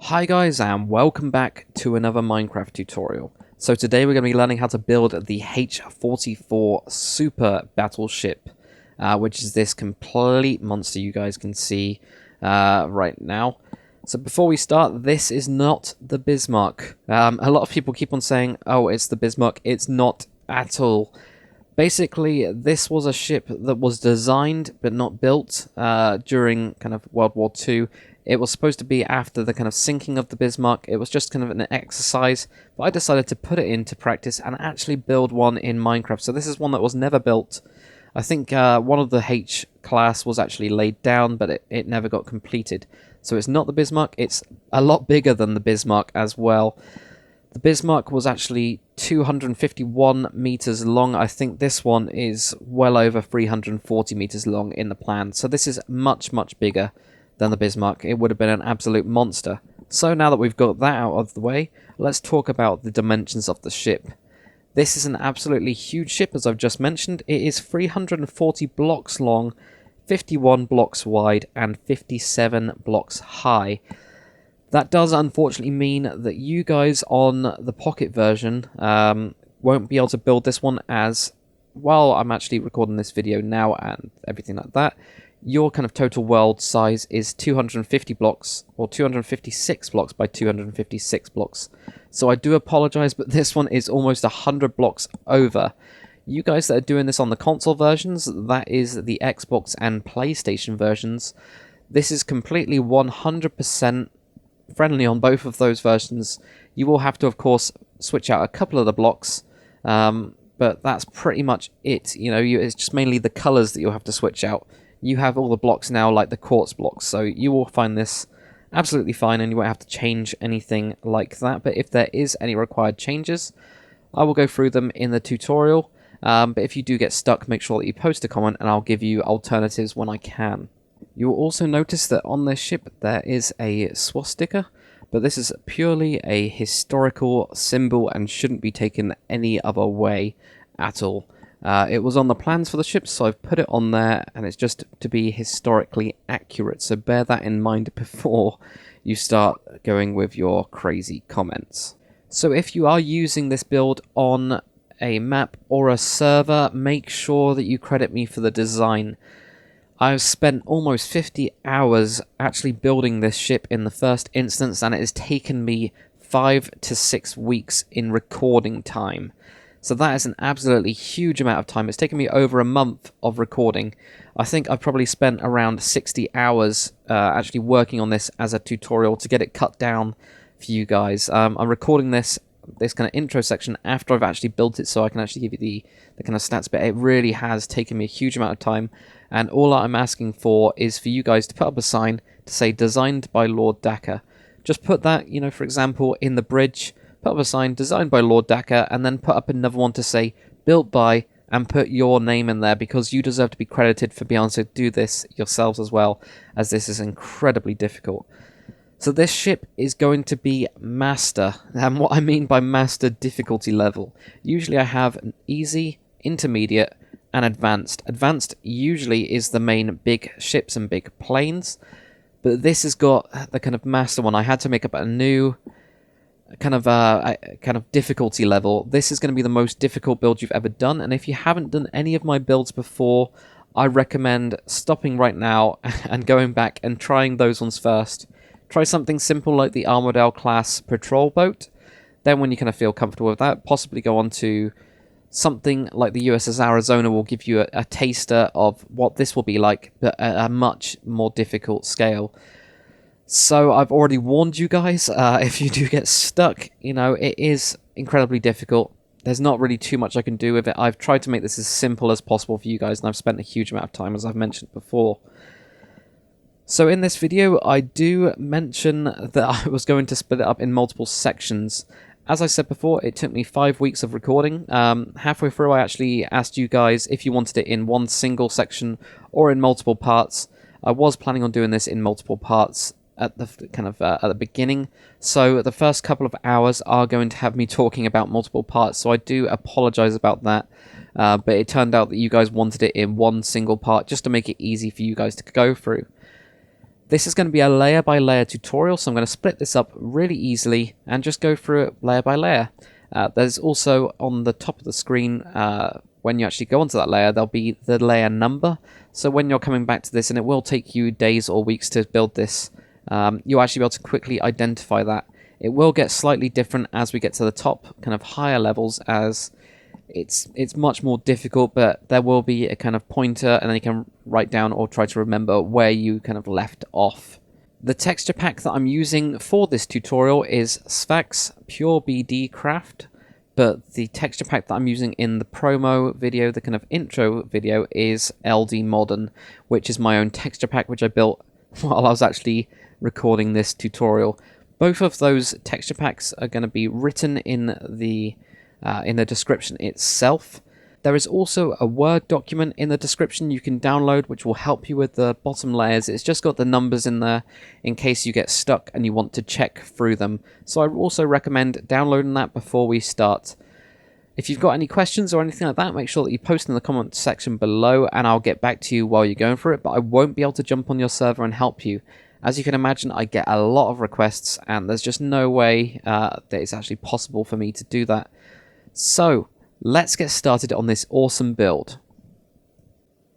Hi guys, and welcome back to another Minecraft tutorial. So today we're going to be learning how to build the H44 super battleship, which is this complete monster you guys can see right now. So before we start, this is not the Bismarck. A lot of people keep on saying, oh, it's the Bismarck. It's not at all. Basically, this was a ship that was designed but not built during kind of World War II. It was supposed to be after the kind of sinking of the Bismarck. It was just kind of an exercise, but I decided to put it into practice and actually build one in Minecraft. So this is one that was never built. I think one of the H class was actually laid down, but it never got completed. So it's not the Bismarck. It's a lot bigger than the Bismarck as well. The Bismarck was actually 251 meters long. I think this one is well over 340 meters long in the plan. So this is much, much bigger than the Bismarck. It would have been an absolute monster. So now that we've got that out of the way, let's talk about the dimensions of the ship. This is an absolutely huge ship, as I've just mentioned. It is 340 blocks long, 51 blocks wide, and 57 blocks high. That does unfortunately mean that you guys on the Pocket version won't be able to build this one, as, while I'm actually recording this video now and everything like that, your kind of total world size is 250 blocks, or 256 blocks by 256 blocks. So I do apologize, but this one is almost 100 blocks over. You guys that are doing this on the console versions, that is the Xbox and PlayStation versions, this is completely 100% friendly on both of those versions. You will have to, of course, switch out a couple of the blocks, but that's pretty much it. You know, it's just mainly the colors that you'll have to switch out. You have all the blocks now, like the quartz blocks, so you will find this absolutely fine, and you won't have to change anything like that. But if there is any required changes, I will go through them in the tutorial. But if you do get stuck, make sure that you post a comment, and I'll give you alternatives when I can. You will also notice that on this ship there is a swastika, but this is purely a historical symbol and shouldn't be taken any other way at all. It was on the plans for the ship, so I've put it on there, and it's just to be historically accurate, so bear that in mind before you start going with your crazy comments. So if you are using this build on a map or a server, make sure that you credit me for the design. I've spent almost 50 hours actually building this ship in the first instance, and it has taken me 5 to 6 weeks in recording time. So that is an absolutely huge amount of time. It's taken me over a month of recording. I think I've probably spent around 60 hours actually working on this as a tutorial to get it cut down for you guys. I'm recording this kind of intro section after I've actually built it, so I can actually give you the kind of stats, but it really has taken me a huge amount of time, and all I'm asking for is for you guys to put up a sign to say designed by Lord Dakr. Just put that, you know, for example, in the bridge, put up a sign designed by Lord Dakr, and then put up another one to say built by, and put your name in there, because you deserve to be credited for being able to do this yourselves as well, as this is incredibly difficult. So this ship is going to be master, and what I mean by master difficulty level. Usually I have an easy, intermediate, and advanced. Advanced usually is the main big ships and big planes, but this has got the kind of master one. I had to make up a new kind of difficulty level. This is going to be the most difficult build you've ever done, and if you haven't done any of my builds before, I recommend stopping right now and going back and trying those ones first. Try something simple like the Armadale class patrol boat. Then when you kind of feel comfortable with that, possibly go on to something like the USS Arizona will give you a taster of what this will be like, but at a much more difficult scale. So I've already warned you guys, if you do get stuck, you know, it is incredibly difficult. There's not really too much I can do with it. I've tried to make this as simple as possible for you guys, and I've spent a huge amount of time, as I've mentioned before. So in this video, I do mention that I was going to split it up in multiple sections. As I said before, it took me 5 weeks of recording. Halfway through, I actually asked you guys if you wanted it in one single section or in multiple parts. I was planning on doing this in multiple parts at the at the beginning, so the first couple of hours are going to have me talking about multiple parts. So I do apologize about that, but it turned out that you guys wanted it in one single part just to make it easy for you guys to go through. This is going to be a layer by layer tutorial, so I'm going to split this up really easily and just go through it layer by layer. There's also on the top of the screen, when you actually go onto that layer, there'll be the layer number. So when you're coming back to this, and it will take you days or weeks to build this, you'll actually be able to quickly identify that. It will get slightly different as we get to the top, kind of higher levels, as it's much more difficult, but there will be a kind of pointer, and then you can write down or try to remember where you kind of left off. The texture pack that I'm using for this tutorial is Sphax Pure BD Craft, but the texture pack that I'm using in the promo video, the kind of intro video, is LD Modern, which is my own texture pack which I built while I was actually recording this tutorial. Both of those texture packs are going to be written in the description itself. There is also a Word document in the description you can download, which will help you with the bottom layers. It's just got the numbers in there in case you get stuck and you want to check through them. So I also recommend downloading that before we start. If you've got any questions or anything like that, make sure that you post in the comment section below and I'll get back to you while you're going through it, but I won't be able to jump on your server and help you. As you can imagine, I get a lot of requests and there's just no way that it's actually possible for me to do that. So, let's get started on this awesome build.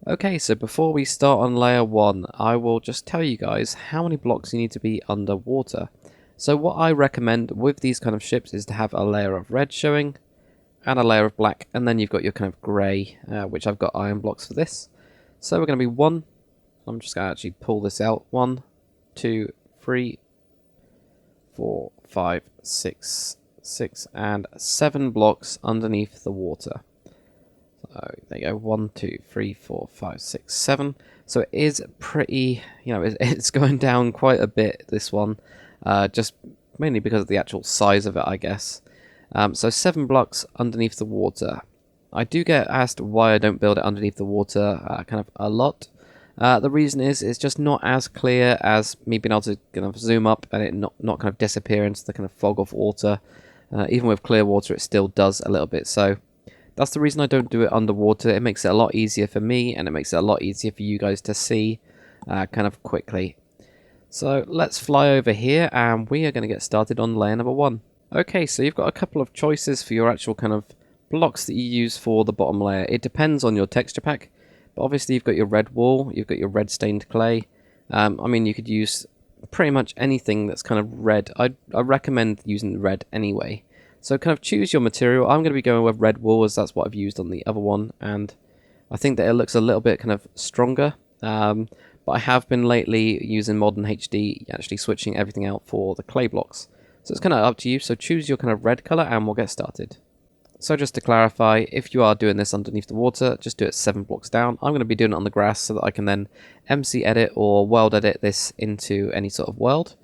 Okay, so before we start on layer 1, I will just tell you guys how many blocks you need to be underwater. So what I recommend with these kind of ships is to have a layer of red showing, and a layer of black, and then you've got your kind of grey, which I've got iron blocks for this. So we're going to be 1, I'm just going to actually pull this out, 1, 2, 3, 4, 5, 6, and 7 blocks underneath the water. So there you go, 1, 2, 3, 4, 5, 6, 7. So it is pretty, it's going down quite a bit, this one, just mainly because of the actual size of it, I guess. So 7 blocks underneath the water. I do get asked why I don't build it underneath the water kind of a lot. The reason is it's just not as clear as me being able to kind of zoom up and it not kind of disappear into the kind of fog of water. Even with clear water, it still does a little bit. So that's the reason I don't do it underwater. It makes it a lot easier for me, and it makes it a lot easier for you guys to see kind of quickly. So let's fly over here, and we are going to get started on layer number 1. Okay, so you've got a couple of choices for your actual kind of blocks that you use for the bottom layer. It depends on your texture pack, but obviously you've got your red wool, you've got your red stained clay. I mean, you could use pretty much anything that's kind of red. I recommend using red anyway. So kind of choose your material. I'm going to be going with red wool as that's what I've used on the other one, and I think that it looks a little bit kind of stronger. But I have been lately using Modern HD, actually switching everything out for the clay blocks. So it's kind of up to you, so choose your kind of red color and we'll get started. So just to clarify, if you are doing this underneath the water, just do it 7 blocks down. I'm going to be doing it on the grass so that I can then MC edit or world edit this into any sort of world.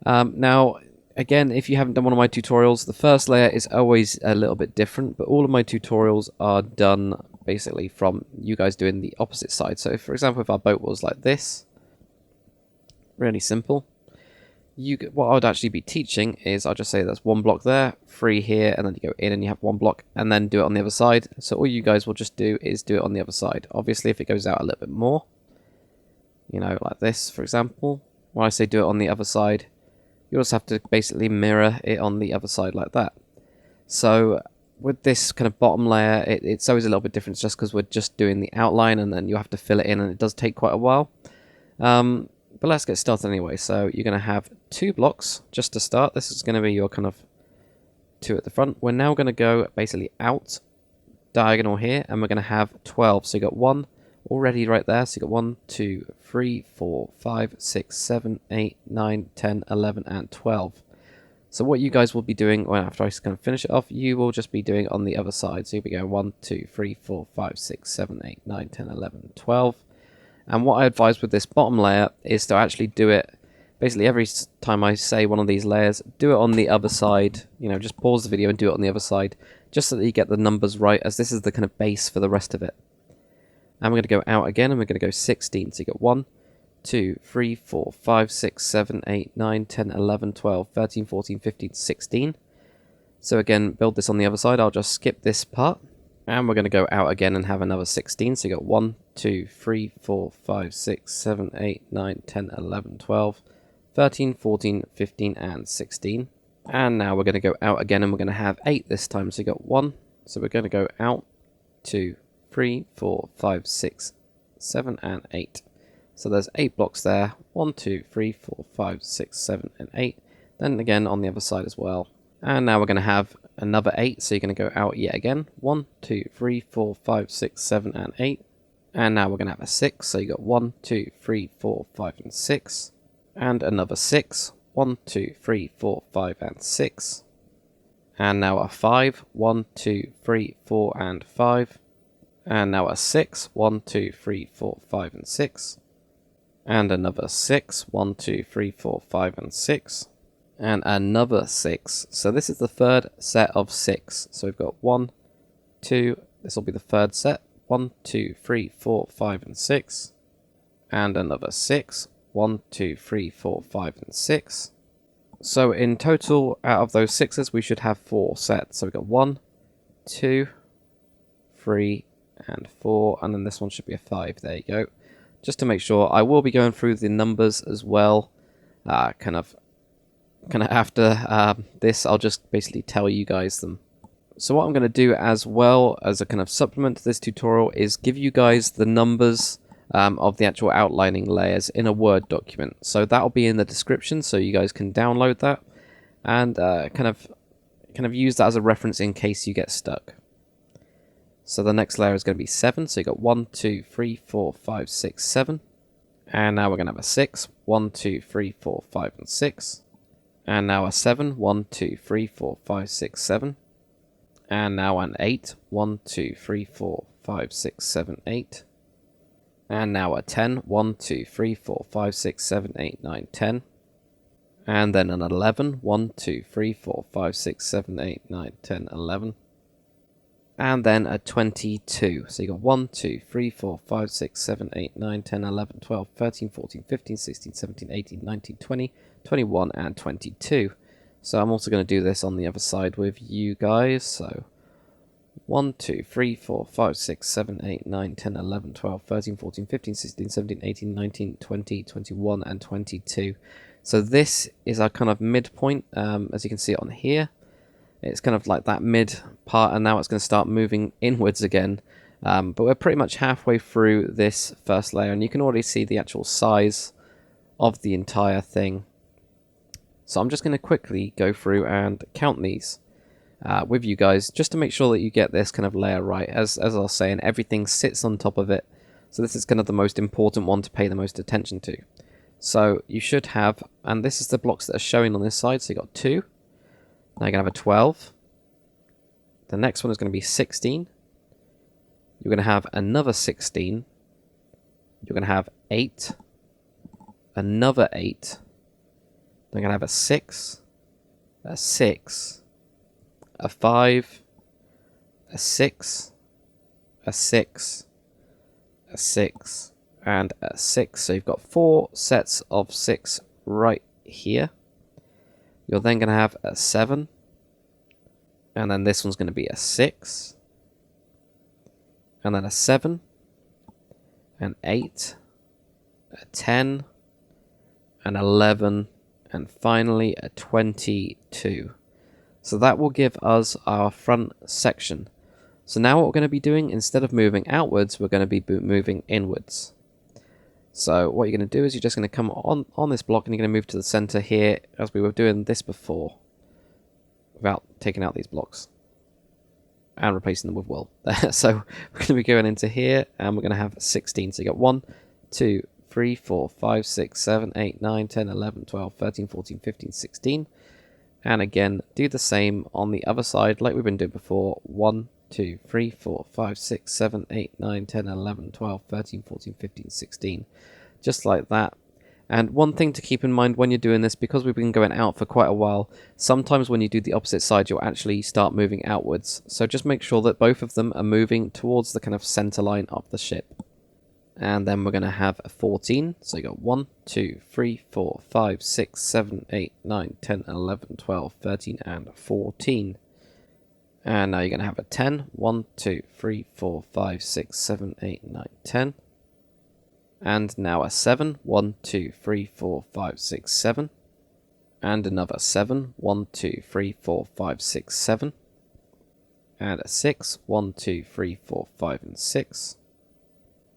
Now, again, if you haven't done one of my tutorials, the first layer is always a little bit different, but all of my tutorials are done basically from you guys doing the opposite side. So for example, if our boat was like this, really simple. What I would actually be teaching is I'll just say there's 1 block there, 3 here, and then you go in and you have 1 block, and then do it on the other side. So all you guys will just do is do it on the other side. Obviously, if it goes out a little bit more, like this, for example, when I say do it on the other side, you also have to basically mirror it on the other side like that. So with this kind of bottom layer, it's always a little bit different just because we're just doing the outline, and then you have to fill it in, and it does take quite a while. But let's get started anyway. So you're going to have 2 blocks just to start. This is going to be your kind of 2 at the front. We're now going to go basically out diagonal here, and we're going to have 12. So you got 1 already right there. So you got 1, 2, 3, 4, 5, 6, 7, 8, 9, 10, 11, and 12. So what you guys will be doing, after I kind of finish it off, you will just be doing on the other side. So you'll be going 1, 2, 3, 4, 5, 6, 7, 8, 9, 10, 11, 12. And what I advise with this bottom layer is to actually do it, basically every time I say one of these layers, do it on the other side. Just pause the video and do it on the other side, just so that you get the numbers right, as this is the kind of base for the rest of it. And we're going to go out again, and we're going to go 16. So you got 1, 2, 3, 4, 5, 6, 7, 8, 9, 10, 11, 12, 13, 14, 15, 16. So again, build this on the other side. I'll just skip this part. And we're going to go out again and have another 16. So you got 1, 2, 3, 4, 5, 6, 7, 8, 9, 10, 11, 12, 13, 14, 15, and 16. And now we're going to go out again, and we're going to have 8 this time. So you got 1. So we're going to go out, 2, 3, 4, 5, 6, 7, and 8. So there's 8 blocks there. 1, 2, 3, 4, 5, 6, 7, and 8. Then again on the other side as well. And now we're going to have another 8. So you're going to go out yet again. 1, 2, 3, 4, 5, 6, 7, and 8. And now we're going to have a 6. So you got 1, 2, 3, 4, 5, and 6. And another 6. 1, 2, 3, 4, 5, and 6. And now a 5. 1, 2, 3, 4, and 5. And now a 6. 1, 2, 3, 4, 5, and 6. And another 6. 1, 2, 3, 4, 5, and 6. And another 6. So this is the third set of 6. So we've got 1, 2, this will be the third set. 1, 2, 3, 4, 5, and 6. And another 6. 1, 2, 3, 4, 5, and 6. So in total, out of those 6s, we should have 4 sets. So we've got 1, 2, 3, and 4. And then this one should be a 5. There you go. Just to make sure, I will be going through the numbers as well. Kind of after this, I'll just basically tell you guys them. So what I'm going to do as well as a kind of supplement to this tutorial is give you guys the numbers of the actual outlining layers in a Word document. So that'll be in the description, so you guys can download that and kind of use that as a reference in case you get stuck. So the next layer is going to be 7. So you got 1, 2, 3, 4, 5, 6, 7. And now we're going to have a 6. 1, 2, 3, 4, 5, and 6. And now a 7. 1, 2, 3, 4, 5, 6, 7. And now an 8. 1, 2, 3, 4, 5, 6, 7, 8. And now a 10. 1, 2, 3, 4, 5, 6, 7, 8, 9, 10. And then an 11. 1, 2, 3, 4, 5, 6, 7, 8, 9, 10, 11. And then a 22. So you got 1, 2, 3, 4, 5, 6, 7, 8, 9, 10, 11, 12, 13, 14, 15, 16, 17, 18, 19, 20, 21, and 22. So I'm also going to do this on the other side with you guys. So 1, 2, 3, 4, 5, 6, 7, 8, 9, 10, 11, 12, 13, 14, 15, 16, 17, 18, 19, 20, 21, and 22. So this is our kind of midpoint, as you can see it on here. It's kind of like that mid part, and now it's going to start moving inwards again. But we're pretty much halfway through this first layer, and you can already see the actual size of the entire thing. So I'm just going to quickly go through and count these with you guys, just to make sure that you get this kind of layer right. As I was saying, everything sits on top of it. So this is kind of the most important one to pay the most attention to. So you should have, and this is the blocks that are showing on this side, so you got 2. Now you're going to have a 12. The next one is going to be 16. You're going to have another 16. You're going to have 8. Another 8. Then you're going to have a 6. A 6. A 5. A 6. A 6. A 6. And a 6. So you've got 4 sets of 6 right here. You're then going to have a 7. And then this one's going to be a 6. And then a 7. An 8. A 10. An 11. And finally a 22. So that will give us our front section. So now what we're going to be doing, instead of moving outwards, we're going to be moving inwards. So what you're going to do is you're just going to come on this block, and you're going to move to the center here, as we were doing this before, without taking out these blocks and replacing them with wool. So we're going to be going into here, and we're going to have 16. So you got 1, 2, 3, 4, 5, 6, 7, 8, 9, 10, 11, 12, 13, 14, 15, 16. And again, do the same on the other side like we've been doing before. 1, 2, 3, 4, 5, 6, 7, 8, 9, 10, 11, 12, 13, 14, 15, 16. Just like that. And one thing to keep in mind when you're doing this, because we've been going out for quite a while, sometimes when you do the opposite side, you'll actually start moving outwards. So just make sure that both of them are moving towards the kind of center line of the ship. And then we're going to have a 14. So you got 1, 2, 3, 4, 5, 6, 7, 8, 9, 10, 11, 12, 13, and 14. And now you're going to have a 10. 1, 2, 3, 4, 5, 6, 7, 8, 9, 10. And now a 7. 1, 2, 3, 4, 5, 6, 7. And another 7. 1, 2, 3, 4, 5, 6, 7. And a 6. 1, 2, 3, 4, 5, and 6.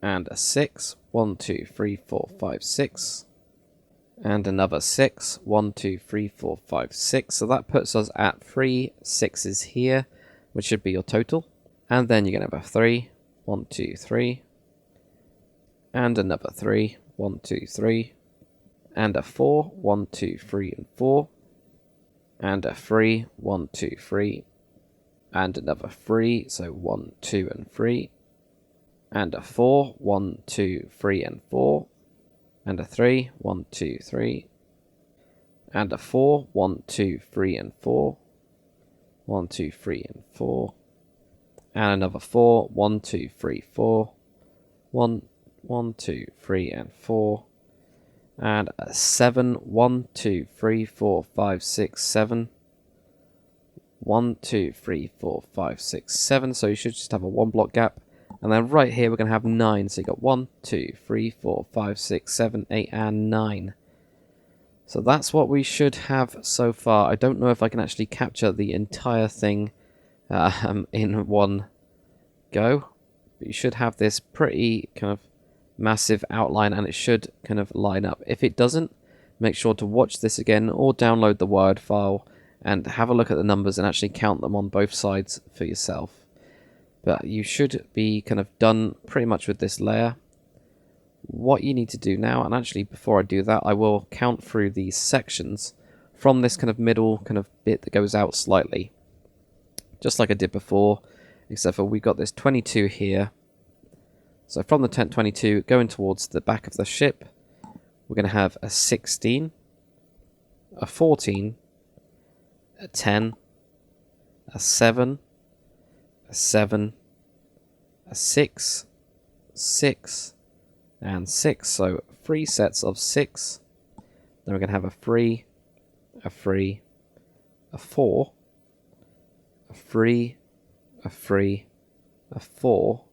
And a 6. 1, 2, 3, 4, 5, 6. And another 6. 1, 2, 3, 4, 5, 6. So that puts us at 3 6s here, which should be your total. And then you're going to have a 3. 1, 2, 3. And another 3. 1, 2, 3. And a 4. 1, 2, 3, and 4. And a 3. 1, 2, 3. And another 3. So 1, 2, and 3. And a 4. 1, 2, 3, and 4. And a 3. 1, 2, 3. And a 4. 1, 2, 3, and 4. 1, 2, 3, and 4. And another 4. 1, 2, 3, 4. 1, 2, 3, and 4. And a 7. 1, 2, 3, 4, 5, 6, 7. 1, 2, 3, 4, 5, 6, 7. So you should just have a 1 block gap. And then right here we're going to have 9. So you got 1, 2, 3, 4, 5, 6, 7, 8, and 9. So that's what we should have so far. I don't know if I can actually capture the entire thing in one go. But you should have this pretty kind of massive outline, and it should kind of line up. If it doesn't, make sure to watch this again or download the Word file and have a look at the numbers and actually count them on both sides for yourself. But you should be kind of done pretty much with this layer. What you need to do now, and actually before I do that, I will count through these sections from this kind of middle kind of bit that goes out slightly, just like I did before, except for we got this 22 here. So from the 22 going towards the back of the ship, we're going to have a 16, a 14, a 10, a 7, a 7, a 6, 6, and 6. So 3 sets of 6. Then we're going to have a 3, a 3, a 4, a 3, a 3, a 4,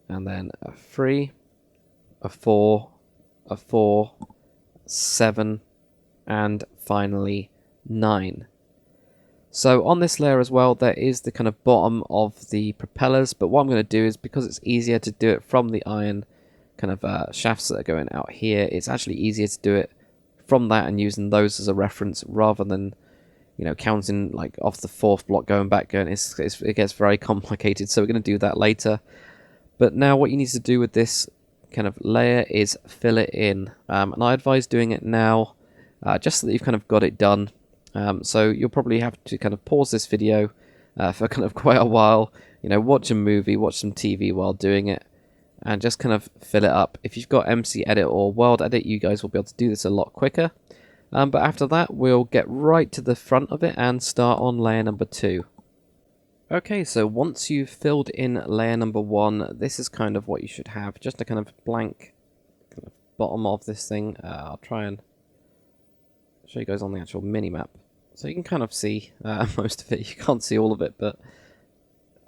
and then a 3, a 4, a 4, 7, and finally 9. So on this layer as well, there is the kind of bottom of the propellers, but what I'm going to do is, because it's easier to do it from the iron kind of shafts that are going out here, it's actually easier to do it from that and using those as a reference rather than, you know, counting like off the 4th block going back, it gets very complicated. So we're going to do that later. But now what you need to do with this kind of layer is fill it in. And I advise doing it now, just so that you've kind of got it done. So you'll probably have to kind of pause this video for kind of quite a while, you know, watch a movie, watch some TV while doing it, and just kind of fill it up. If you've got MC Edit or World Edit, you guys will be able to do this a lot quicker. But after that, we'll get right to the front of it and start on layer number 2. Okay, so once you've filled in layer number 1, this is kind of what you should have. Just a kind of blank kind of bottom of this thing. I'll try and show you guys on the actual mini-map. So you can kind of see most of it. You can't see all of it, but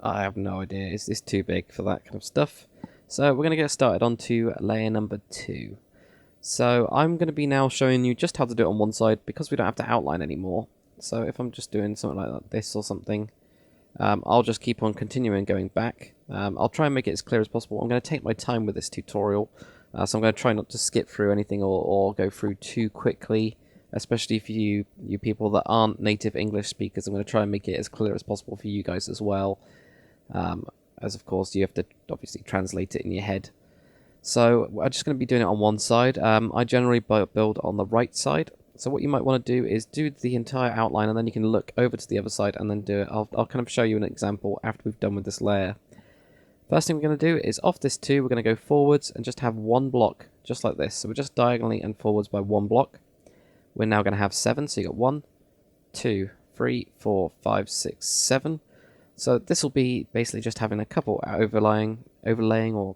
I have no idea. Is this too big for that kind of stuff? So we're going to get started onto layer number 2. So I'm going to be now showing you just how to do it on one side, because we don't have to outline anymore. So if I'm just doing something like this or something, I'll just keep on continuing going back. I'll try and make it as clear as possible. I'm going to take my time with this tutorial, so I'm going to try not to skip through anything or go through too quickly, especially for you people that aren't native English speakers. I'm going to try and make it as clear as possible for you guys as well, as of course you have to obviously translate it in your head. So I'm just going to be doing it on one side. I generally build on the right side. So what you might want to do is do the entire outline, and then you can look over to the other side and then do it. I'll kind of show you an example after we've done with this layer. First thing we're going to do is off this 2, we're going to go forwards and just have 1 block, just like this. So we're just diagonally and forwards by 1 block. We're now going to have 7, so you got 1, 2, 3, 4, 5, 6, 7. So this will be basically just having a couple overlaying or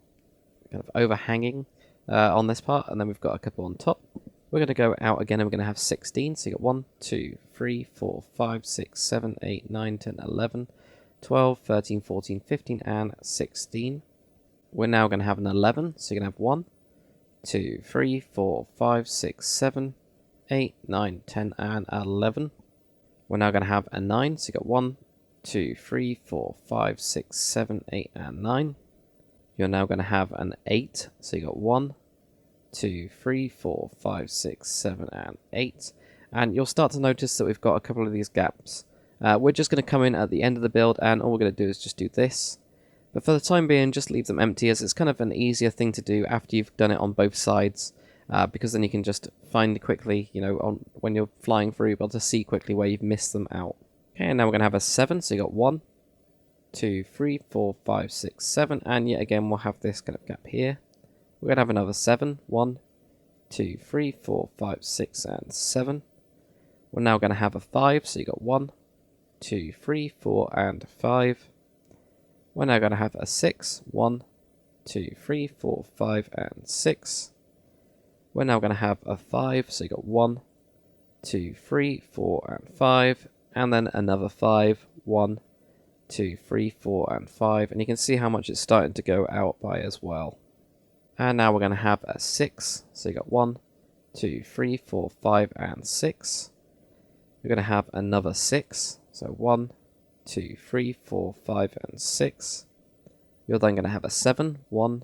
kind of overhanging on this part, and then we've got a couple on top. We're going to go out again and we're going to have 16. So you got 1, 2, 3, 4, 5, 6, 7, 8, 9, 10, 11, 12, 13, 14, 15, and 16. We're now going to have an 11, so you're going to have 1, 2, 3, 4, 5, 6, 7, 8, 9, 10, and 11. We're now going to have a 9, so you got 1, 2, 3, 4, 5, 6, 7, 8, and 9. You're now going to have an 8, so you got 1, 2, 3, 4, 5, 6, 7, and 8. And you'll start to notice that we've got a couple of these gaps. We're just going to come in at the end of the build, and all we're going to do is just do this. But for the time being, just leave them empty, as it's kind of an easier thing to do after you've done it on both sides. Because then you can just find quickly, when you're flying through, you'll be able to see quickly where you've missed them out. Okay, and now we're going to have a 7, so you got 1, 2, 3, 4, 5, 6, 7, and yet again we'll have this kind of gap here. We're going to have another 7, 1, 2, 3, 4, 5, 6, and 7. We're now going to have a 5, so you got 1, 2, 3, 4, and 5. We're now going to have a 6, 1, 2, 3, 4, 5, and 6. We're now going to have a 5, so you got 1, 2, 3, 4, and 5, and then another 5, 1, 2, 3, 4, and 5, and you can see how much it's starting to go out by as well. And now we're going to have a 6, so you got 1, 2, 3, 4, 5, and 6. We're going to have another 6, so 1, 2, 3, 4, 5, and 6. You're then going to have a 7, 1,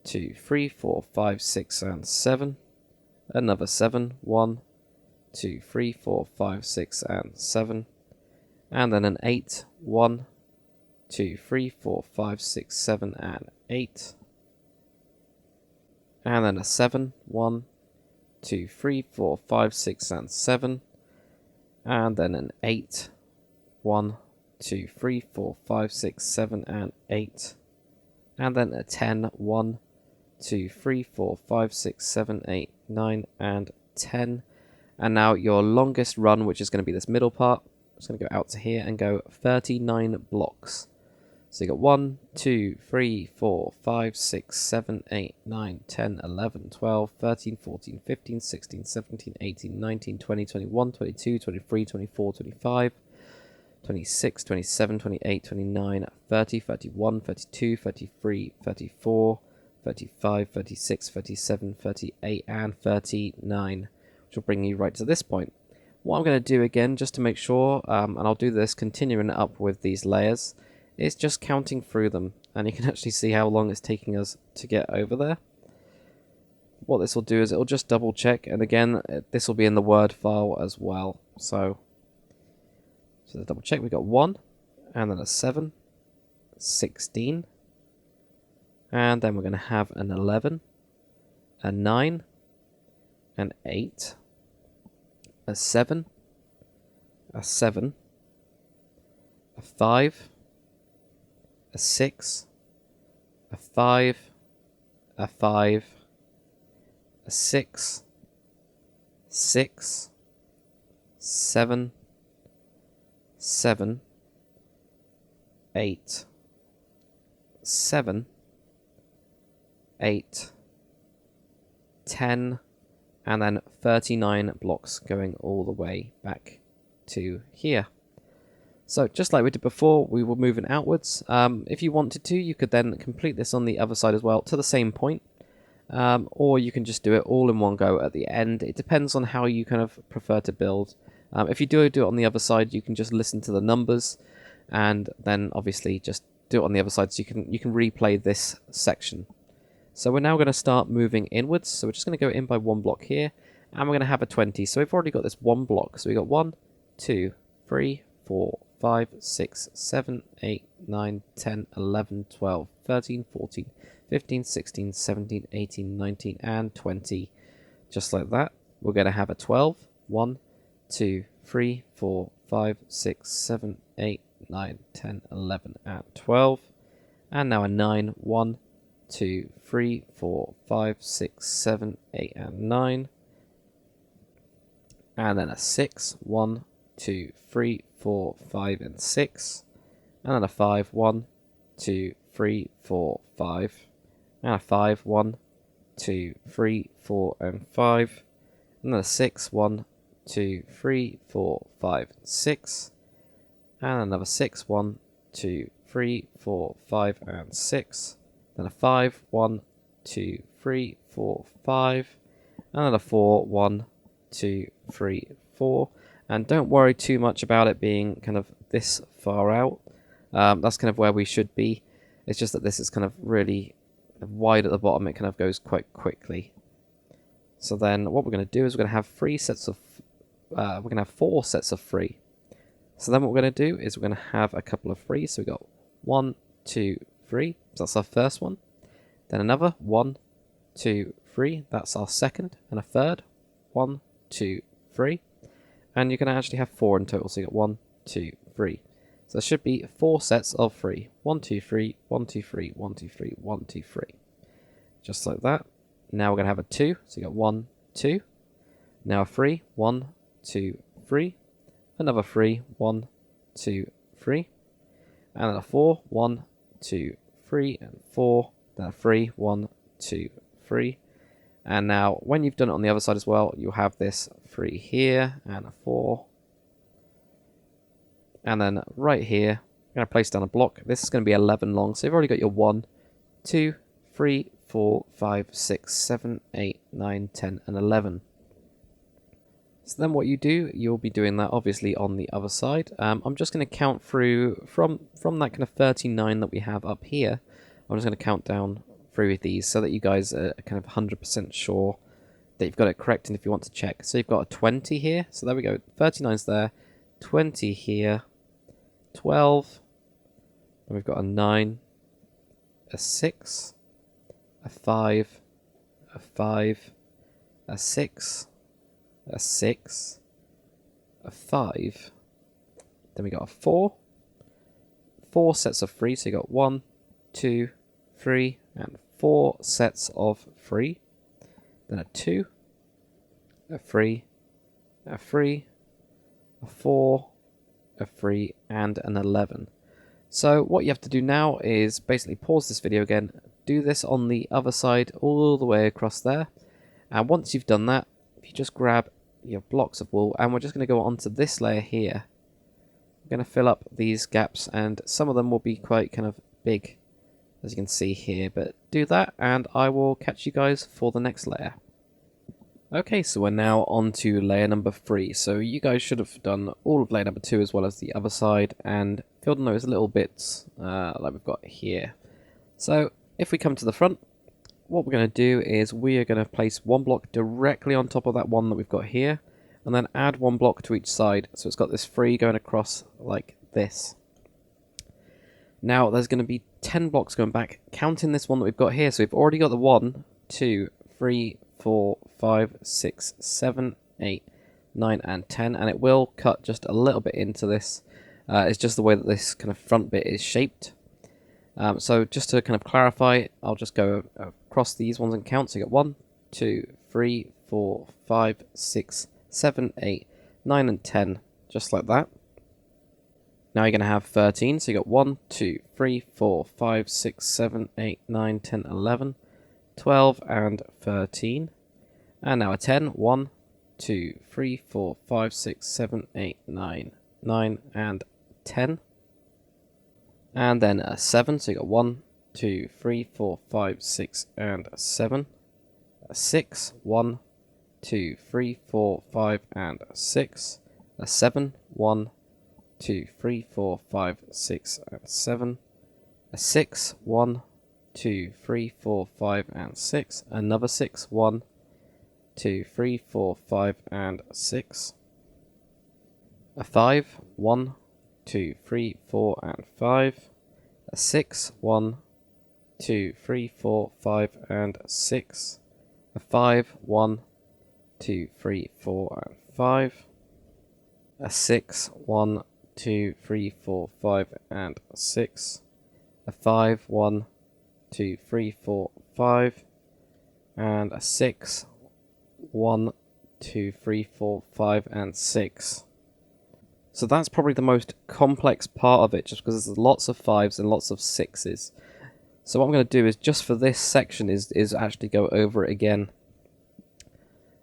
2, 3, 4, 5, 6, and 7. Another 7, 1, 2, 3, 4, 5, 6, and 7. And then an 8, 1, 2, 3, 4, 5, 6, 7, and 8. And then a 7, 1, 2, 3, 4, 5, 6, and 7. And then an 8, 1, 2, 3, 4, 5, 6, 7, and 8. And then a 10, 1, 2, 3, 4, 5, 6, 7, 8, 9, and 10. And now your longest run, which is going to be this middle part, it's going to go out to here and go 39 blocks. So you got 1, 2, 3, 4, 5, 6, 7, 8, 9, 10, 11, 12, 13, 14, 15, 16, 17, 18, 19, 20, 21, 22, 23, 24, 25, 26, 27, 28, 29, 30, 31, 32, 33, 34, 35, 36, 37, 38, and 39, which will bring you right to this point. What I'm going to do again, just to make sure, and I'll do this continuing up with these layers, is just counting through them, and you can actually see how long it's taking us to get over there. What this will do is it'll just double check, and again, this will be in the Word file as well. So the double check, we got 1, and then a 7, 16, and then we're going to have an 11, a 9, an 8, a 7, a 7, a 5, a 6, a 5, a 5, a 6, 6, 7, 7, 8, 7, 8, 10, and then 39 blocks going all the way back to here. So just like we did before, we were moving outwards. If you wanted to, you could then complete this on the other side as well to the same point. Or you can just do it all in one go at the end. It depends on how you kind of prefer to build. If you do it on the other side, you can just listen to the numbers, and then obviously just do it on the other side so you can replay this section. So we're now going to start moving inwards. So we're just going to go in by 1 block here, and we're going to have a 20. So we've already got this 1 block. So we got 1, 2, 3, 4, 5, 6, 7, 8, 9, 10, 11, 12, 13, 14, 15, 16, 17, 18, 19, and 20. Just like that. We're going to have a 12. 1, 2, 3, 4, 5, 6, 7, 8, 9, 10, 11, and 12. And now a 9. 1, 2, 3, 4, 5, 6, 7, 8, and 9. And then a 6. 1, 2, 3, 4, 5, and 6. And then a 5. 1, 2, 3, 4, 5. And a 5. 1, 2, 3, 4, and 5. And then a 6. 1, 2, 3, 4, 5, and 6. And another 6. 1, 2, 3, 4, 5, and 6. then a 5, 1, 2, 3, 4, 5, another 4, 1, 2, 3, 4. And don't worry too much about it being kind of this far out. That's kind of where we should be. It's just that this is kind of really wide at the bottom. It kind of goes quite quickly. So then what we're going to do is we're going to have 4 sets of 3. So then what we're going to do is we're going to have a couple of 3s. So we've got 1, 2, 3. So that's our first one. Then another 1, 2, 3. That's our second. And a third. 1, 2, 3. And you're going to actually have 4 in total. So you got 1, 2, 3. So there should be 4 sets of 3. 1, 2, 3, 1, 2, 3, 1, 2, 3, 1, 2, 3. Just like that. Now we're going to have a 2. So you got 1, 2. Now a 3. 1, 2, 3. Another 3. 1, 2, 3. And then a 4. 1, 2, 3. And 4. Then a 3. 1, 2, 3. And now when you've done it on the other side as well, you'll have this 3 here and a 4. And then right here, I'm going to place down a block. This is going to be 11 long. So you've already got your 1, 2, 3, 4, 5, 6, 7, 8, 9, 10, and 11. So then what you do, you'll be doing that obviously on the other side. I'm just going to count through from that kind of 39 that we have up here. I'm just going to count down through with these so that you guys are kind of 100% sure that you've got it correct and if you want to check. So you've got a 20 here. So there we go. 39's there. 20 here. 12. And we've got a 9. A 6. A 5. A 5. A 6. A 6. A 5. Then we got a 4. 4 sets of 3. So you got 1, 2, 3, and 4 sets of 3. Then a 2, a 3, a 3, a 4, a 3, and an 11. So what you have to do now is basically pause this video again, do this on the other side all the way across there, and once you've done that, if you just grab your blocks of wool, and we're just going to go onto this layer here. We're going to fill up these gaps, and some of them will be quite kind of big, as you can see here, but do that and I will catch you guys for the next layer. Okay, so we're now on to layer number 3. So you guys should have done all of layer number 2 as well as the other side and filled in those little bits like we've got here. So if we come to the front, what we're going to do is we are going to place 1 block directly on top of that one that we've got here, and then add 1 block to each side. So it's got this 3 going across like this. Now there's going to be 10 blocks going back, counting this one that we've got here. So we've already got the 1, 2, 3, 4, 5, 6, 7, 8, 9, and 10, and it will cut just a little bit into this. It's just the way that this kind of front bit is shaped. So just to kind of clarify, I'll just go across these ones and count. So you got 1, 2, 3, 4, 5, 6, 7, 8, 9, and 10, just like that. Now you're going to have 13, so you got 1, 2, 3, 4, 5, 6, 7, 8, 9, 10, 11, 12, and 13. And now a 10, 1, 2, 3, 4, 5, 6, 7, 8, 9, 9, and 10. And then a 7, so you got 1, 2, 3, 4, 5, 6, and 7. A 6, 1, 2, 3, 4, 5, and 6. A 7, 1, 2, 3, 4, 5, 6, and 7. A 6, 1, 2, 3, 4, 5, and 6. Another 6, 1, 2, 3, 4, 5, and 6. A 5, 1, 2, 3, 4, and 5. A 6, 1, 2, 3, 4, 5, and 6. A 5, 1, 2, 3, 4, and 5. A 6, 1, 2, 3, 4, 5, and 6. A 5, 1, 2, 3, 4, 5. And a 6, 1, 2, 3, 4, 5, and 6. So that's probably the most complex part of it, just because there's lots of 5s and lots of 6s. So what I'm going to do is, just for this section, is actually go over it again.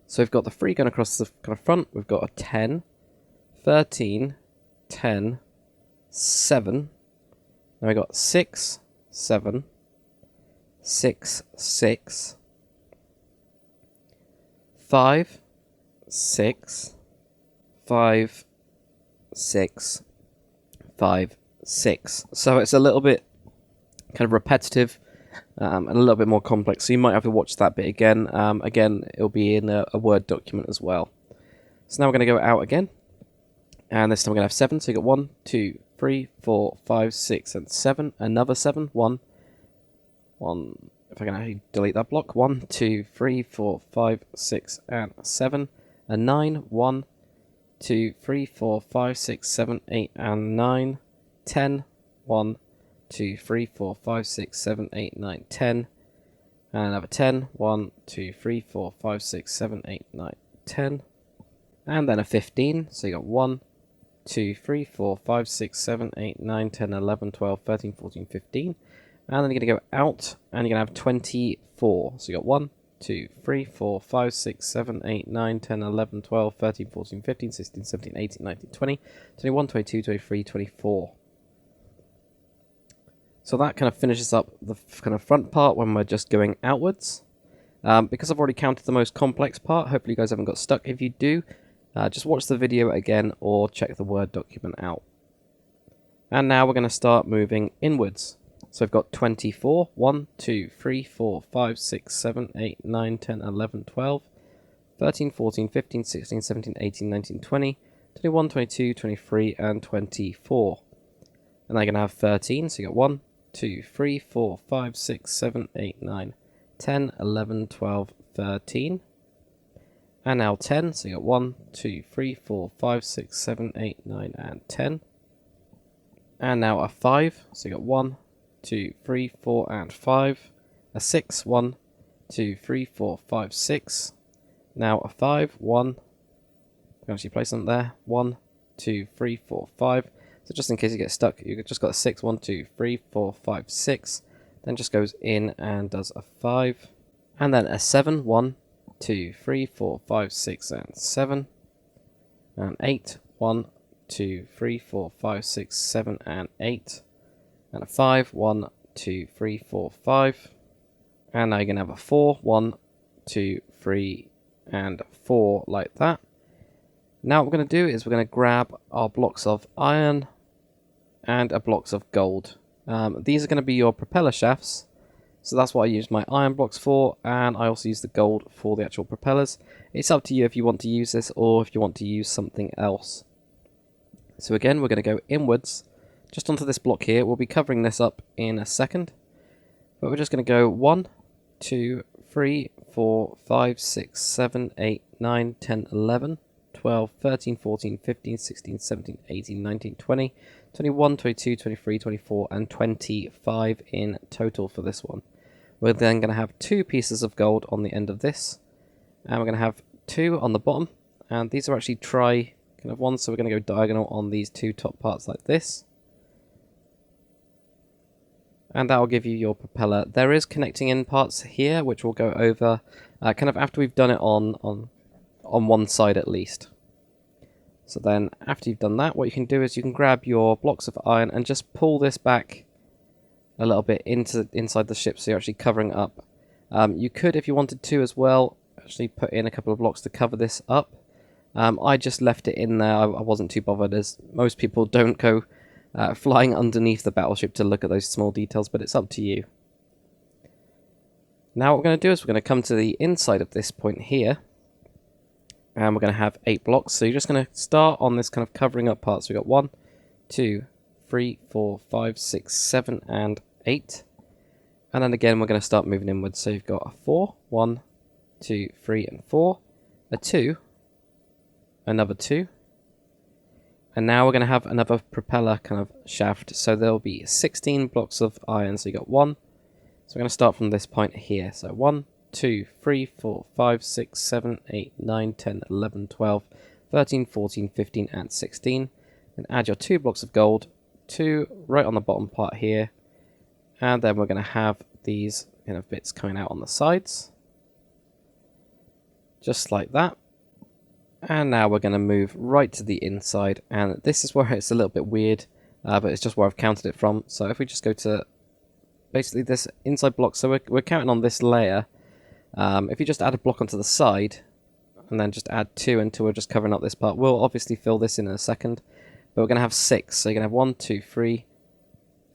So we've got the 3 going across the kind of front. We've got a 10, 13, 10, 7. Now we've got 6, 7, 6, 6, 5, 6, 5, 6, 5, 6. So it's a little bit kind of repetitive and a little bit more complex. So you might have to watch that bit again. Again, it'll be in a Word document as well. So now we're going to go out again. And this time we're going to have 7. So you got 1, 2, 3, 4, 5, 6, and 7. Another 7. 1. If I can actually delete that block. 1, 2, 3, 4, 5, 6, and 7. And 9. 1, 2, 3, 4, 5, 6, 7, 8, and 9. 10. 1, 2, 3, 4, 5, 6, 7, 8, 9, 10. And another 10. 1, 2, 3, 4, 5, 6, 7, 8, 9, 10. And then a 15. So you got 1, 2, 3, 4, 5, 6, 7, 8, 9, 10, 11, 12, 13, 14, 15. And then you're going to go out, and you're going to have 24. So you got 1, 2, 3, 4, 5, 6, 7, 8, 9, 10, 11, 12, 13, 14, 15, 16, 17, 18, 19, 20, 21, 22, 23, 24. So that kind of finishes up the kind of front part when we're just going outwards. Because I've already counted the most complex part, hopefully you guys haven't got stuck. If you do, just watch the video again or check the Word document out. And now we're going to start moving inwards. So we've got 24, 1, 2, 3, 4, 5, 6, 7, 8, 9, 10, 11, 12, 13, 14, 15, 16, 17, 18, 19, 20, 21, 22, 23, and 24. And they're going to have 13, so you got 1, 2, 3, 4, 5, 6, 7, 8, 9, 10, 11, 12, 13. And now 10, so you got 1, 2, 3, 4, 5, 6, 7, 8, 9, and 10. And now a 5, so you got 1, 2, 3, 4, and 5. A 6, 1, 2, 3, 4, 5, 6. Now a 5, 1. You can actually place them there. 1, 2, 3, 4, 5. So just in case you get stuck, you've just got a 6, 1, 2, 3, 4, 5, 6. Then just goes in and does a 5. And then a 7, 1, 2, 3, 4, 5, 6, and 7. And 8, 1, 2, 3, 4, 5, 6, 7, and 8. And a 5, 1, 2, 3, 4, 5. And now you're going to have a 4, 1, 2, 3, and 4 like that. Now what we're going to do is we're going to grab our blocks of iron and a blocks of gold. These are going to be your propeller shafts. So that's what I use my iron blocks for, and I also use the gold for the actual propellers. It's up to you if you want to use this or if you want to use something else. So again, we're going to go inwards, just onto this block here. We'll be covering this up in a second. But we're just going to go 1, 2, 3, 4, 5, 6, 7, 8, 9, 10, 11, 12, 13, 14, 15, 16, 17, 18, 19, 20, 21, 22, 23, 24, and 25 in total for this one. We're then going to have 2 pieces of gold on the end of this. And we're going to have 2 on the bottom. And these are actually kind of ones, so we're going to go diagonal on these 2 top parts like this. And that will give you your propeller. There is connecting in parts here, which we'll go over kind of after we've done it on one side at least. So then after you've done that, what you can do is you can grab your blocks of iron and just pull this back a little bit inside the ship so you're actually covering it up. You could, if you wanted to as well, actually put in a couple of blocks to cover this up. I just left it in there. I wasn't too bothered, as most people don't go flying underneath the battleship to look at those small details, but it's up to you. Now what we're going to do is we're going to come to the inside of this point here, and we're going to have 8 blocks. So you're just going to start on this kind of covering up part. So we've got 1, 2, 3, 4, 5, 6, 7, and 8. And then again, we're going to start moving inwards. So you've got a 4, 1, 2, 3, and 4, a 2, another 2, and now we're going to have another propeller kind of shaft. So there'll be 16 blocks of iron. So you got 1. So we're going to start from this point here. So 1, 2, 3, 4, 5, 6, 7, 8, 9, 10, 11, 12, 13, 14, 15, and 16. And add your 2 blocks of gold, 2 right on the bottom part here. And then we're going to have these kind of bits coming out on the sides. Just like that. And now we're going to move right to the inside. And this is where it's a little bit weird, but it's just where I've counted it from. So if we just go to basically this inside block. So we're counting on this layer. If you just add a block onto the side, and then just add 2 until we're just covering up this part. We'll obviously fill this in a second, but we're going to have 6. So you're going to have 1, 2, 3,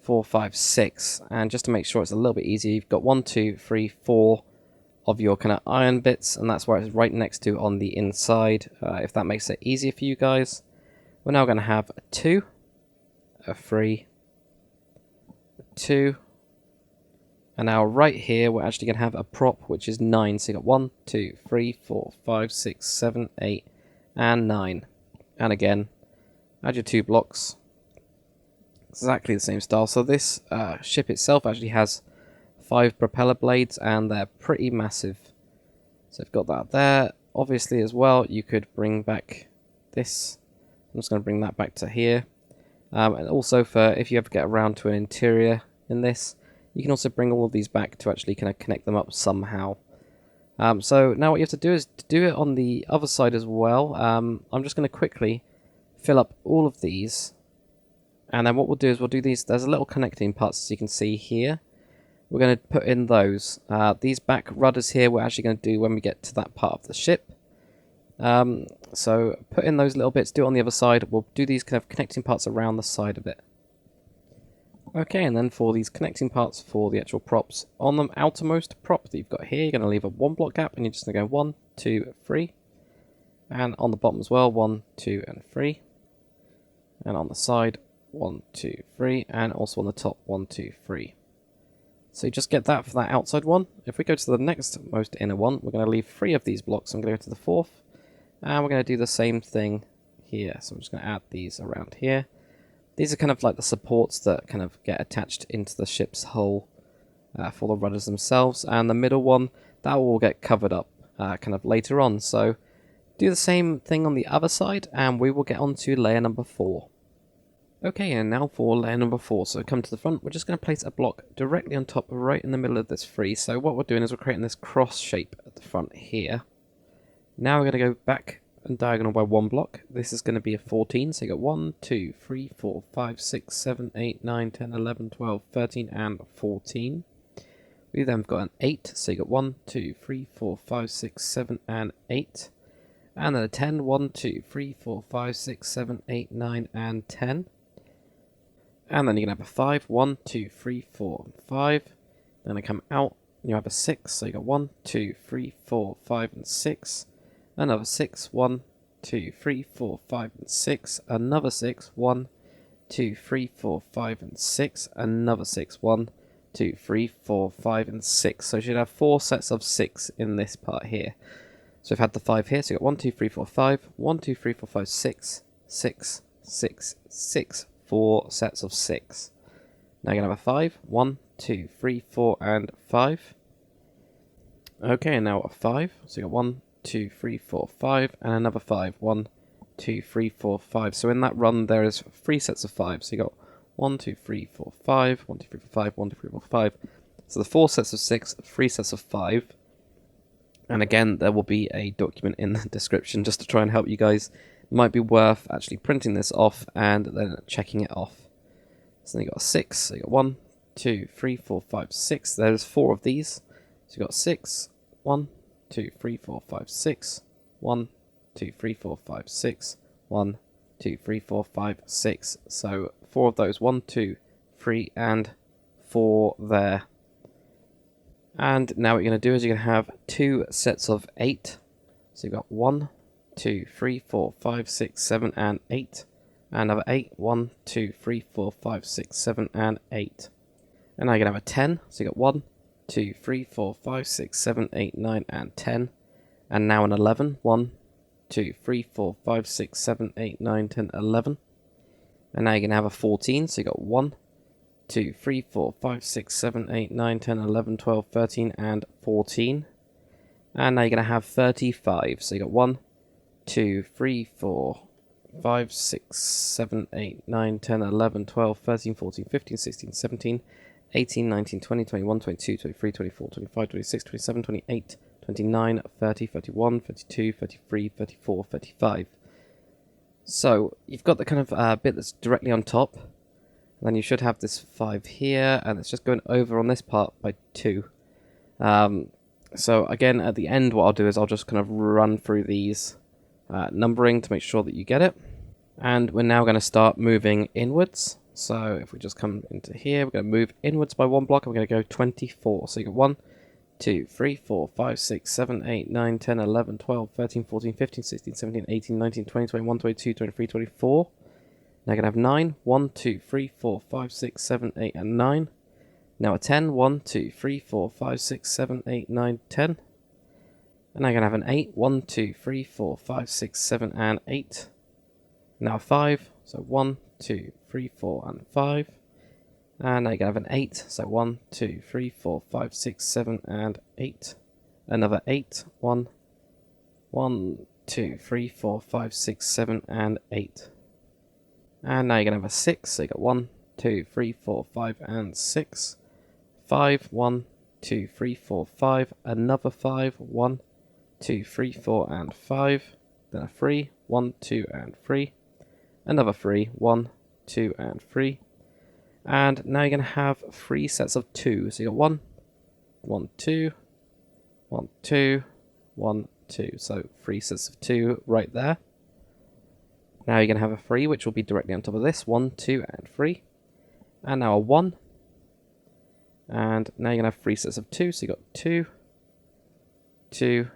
4, 5, 6. And just to make sure it's a little bit easier, you've got 1, 2, 3, 4 of your kind of iron bits, and that's where it's right next to on the inside, if that makes it easier for you guys. We're now going to have a 2, a 3, a 2, and now right here we're actually going to have a prop which is 9. So you got 1, 2, 3, 4, 5, 6, 7, 8, and 9. And again, add your 2 blocks. Exactly the same style. So this ship itself actually has 5 propeller blades, and they're pretty massive. So I've got that there. Obviously as well, you could bring back this. I'm just going to bring that back to here. And also for if you ever get around to an interior in this, you can also bring all of these back to actually kind of connect them up somehow. So now what you have to do is to do it on the other side as well. I'm just going to quickly fill up all of these. And then what we'll do is we'll do these. There's a little connecting parts, as you can see here. We're going to put in those. These back rudders here we're actually going to do when we get to that part of the ship. So put in those little bits, do it on the other side. We'll do these kind of connecting parts around the side of it. Okay, and then for these connecting parts for the actual props, on the outermost prop that you've got here, you're going to leave a 1 block gap, and you're just going to go 1, 2, 3. And on the bottom as well, 1, 2, and 3. And on the side, 1, 2, 3. And also on the top, 1, 2, 3. So you just get that for that outside one. If we go to the next most inner one, we're going to leave 3 of these blocks. I'm going to go to the 4th. And we're going to do the same thing here. So I'm just going to add these around here. These are kind of like the supports that kind of get attached into the ship's hull for the rudders themselves. And the middle one, that will get covered up kind of later on. So do the same thing on the other side, and we will get on to layer number 4. Okay, and now for layer number 4. So come to the front, we're just going to place a block directly on top, right in the middle of this 3. So what we're doing is we're creating this cross shape at the front here. Now we're going to go back and diagonal by 1 block. This is going to be a 14, so you got 1, 2, 3, 4, 5, 6, 7, 8, 9, 10, 11, 12, 13, and 14. We then have got an 8, so you got 1, 2, 3, 4, 5, 6, 7, and 8. And then a 10, 1, 2, 3, 4, 5, 6, 7, 8, 9, and 10. And then you're going to have a 5, 1, 2, 3, 4, and 5. Then I come out, and you have a 6, so you got 1, 2, 3, 4, 5, and 6. Another 6, 1, 2, 3, 4, 5, and 6. Another 6, 1, 2, 3, 4, 5, and 6. Another 6, 1, 2, 3, 4, 5, and 6. So you should have 4 sets of 6 in this part here. So we've had the 5 here, so you've got 1, 2, 3, 4, 5. 1, 2, 3, 4, 5, 6, 6, 6, 6. 4 sets of 6. Now you're going to have a 5. 1, 2, 3, 4, and 5. Okay, and now a 5. So you got 1, 2, 3, 4, 5, and another 5. 1, 2, 3, 4, 5. So in that run, there is 3 sets of 5. So you got 1, 2, 3, 4, 5, 1, 2, 3, 4, 5, 1, 2, 3, 4, 5. So the 4 sets of 6, 3 sets of 5. And again, there will be a document in the description just to try and help you guys. It might be worth actually printing this off and then checking it off. So then you got a 6. So you got 1, 2, 3, 4, 5, 6. There's 4 of these. So you got 6, 1, 2, 3, 4, 5, 6. 1, 2, 3, 4, 5, 6. 1, 2, 3, 4, 5, 6. So 4 of those. 1, 2, 3, and 4 there. And now what you're going to do is you're going to have 2 sets of 8. So you've got 1, 2, 3, 4, 5, 6, 7, and 8. And another 8. 1, 2, 3, 4, 5, 6, 7, and 8. And now you're going to have a 10. So you've got 1, 2, 3, 4, 5, 6, 7, 8, 9, and 10. And now an 11. 1, 2, 3, 4, 5, 6, 7, 8, 9, 10, 11. And now you're going to have a 14. So you've got 1, 2, 3, 4, 5, 6, 7, 8, 9, 10, 11, 12, 13, and 14. And now you're going to have 35. So you got 1, 2, 3, 4, 5, 6, 7, 8, 9, 10, 11, 12, 13, 14, 15, 16, 17, 18, 19, 20, 21, 22, 23, 24, 25, 26, 27, 28, 29, 30, 31, 32, 33, 34, 35. So you've got the kind of bit that's directly on top. Then you should have this 5 here, and it's just going over on this part by 2. So again, at the end, what I'll do is I'll just kind of run through these numbering to make sure that you get it. And we're now going to start moving inwards. So if we just come into here, we're going to move inwards by 1 block, and we're going to go 24. So you got 1, 2, 3, 4, 5, 6, 7, 8, 9, 10, 11, 12, 13, 14, 15, 16, 17, 18, 19, 20, 21, 22, 23, 24. Now you're going to have 9, 1, 2, 3, 4, 5, 6, 7, 8, and 9. Now a 10, 1, 2, 3, 4, 5, 6, 7, 8, 9, 10. And now you're going to have an 8, 1, 2, 3, 4, 5, 6, 7, and 8. Now a 5, so 1, 2, 3, 4, and 5. And now you're going to have an 8, so 1, 2, 3, 4, 5, 6, 7, and 8. Another 8, 1, 2, 3, 4, 5, 6, 7, and 8. And now you're going to have a 6, so you got 1, 2, 3, 4, 5, and 6. 5, 1, 2, 3, 4, 5. Another 5, 1, 2, 3, 4, and 5. Then a 3, 1, 2, and 3. Another 3, 1, 2, and 3. And now you're going to have 3 sets of 2. So you got 1, 1, 2, 1, 2, 1, 2. So 3 sets of 2 right there. Now you're going to have a 3, which will be directly on top of this. 1, 2, and 3. And now a 1. And now you're going to have 3 sets of 2. So you got 2, 2,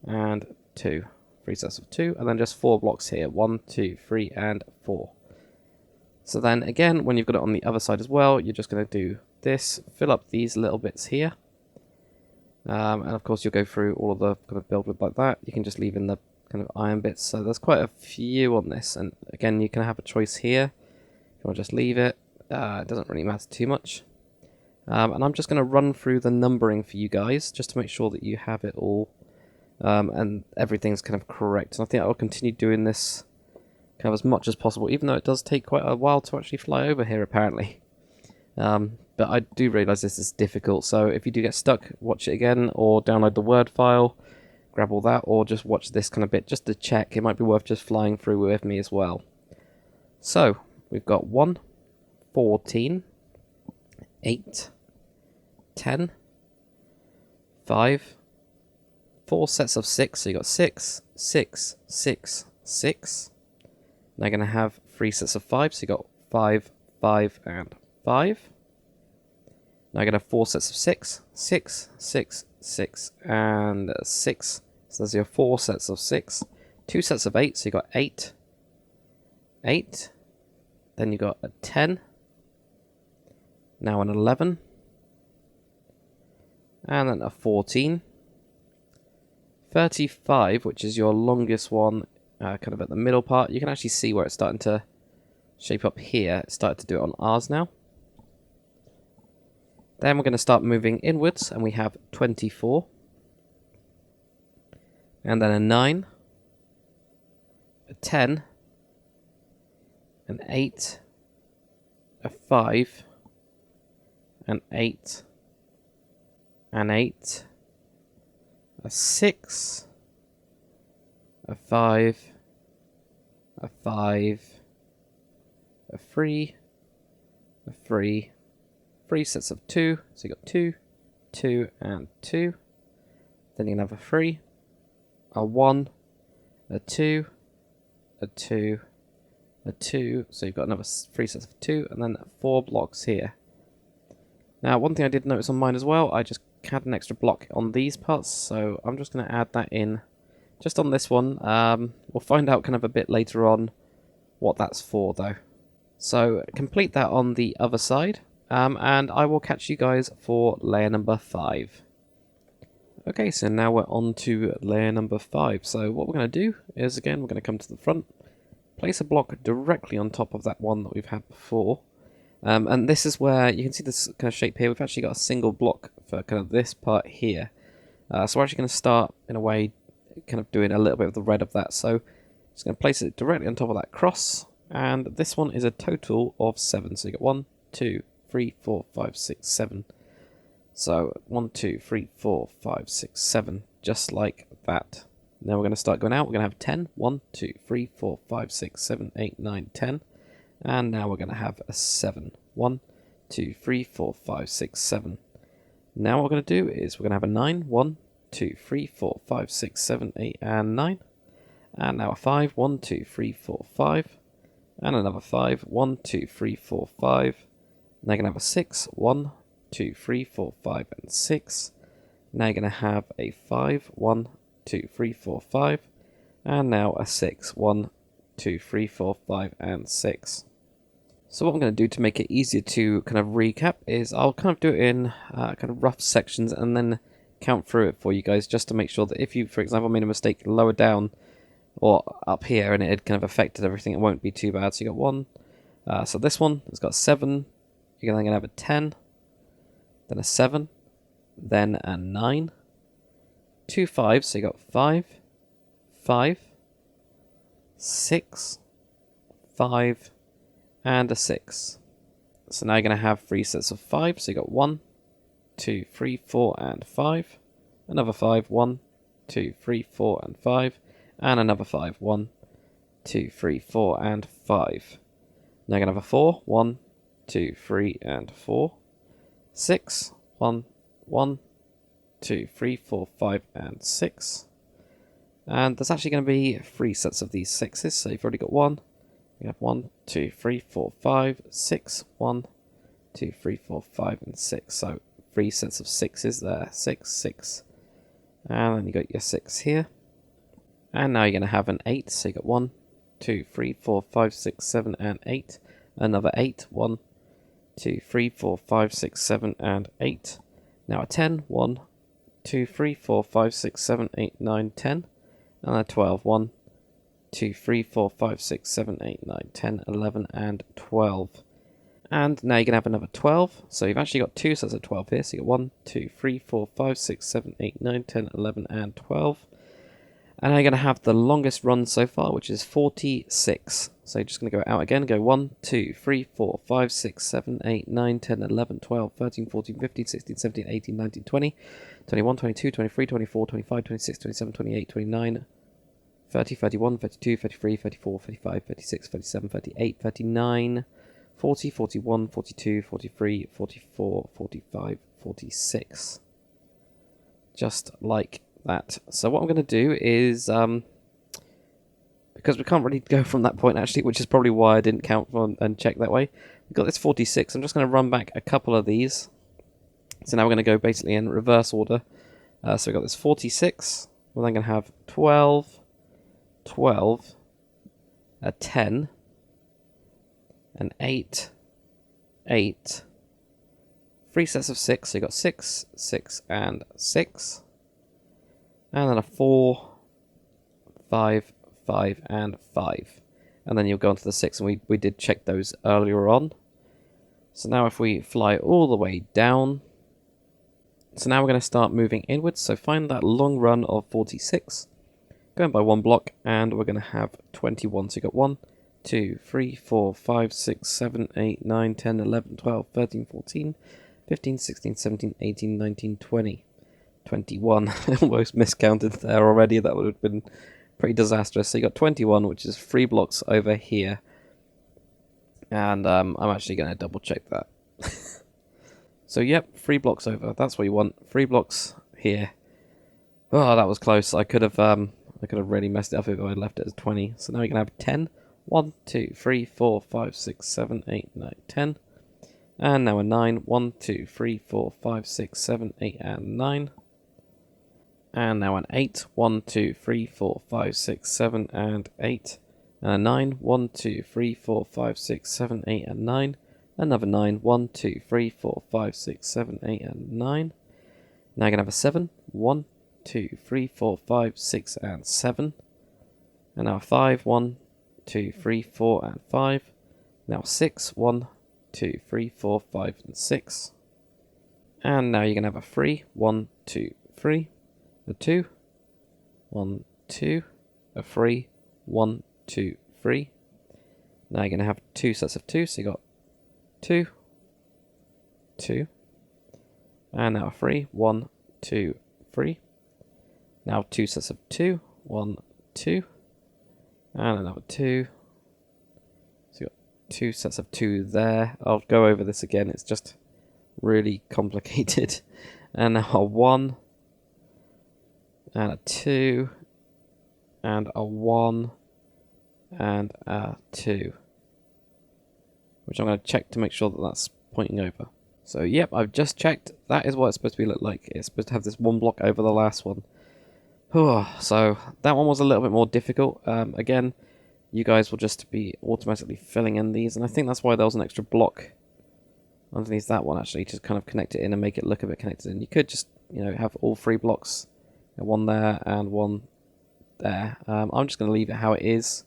and 2. 3 sets of 2. And then just 4 blocks here. 1, 2, 3, and 4. So then again, when you've got it on the other side as well, you're just going to do this. Fill up these little bits here. And of course you'll go through all of the kind of build with like that. You can just leave in the kind of iron bits. So there's quite a few on this. And again, you can have a choice here. If you want to just leave it. It doesn't really matter too much. And I'm just going to run through the numbering for you guys, just to make sure that you have it all. And everything's kind of correct. And I think I'll continue doing this kind of as much as possible, even though it does take quite a while to actually fly over here, apparently. But I do realise this is difficult, so if you do get stuck, watch it again, or download the Word file, grab all that, or just watch this kind of bit just to check. It might be worth just flying through with me as well. So, we've got 1, 14, 8, 10, 5, 4 sets of 6, so you got 6, 6, 6, 6. Now you're going to have 3 sets of 5, so you got 5, 5, and 5. Now you're going to have 4 sets of 6, 6, 6, 6, and 6. So there's your 4 sets of 6. 2 sets of 8, so you got 8, 8. Then you got a 10. Now an 11. And then a 14. 35, which is your longest one, kind of at the middle part. You can actually see where it's starting to shape up here. It's started to do it on ours now. Then we're going to start moving inwards, and we have 24. And then a 9. A 10. An 8. A 5. An 8. An 8. A 6. A 5. A 5. A 3. A 3. 3 sets of 2. So you got 2, 2, and 2. Then you can have a 3. A 1. A 2. A 2. A 2. So you've got another 3 sets of 2. And then 4 blocks here. Now, one thing I did notice on mine as well, I just had an extra block on these parts, so I'm just going to add that in just on this one. We'll find out kind of a bit later on what that's for, though. So complete that on the other side, and I will catch you guys for layer number 5. Okay, so now we're on to layer number 5. So what we're going to do is, again, we're going to come to the front, place a block directly on top of that one that we've had before. And this is where you can see this kind of shape here. We've actually got a single block for kind of this part here. So we're actually going to start, in a way, kind of doing a little bit of the red of that. So just going to place it directly on top of that cross. And this one is a total of 7. So you got 1, 2, 3, 4, 5, 6, 7. So 1, 2, 3, 4, 5, 6, 7. Just like that. Now we're going to start going out. We're going to have 10. 1, 2, 3, 4, 5, 6, 7, 8, 9, 10. And now we're going to have a 7. 1, 2, 3, 4, 5, 6, 7. Now what we're going to do is we're going to have a 9. 1, 2, 3, 4, 5, 6, 7, 8, and 9. And now a 5. 1, 2, 3, 4, 5. And another 5. 1, 2, 3, 4, 5. Now you're going to have a 6. 1, 2, 3, 4, 5, and 6. Now you're going to have a 5. 1, 2, 3, 4, 5. And now a 6. 1, 2, 3, 4, 5, and 6. So what I'm going to do to make it easier to kind of recap is I'll kind of do it in kind of rough sections and then count through it for you guys, just to make sure that if you, for example, made a mistake lower down or up here and it had kind of affected everything, it won't be too bad. So you got 1. So this one has got 7. You're then going to have a 10, then a 7, then a 9, 2 5s. So you got 5, 5, 6, 5, and a 6. So now you're going to have 3 sets of 5. So you got 1, 2, 3, 4, and 5. Another 5, 1, 2, 3, 4, and 5. And another 5, 1, 2, 3, 4, and 5. Now you're going to have a 4, 1, 2, 3, and 4. 6, 1, 1, 2, 3, 4, 5, and 6. And there's actually going to be 3 sets of these 6s. So you've already got 1. You have 1, 2, 3, 4, 5, 6, 1, 2, 3, 4, 5, and 6. So 3 sets of 6s there. 6, 6. And then you got your 6 here. And now you're going to have an 8. So you got 1, 2, 3, 4, 5, 6, 7, and 8. Another 8. 1, 2, 3, 4, 5, 6, 7, and 8. Now a 10. 1, 2, 3, 4, 5, 6, 7, 8, 9, 10. And a 12. 1, 2, 3, 4, 5, 6, 7, 8, 9, 10, 11, and 12. And now you're going to have another 12. So you've actually got 2 sets of 12 here. So you got 1, 2, 3, 4, 5, 6, 7, 8, 9, 10, 11, and 12. And now you're going to have the longest run so far, which is 46. So you're just going to go out again. Go 1, 2, 3, 4, 5, 6, 7, 8, 9, 10, 11, 12, 13, 14, 15, 16, 17, 18, 19, 20, 21, 22, 23, 24, 25, 26, 27, 28, 29, 30, 31, 32, 33, 34, 35, 36, 37, 38, 39, 40, 41, 42, 43, 44, 45, 46. Just like that. So what I'm going to do is, because we can't really go from that point actually, which is probably why I didn't count and check that way. We've got this 46. I'm just going to run back a couple of these. So now we're going to go basically in reverse order. So we've got this 46. We're then going to have 12, 12, a 10, an 8, 8, 3 sets of 6, so you've got 6, 6, and 6, and then a 4, 5, 5, and 5, and then you'll go into the 6, and we did check those earlier on. So now if we fly all the way down, so now we're going to start moving inwards, so find that long run of 46, going by 1 block, and we're going to have 21. So you got 1, 2, 3, 4, 5, 6, 7, 8, 9, 10, 11, 12, 13, 14, 15, 16, 17, 18, 19, 20, 21. Almost miscounted there already. That would have been pretty disastrous. So you got 21, which is 3 blocks over here. And I'm actually going to double check that. So yep, 3 blocks over. That's what you want. 3 blocks here. Oh, that was close. I could have really messed it up if I had left it as 20. So now you can have 10. 1, 2, 3, 4, 5, 6, 7, 8, 9, 10. And now a 9. 1, 2, 3, 4, 5, 6, 7, 8, and 9. And now an 8. 1, 2, 3, 4, 5, 6, 7, and 8. And a 9. 1, 2, 3, 4, 5, 6, 7, 8, and 9. Another 9. 1, 2, 3, 4, 5, 6, 7, 8, and 9. Now you're going to have a 7. 1, 2, 3, 4, 5, 6, and 7. And now a 5. 1, 2, 3, 4, and 5. Now 6. 1, 2, 3, 4, 5, and 6. And now you're going to have a 3. 1, 2, 3. A 2. 1, 2. A 3. 1, 2, 3. Now you're going to have 2 sets of 2. So you got 2, 2. And now a 3. 1, 2, 3. Now 2 sets of 2. 1, 2. And another 2. So you got 2 sets of 2 there. I'll go over this again, it's just really complicated. And now a 1, and a 2, and a 1, and a 2. Which I'm going to check to make sure that that's pointing over. So yep, I've just checked. That is what it's supposed to look like. It's supposed to have this 1 block over the last one. So that one was a little bit more difficult. Again, you guys will just be automatically filling in these, and I think that's why there was an extra block underneath that one, actually, to kind of connect it in and make it look a bit connected in. You could just, have all 3 blocks, one there and one there. I'm just going to leave it how it is.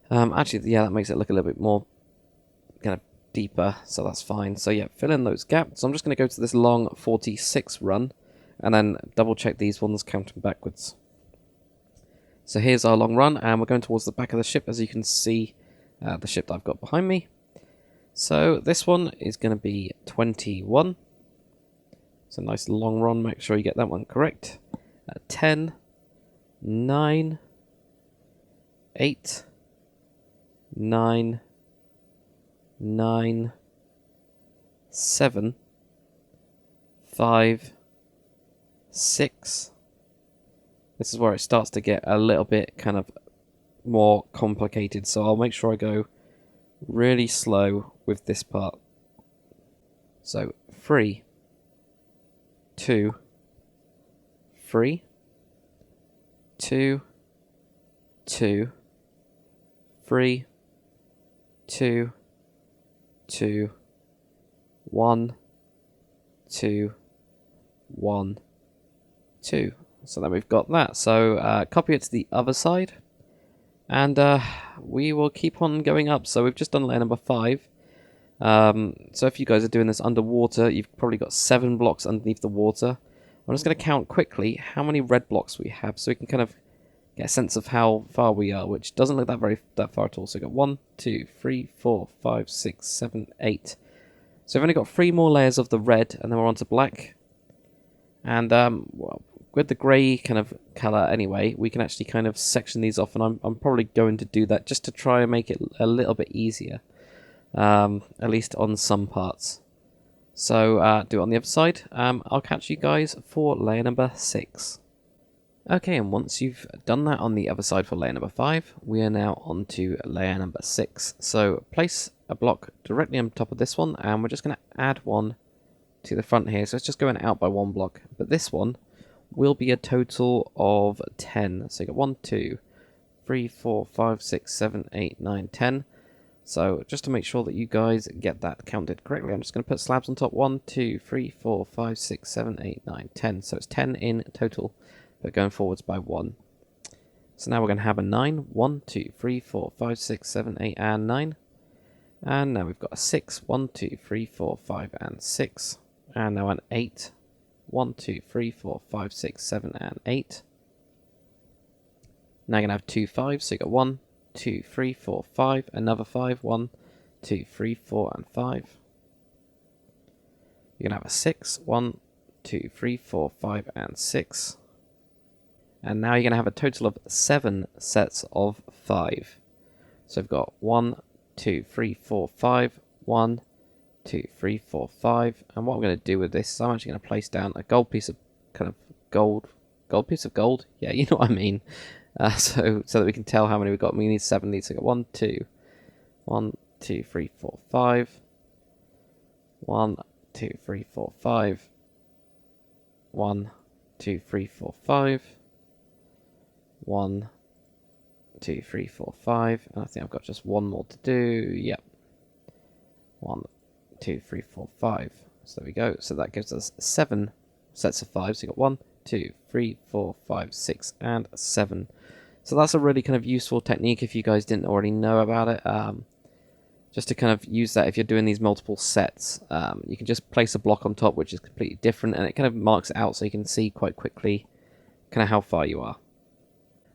Actually, yeah, that makes it look a little bit more kind of deeper, so that's fine. So yeah, fill in those gaps. So I'm just going to go to this long 46 run, and then double check these ones, count them backwards. So here's our long run, and we're going towards the back of the ship, as you can see, the ship that I've got behind me. So this one is going to be 21. It's a nice long run, make sure you get that one correct. 10, 9, 8, 9, 9, 7, 5, 6. This is where it starts to get a little bit kind of more complicated, so I'll make sure I go really slow with this part. So 3, 2, 3, 2, 2, 3, 2, 2, 1, 2, 1, 2. So then we've got that. So copy it to the other side, and we will keep on going up. So we've just done layer number 5. So if you guys are doing this underwater, you've probably got 7 blocks underneath the water. I'm just going to count quickly how many red blocks we have, so we can kind of get a sense of how far we are, which doesn't look that far at all. So we've got 1, 2, 3, 4, 5, 6, 7, 8. So we've only got 3 more layers of the red, and then we're on to black. And well, with the grey kind of colour anyway, we can actually kind of section these off, and I'm probably going to do that just to try and make it a little bit easier, at least on some parts. So do it on the other side. I'll catch you guys for layer number 6. Okay, and once you've done that on the other side for layer number 5, we are now on to layer number 6. So place a block directly on top of this one, and we're just going to add one to the front here. So it's just going out by 1 block, but this one will be a total of 10. So you got 1, 2, 3, 4, 5, 6, 7, 8, 9, 10. So just to make sure that you guys get that counted correctly, I'm just going to put slabs on top. 1, 2, 3, 4, 5, 6, 7, 8, 9, 10. So it's 10 in total, but going forwards by 1. So now we're going to have a 9. 1, 2, 3, 4, 5, 6, 7, 8, and 9. And now we've got a 6. 1, 2, 3, 4, 5, and 6. And now an 8. 1, 2, 3, 4, 5, 6, 7, and 8. Now you're going to have 2 5s, so you got 1, 2, 3, 4, 5, another 5, 1, 2, 3, 4, and 5. You're going to have a 6, 1, 2, 3, 4, 5, and 6. And now you're going to have a total of 7 sets of 5. So we've got 1, 2, 3, 4, 5, 1, 2, 3, 4, 5. And what I'm going to do with this is I'm actually going to place down a gold piece of gold piece of gold. Yeah, you know what I mean. So that we can tell how many we've got. We need 7 of these. So we've got 1, 2, 1, 2, 3, 4, 5. 1, 2, 3, 4, 5. 1, 2, 3, 4, 5. 1, 2, 3, 4, 5. And I think I've got just one more to do. Yep. 1, 2, 3, 4, 5. So there we go. So that gives us 7 sets of 5. So you've got 1, 2, 3, 4, 5, 6, and 7. So that's a really kind of useful technique if you guys didn't already know about it. Just to kind of use that if you're doing these multiple sets. You can just place a block on top which is completely different, and it kind of marks it out so you can see quite quickly kind of how far you are.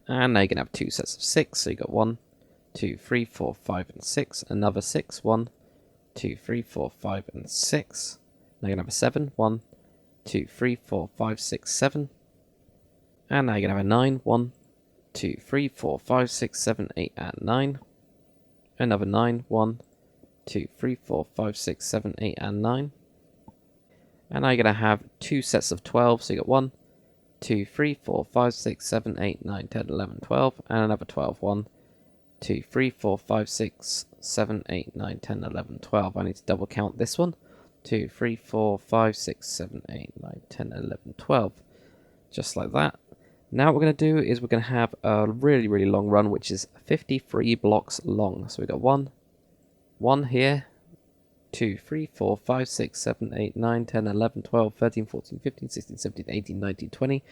And now you can have 2 sets of 6. So you've got 1, 2, 3, 4, 5, and 6. Another 6. 1, 2, 3, 4, 5, and 6. Now you're going to have a 7. 1, 2, 3, 4, 5, 6, 7. And now you're going to have a 9. 1, 2, 3, 4, 5, 6, 7, 8, and 9. another 9, 1, 2, 3, 4, 5, 6, 7, 8, and 9. And now you're going to have 2 sets of 12, so you got 1, 2, 3, 4, 5, 6, 7, 8, 9, 10, 11, 12, and another 12, 1, 2, 3, 4, 5, 6, 7, 8, 9, 10, 11, 12. I need to double count this one. 2, 3, 4, 5, 6, 7, 8, 9, 10, 11, 12. Just like that. Now what we're going to do is we're going to have a really, really long run, which is 53 blocks long. So we've got 1 here, 2, 3, 4, 5, 6, 7, 8, 9, 10, 11, 12, 13, 14, 15, 16, 17, 18, 19, 20,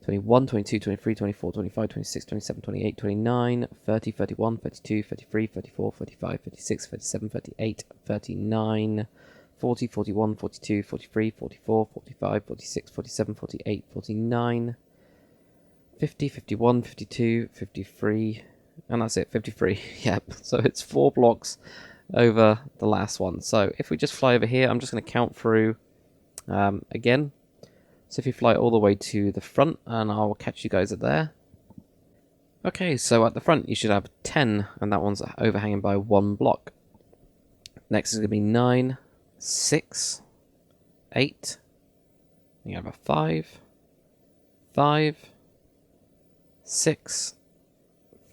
21, 22, 23, 24, 25, 26, 27, 28, 29, 30, 31, 32, 33, 34, 35, 36, 37, 38, 39, 40, 41, 42, 43, 44, 45, 46, 47, 48, 49, 50, 51, 52, 53, and that's it, 53. Yep, so it's 4 blocks over the last one. So if we just fly over here, I'm just going to count through again. So if you fly all the way to the front, and I'll catch you guys at there. Okay, so at the front you should have 10, and that one's overhanging by 1 block. Next is going to be 9, 6, 8, you have a 5, 5, 6,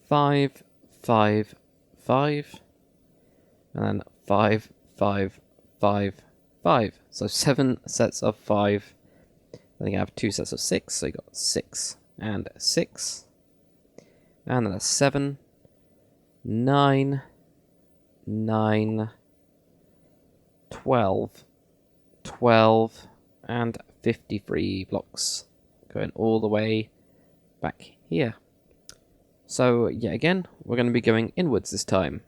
5, 5, 5, and then 5, 5, 5, 5. So 7 sets of 5. Then you have 2 sets of 6, so you got 6 and 6. And then a 7, 9, 9, 12, 12, and 53 blocks. Going all the way back here. So, yet again, we're going to be going inwards this time.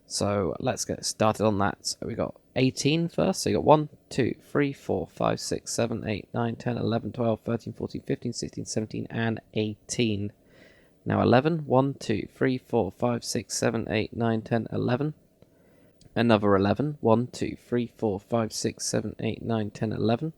So, let's get started on that. So, we got 18 first. So, you got 1, 2, 3, 4, 5, 6, 7, 8, 9, 10, 11, 12, 13, 14, 15, 16, 17, and 18. Now 11. 1, 2, 3, 4, 5, 6, 7, 8, 9, 10, 11. Another 11. 1, 2, 3, 4, 5, 6, 7, 8, 9, 10, 11.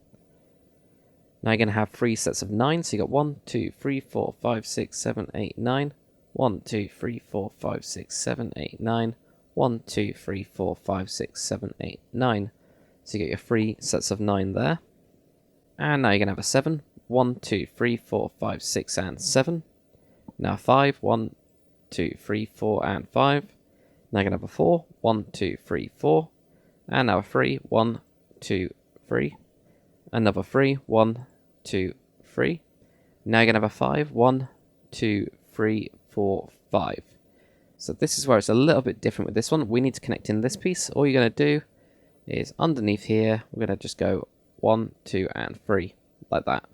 Now you're going to have 3 sets of 9. So you got 1, 2, 3, 4, 5, 6, 7, 8, 9. 1, 2, 3, 4, 5, 6, 7, 8, 9. 1, 2, 3, 4, 5, 6, 7, 8, 9. So you get your 3 sets of 9 there. And now you're going to have a 7. 1, 2, 3, 4, 5, 6, and 7. Now 5. 1, 2, 3, 4, and 5. Now you're going to have a 4. 1, 2, 3, 4. And now a 3. 1, 2, 3. Another 3. 1, 2, 3. Now you're going to have a 5. 1, 2, 3, 4, 5. So this is where it's a little bit different with this one. We need to connect in this piece. All you're going to do is underneath here, we're going to just go 1, 2, and 3, like that.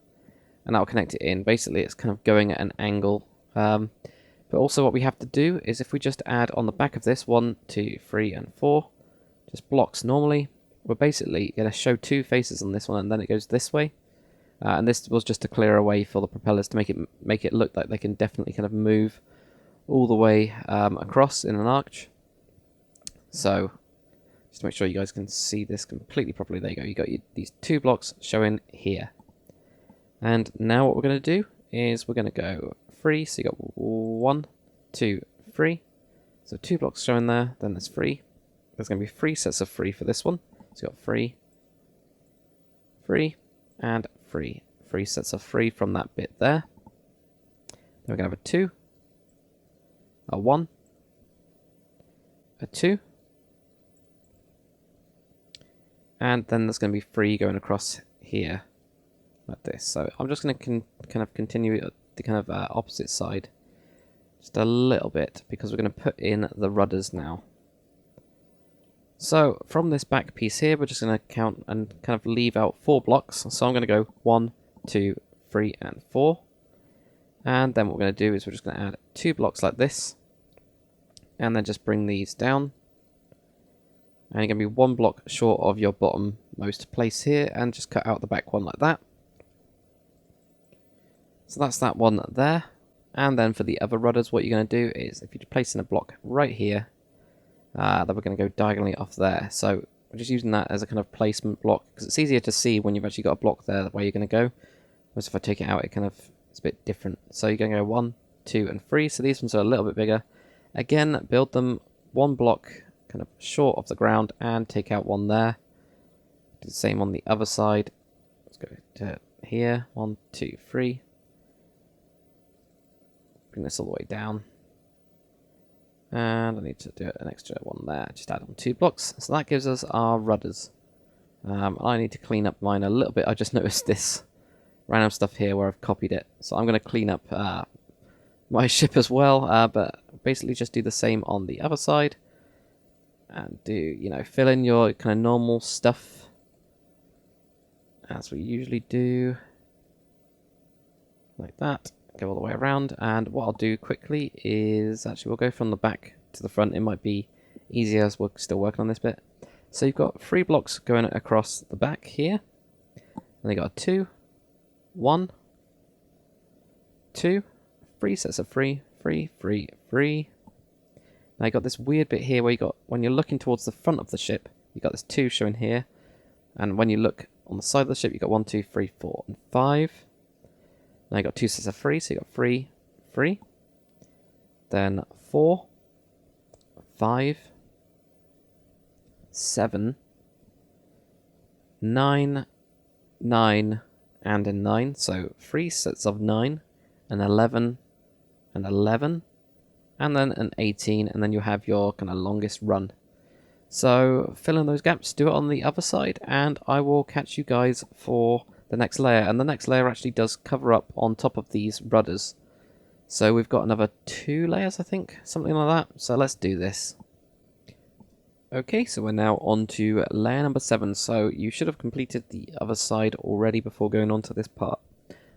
And that'll connect it in. Basically, it's kind of going at an angle. But also what we have to do is if we just add on the back of this 1, 2, 3, and 4, just blocks normally, we're basically going to show 2 faces on this one, and then it goes this way. And this was just to clear a way for the propellers to make it look like they can definitely kind of move all the way across in an arch. So just to make sure you guys can see this completely properly, there you go. You got these 2 blocks showing here. And now what we're going to do is we're going to go 3. So you got 1, 2, 3. So 2 blocks showing there. Then there's 3. There's going to be 3 sets of 3 for this one. So you got 3, 3, and 3. 3 sets of 3 from that bit there. Then we're going to have a 2, a 1, a 2, and then there's going to be 3 going across here like this. So I'm just going to kind of continue at the kind of opposite side just a little bit, because we're going to put in the rudders now. So from this back piece here, we're just going to count and kind of leave out 4 blocks. So I'm going to go 1, 2, 3, and 4. And then what we're going to do is we're just going to add 2 blocks like this. And then just bring these down. And you're going to be 1 block short of your bottommost place here, and just cut out the back one like that. So that's that one there. And then for the other rudders, what you're going to do is if you place in a block right here, then we're going to go diagonally off there. So we're just using that as a kind of placement block, because it's easier to see when you've actually got a block there where you're going to go. Whereas if I take it out, it's a bit different. So you're going to go 1, 2, and 3. So these ones are a little bit bigger. Again, build them one block kind of short of the ground and take out one there. Do the same on the other side. Let's go to here. 1, 2, 3. Bring this all the way down. And I need to do an extra one there. Just add on 2 blocks. So that gives us our rudders. I need to clean up mine a little bit. I just noticed this random stuff here where I've copied it. So I'm going to clean up my ship as well. But basically just do the same on the other side. And do, you know, fill in your kind of normal stuff. As we usually do. Like that. Go all the way around. And what I'll do quickly is, actually we'll go from the back to the front. It might be easier as we're still working on this bit. So you've got 3 blocks going across the back here. And you got 2, 1, 2, 3 sets of 3, 3, 3, 3. Now you got this weird bit here where you got, when you're looking towards the front of the ship, you got this 2 showing here. And when you look on the side of the ship, you got 1, 2, 3, 4, and 5. Now you got 2 sets of 3, so you got 3, 3. Then 4, 5, 7, 9, 9, and a 9. So 3 sets of 9, an 11, an 11, and then an 18, and then you have your kind of longest run. So fill in those gaps, do it on the other side, and I will catch you guys for the next layer. And the next layer actually does cover up on top of these rudders. So we've got another 2 layers, I think, something like that. So let's do this. Okay, so we're now on to layer number 7. So you should have completed the other side already before going on to this part.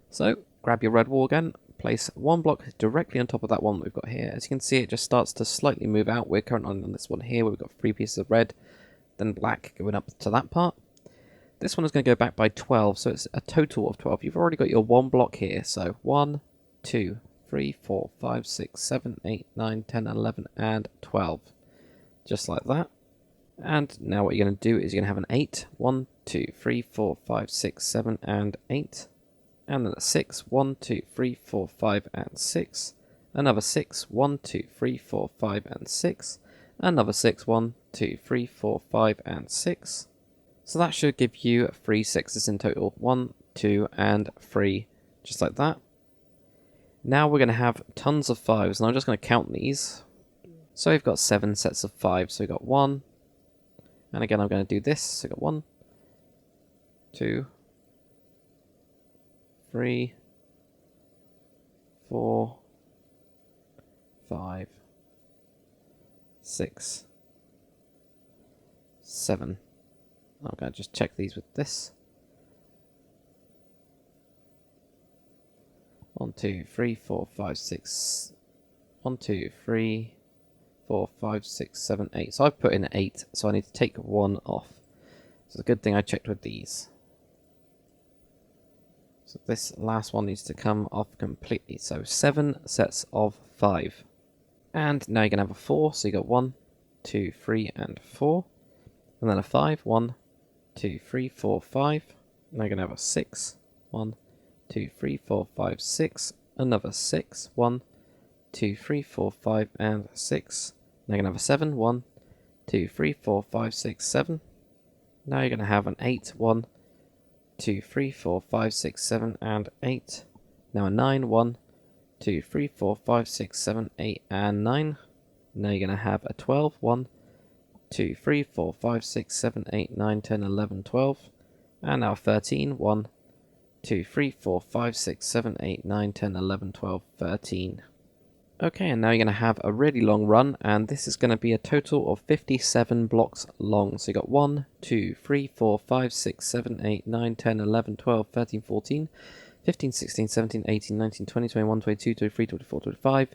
So grab your red wall again, place 1 block directly on top of that one that we've got here. As you can see, it just starts to slightly move out. We're currently on this one here where we've got 3 pieces of red, then black going up to that part. This one is going to go back by 12, so it's a total of 12. You've already got your 1 block here, so 1, 2, 3, 4, 5, 6, 7, 8, 9, 10, 11, and 12. Just like that. And now what you're going to do is you're going to have an 8. 1, 2, 3, 4, 5, 6, 7, and 8. And then a 6. 1, 2, 3, 4, 5, and 6. Another 6. 1, 2, 3, 4, 5, and 6. Another 6. 1, 2, 3, 4, 5, and 6. So that should give you 3 6s in total. 1, 2, and 3. Just like that. Now we're going to have tons of 5s, and I'm just going to count these. So we've got 7 sets of 5. So we've got 1. And again, I'm going to do this. So we've got 1, 2, 3, 4, 5, 6, 7. I'm going to just check these with this. 1, 2, 3, 4, 5, 6. 1, 2, 3, 4, 5, 6, 7, 8. So I've put in 8, so I need to take 1 off. So it's a good thing I checked with these. So this last one needs to come off completely. So 7 sets of 5. And now you're going to have a 4. So you got 1, 2, 3, and 4. And then a 5. 1, 2, 3, 4, 5. Now you're going to have a 6. 1, 2, 3, 4, 5, 6. Another 6. 1, 2, 3, 4, 5, and 6. Now you're going to have a 7. 1, 2, 3, 4, 5, 6, 7. Now you're going to have an 8. 1, 2, 3, 4, 5, 6, 7, and 8. Now a 9. 1, 2, 3, 4, 5, 6, 7, 8, and 9. Now you're going to have a 12. 1, 2, 3, 4, 5, 6, 7, 8, 9, 10, 11, 12. And now 13. 1, 2, 3, 4, 5, 6, 7, 8, 9, 10, 11, 12, 13. Okay, and now you're going to have a really long run, and this is going to be a total of 57 blocks long. So you got 1, 2, 3, 4, 5, 6, 7, 8, 9, 10, 11, 12, 13, 14, 15, 16, 17, 18, 19, 20, 21, 22, 23, 24, 25,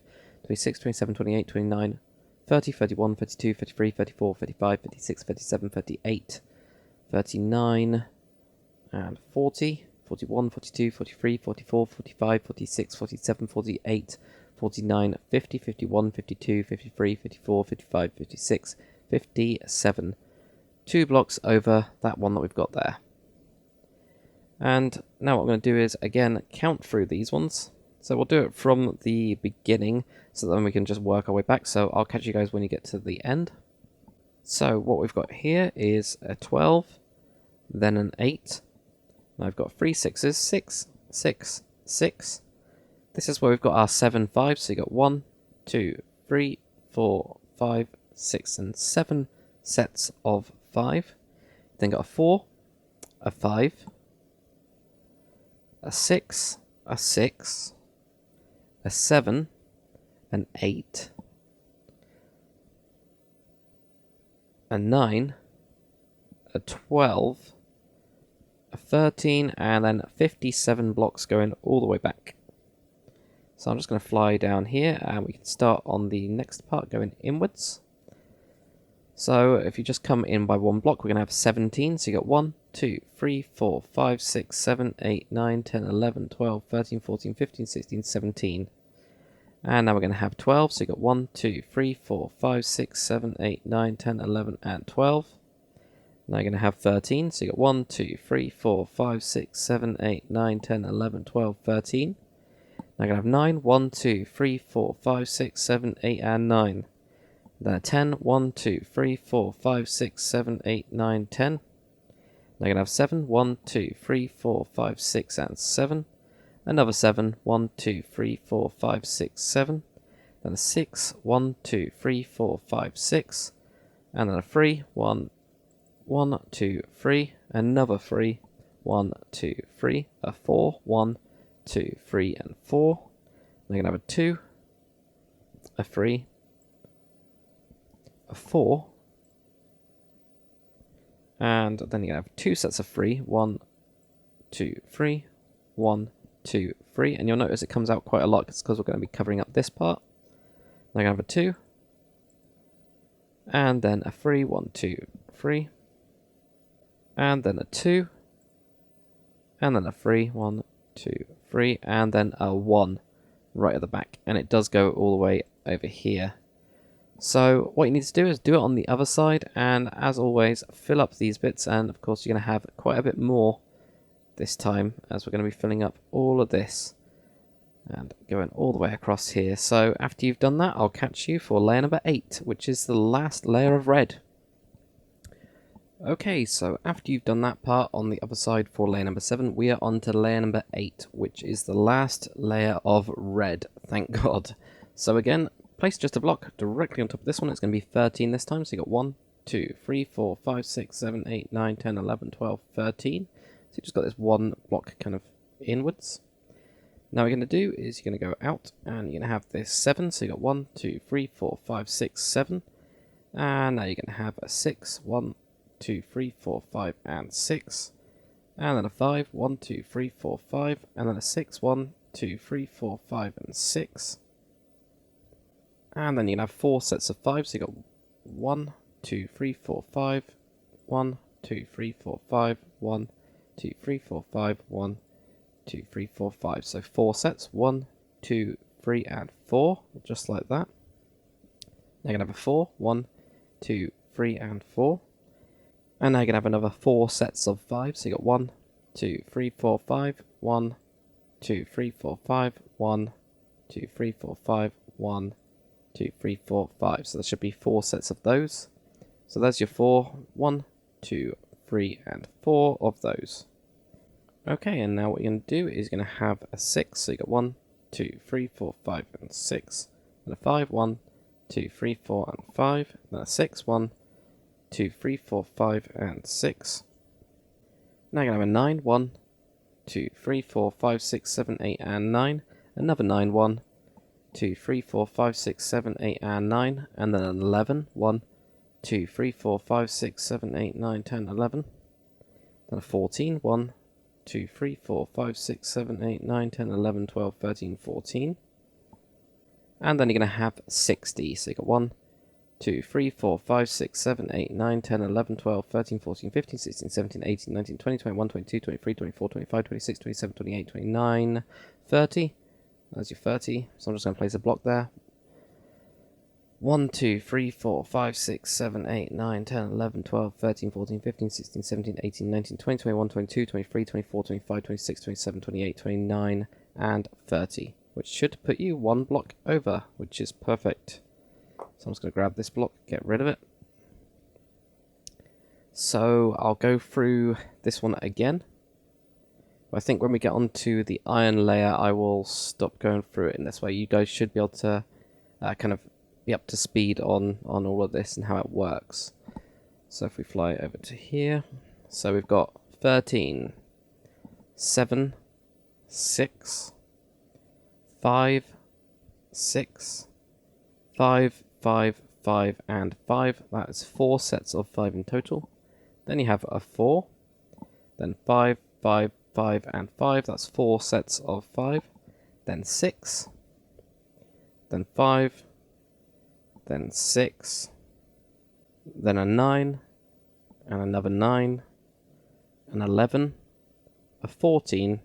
26, 27, 28, 29, 30, 31, 32, 33, 34, 35, 36, 37, 38, 39, and 40, 41, 42, 43, 44, 45, 46, 47, 48, 49, 50, 51, 52, 53, 54, 55, 56, 57. 2 blocks over that one that we've got there. And now what I'm going to do is, again, count through these ones. So we'll do it from the beginning, so then we can just work our way back. So I'll catch you guys when you get to the end. So what we've got here is a 12, then an 8. Now I've got 3 6s, 6, 6, 6. This is where we've got our 7 5s. So you got 1, 2, 3, 4, 5, 6, and 7 sets of 5. Then got a 4, a 5, a 6, a 6, a 7, an 8, a 9, a 12, a 13, and then 57 blocks going all the way back. So I'm just going to fly down here, and we can start on the next part going inwards. So if you just come in by one block, we're going to have 17. So you got 1, 2, 3, 4, 5, 6, 7, 8, 9, 10, 11, 12, 13, 14, 15, 16, 17. And now we're going to have 12. So you got 1, 2, 3, 4, 5, 6, 7, 8, 9, 10, 11, and 12. Now you're going to have 13. So you got 1, 2, 3, 4, 5, 6, 7, 8, 9, 10, 11, 12, 13. Now you're going to have 9. 1, 2, 3, 4, 5, 6, 7, 8, and 9. Then a 10. 1, 2, 3, 4, 5, 6, 7, 8, 9, 10. Now you're going to have 7. 1, 2, 3, 4, 5, 6, and 7. Another 7. 1, 2, 3, 4, 5, 6, 7. Then a 6. 1, 2, 3, 4, 5, 6. And then a 3. 1, 2, 3. Another 3. 1, 2, 3. A 4. 1, 2, 3, and 4. Now you're going to have a 2. A 3. A 4. And then you have 2 sets of 3. 1, 2, 3. 1, 2, 3. And you'll notice it comes out quite a lot because we're going to be covering up this part. Now you're going to have a 2. And then a 3. 1, 2, 3. And then a 2. And then a 3. 1, 2, 3. And then a 1 right at the back. And it does go all the way over here. So what you need to do is do it on the other side, and as always, fill up these bits, and of course you're going to have quite a bit more this time, as we're going to be filling up all of this and going all the way across here. So after you've done that, I'll catch you for layer number 8, which is the last layer of red. Okay, so after you've done that part on the other side for layer number 7, we are on to layer number 8, which is the last layer of red, thank God. So again, place just a block directly on top of this one. It's going to be 13 this time. So you got 1, 2, 3, 4, 5, 6, 7, 8, 9, 10, 11, 12, 13. So you just got this one block kind of inwards. Now what you're going to do is you're going to go out and you're going to have this 7. So you got 1, 2, 3, 4, 5, 6, 7. And now you're going to have a 6. 1, 2, 3, 4, 5, and 6. And then a 5. 1, 2, 3, 4, 5. And then a 6. 1, 2, 3, 4, 5, and 6. And then you can have 4 sets of 5, so you got 1, 2, 3, 4, 5, 1, 2, 3, 4, 5, 1, 2, 3, 4, 5, 1, 2, 3, 4, 5. So 4 sets, 1, 2, 3, and 4, just like that. Now you're going to have a 4, 1, 2, 3, and 4. And now you're going to have another 4 sets of 5, so you got 1, 2, 3, 4, 5, 1, 2, 3, 4, 5, 1, 2, 3, 4, 5, 1, 2, 3, 4, 5. So there should be 4 sets of those. So there's your 4. 1, 2, 3, and 4 of those. Okay, and now what you're going to do is you're going to have a 6. So you got 1, 2, 3, 4, 5, and 6. And a 5. 1, 2, 3, 4, and 5. Then a 6. 1, 2, 3, 4, 5, and 6. Now you're going to have a 9. 1, 2, 3, 4, 5, 6, 7, 8, and 9. Another 9. 1, 2, 3, 4, 5, 6, 7, 8, and 9. And then an 11. 1, 2, 3, 4, 5, 6, 7, 8, 9, 10, 11. Then a 14. 1, 2, 3, 4, 5, 6, 7, 8, 9, 10, 11, 12, 13, 14. And then you're going to have 60. So you got 1, 2, 3, 4, 5, 6, 7, 8, 9, 10, 11, 12, 13, 14, 15, 16, 17, 18, 19, 20, 21, 22, 23, 24, 25, 26, 27, 28, 29, 30. There's your 30. So I'm just going to place a block there. 1, 2, 3, 4, 5, 6, 7, 8, 9, 10, 11, 12, 13, 14, 15, 16, 17, 18, 19, 20, 21, 22, 23, 24, 25, 26, 27, 28, 29, and 30. which should put you one block over, which is perfect. So I'm just going to grab this block, get rid of it. So I'll go through this one again. I think when we get onto the iron layer, I will stop going through it in this way. You guys should be able to kind of be up to speed on all of this and how it works. So if we fly over to here, so we've got 13, 7, 6, 5, 6, 5, 5, 5, and 5. That is 4 sets of 5 in total. Then you have a 4, then 5, 5, 5, and 5. That's 4 sets of 5. Then 6, then 5, then 6, then a 9, and another 9, an 11, a 14,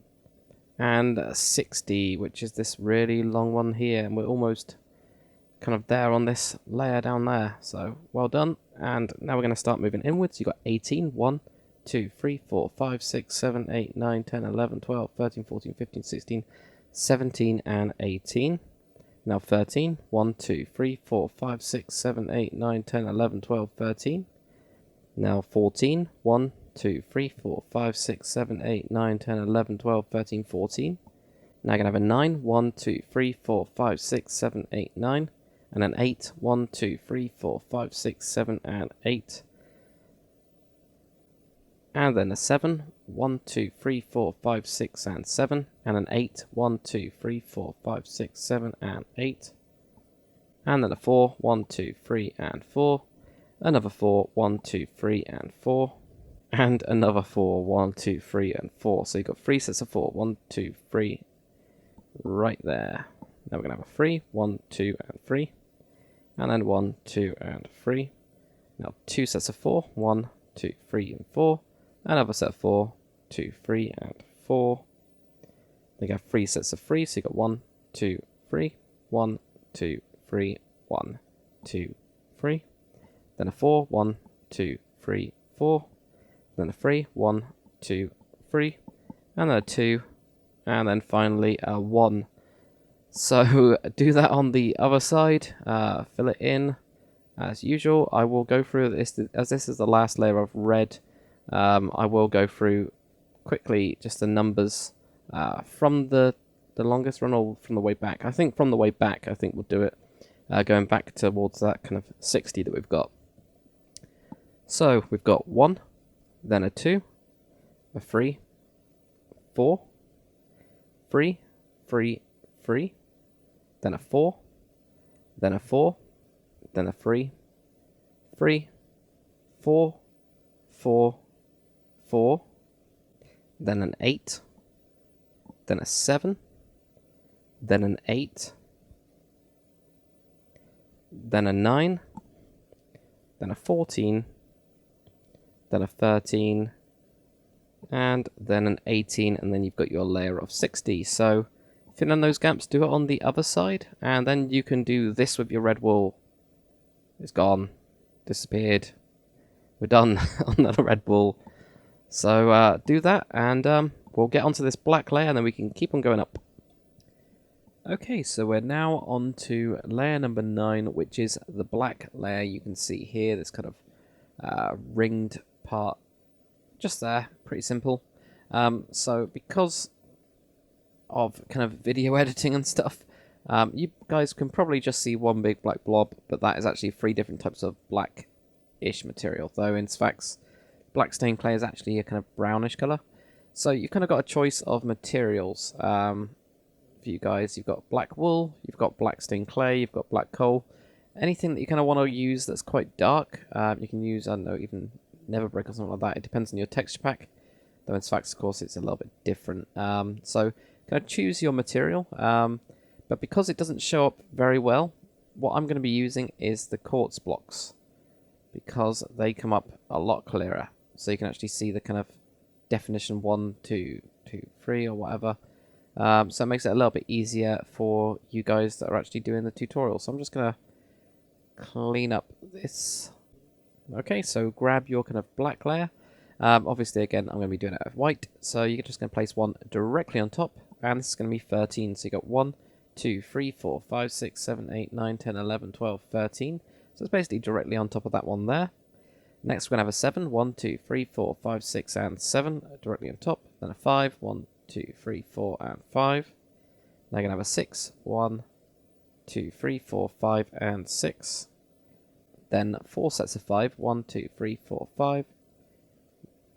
and a 60, which is this really long one here, and we're almost kind of there on this layer down there. So well done. And now we're going to start moving inwards. You've got 18, 1, 2, 3, 4, 5, 6, 7, 8, 9, 10, 11, 12, 13, 14, 15, 16, 17, and 18. Now 13, 1, 2, 3, 4, 5, 6, 7, 8, 9, 10, 11, 12, 13. Now 14, 1, 2, 3, 4, 5, 6, 7, 8, 9, 10, 11, 12, 13, 14. Now you're going to have a 9, 1, 2, 3, 4, 5, 6, 7, 8, 9. And an 8, 1, 2, 3, 4, 5, 6, 7, and 8. And then a 7, 1, 2, 3, 4, 5, 6, and 7. And an 8, 1, 2, 3, 4, 5, 6, 7, and 8. And then a 4, 1, 2, 3, and 4. Another 4, 1, 2, 3, and 4. And another 4, 1, 2, 3, and 4. So you've got 3 sets of 4, 1, 2, 3, right there. Now we're going to have a 3, 1, 2, and 3. And then 1, 2, and 3. Now 2 sets of 4, 1, 2, 3, and 4. Another set of 4, 2, 3, and 4. Then you have 3 sets of 3, so you got 1, 2, 3, 1, 2, 3, 1, 2, 3. Then a 4, 1, 2, 3, 4. Then a 3, 1, 2, 3. And then a 2. And then finally a 1. So do that on the other side, fill it in as usual. I will go through this, as this is the last layer of red, I will go through quickly just the numbers from the longest run or from the way back. I think from the way back, I think we'll do it, going back towards that kind of 60 that we've got. So we've got 1, then a 2, a 3, 4, 3, 3, 3, then a 4, then a 4, then a 3, 3, 4, 4, 4, then an 8, then a 7, then an 8, then a 9, then a 14, then a 13, and then an 18, and then you've got your layer of 60. So fill in those gaps, do it on the other side, and then you can do this with your red wool. It's gone, disappeared. We're done on the red wool. So do that, and we'll get onto this black layer, and then we can keep on going up. Okay, so we're now on to layer number 9, which is the black layer. You can see here this kind of ringed part just there, pretty simple. So because of kind of video editing and stuff, you guys can probably just see one big black blob, but that is actually 3 different types of black-ish material, though in fact black stained clay is actually a kind of brownish colour. So you've kind of got a choice of materials for you guys. You've got black wool, you've got black stained clay, you've got black coal. Anything that you kind of want to use that's quite dark, you can use, I don't know, even never brick or something like that. It depends on your texture pack, though in fact, of course, it's a little bit different. So kind of choose your material, but because it doesn't show up very well, what I'm going to be using is the quartz blocks, because they come up a lot clearer. So you can actually see the kind of definition 1, 2, 2, 3 or whatever. So it makes it a little bit easier for you guys that are actually doing the tutorial. So I'm just going to clean up this. Okay, so grab your kind of black layer. Obviously, again, I'm going to be doing it out of white. So you're just going to place one directly on top. And this is going to be 13. So you got 1, 2, 3, 4, 5, 6, 7, 8, 9, 10, 11, 12, 13. So it's basically directly on top of that one there. Next, we're going to have a 7. 1, 2, 3, 4, 5, 6, and 7 directly on top. Then a 5. 1, 2, 3, 4, and 5. Now you're going to have a 6. 1, 2, 3, 4, 5, and 6. Then 4 sets of 5. 1, 2, 3, 4, 5.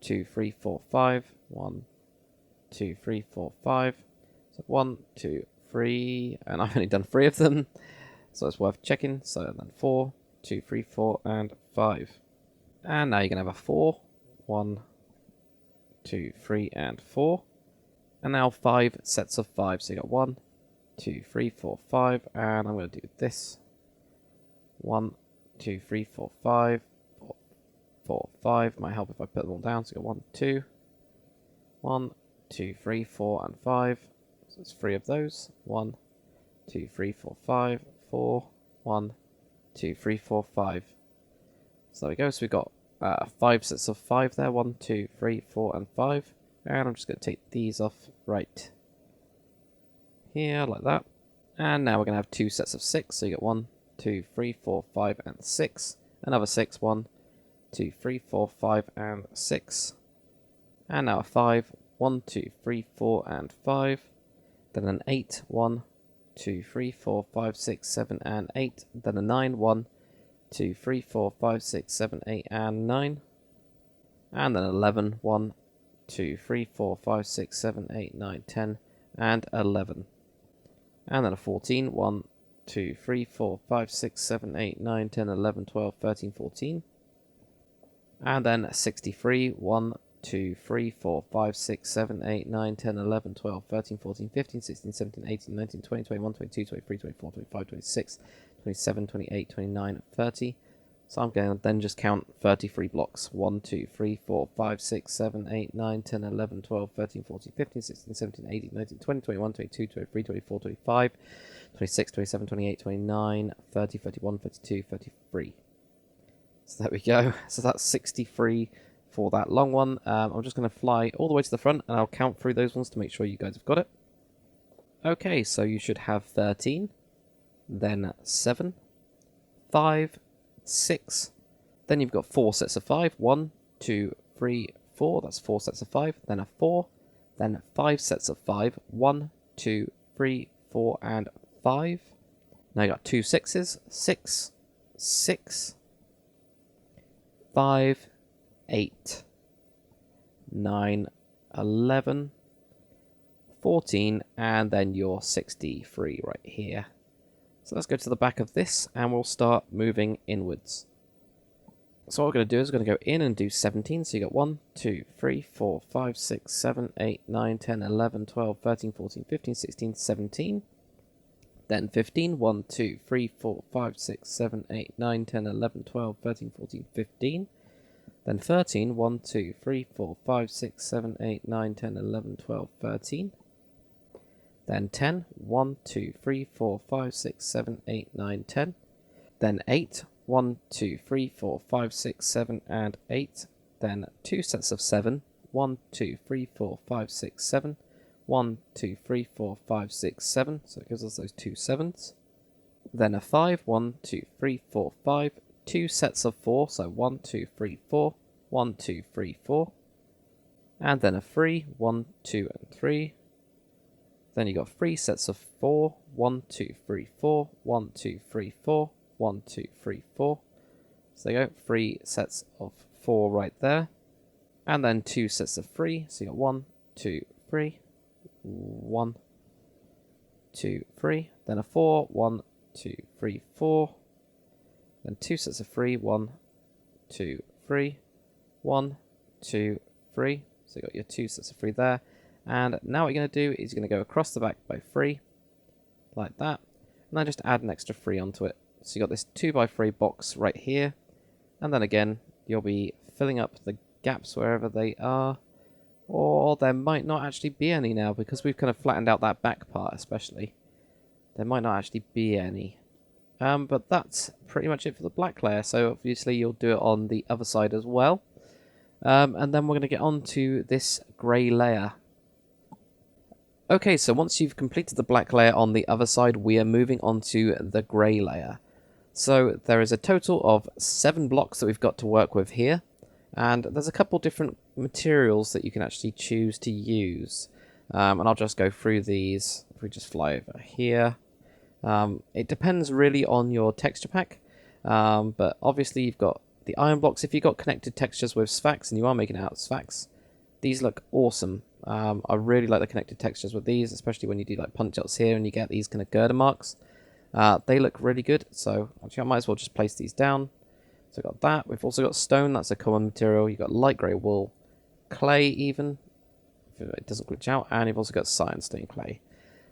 2, 3, 4, 5. 1, 2, 3, 4, 5. So 1, 2, 3. And I've only done 3 of them. So it's worth checking. So then 4, 2, 3, 4, and 5. And now you're going to have a 4. 1, 2, 3, and 4. And now 5 sets of 5. So you got 1, 2, 3, 4, 5. And I'm going to do this. 1, 2, 3, 4, 5. 4, 4, 5. Might help if I put them all down. So you got 1, 2. 1, 2, 3, 4, and 5. So it's 3 of those. 1, 2, 3, 4, 5. 4. 1, 2, 3, 4, 5. So there we go. So we've got 5 sets of 5 there. 1, 2, 3, 4, and 5. And I'm just going to take these off right here, like that. And now we're going to have 2 sets of 6. So you get 1, 2, 3, 4, 5, and 6. Another 6. 1, 2, 3, 4, 5, and 6. And now a 5. 1, 2, 3, 4, and 5. Then an 8. 1, 2, 3, 4, 5, 6, 7, and 8. Then a 9. 1, 2, 3, 4, 5, 6, 7, 8, and 9. And then 11. 1, 2, 3, 4, 5, 6, 7, 8, 9, 10, and 11. And then a 14. 1, 2, 3, 4, 5, 6, 7, 8, 9, 10, 11, 12, 13, 14. And then 63. 1, 2, 3, 4, 5, 6, 7, 8, 9, 10, 11, 12, 13, 14, 15, 16, 17, 18, 19, 20, 21, 22, 23, 24, 25, 26, 27, 28, 29, 30. So I'm going to then just count 33 blocks. 1, 2, 3, 4, 5, 6, 7, 8, 9, 10, 11, 12, 13, 14, 15, 16, 17, 18, 19, 20, 21, 22, 23, 24, 25, 26, 27, 28, 29, 30, 31, 32, 33. So there we go. So that's 63 for that long one. I'm just going to fly all the way to the front and I'll count through those ones to make sure you guys have got it. Okay, so you should have 13, then 7, 5, 6. Then you've got 4 sets of 5. 1, 2, 3, 4. That's 4 sets of 5. Then a 4. Then 5 sets of 5. 1, 2, 3, 4, and 5. Now you got 2 6s. 6, 6, 5, 8, 9, 11, 14, and then your 63 right here. So let's go to the back of this and we'll start moving inwards. So what we're going to do is we're going to go in and do 17. So you got 1, 2, 3, 4, 5, 6, 7, 8, 9, 10, 11, 12, 13, 14, 15, 16, 17. Then 15. 1, 2, 3, 4, 5, 6, 7, 8, 9, 10, 11, 12, 13, 14, 15. Then 13. 1, 2, 3, 4, 5, 6, 7, 8, 9, 10, 11, 12, 13. Then 10. 1, 2, 3, 4, 5, 6, 7, 8, 9, 10. Then 8. 1, 2, 3, 4, 5, 6, 7, and 8. Then 2 sets of 7. 1, 2, 3, 4, 5, 6, 7. 1, 2, 3, 4, 5, 6, 7. So it gives us those 2 7s. Then a 5. 1, 2, 3, 4, 5. 2 sets of 4. So 1, 2, 3, 4. 1, 2, 3, 4. And then a 3. 1, 2, and 3. Then you got 3 sets of 4. 1, 2, 3, 4. 1, 2, 3, 4. 1, 2, 3, 4. So there you go. 3 sets of 4 right there. And then 2 sets of 3. So you got 1, 2, 3. 1, 2, 3. Then a 4. 1, 2, 3, 4. Then 2 sets of 3. 1, 2, 3. 1, 2, 3. So you got your 2 sets of 3 there. And now what you're going to do is you're going to go across the back by 3, like that, and then just add an extra 3 onto it. So you got this 2x3 box right here, and then again you'll be filling up the gaps wherever they are, or there might not actually be any now because we've kind of flattened out that back part especially. There might not actually be any. But that's pretty much it for the black layer, so obviously you'll do it on the other side as well. And then we're going to get on to this grey layer. Okay, so once you've completed the black layer on the other side, we are moving on to the grey layer. So there is a total of 7 blocks that we've got to work with here, and there's a couple different materials that you can actually choose to use. And I'll just go through these. If we just fly over here. It depends really on your texture pack, but obviously you've got the iron blocks. If you've got connected textures with sphax and you are making it out of sphax, these look awesome. I really like the connected textures with these, especially when you do like punch outs here and you get these kind of girder marks. They look really good, so actually I might as well just place these down. So we've got that. We've also got stone, that's a common material. You've got light grey wool, clay even, if it doesn't glitch out, and you've also got sandstone clay.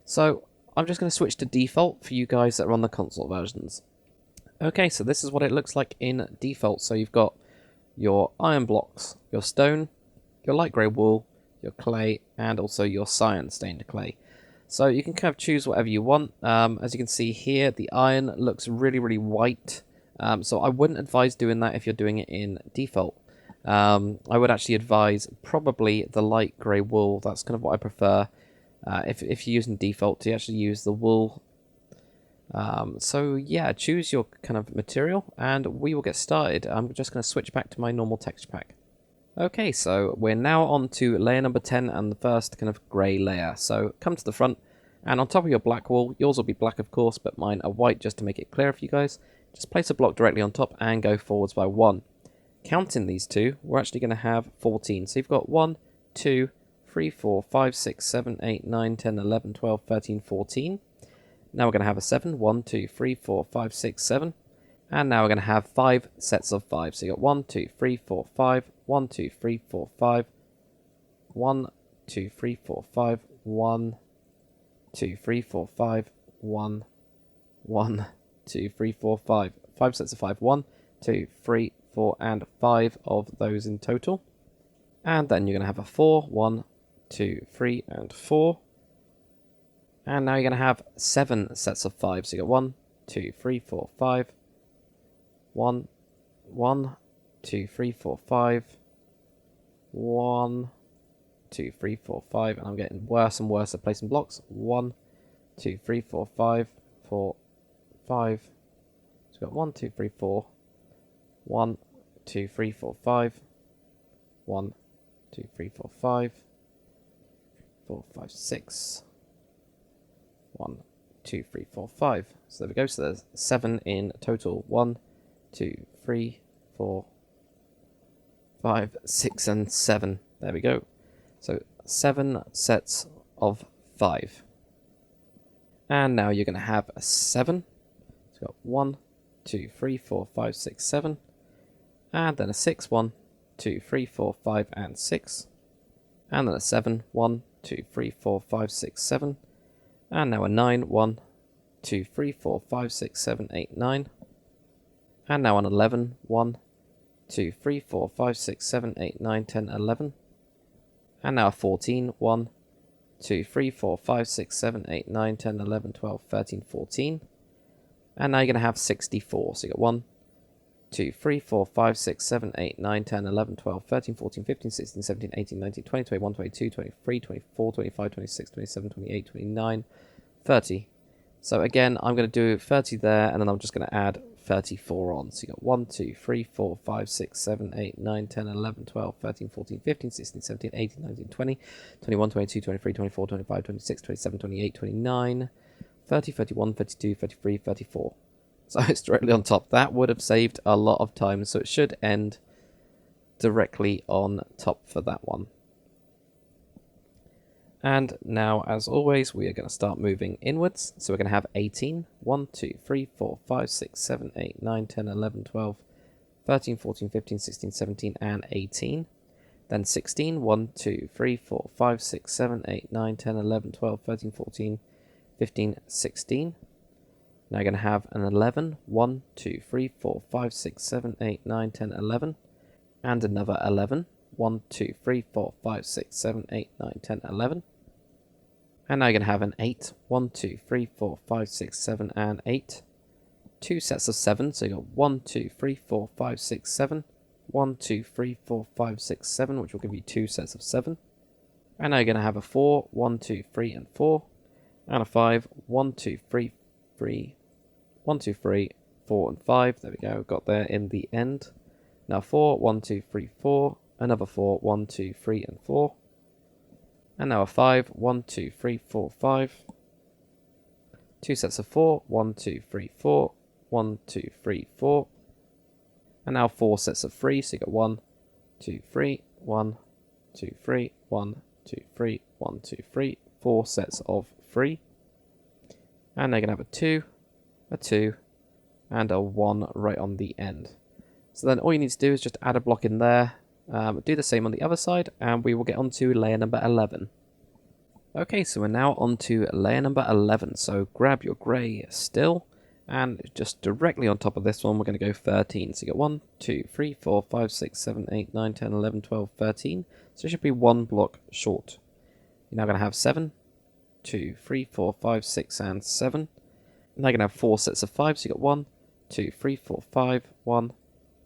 So I'm just going to switch to default for you guys that are on the console versions. Okay, so this is what it looks like in default. So you've got your iron blocks, your stone, your light grey wool, your clay, and also your cyan stained clay. So you can kind of choose whatever you want. As you can see here, the iron looks really, really white. So I wouldn't advise doing that if you're doing it in default. I would actually advise probably the light grey wool. That's kind of what I prefer. If you're using default, to actually use the wool. So yeah, choose your kind of material, and we will get started. I'm just going to switch back to my normal texture pack. Okay, so we're now on to layer number 10 and the first kind of grey layer. So come to the front, and on top of your black wall, yours will be black of course, but mine are white just to make it clear for you guys. Just place a block directly on top and go forwards by 1. Counting these two, we're actually going to have 14. So you've got 1, 2, 3, 4, 5, 6, 7, 8, 9, 10, 11, 12, 13, 14. Now we're going to have a 7. 1, 2, 3, 4, 5, 6, 7. And now we're going to have 5 sets of 5. So you've got 1, 2, 3, 4, 5. 1, 2, 3, 4, 5. 1, 2, 3, 4, 5. 1, 2, 3, 4, 5. 1, 1, 2, 3, 4, 5. 5 sets of 5. 1, 2, 3, 4, and 5 of those in total. And then you're going to have a 4. 1, 2, 3, and 4. And now you're going to have 7 sets of 5. So you got 1, 2, 3, 4, 5. 1, 1, 2, 3, 4, 5. 1, 2, 3, 4, 5. And I'm getting worse and worse at placing blocks. 1, 2, 3, 4, 5. 4, 5. So we've got 1, 2, 3, 4. 1, 2, 3, 4, 5. 1, 2, 3, 4, 5. 4, 5, 6. 1, 2, 3, 4, 5. So there we go. So there's 7 in total. 1, 2, 3, 4, 5, 6, and 7. There we go. So 7 sets of 5. And now you're going to have a 7. So you've got 1, 2, 3, 4, 5, 6, 7. And then a 6. 1, 2, 3, 4, 5, and 6. And then a 7. 1, 2, 3, 4, 5, 6, 7. And now a 9. 1, 2, 3, 4, 5, 6, 7, 8, 9. And now an 11. 1, 2, 3, 4, 5, 6, 7, 8, 9, 10, 11. And now a 14. 1, 2, 3, 4, 5, 6, 7, 8, 9, 10, 11, 12, 13, 14. And now you're going to have 64. So you got 1, 2, 3, 4, 5, 6, 7, 8, 9, 10, 11, 12, 13, 14, 15, 16, 17, 18, 19, 20, 21, 22, 23, 24, 25, 26, 27, 28, 29, 30. So again, I'm going to do 30 there, and then I'm just going to add 34 on. So you got 1, 2, 3, 4, 5, 6, 7, 8, 9, 10, 11, 12, 13, 14, 15, 16, 17, 18, 19, 20, 21, 22, 23, 24, 25, 26, 27, 28, 29, 30, 31, 32, 33, 34. So it's directly on top. That would have saved a lot of time, so it should end directly on top for that one. And now, as always, we are going to start moving inwards. So we're going to have 18. 1, 2, 3, 4, 5, 6, 7, 8, 9, 10, 11, 12, 13, 14, 15, 16, 17, and 18. Then 16. 1, 2, 3, 4, 5, 6, 7, 8, 9, 10, 11, 12, 13, 14, 15, 16. Now you're going to have an 11. 1, 2, 3, 4, 5, 6, 7, 8, 9, 10, 11. And another 11. 1, 2, 3, 4, 5, 6, 7, 8, 9, 10, 11. And now you're going to have an 8. 1, 2, 3, 4, 5, 6, 7, and 8. 2 sets of 7. So you've got 1, 2, 3, 4, 5, 6, 7. 1, 2, 3, 4, 5, 6, 7, which will give you 2 sets of 7. And now you're going to have a 4, 1, 2, 3, and 4. And a 5, 1, 2, 3, 3, 1, 2, 3, 4, and 5. There we go, got there in the end. Now 4, 1, 2, 3, 4. Another 4, 1, 2, 3, and 4. And now a 5, 1, 2, 3, 4, 5. Two sets of 4, 1, 2, 3, 4. 1, 2, 3, 4. And now 4 sets of 3, so you got 1, 2, 3, 1, 2, 3, 1, 2, 3, 1, 2, 3. 4 sets of 3. And they're going to have a 2, and a 1 right on the end. So then all you need to do is just add a block in there, do the same on the other side, and we will get on to layer number 11. Okay, so we're now on to layer number 11. So grab your grey still, and just directly on top of this one, we're going to go 13. So you got 1, 2, 3, 4, 5, 6, 7, 8, 9, 10, 11, 12, 13. So it should be 1 block short. You're now going to have 7, 2, 3, 4, 5, 6, and 7. Now you're going to have 4 sets of 5. So you got 1, 2, 3, 4, 5, 1,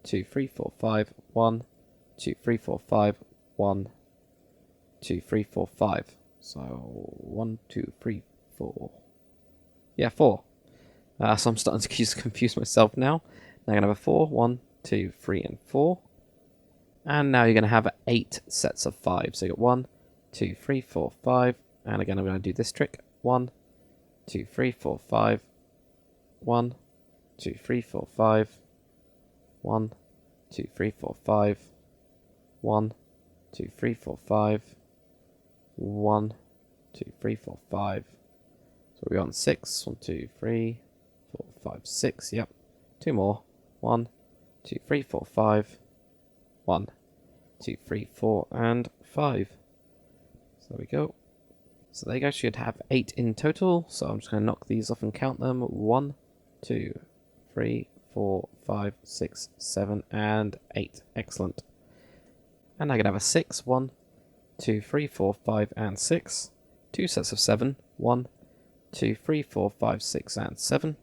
2, 3, 4, 5, 1, 2, 3, 4, 5, 1, 2, 3, 4, 5. So 1, 2, 3, 4. Yeah, 4. So I'm starting to confuse myself now. Now you're going to have a 4, 1, 2, 3, and 4. And now you're going to have 8 sets of 5. So you got 1, 2, 3, 4, 5. And again, I'm going to do this trick. 1, 2, 3, 4, 5. 1, 2, 3, 4, 5. 1, 2, 3, 4, 5. 1, 2, 3, 4, 5. 1, 2, 3, 4, 5. So we're on 6. 1, 2, 3, 4, 5, 6. Yep. 2 more. 1, 2, 3, 4, 5. 1, 2, 3, 4, and 5. So there we go. So there you go. Should have 8 in total. So I'm just going to knock these off and count them. 1, 2, 3, 4, 5, 6, 7, and 8. Excellent. And I'm going to have a 6. 1, 2, 3, 4, 5, and 6. 2 sets of 7. 1, 2, 3, 4, 5, 6, and 7.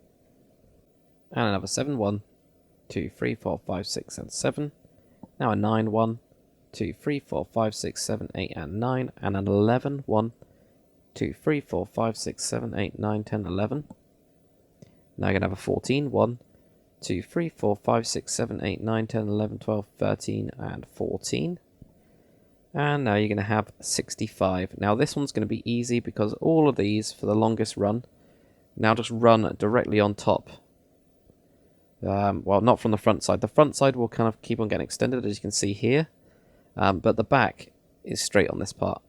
And another 7. 1, 2, 3, 4, 5, 6, and 7. Now a 9. 1, 2, 3, 4, 5, 6, 7, 8, and 9. And an 11. 1, 2, 3, 4, 5, 6, 7, 8, 9, 10, 11. Now you're going to have a 14. 1, 2, 3, 4, 5, 6, 7, 8, 9, 10, 11, 12, 13, and 14. And now you're going to have 65. Now this one's going to be easy because all of these, for the longest run, now just run directly on top. Well, not from the front side. The front side will kind of keep on getting extended, as you can see here. But the back is straight on this part.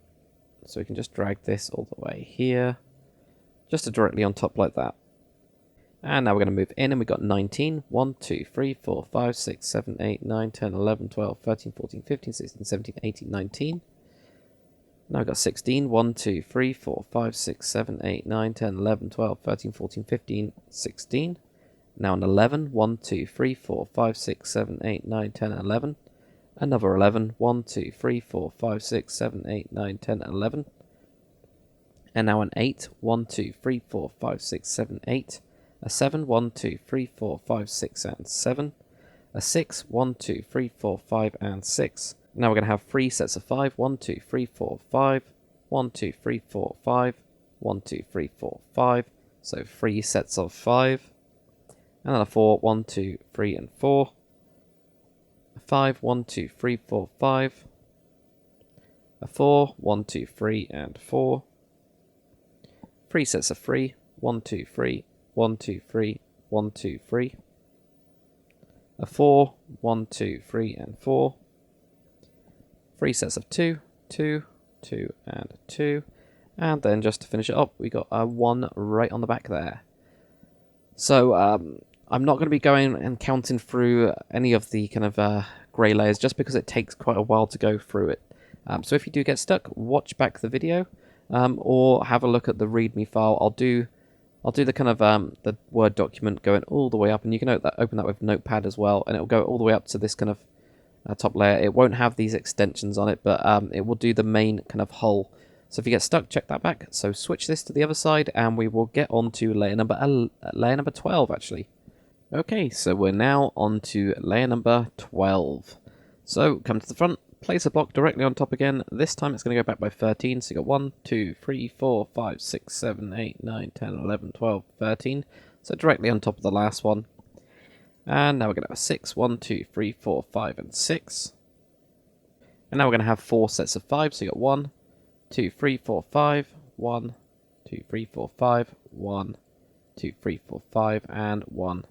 So we can just drag this all the way here. Just to directly on top like that. And now we're going to move in, and we've got 19. 1, 2, 3, 4, 5, 6, 7, 8, 9, 10, 11, 12, 13, 14, 15, 16, 17, 18, 19. Now we've got 16. 1, 2, 3, 4, 5, 6, 7, 8, 9, 10, 11, 12, 13, 14, 15, 16. Now an 11. 1, 2, 3, 4, 5, 6, 7, 8, 9, 10, 11. Another 11. 1, 2, 3, 4, 5, 6, 7, 8, 9, 10, 11. And now an 8. 1, 2, 3, 4, 5, 6, 7, 8. A 7. 1, 2, 3, 4, 5, 6, and 7. A 6. 1, 2, 3, 4, 5, and 6. Now we're going to have 3 sets of 5. 1, 2, 3, 4, 5. 1, 2, 3, 4, 5. 1, 2, 3, 4, 5. So 3 sets of 5. And then a 4. 1, 2, 3, and 4. A 5. 1, 2, 3, 4, 5. A 4. 1, 2, 3, and 4. 3 sets of 3. 1, 2, 3. 1, 2, 3, 1, 2, 3. A 4, 1, 2, 3, and 4. 3 sets of 2, 2, 2, and 2. And then just to finish it up, we got a 1 right on the back there. So I'm not going to be going and counting through any of the kind of grey layers just because it takes quite a while to go through it. So if you do get stuck, watch back the video or have a look at the README file. I'll do the kind of the Word document going all the way up, and you can open that with Notepad as well, and it will go all the way up to this kind of top layer. It won't have these extensions on it, but it will do the main kind of hull. So if you get stuck, check that back. So switch this to the other side, and we will get on to layer number 12, actually. Okay, so we're now on to layer number 12. So come to the front, place a block directly on top again. This time it's going to go back by 13. So you got 1, 2, 3, 4, 5, 6, 7, 8, 9, 10, 11, 12, 13. So directly on top of the last one. And now we're going to have a 6, 1, 2, 3, 4, 5, and 6. And now we're going to have 4 sets of 5. So you got 1, 2, 3, 4, 5, 1, 2, 3, 4, 5, 1, 2, 3, 4, 5, and 1,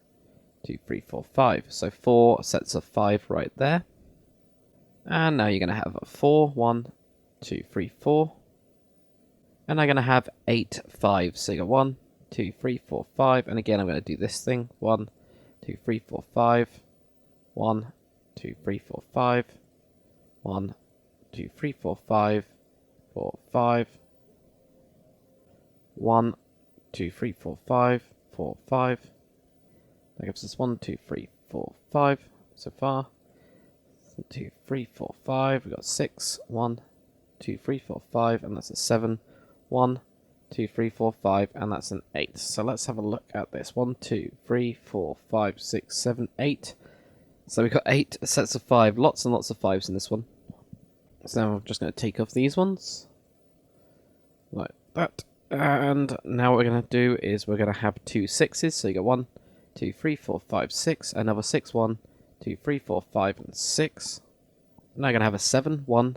2, 3, 4, 5. So 4 sets of 5 right there. And now you're going to have a 4, 1, 2, 3, 4. And I'm going to have 8, 5. So you got 1, 2, 3, 4, 5. And again, I'm going to do this thing. 1, 2, 3, 4, 5. 1, 2, 3, 4, 5. 1, 2, 3, 4, 5. 4, 5. 1, 2, 3, 4, 5. 4, 5. That gives us 1, 2, 3, 4, 5 so far. 1, 2, 3, 4, 5. We've got 6. 1, 2, 3, 4, 5. And that's a 7. 1, 2, 3, 4, 5. And that's an 8. So let's have a look at this. 1, 2, 3, 4, 5, 6, 7, 8. So we've got 8 sets of 5. Lots and lots of 5s in this one. So now I'm just going to take off these ones. Like that. And now what we're going to do is we're going to have 2 6s. So you got 1, 2, 3, 4, 5, 6. Another 6, 1, 2, 3, 4, 5, and 6. Now you're going to have a 7, 1,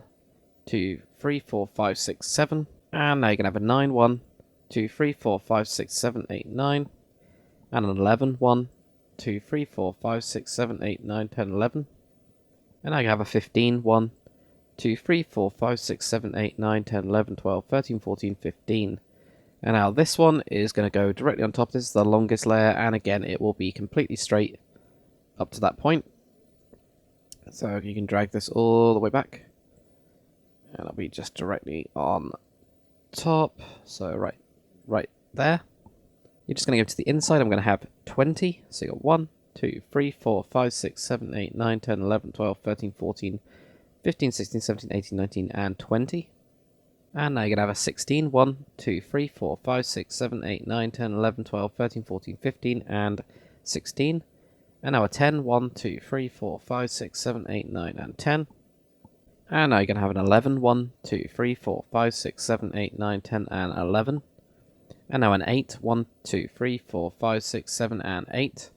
2, 3, 4, 5, 6, 7. And now you're going to have a 9, 1, 2, 3, 4, 5, 6, 7, 8, 9. And an 11, 1, 2, 3, 4, 5, 6, 7, 8, 9, 10, 11. And now you have a 15, 1, 2, 3, 4, 5, 6, 7, 8, 9, 10, 11, 12, 13, 14, 15. And now this one is going to go directly on top. This is the longest layer, and again, it will be completely straight up to that point. So you can drag this all the way back. And it'll be just directly on top. So right there. You're just going to go to the inside. I'm going to have 20. So you got 1, 2, 3, 4, 5, 6, 7, 8, 9, 10, 11, 12, 13, 14, 15, 16, 17, 18, 19, and 20. And now you're going to have a 16. 1, 2, 3, 4, 5, 6, 7, 8, 9, 10, 11, 12, 13, 14, 15, and 16. And now a 10. 1, 2, 3, 4, 5, 6, 7, 8, 9, and 10. And now you're going to have an 11. 1, 2, 3, 4, 5, 6, 7, 8, 9, 10, and 11. And now an 8. 1, 2, 3, 4, 5, 6, 7, and 8.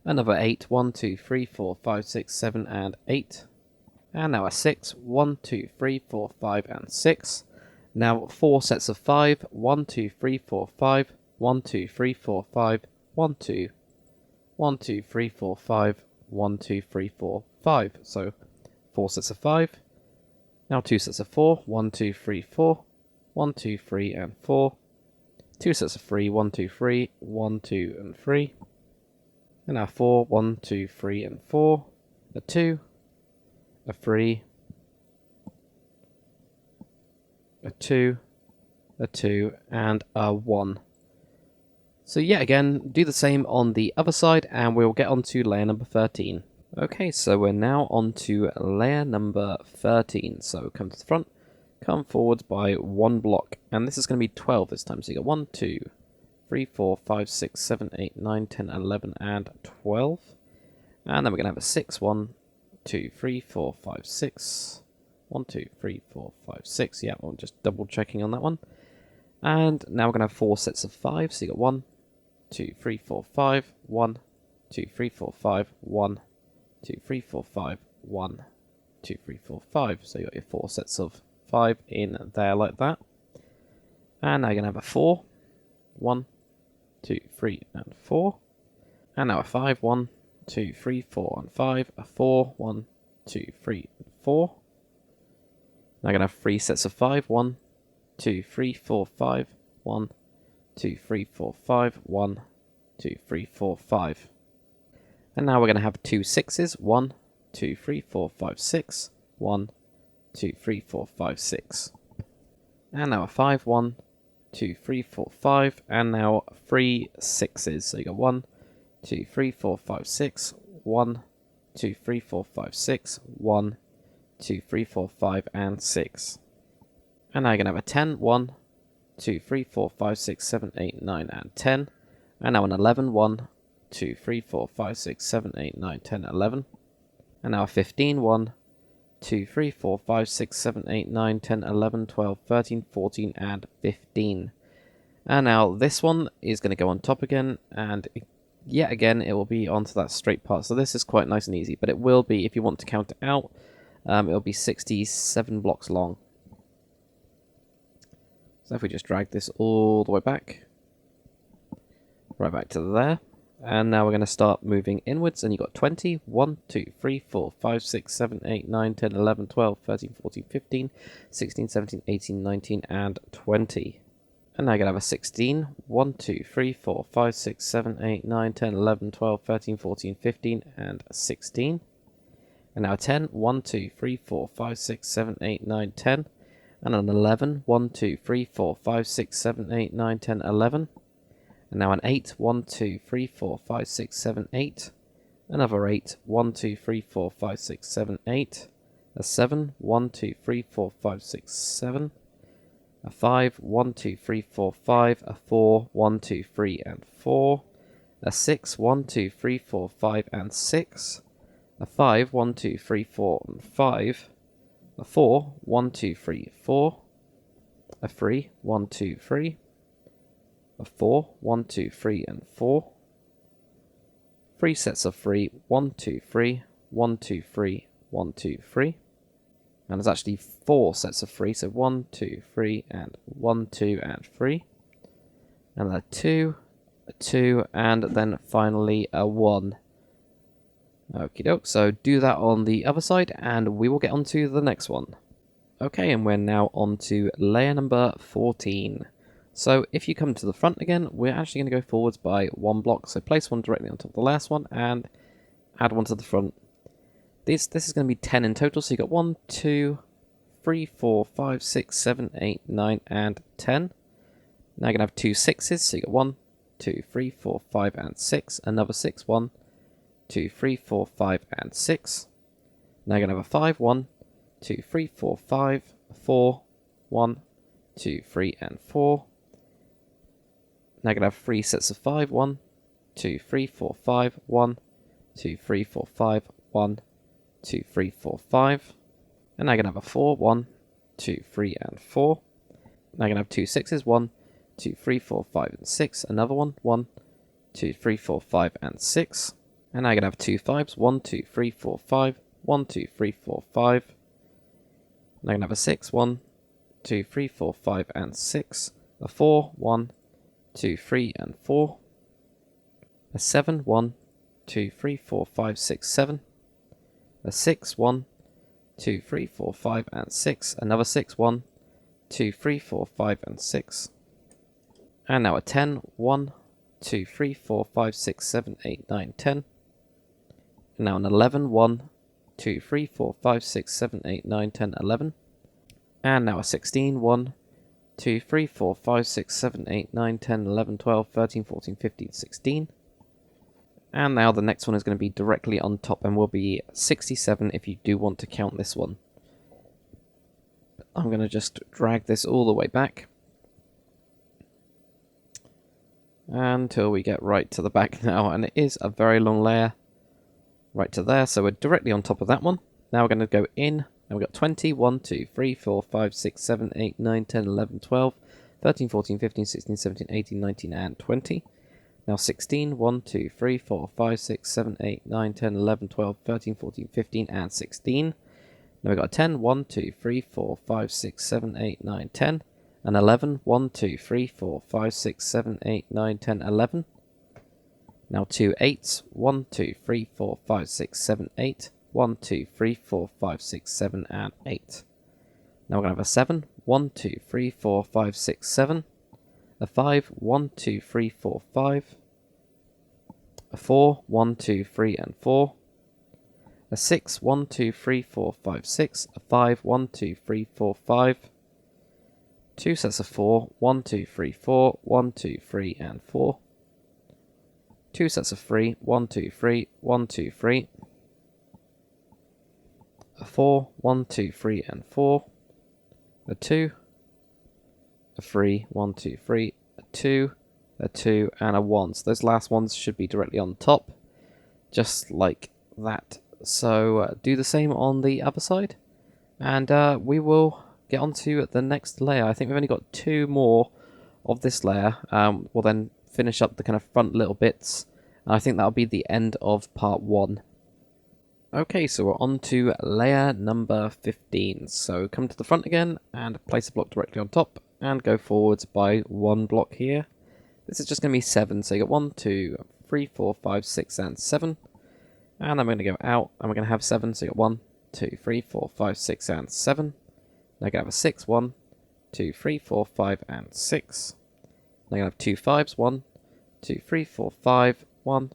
Another 8. 1, 2, 3, 4, 5, 6, 7, and 8. And now a 6. 1, 2, 3, 4, 5, and 6. Now 4 sets of 5. 1, 2, 3, 4, 5. 1, 2, 3, 4, 5. 1, 2. 1, 2, 3, 4, 5. 1, 2, 3, 4, 5. So 4 sets of 5. Now 2 sets of 4. 1, 2, 3, 4. 1, 2, 3, and 4. 2 sets of 3. 1, 2, 3. 1, 2, and 3. And now 4. 1, 2, 3, and 4. A 2. A 3. A 2, a 2, and a 1. So yet again, do the same on the other side, and we'll get on to layer number 13. Okay, so we're now on to layer number 13. So come to the front, come forwards by 1 block, and this is going to be 12 this time. So you got 1, 2, 3, 4, 5, 6, 7, 8, 9, 10, 11, and 12. And then we're going to have a 6, 1, 2, 3, 4, 5, 6. 1, 2, 3, 4, 5, 6. Yeah, I'm just double checking on that one. And now we're going to have 4 sets of 5. So you got 1, 2, 3, 4, 5. 1, 2, 3, 4, 5. 1, 2, 3, 4, 5. 1, 2, 3, 4, 5. So you got your 4 sets of 5 in there like that. And now you're going to have a 4. 1, 2, 3, and 4. And now a 5. 1, 2, 3, 4, and 5. A 4. 1, 2, 3, and 4. Now I'm going to have 3 sets of 5. 1, 2, 3, 4, 5. 1, 2, 3, 4, 5. 1, 2, 3, 4, 5. And now we're going to have 2 6s. 1, 2, 3, 4, 5, 6. 1, 2, 3, 4, 5, 6. And now a 5. 1, 2, 3, 4, 5. And now 3 6s. So you got 1, 2, 3, 4, 5, 6. 1, 2, 3, 4, 5, 6. 1, 2, 3, 4, 5, and 6. And now you're going to have a 10. 1, 2, 3, 4, 5, 6, 7, 8, 9, and 10. And now an 11. 1, 2, 3, 4, 5, 6, 7, 8, 9, 10, 11. And now a 15. 1, 2, 3, 4, 5, 6, 7, 8, 9, 10, 11, 12, 13, 14, and 15. And now this one is going to go on top again, and yet again it will be onto that straight part. So this is quite nice and easy, but it will be, if you want to count it out, it'll be 67 blocks long. So if we just drag this all the way back, right back to there, and now we're going to start moving inwards, and you've got 20, 1, 2, 3, 4, 5, 6, 7, 8, 9, 10, 11, 12, 13, 14, 15, 16, 17, 18, 19, and 20. And now you're going to have a 16, 1, 2, 3, 4, 5, 6, 7, 8, 9, 10, 11, 12, 13, 14, 15, and 16. And now a 10, 1, 2, 3, 4, 5, 6, 7, 8, 9, 10. And an 11, 1, 2, 3, 4, 5, 6, 7, 8, 9, 10, 11. And now an 8, 1, 2, 3, 4, 5, 6, 7, 8. Another 8, 1, 2, 3, 4, 5, 6, 7, 8. A 7, 1, 2, 3, 4, 5, 6, 7. A 5, 1, 2, 3, 4, 5. A 4, 1, 2, 3, and 4. A 6, 1, 2, 3, 4, 5, and 6. A 5, 1, 2, 3, 4, and 5. A 4, 1, 2, 3, 4. A 3, 1, 2, 3. A 4, 1, 2, 3, and 4. 3 sets of 3, 1, 2, 3, 1, 2, 3, 1, 2, 3. And there's actually 4 sets of 3, so 1, 2, 3, and 1, 2, and 3. And a 2, a 2, and then finally a 1. Okie doke, so do that on the other side, and we will get on to the next one. Okay, and we're now on to layer number 14. So if you come to the front again, we're actually going to go forwards by 1 block. So place one directly on top of the last one and add one to the front. This is going to be 10 in total. So you've got 1, 2, 3, 4, 5, 6, 7, 8, 9, and 10. Now you're going to have 2 6s. So you've got 1, 2, 3, 4, 5, and 6. Another 6, 1, 2, 3, 4, 5, and 6. Now you're going to have a 5, 1, 2, 3, 4, 5, 4, 1, 2, 3, and 4. Now you're going to have 3 sets of 5, 1, 2, 3, 4, 5, 1, 2, 3, 4, 5, 1, 2, 3, 4, 5. And now you're going to have a 4, 1, 2, 3, and 4. Now you're going to have 2 6s, 1, 2, 3, 4, 5, and 6. Another one, 1, 2, 3, 4, 5, and 6. And now you're going to have 2 5s, 1, 2, 3, 4, 5, 1, 2, 3, 4, 5. Now you're going to have a 6, 1, 2, 3, 4, 5, and 6. A 4, 1, 2, 3, and 4. A 7, 1, 2, 3, 4, 5, 6, 7. A 6, 1, 2, 3, 4, 5, and 6. Another 6, 1, 2, 3, 4, 5, and 6. And now a 10, 1, 2, 3, 4, 5, 6, 7, 8, 9, 10. And now an 11, 1, 2, 3, 4, 5, 6, 7, 8, 9, 10, 11. And now a 16, 1, 2, 3, 4, 5, 6, 7, 8, 9, 10, 11, 12, 13, 14, 15, 16. And now the next one is going to be directly on top and will be 67 if you do want to count this one. I'm going to just drag this all the way back until we get right to the back now, and it is a very long layer right to there, so we're directly on top of that one. Now we're going to go in, and we've got 20, 1, 2, 3, 4, 5, 6, 7, 8, 9, 10, 11, 12, 13, 14, 15, 16, 17, 18, 19, and 20. Now 16, 1, 2, 3, 4, 5, 6, 7, 8, 9, 10, 11, 12, 13, 14, 15, and 16. Now we've got a 10, 1, 2, 3, 4, 5, 6, 7, 8, 9, 10. An 11, 1, 2, 3, 4, 5, 6, 7, 8, 9, 10, 11. Now 2 8s, 1, 2, 3, 4, 5, 6, 7, 8. 1, 2, 3, 4, 5, 6, 7, and 8. Now we're going to have a 7, 1, 2, 3, 4, 5, 6, 7. A 5, 1, 2, 3, 4, 5. A 4, 1, 2, 3, and 4. A 6, 1, 2, 3, 4, 5, 6. A 5, 1, 2, 3, 4, 5. 2 sets of 4, 1, 2, 3, 4, 1, 2, 3, and 4. 2 sets of 3, 1, 2, 3, 1, 2, 3. A 4, 1, 2, 3, and 4. A 2. A 3, 1, 2, 3. A 2. A 2, and a 1. So those last ones should be directly on top, just like that. So do the same on the other side. And we will get on to the next layer. I think we've only got 2 more of this layer. We'll then finish up the kind of front little bits. And I think that'll be the end of part 1. Okay, so we're on to layer number 15. So come to the front again and place a block directly on top and go forwards by 1 block here. This is just going to be 7, so you got 1, 2, 3, 4, 5, 6, and 7. And then we're going to go out and we're going to have 7, so you got 1, 2, 3, 4, 5, 6, and 7. Now you're going to have a 6, 1, 2, 3, 4, 5, and 6. Now you're going to have 2 5s, 1, 2, 3, 4, 5, 1,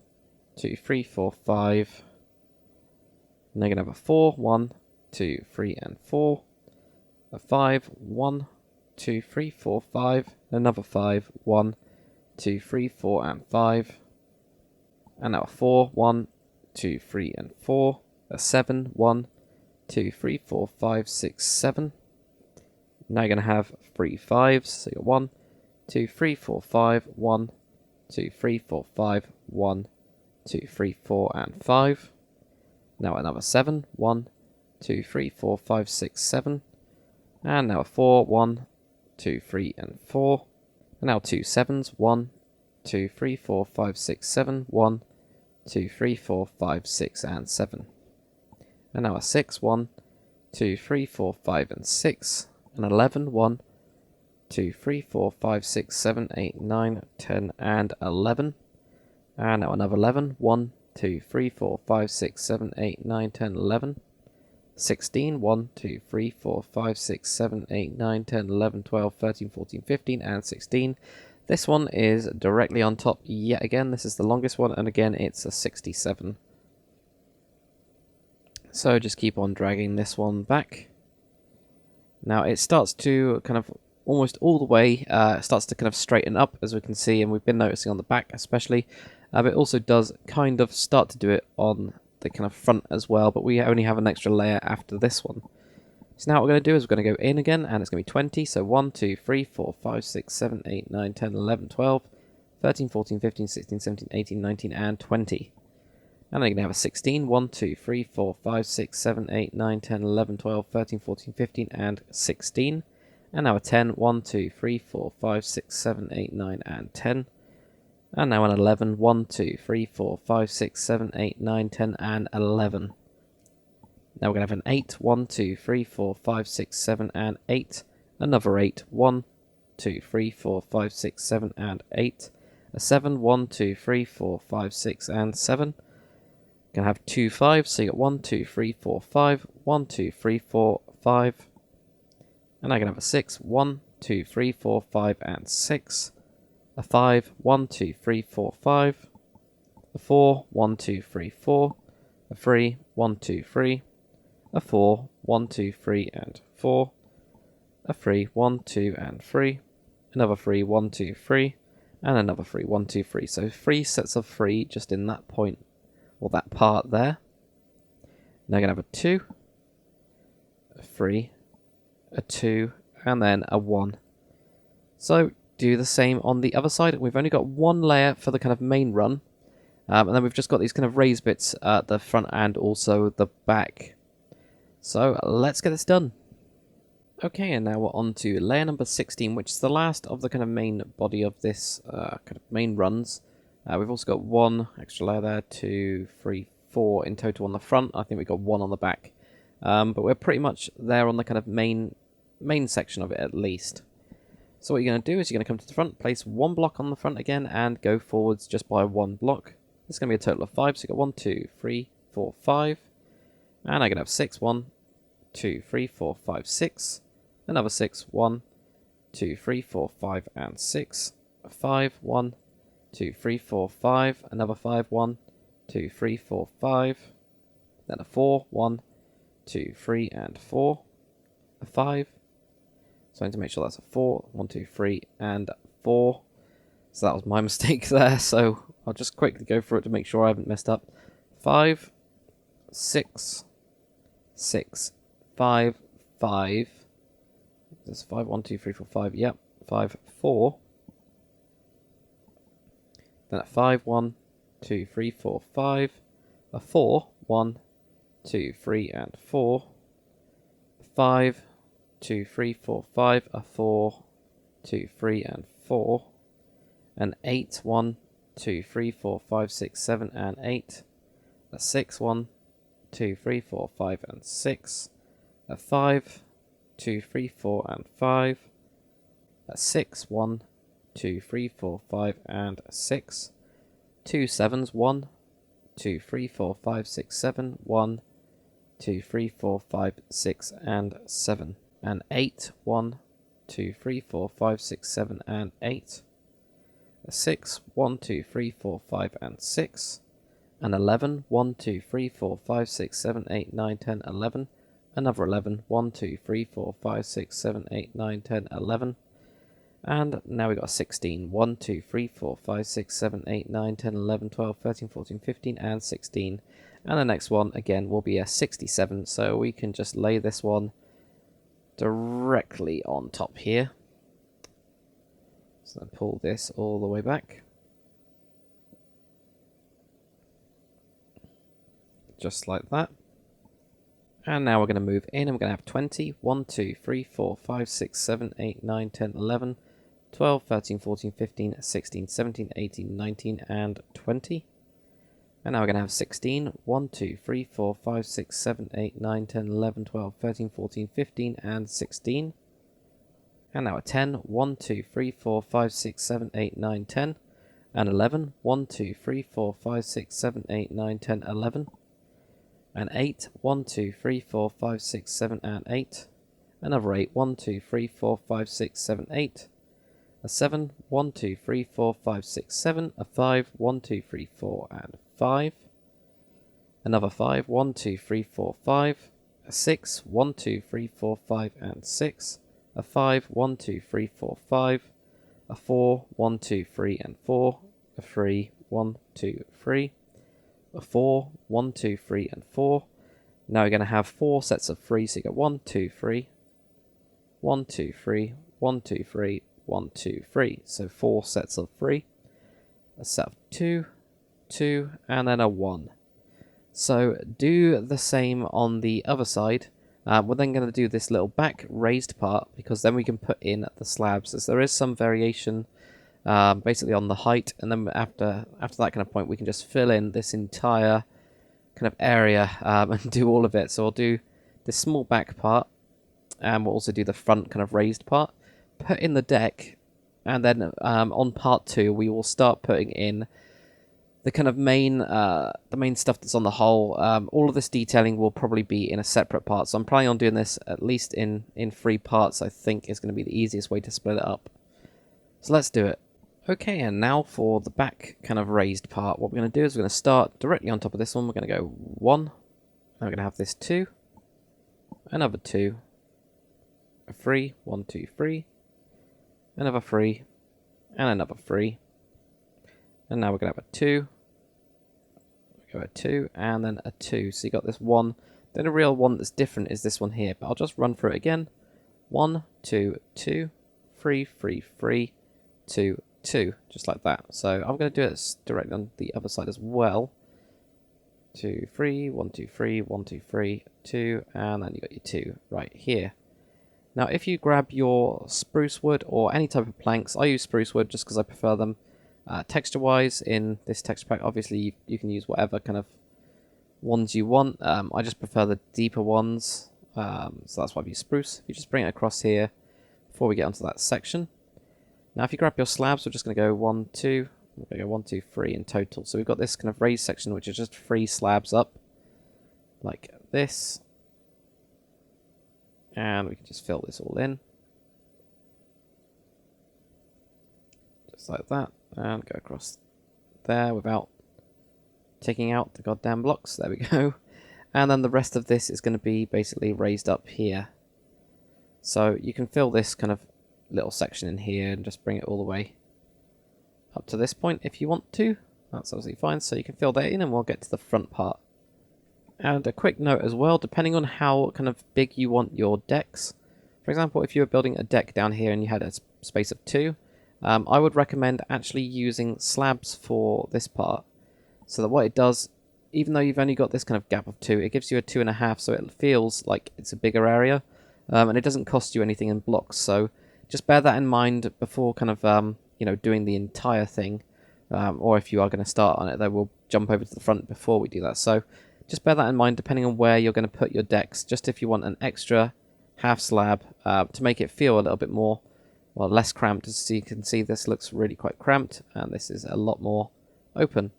2, 3, 4, 5. Now you're going to have a 4, 1, 2, 3, and 4. A 5, 1, 2, 3, 4, 5. Another 5, 1, 2, 3, 4, and 5. And now a 4, 1, 2, 3, and 4. A 7, 1, 2, 3, 4, 5, 6, 7. Now you're going to have 3 5s, so you got 1, 2, 3, 4, 5, 1, 2, 3, 4, 5, 1, 2, 3, 4, and 5. Now another 7, 1, 2, 3, 4, 5, 6, 7. And now a 4, 1, 2, 3, and 4. And now 2 7s, 1, 2, 3, 4, 5, 6, 7, 1, 2, 3, 4, 5, 6, and 7. And now a 6, 1, 2, 3, 4, 5, and 6. An 11, 1, 2, 3, 4, 5, 6, 7, 8, 9, 10, and 11. And now another 11, 1, 2, 3, 4, 5, 6, 7, 8, 9, 10, 11. 16, 1, 2, 3, 4, 5, 6, 7, 8, 9, 10, 11, 12, 13, 14, 15, and 16. This one is directly on top yet again. This is the longest one, and again it's a 67. So just keep on dragging this one back. Now it starts to kind of almost all the way, starts to kind of straighten up, as we can see, and we've been noticing on the back especially. But it also does kind of start to do it on the kind of front as well, but we only have an extra layer after this one. So now what we're going to do is we're going to go in again, and it's going to be 20. So 1, 2, 3, 4, 5, 6, 7, 8, 9, 10, 11, 12, 13, 14, 15, 16, 17, 18, 19, and 20. And then you're going to have a 16, 1, 2, 3, 4, 5, 6, 7, 8, 9, 10, 11, 12, 13, 14, 15, and 16. And now a 10, 1, 2, 3, 4, 5, 6, 7, 8, 9, and 10. And now an 11, 1, 2, 3, 4, 5, 6, 7, 8, 9, 10, and 11. Now we're going to have an 8, 1, 2, 3, 4, 5, 6, 7, and 8. Another 8, 1, 2, 3, 4, 5, 6, 7, and 8. A 7, 1, 2, 3, 4, 5, 6, and 7. Going to have 2 5s, so you got 1, 2, 3, 4, 5, 1, 2, 3, 4, 5. And I'm going to have a 6, 1, 2, 3, 4, 5, and 6. A 5, 1, 2, 3, 4, 5. A 4, 1, 2, 3, 4. A 3, 1, 2, 3. A 4, 1, 2, 3, and 4. A 3, 1, 2, and 3. Another 3, 1, 2, 3. And another 3, 1, 2, 3. So 3 sets of 3 just in that point, or that part there. Now you're going to have a 2, a 3, a 2, and then a 1. So do the same on the other side. We've only got 1 layer for the kind of main run. And then we've just got these kind of raised bits at the front and also the back. So let's get this done. Okay, and now we're on to layer number 16, which is the last of the kind of main body of this kind of main runs. We've also got 1 extra layer there, 2, 3, 4 in total on the front. I think we've got 1 on the back. But we're pretty much there on the kind of main section of it at least. So what you're going to do is you're going to come to the front, place 1 block on the front again, and go forwards just by 1 block. It's going to be a total of 5, so you've got 1, 2, 3, 4, 5. And I'm going to have 6, 1, 2, 3, 4, 5, 6. Another 6, 1, 2, 3, 4, 5, and 6. A 5, 1, 2, 3, 4, 5. Another 5, 1, 2, 3, 4, 5. Then a 4, 1, 2, 3, and 4. A 5. So I need to make sure that's a 4, 1, 2, 3, and 4. So that was my mistake there, so I'll just quickly go through it to make sure I haven't messed up. 5, 6, 6, 5, 5. There's 5, 1, 2, 3, 4, 5. Yep, 5, 4. Then a 5, 1, 2, 3, 4, 5. A 4, 1, 2, 3, and 4. 5, 2, 3, 4, 5, a 4, 2, 3, and 4, an 8, 1, 2, 3, 4, 5, 6, 7, and 8, a 6, 1, 2, 3, 4, 5, and 6, a 5, 2, 3, 4, and 5, a 6, 1, 2, 3, 4, 5, and 6, 2 7s, 1, 2, 3, 4, 5, 6, 7, 1, 2, 3, 4, 5, 6, and 7, and 8, 1, 2, 3, 4, 5, 6, 7, and 8, a 6, 1, 2, 3, 4, 5, and 6, an 11, 1, 2, 3, 4, 5, 6, 7, 8, 9, 10, 11, another 11, 1, 2, 3, 4, 5, 6, 7, 8, 9, 10, 11, and now we've got a 16, 1, 2, 3, 4, 5, 6, 7, 8, 9, 10, 11, 12, 13, 14, 15, and 16. And the next one, again, will be a 67, so we can just lay this one directly on top here. So pull this all the way back. Just like that. And now we're going to move in, and we're going to have 20, 1, 2, 3, 4, 5, 6, 7, 8, 9, 10, 11, 12, 13, 14, 15, 16, 17, 18, 19, and 20. And now we're going to have 16, 1, 2, 3, 4, 5, 6, 7, 8, 9, 10, 11, 12, 13, 14, 15, and 16. And now a 10, 1, 2, 3, 4, 5, 6, 7, 8, 9, 10, and 11, 1, 2, 3, 4, 5, 6, 7, 8, 9, 10, 11, and 8, 1, 2, 3, 4, 5, 6, 7, and 8, another 8, 1, 2, 3, 4, 5, 6, 7, 8, a 7, 1, 2, 3, 4, 5, 6, 7, a 5, 1, 2, 3, 4, and 5, another 5, 1, 2, 3, 4, 5, a 6, 1, 2, 3, 4, 5, and 6, a 5, 1, 2, 3, 4, 5, a 4, 1, 2, 3, and 4, a 3, 1, 2, 3, a 4, 1, 2, 3, and 4. Now we're going to have 4 sets of 3, so you get 1, 2, 3, 1, 2, 3, 1, 2, 3, 1, 2, 3. So 4 sets of 3, a set of 2, 2, and then a 1. So do the same on the other side. We're then going to do this little back raised part, because then we can put in the slabs, as there is some variation basically on the height, and then after that kind of point we can just fill in this entire kind of area and do all of it. So we'll do this small back part, and we'll also do the front kind of raised part, put in the deck, and then on part 2 we will start putting in the kind of main stuff that's on the hull. All of this detailing will probably be in a separate part, so I'm planning on doing this at least in 3 parts. I think is going to be the easiest way to split it up. So let's do it. Okay, and now for the back kind of raised part, what we're going to do is we're going to start directly on top of this one. We're going to go 1, and we're going to have this 2, another 2, a 3, 1, 2, 3, another 3, and another 3. And now we're going to have a 2, go a 2, and then a 2. So you got this 1. Then a real one that's different is this one here, but I'll just run through it again. 1, 2, 2, 3, 3, 3, 2, 2, just like that. So I'm going to do it directly on the other side as well. 2, 3, 1, 2, 3, 1, 2, 3, 2, and then you got your 2 right here. Now if you grab your spruce wood or any type of planks, I use spruce wood just because I prefer them. Texture wise in this texture pack, obviously you can use whatever kind of ones you want. I just prefer the deeper ones, so that's why I use spruce. You just bring it across here before we get onto that section. Now if you grab your slabs, we're just going to go 1, 2, we're going to go 1, 2, 3 in total. So we've got this kind of raised section which is just 3 slabs up like this, and we can just fill this all in just like that, and go across there without taking out the goddamn blocks. There we go. And then the rest of this is going to be basically raised up here. So you can fill this kind of little section in here and just bring it all the way up to this point if you want to. That's absolutely fine. So you can fill that in, and we'll get to the front part. And a quick note as well, depending on how kind of big you want your decks. For example, if you were building a deck down here and you had a space of 2, I would recommend actually using slabs for this part. So that what it does, even though you've only got this kind of gap of 2, it gives you a 2.5, so it feels like it's a bigger area. and it doesn't cost you anything in blocks. So just bear that in mind before kind of doing the entire thing, or if you are going to start on it, then we'll jump over to the front before we do that. So just bear that in mind depending on where you're going to put your decks, just if you want an extra half slab to make it feel a little bit more, well, less cramped. As you can see, this looks really quite cramped, and this is a lot more open.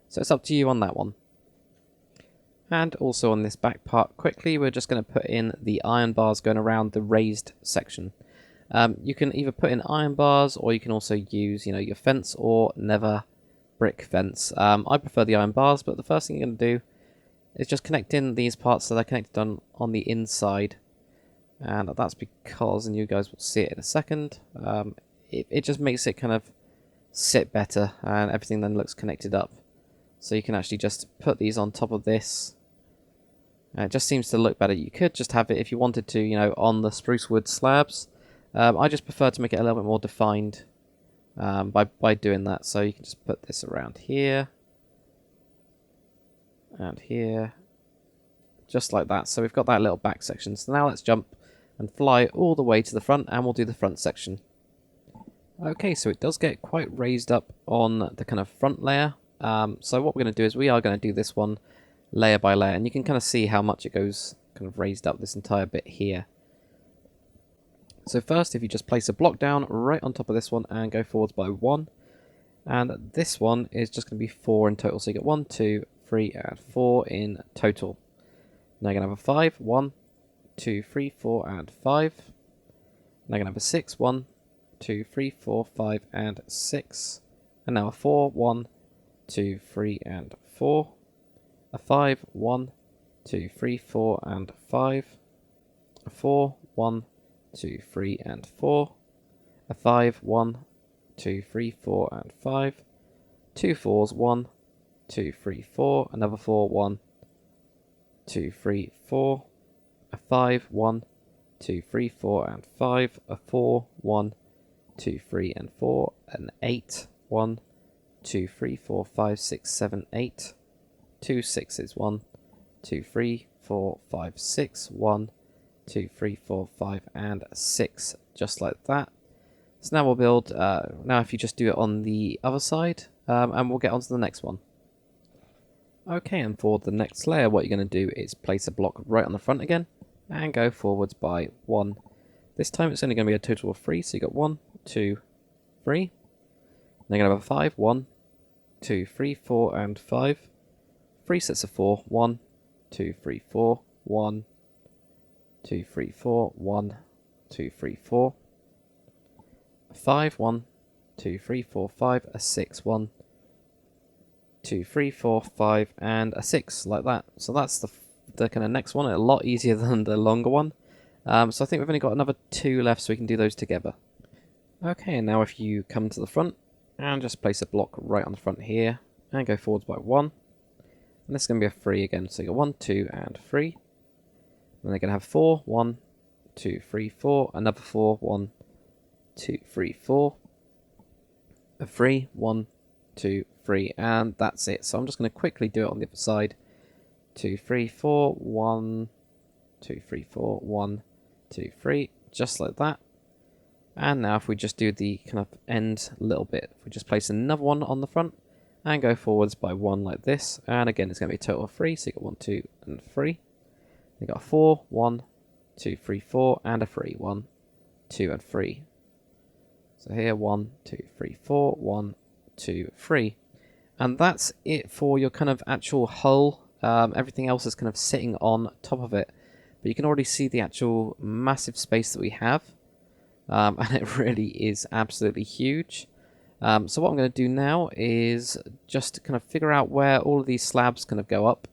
So it's up to you on that one. And also on this back part, quickly, we're just going to put in the iron bars going around the raised section. You can either put in iron bars, or you can also use, your fence or never brick fence. I prefer the iron bars, but the first thing you're going to do is just connect in these parts so they're connected on the inside. And that's because, and you guys will see it in a second, it just makes it kind of sit better, and everything then looks connected up. So you can actually just put these on top of this. It just seems to look better. You could just have it, if you wanted to, on the spruce wood slabs. I just prefer to make it a little bit more defined by doing that. So you can just put this around here and here, just like that. So we've got that little back section. So now let's jump and fly all the way to the front, and we'll do the front section. Okay, so it does get quite raised up on the kind of front layer. So what we're going to do is we are going to do this one layer by layer, and you can kind of see how much it goes kind of raised up, this entire bit here. So first, if you just place a block down right on top of this one and go forwards by 1, and this one is just going to be 4 in total. So you get 1, 2, 3, and 4 in total. Now you're going to have a 5, 1, 2, 3, 4, and 5. Now you're going to have a 6, 1, 2, 3, 4, 5, and 6. And now a 4, 1, 2, 3, and 4. A 5, 1, 2, 3, 4, and 5. A 4, 1, 2, 3, and 4. A 5, 1, 2, 3, 4, and 5. 2 4s, 1, 2, 3, 4. Another 4, 1, 2, 3, 4. A 5, 1, 2, 3, 4, and 5. A 4, 1, 2, 3, and 4. An 8, 1, 2, 3, 4, 5, 6, 7, 8. 2 6s, 1, 2, 3, 4, 5, 6, 1, 2, 3, 4, 5, and 6, just like that. So now we'll build, now if you just do it on the other side, and we'll get on to the next one. Okay, and for the next layer, what you're going to do is place a block right on the front again, and go forwards by 1. This time it's only going to be a total of 3, so you got 1, 2, 3. Then you're going to have a 5, 1, 2, 3, 4, and 5. 3 sets of 4, 1, 2, 3, 4, 1, 2, 3, 4, 1, 2, 3, 4. A 5, 1, 2, 3, 4, 5, a 6, 1, 2, 3, 4, 5, and a 6, like that. So that's the kind of next one, a lot easier than the longer one. So I think we've only got another 2 left, so we can do those together. Okay, and now if you come to the front, and just place a block right on the front here, and go forwards by 1. And this is going to be a 3 again, so you got 1, 2, and 3. And they're going to have 4, 1, 2, 3, 4, another 4, 1, 2, 3, 4. A 3, 1, 2, 3, and that's it. So I'm just going to quickly do it on the other side. 2, 3, 4, 1, 2, 3, 4, 1, 2, 3, just like that. And now if we just do the kind of end little bit, if we just place another one on the front and go forwards by 1 like this, and again it's going to be a total of 3, so you got 1, 2, and 3. You got a 4, 1, 2, 3, 4, and a 3, 1, 2, and 3. So here 1, 2, 3, 4, 1, 2, 3. And that's it for your kind of actual hull. Everything else is kind of sitting on top of it. But you can already see the actual massive space that we have. And it really is absolutely huge. So what I'm going to do now is just kind of figure out where all of these slabs kind of go up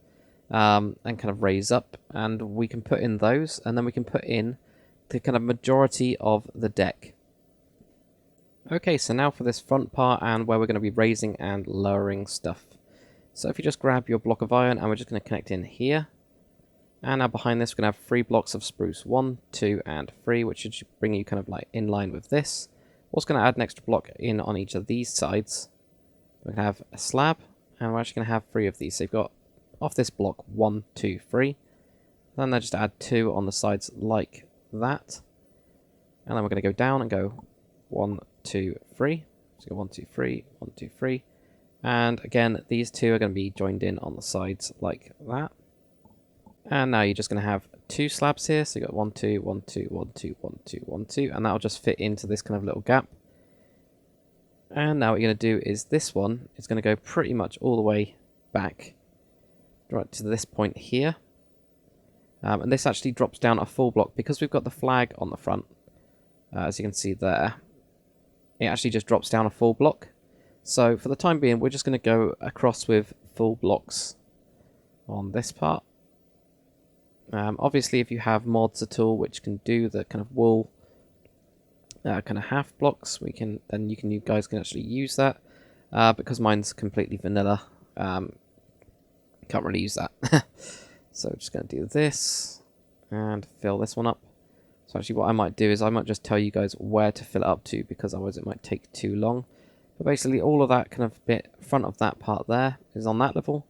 and kind of raise up. And we can put in those. And then we can put in the kind of majority of the deck. Okay, so now for this front part and where we're going to be raising and lowering stuff. So if you just grab your block of iron and we're just going to connect in here. And now behind this we're going to have 3 blocks of spruce, 1, 2, and 3, which should bring you kind of like in line with this. We're also going to add an extra block in on each of these sides. We're going to have a slab, and we're actually going to have 3 of these. So you've got off this block 1, 2, 3. Then I just add 2 on the sides like that. And then we're going to go down and go 1, 2, 3. So go 1, 2, 3, 1, 2, 3. And again, these two are going to be joined in on the sides like that. And now you're just going to have 2 slabs here. So you got 1, 2, 1, 2, 1, 2, 1, 2, 1, 2. And that'll just fit into this kind of little gap. And now what you're going to do is this one is going to go pretty much all the way back right to this point here. And this actually drops down a full block because we've got the flag on the front. As you can see there, it actually just drops down a full block. So for the time being, we're just going to go across with full blocks on this part. Obviously, if you have mods at all which can do the kind of wool kind of half blocks, you guys can actually use that. Because mine's completely vanilla, can't really use that. So just going to do this and fill this one up. So actually what I might do is I might just tell you guys where to fill it up to, because otherwise it might take too long. But basically all of that kind of bit front of that part there is on that level.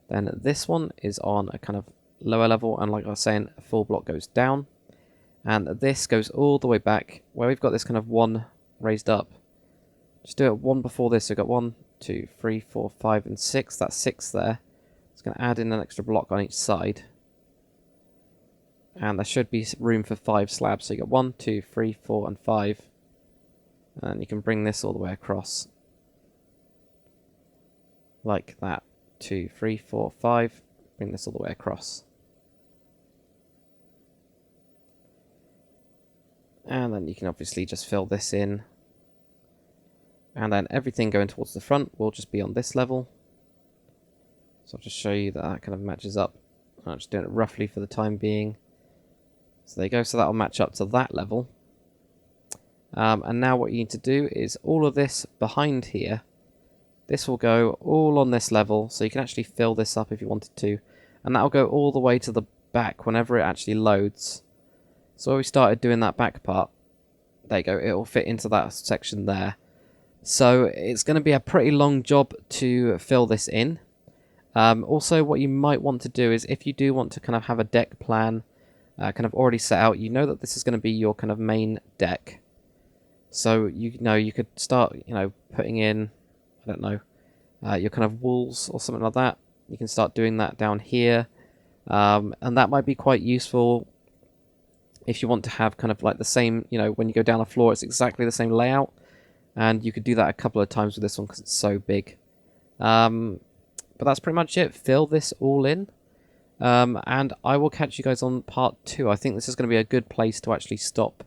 Then this one is on a kind of lower level, and like I was saying, a full block goes down. And this goes all the way back where we've got this kind of one raised up. Just do it one before this. So we've got 1, 2, 3, 4, 5, and 6. That's 6 there. It's going to add in an extra block on each side. And there should be room for 5 slabs. So you got 1, 2, 3, 4, and 5. And you can bring this all the way across. Like that. 2, 3, 4, 5. Bring this all the way across. And then you can obviously just fill this in. And then everything going towards the front will just be on this level. So I'll just show you that that kind of matches up. I'm just doing it roughly for the time being. So there you go, so that'll match up to that level. And now what you need to do is all of this behind here, this will go all on this level, so you can actually fill this up if you wanted to. And that'll go all the way to the back whenever it actually loads. So we started doing that back part. There you go, it will fit into that section there. So it's going to be a pretty long job to fill this in. Also, what you might want to do is, if you do want to kind of have a deck plan kind of already set out, you know that this is going to be your kind of main deck. So you know you could start putting in, I don't know, your kind of walls or something like that. You can start doing that down here, and that might be quite useful if you want to have kind of like the same, when you go down a floor, it's exactly the same layout. And you could do that a couple of times with this one because it's so big. But that's pretty much it. Fill this all in. And I will catch you guys on part 2. I think this is going to be a good place to actually stop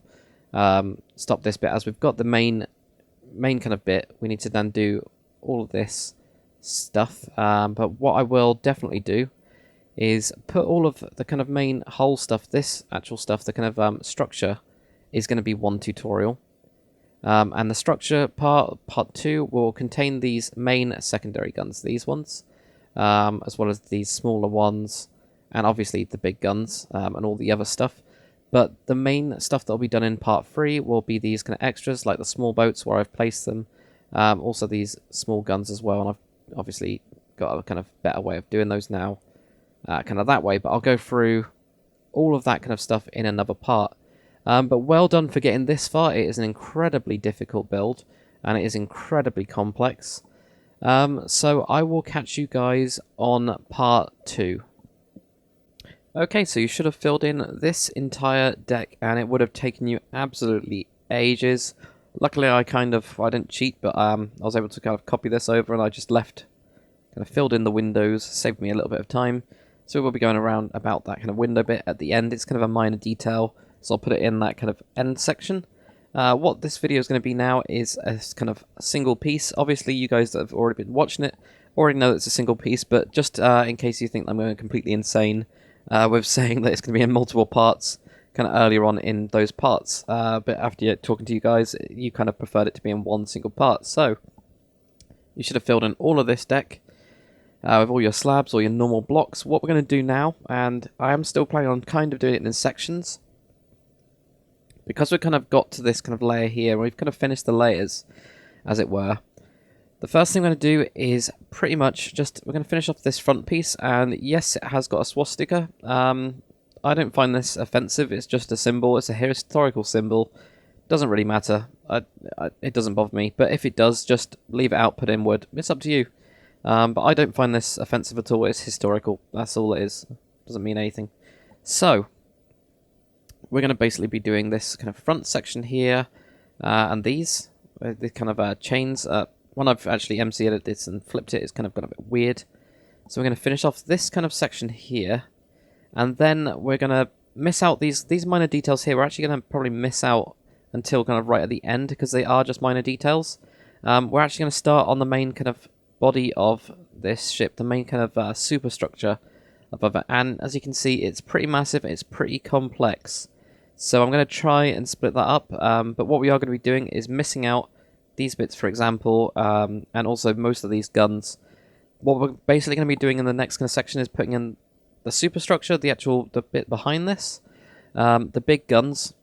this bit, as we've got the main kind of bit. We need to then do all of this stuff. But what I will definitely do is put all of the kind of main whole stuff, this actual stuff, the kind of structure, is going to be one tutorial. And the structure part 2 will contain these main secondary guns, these ones, as well as these smaller ones, and obviously the big guns, and all the other stuff. But the main stuff that will be done in part 3 will be these kind of extras, like the small boats where I've placed them, also these small guns as well, and I've obviously got a kind of better way of doing those now, kind of that way, but I'll go through all of that kind of stuff in another part. But well done for getting this far. It is an incredibly difficult build, and it is incredibly complex. So I will catch you guys on part 2. Okay, so you should have filled in this entire deck, and it would have taken you absolutely ages. Luckily, I didn't cheat, but I was able to kind of copy this over, and I just kind of filled in the windows, saved me a little bit of time. So we'll be going around about that kind of window bit at the end. It's kind of a minor detail. So I'll put it in that kind of end section. What this video is going to be now is a kind of single piece. Obviously, you guys that have already been watching it already know it's a single piece, but just in case you think I'm going completely insane with saying that it's going to be in multiple parts kind of earlier on in those parts. But after talking to you guys, you kind of preferred it to be in one single part. So you should have filled in all of this deck with all your slabs or your normal blocks. What we're going to do now, and I am still planning on kind of doing it in sections, because we've kind of got to this kind of layer here, we've kind of finished the layers, as it were. The first thing we're going to do is pretty much we're going to finish off this front piece, and yes, it has got a swastika. I don't find this offensive. It's just a symbol. It's a historical symbol. Doesn't really matter. It doesn't bother me. But if it does, just leave it out, put in wood. It's up to you. But I don't find this offensive at all. It's historical. That's all it is. Doesn't mean anything. So, we're going to basically be doing this kind of front section here. And these kind of chains. When I've actually MC edited this and flipped it, it's kind of gone a bit weird. So we're going to finish off this kind of section here. And then we're going to miss out these minor details here. We're actually going to probably miss out until kind of right at the end, because they are just minor details. We're actually going to start on the main kind of body of this ship, the main kind of superstructure above it. And as you can see, it's pretty massive, it's pretty complex. So I'm going to try and split that up, but what we are going to be doing is missing out these bits, for example, and also most of these guns. What we're basically going to be doing in the next kind of section is putting in the superstructure, the bit behind this, the big guns,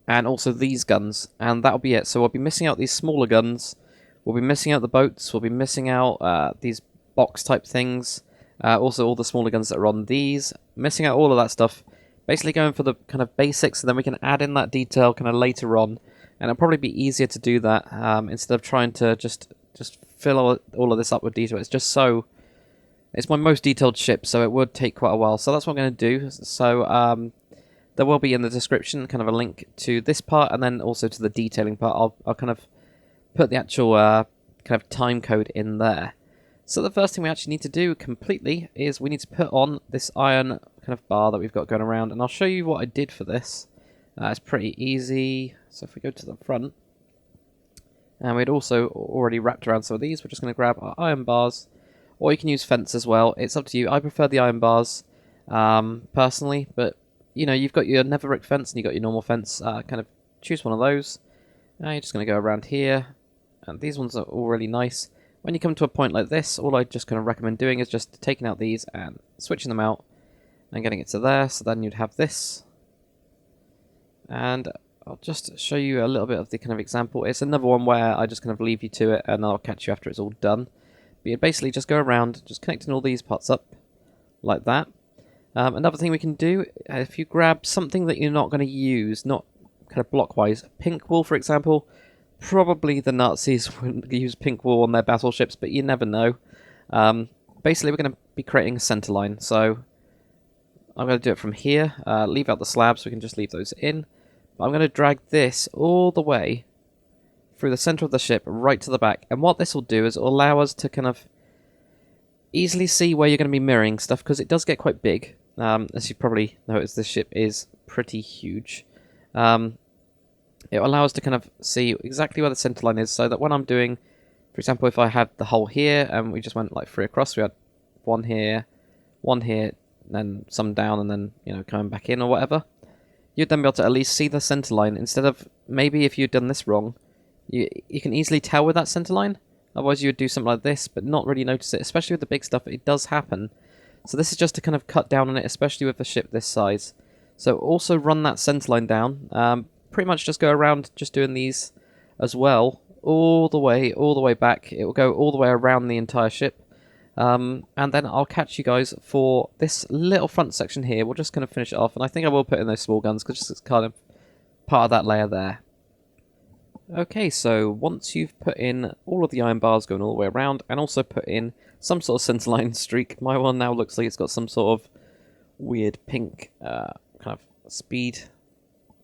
and also these guns, and that'll be it. So we'll be missing out these smaller guns, we'll be missing out the boats, we'll be missing out these box type things, also all the smaller guns that are on these, missing out all of that stuff, basically going for the kind of basics, and then we can add in that detail kind of later on, and it'll probably be easier to do that instead of trying to just fill all of this up with detail. It's my most detailed ship, so it would take quite a while, so that's what I'm going to do. So there will be in the description kind of a link to this part, and then also to the detailing part. I'll kind of put the actual kind of time code in there. So the first thing we actually need to do completely is we need to put on this iron kind of bar that we've got going around, and I'll show you what I did for this. It's pretty easy. So if we go to the front, and we'd also already wrapped around some of these, we're just going to grab our iron bars, or you can use fence as well. It's up to you. I prefer the iron bars personally, but you know, you've got your nether brick fence and you've got your normal fence. Kind of choose one of those. Now you're just going to go around here, and these ones are all really nice. When you come to a point like this, all I just kind of recommend doing is just taking out these and switching them out and getting it to there. So then you'd have this, and I'll just show you a little bit of the kind of example. It's another one where I just kind of leave you to it, and I'll catch you after it's all done. But you basically just go around, just connecting all these parts up like that. Another thing we can do, if you grab something that you're not going to use, not kind of block-wise, pink wool, for example. Probably the Nazis wouldn't use pink wool on their battleships, but you never know. Basically, we're going to be creating a center line, so I'm going to do it from here. Leave out the slabs, we can just leave those in. But I'm going to drag this all the way through the center of the ship, right to the back. And what this will do is it will allow us to kind of easily see where you're going to be mirroring stuff, because it does get quite big. As you probably noticed, this ship is pretty huge. It will allow us to kind of see exactly where the center line is, so that when I'm doing, for example, if I had the hole here and we just went like 3 across, we had one here, then some down, and then, you know, coming back in or whatever, you'd then be able to at least see the center line, instead of maybe if you'd done this wrong, you can easily tell with that center line. Otherwise you would do something like this but not really notice it, especially with the big stuff. It does happen. So this is just to kind of cut down on it, especially with a ship this size. So also run that center line down. Pretty much just go around just doing these as well, all the way back. It will go all the way around the entire ship. And then I'll catch you guys for this little front section here. We'll just kind of finish it off, and I think I will put in those small guns because it's kind of part of that layer there. Okay, so once you've put in all of the iron bars going all the way around, and also put in some sort of centerline streak, my one now looks like it's got some sort of weird pink kind of speed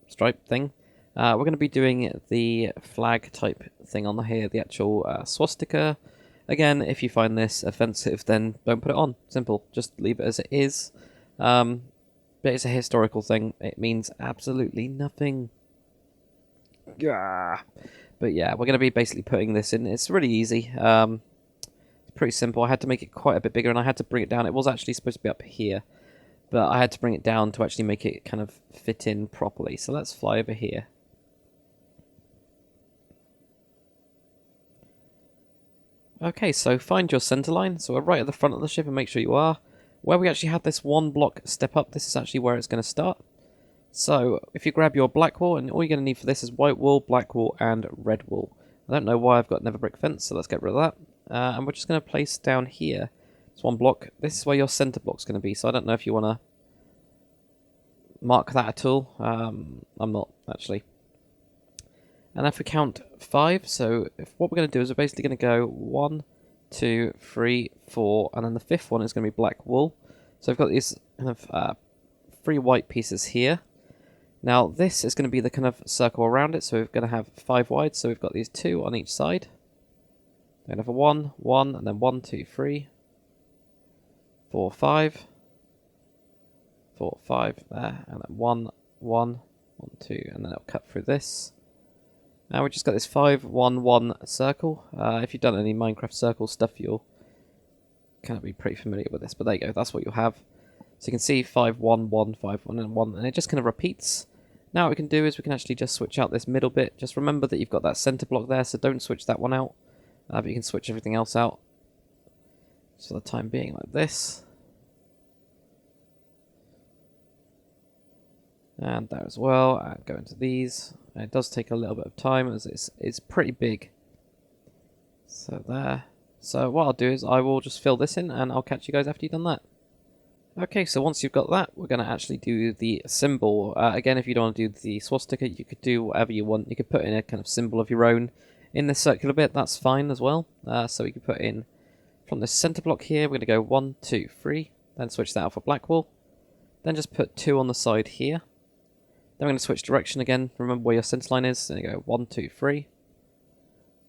stripe thing. We're going to be doing the flag type thing on here, the actual swastika. Again, if you find this offensive, then don't put it on. Simple. Just leave it as it is. But it's a historical thing. It means absolutely nothing. Yeah. But yeah, we're going to be basically putting this in. It's really easy. It's pretty simple. I had to make it quite a bit bigger, and I had to bring it down. It was actually supposed to be up here, but I had to bring it down to actually make it kind of fit in properly. So let's fly over here. Okay, so find your center line. So we're right at the front of the ship, and make sure you are. Where we actually have this one block step up, this is actually where it's going to start. So if you grab your black wool, and all you're going to need for this is white wool, black wool, and red wool. I don't know why I've got nether brick fence, so let's get rid of that. And we're just going to place down here. It's one block. This is where your center block's going to be, so I don't know if you want to mark that at all. I'm not actually. And if we count 5, so what we're going to do is we're basically going to go 1, 2, 3, 4, and then the 5th one is going to be black wool. So I've got these kind of 3 white pieces here. Now this is going to be the kind of circle around it, so we're going to have 5 wide, so we've got these 2 on each side. Then have a 1, 1, and then 1, 2, 3, 4, 5, 4, 5 there, and then 1, 1, 1, 2, and then it'll cut through this. Now we've just got this 5, 1, 1 circle. If you've done any Minecraft circle stuff, you'll kind of be pretty familiar with this, but there you go, that's what you'll have. So you can see 5, 1, 1, 5, 1, and 1, and it just kind of repeats. Now what we can do is we can actually just switch out this middle bit. Just remember that you've got that center block there, so don't switch that one out. But you can switch everything else out. Just for the time being, like this. And there as well, and go into these. And it does take a little bit of time, as it's pretty big. So there. So what I'll do is I will just fill this in, and I'll catch you guys after you've done that. Okay, so once you've got that, we're going to actually do the symbol. Again, if you don't want to do the swastika, you could do whatever you want. You could put in a kind of symbol of your own in this circular bit. That's fine as well. So we can put in from the center block here. We're going to go 1, 2, 3. Then switch that out for black wool. Then just put 2 on the side here. Then we're going to switch direction again. Remember where your center line is. Then you go 1, 2, 3.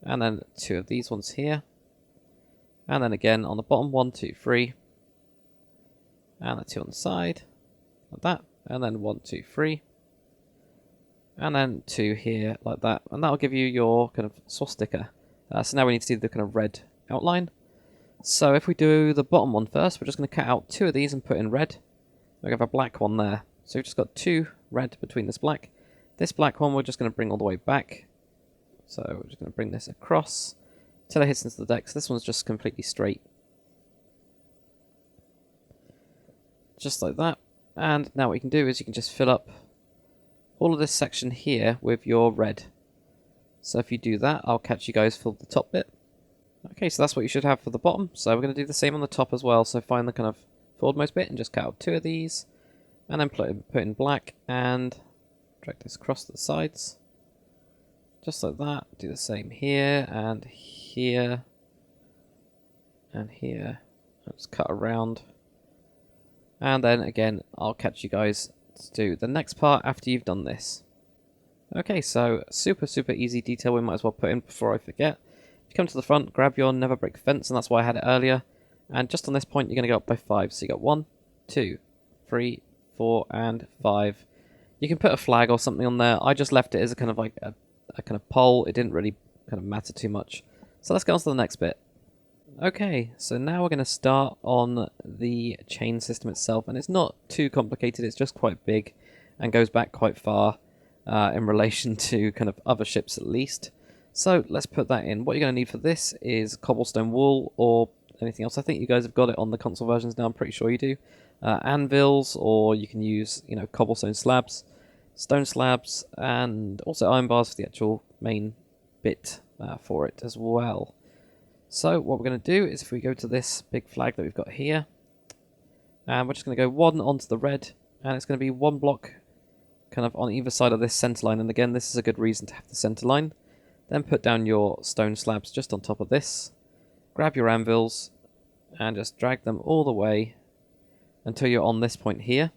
And then 2 of these ones here. And then again on the bottom, 1, 2, 3. And the 2 on the side, like that, and then 1, 2, 3, and then 2 here, like that, and that'll give you your kind of swastika. So now we need to do the kind of red outline. So if we do the bottom one first, we're just going to cut out 2 of these and put in red. We have a black one there, so we've just got 2 red between this black. This black one we're just going to bring all the way back. So we're just going to bring this across till it hits into the deck. So this one's just completely straight. Just like that. And now what you can do is you can just fill up all of this section here with your red. So if you do that, I'll catch you guys for the top bit. Okay, so that's what you should have for the bottom. So we're going to do the same on the top as well. So find the kind of forwardmost bit and just cut out 2 of these. And then put in black and drag this across the sides. Just like that. Do the same here and here. And here. Let's cut around. And then again, I'll catch you guys to do the next part after you've done this. Okay, so super easy detail we might as well put in before I forget. If you come to the front, grab your never break fence, and that's why I had it earlier. And just on this point, you're going to go up by 5. So you got 1, 2, 3, 4, and 5. You can put a flag or something on there. I just left it as a kind of like a kind of pole. It didn't really kind of matter too much. So let's get on to the next bit. Okay, so now we're going to start on the chain system itself, and it's not too complicated, it's just quite big and goes back quite far in relation to kind of other ships at least. So let's put that in. What you're going to need for this is cobblestone wool or anything else. I think you guys have got it on the console versions now, I'm pretty sure you do. Anvils, or you can use, you know, cobblestone slabs, stone slabs, and also iron bars for the actual main bit for it as well. So what we're going to do is if we go to this big flag that we've got here, and we're just going to go 1 onto the red, and it's going to be 1 block kind of on either side of this center line, and again this is a good reason to have the center line. Then put down your stone slabs just on top of this, grab your anvils, and just drag them all the way until you're on this point here.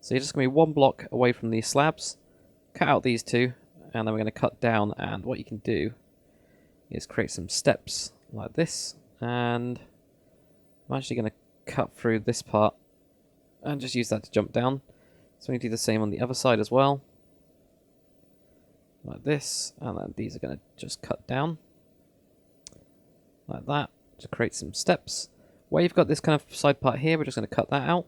So you're just going to be 1 block away from these slabs, cut out these 2, and then we're going to cut down, and what you can do is create some steps like this, and I'm actually going to cut through this part and just use that to jump down. So we do the same on the other side as well, like this, and then these are going to just cut down like that to create some steps. Where you've got this kind of side part here, we're just going to cut that out,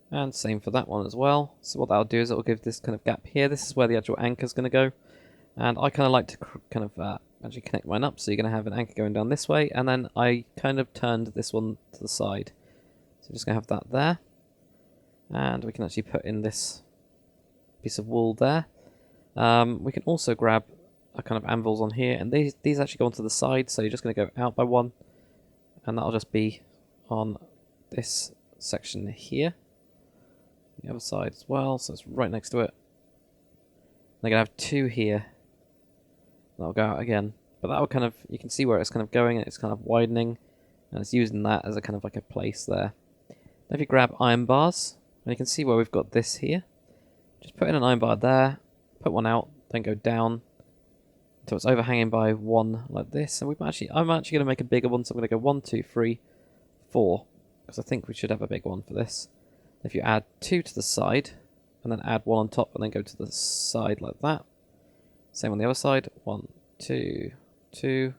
and same for that one as well. So what that'll do is it'll give this kind of gap here. This is where the actual anchor is going to go, and I kind of like to kind of actually connect mine up, so you're going to have an anchor going down this way, and then I kind of turned this one to the side. So I'm just going to have that there, and we can actually put in this piece of wool there. We can also grab a kind of anvils on here, and these actually go onto the side, so you're just going to go out by 1, and that'll just be on this section here. the other side as well, so it's right next to it. They're going to have 2 here. That'll go out again. But that will kind of, you can see where it's kind of going, and it's kind of widening, and it's using that as a kind of like a place there. Now if you grab iron bars, and you can see where we've got this here, just put in an iron bar there, put one out, then go down until it's overhanging by 1 like this. And I'm actually going to make a bigger one, so I'm going to go 1, 2, 3, 4, because I think we should have a big one for this. If you add 2 to the side, and then add 1 on top, and then go to the side like that. Same on the other side, 1, 2, 2,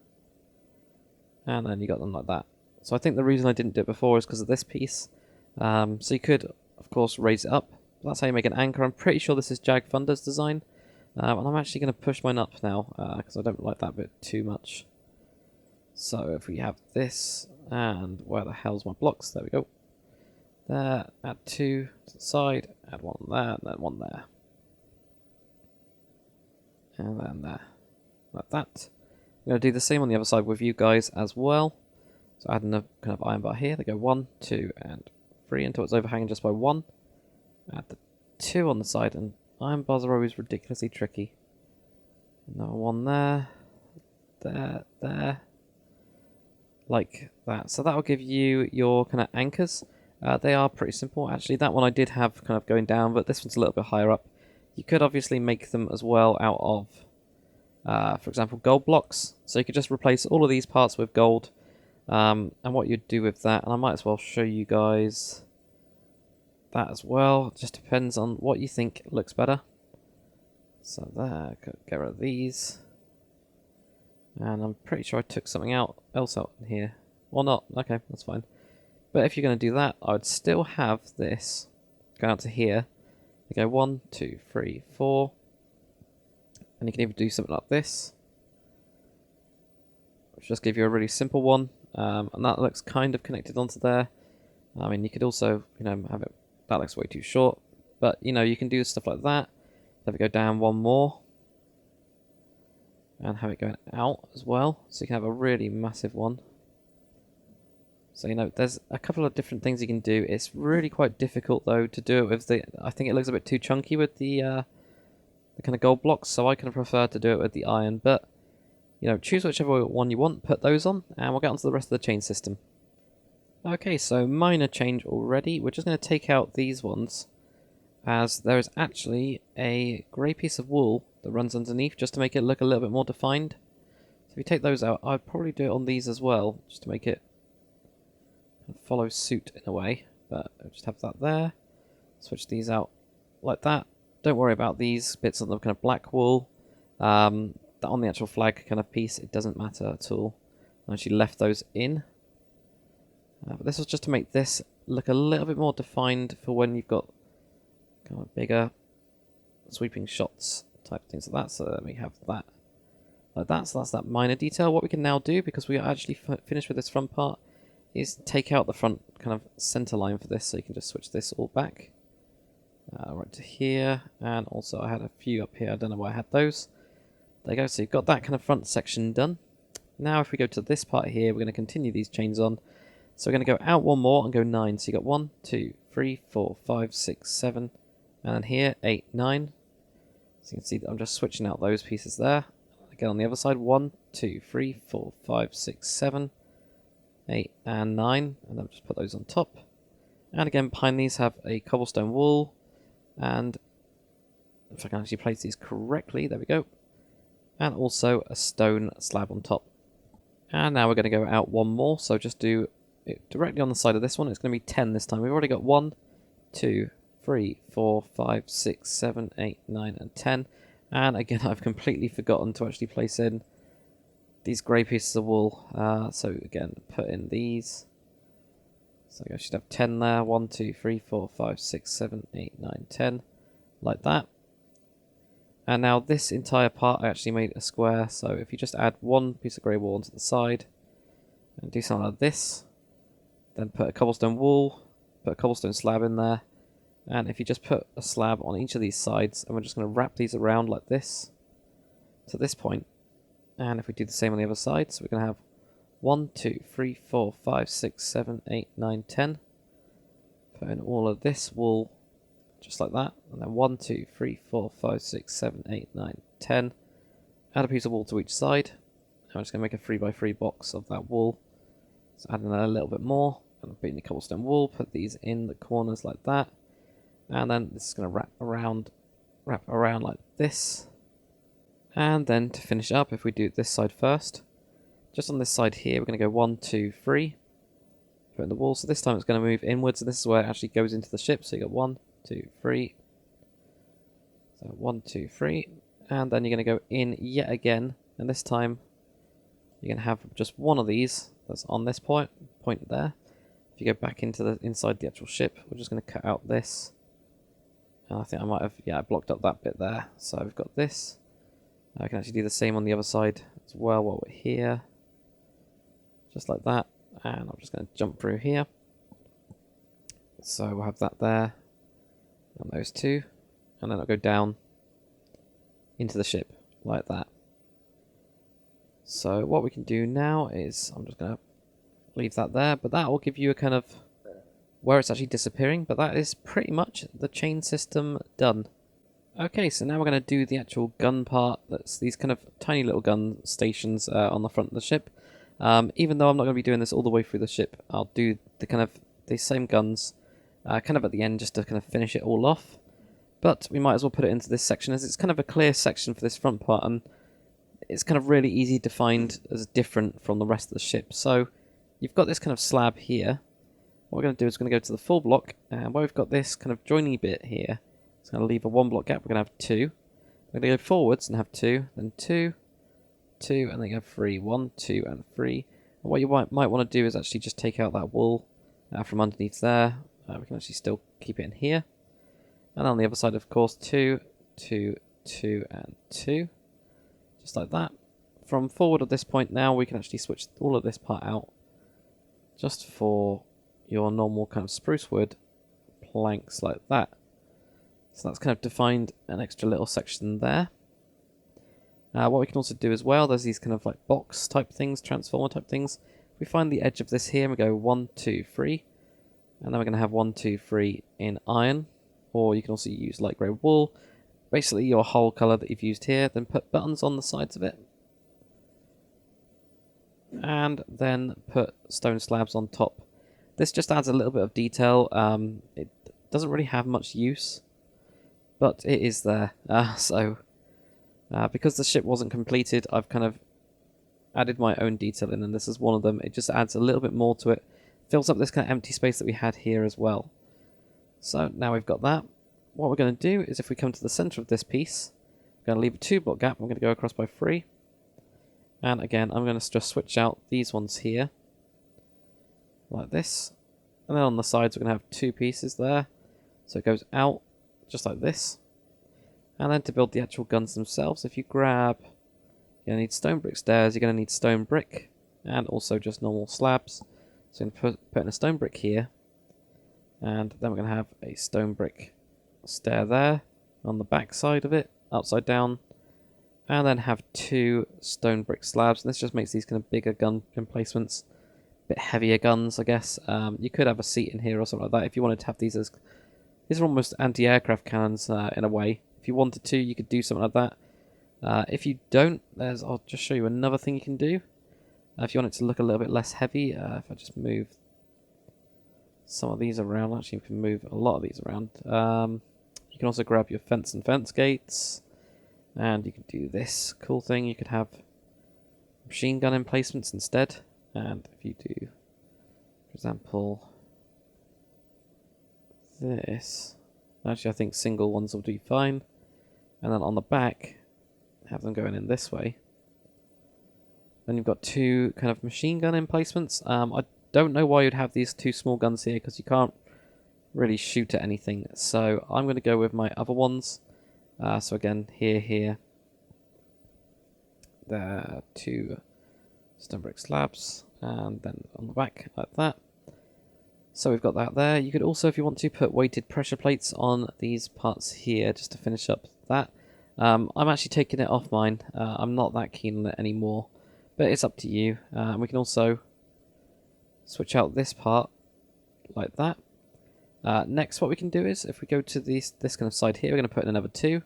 and then you got them like that. So I think the reason I didn't do it before is because of this piece. So you could, of course, raise it up. That's how you make an anchor. I'm pretty sure this is Jag Thunder's design. And I'm actually going to push mine up now, because I don't like that bit too much. So if we have this, and where the hell's my blocks? There we go. There, add 2 to the side, add 1 there, and then 1 there. And then there. Like that. I'm going to do the same on the other side with you guys as well. So adding a kind of iron bar here. They go 1, 2, and 3 until it's overhanging just by 1. Add the 2 on the side, and iron bars are always ridiculously tricky. Another 1 there. There, there. Like that. So that will give you your kind of anchors. They are pretty simple. Actually, that one I did have kind of going down, but this one's a little bit higher up. You could obviously make them as well out of, for example, gold blocks. So you could just replace all of these parts with gold. And what you'd do with that, and I might as well show you guys that as well. It just depends on what you think looks better. So there, get rid of these. And I'm pretty sure I took something else out in here. Or not, okay, that's fine. But if you're going to do that, I would still have this going out to here. You go 1, 2, 3, 4. And you can even do something like this, which just give you a really simple one. And that looks kind of connected onto there. I mean, you could also, have it, that looks way too short. But, you can do stuff like that. Let it go down 1 more. And have it going out as well. So you can have a really massive one. So, there's a couple of different things you can do. It's really quite difficult, though, to do it with the... I think it looks a bit too chunky with the kind of gold blocks. So I kind of prefer to do it with the iron. But, choose whichever one you want. Put those on. And we'll get onto the rest of the chain system. Okay, so minor change already. We're just going to take out these ones, as there is actually a grey piece of wool that runs underneath, just to make it look a little bit more defined. So if you take those out, I'd probably do it on these as well, just to make it follow suit in a way. But I'll just have that there. Switch these out like that. Don't worry about these bits of the kind of black wool. That on the actual flag kind of piece, it doesn't matter at all. I actually left those in. But this was just to make this look a little bit more defined for when you've got kind of bigger sweeping shots type things like that. So let me have that like that. So that's that minor detail. What we can now do, because we are actually finished with this front part, is take out the front kind of center line for this. So you can just switch this all back right to here. And also I had a few up here. I don't know why I had those. There you go. So you've got that kind of front section done. Now if we go to this part here, we're going to continue these chains on. So we're going to go out 1 more and go 9. So you got 1, 2, 3, 4, 5, 6, 7, and then here 8, 9. So you can see that I'm just switching out those pieces there. Again on the other side, 1, 2, 3, 4, 5, 6, 7, 8, and 9, and then just put those on top. And again, behind these have a cobblestone wall, and if I can actually place these correctly, there we go. And also a stone slab on top. And now we're going to go out 1 more, so just do it directly on the side of this one. It's going to be 10 this time. We've already got 1, 2, 3, 4, 5, 6, 7, 8, 9, and 10. And again, I've completely forgotten to actually place in these grey pieces of wool. So again, put in these. So I should have 10 there. 1, 2, 3, 4, 5, 6, 7, 8, 9, 10. Like that. And now this entire part I actually made a square. So if you just add 1 piece of grey wool onto the side and do something like this, then put a cobblestone wall, put a cobblestone slab in there, and if you just put a slab on each of these sides, and we're just going to wrap these around like this to this point. And if we do the same on the other side, so we're going to have 1, 2, 3, 4, 5, 6, 7, 8, 9, 10. Put in all of this wool just like that. And then 1, 2, 3, 4, 5, 6, 7, 8, 9, 10. Add a piece of wool to each side. I'm just going to make a 3x3 box of that wool. So add in a little bit more. And put in the cobblestone wool. Put these in the corners like that. And then this is going to wrap around like this. And then to finish up, if we do this side first, just on this side here, we're going to go 1, 2, 3. Put in the wall. So this time it's going to move inwards, and this is where it actually goes into the ship. So you got 1, 2, 3. So 1, 2, 3. And then you're going to go in yet again, and this time you're going to have just one of these that's on this point there. If you go back into the inside the actual ship, we're just going to cut out this. And I think I might have, I blocked up that bit there. So we've got this. I can actually do the same on the other side as well while we're here. Just like that. And I'm just going to jump through here. So we'll have that there. And those two. And then I'll go down into the ship like that. So what we can do now is, I'm just going to leave that there. But that will give you a kind of where it's actually disappearing. But that is pretty much the chain system done. Okay, so now we're going to do the actual gun part. That's these kind of tiny little gun stations on the front of the ship. Even though I'm not going to be doing this all the way through the ship, I'll do the same guns kind of at the end just to kind of finish it all off. But we might as well put it into this section as it's kind of a clear section for this front part, and it's kind of really easy to find as different from the rest of the ship. So you've got this kind of slab here. What we're going to do is we're going to go to the full block, and where we've got this kind of joining bit here, it's going to leave a 1 block gap. We're going to have 2. We're going to go forwards and have 2, then 2, 2, and then go 3. 1, 2, and 3. And what you might want to do is actually just take out that wool from underneath there. We can actually still keep it in here. And on the other side, of course, 2, 2, 2, and 2. Just like that. From forward at this point now, we can actually switch all of this part out just for your normal kind of spruce wood planks like that. So that's kind of defined an extra little section there. What we can also do as well, there's these kind of like box type things, transformer type things. We find the edge of this here and we go 1, 2, 3. And then we're going to have 1, 2, 3 in iron. Or you can also use light grey wool. Basically your whole colour that you've used here. Then put buttons on the sides of it. And then put stone slabs on top. This just adds a little bit of detail. It doesn't really have much use, but it is there. Because the ship wasn't completed, I've kind of added my own detail in, and this is one of them. It just adds a little bit more to it. Fills up this kind of empty space that we had here as well. So now we've got that. What we're going to do is if we come to the center of this piece, we're going to leave a 2 block gap. We're going to go across by 3. And again, I'm going to just switch out these ones here. Like this. And then on the sides, we're going to have 2 pieces there. So it goes out just like this. And then to build the actual guns themselves, if you grab, you're going to need stone brick stairs, you're going to need stone brick, and also just normal slabs. So I'm going to put in a stone brick here. And then we're going to have a stone brick stair there on the back side of it, upside down. And then have 2 stone brick slabs. And this just makes these kind of bigger gun emplacements. Bit heavier guns, I guess. You could have a seat in here or something like that if you wanted to have these as... These are almost anti-aircraft cannons in a way. If you wanted to, you could do something like that. If you don't, I'll just show you another thing you can do. If you want it to look a little bit less heavy, if I just move some of these around, actually you can move a lot of these around. You can also grab your fence and fence gates, and you can do this cool thing. You could have machine gun emplacements instead, and if you do, for example, this, actually I think single ones will do fine, and then on the back have them going in this way. Then you've got 2 kind of machine gun emplacements. I don't know why you'd have these 2 small guns here, because you can't really shoot at anything, so I'm going to go with my other ones. So again, here, there are 2 stone brick slabs, and then on the back like that. So we've got that there. You could also, if you want to, put weighted pressure plates on these parts here just to finish up that. I'm actually taking it off mine. I'm not that keen on it anymore, but it's up to you. We can also switch out this part like that. Next, what we can do is, if we go to this kind of side here, we're going to put in another 2.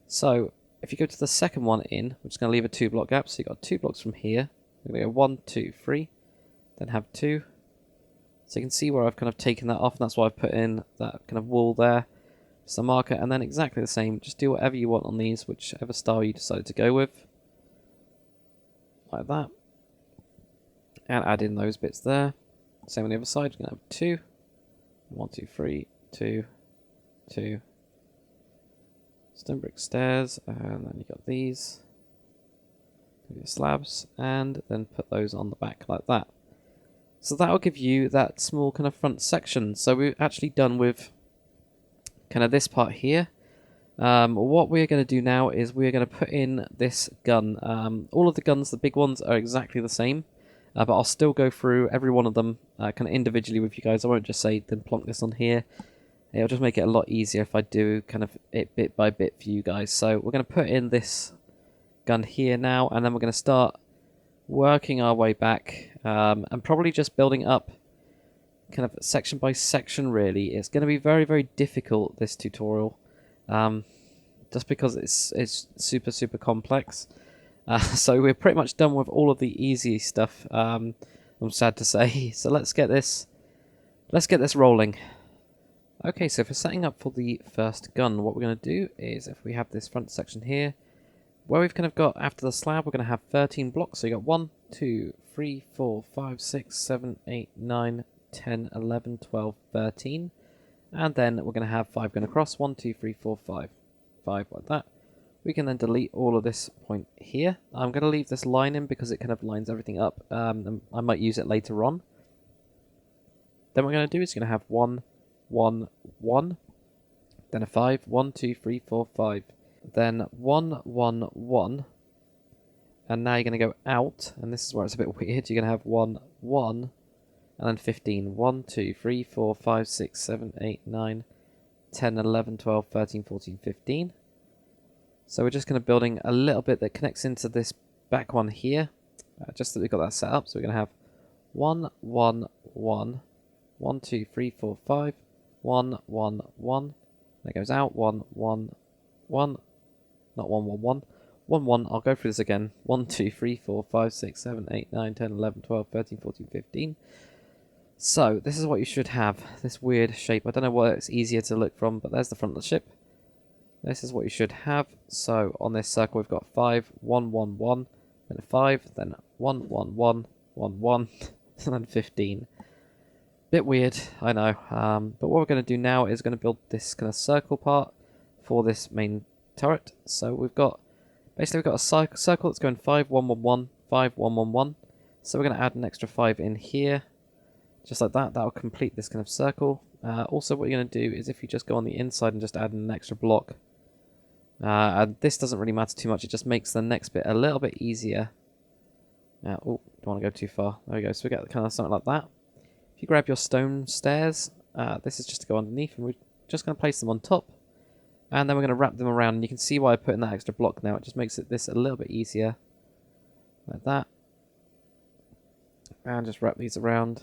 So, if you go to the second one in, we're just going to leave a 2 block gap. So you've got 2 blocks from here. We're going to go 1, 2, 3, then have 2. So you can see where I've kind of taken that off, and that's why I've put in that kind of wall there. Just a marker, and then exactly the same. Just do whatever you want on these, whichever style you decided to go with. Like that. And add in those bits there. Same on the other side, we're going to have 2. 1, 2, 3, 2, 2. Stone brick stairs, and then you've got these. Your slabs, and then put those on the back like that. So that'll give you that small kind of front section. So we're actually done with kind of this part here. What we're going to do now is we're going to put in this gun. All of the guns, the big ones, are exactly the same. But I'll still go through every one of them kind of individually with you guys. I won't just say, then plonk this on here. It'll just make it a lot easier if I do kind of it bit by bit for you guys. So we're going to put in this gun here now, and then we're going to start working our way back. And probably just building up kind of section by section, really. It's going to be very, very difficult, this tutorial. Just because it's super, super complex. So we're pretty much done with all of the easy stuff, I'm sad to say. So let's get this rolling. Okay, so for setting up for the first gun, what we're going to do is, if we have this front section here, where we've kind of got, after the slab, we're going to have 13 blocks. So you got 1, 2, 3, 4, 5, 6, 7, 8, 9, 10, 11, 12, 13. And then we're going to have 5 going across. 1, 2, 3, 4, 5. 5 like that. We can then delete all of this point here. I'm going to leave this line in because it kind of lines everything up. And I might use it later on. Then what we're going to do is going to have 1, 1, 1. Then a 5. 1, 2, 3, 4, 5. Then 1, 1, 1. And now you're going to go out. And this is where it's a bit weird. You're going to have 1, 1. And then 15. 1, 2, 3, 4, 5, 6, 7, 8, 9, 10, 11, 12, 13, 14, 15. So we're just going to building a little bit that connects into this back one here. Just that we've got that set up. So we're going to have 1, 1, 1. 1, 2, 3, 4, 5. 1, 1, 1. That goes out. 1, 1, 1. Not 1, 1, 1. 1, 1. I'll go through this again. 1, 2, 3, 4, 5, 6, 7, 8, 9, 10, 11, 12, 13, 14, 15. So this is what you should have. This weird shape. I don't know what it's easier to look from, but there's the front of the ship. This is what you should have. So on this circle we've got 5, 1, 1, 1, then a 5, then 1, 1, 1, 1, 1, and then 15. Bit weird, I know. But what we're going to do now is going to build this kind of circle part for this main turret. So we've got, basically we've got a circle that's going 5, 1, 1, 1, 5, 1, 1, 1. So we're going to add an extra 5 in here. Just like that. That'll complete this kind of circle. Also what you're going to do is if you just go on the inside and just add an extra block. And this doesn't really matter too much. It just makes the next bit a little bit easier. Oh, don't want to go too far. There we go. So we get kind of something like that. If you grab your stone stairs, this is just to go underneath, and we're just going to place them on top. And then we're going to wrap them around. And you can see why I put in that extra block now. It just makes this a little bit easier. Like that. And just wrap these around.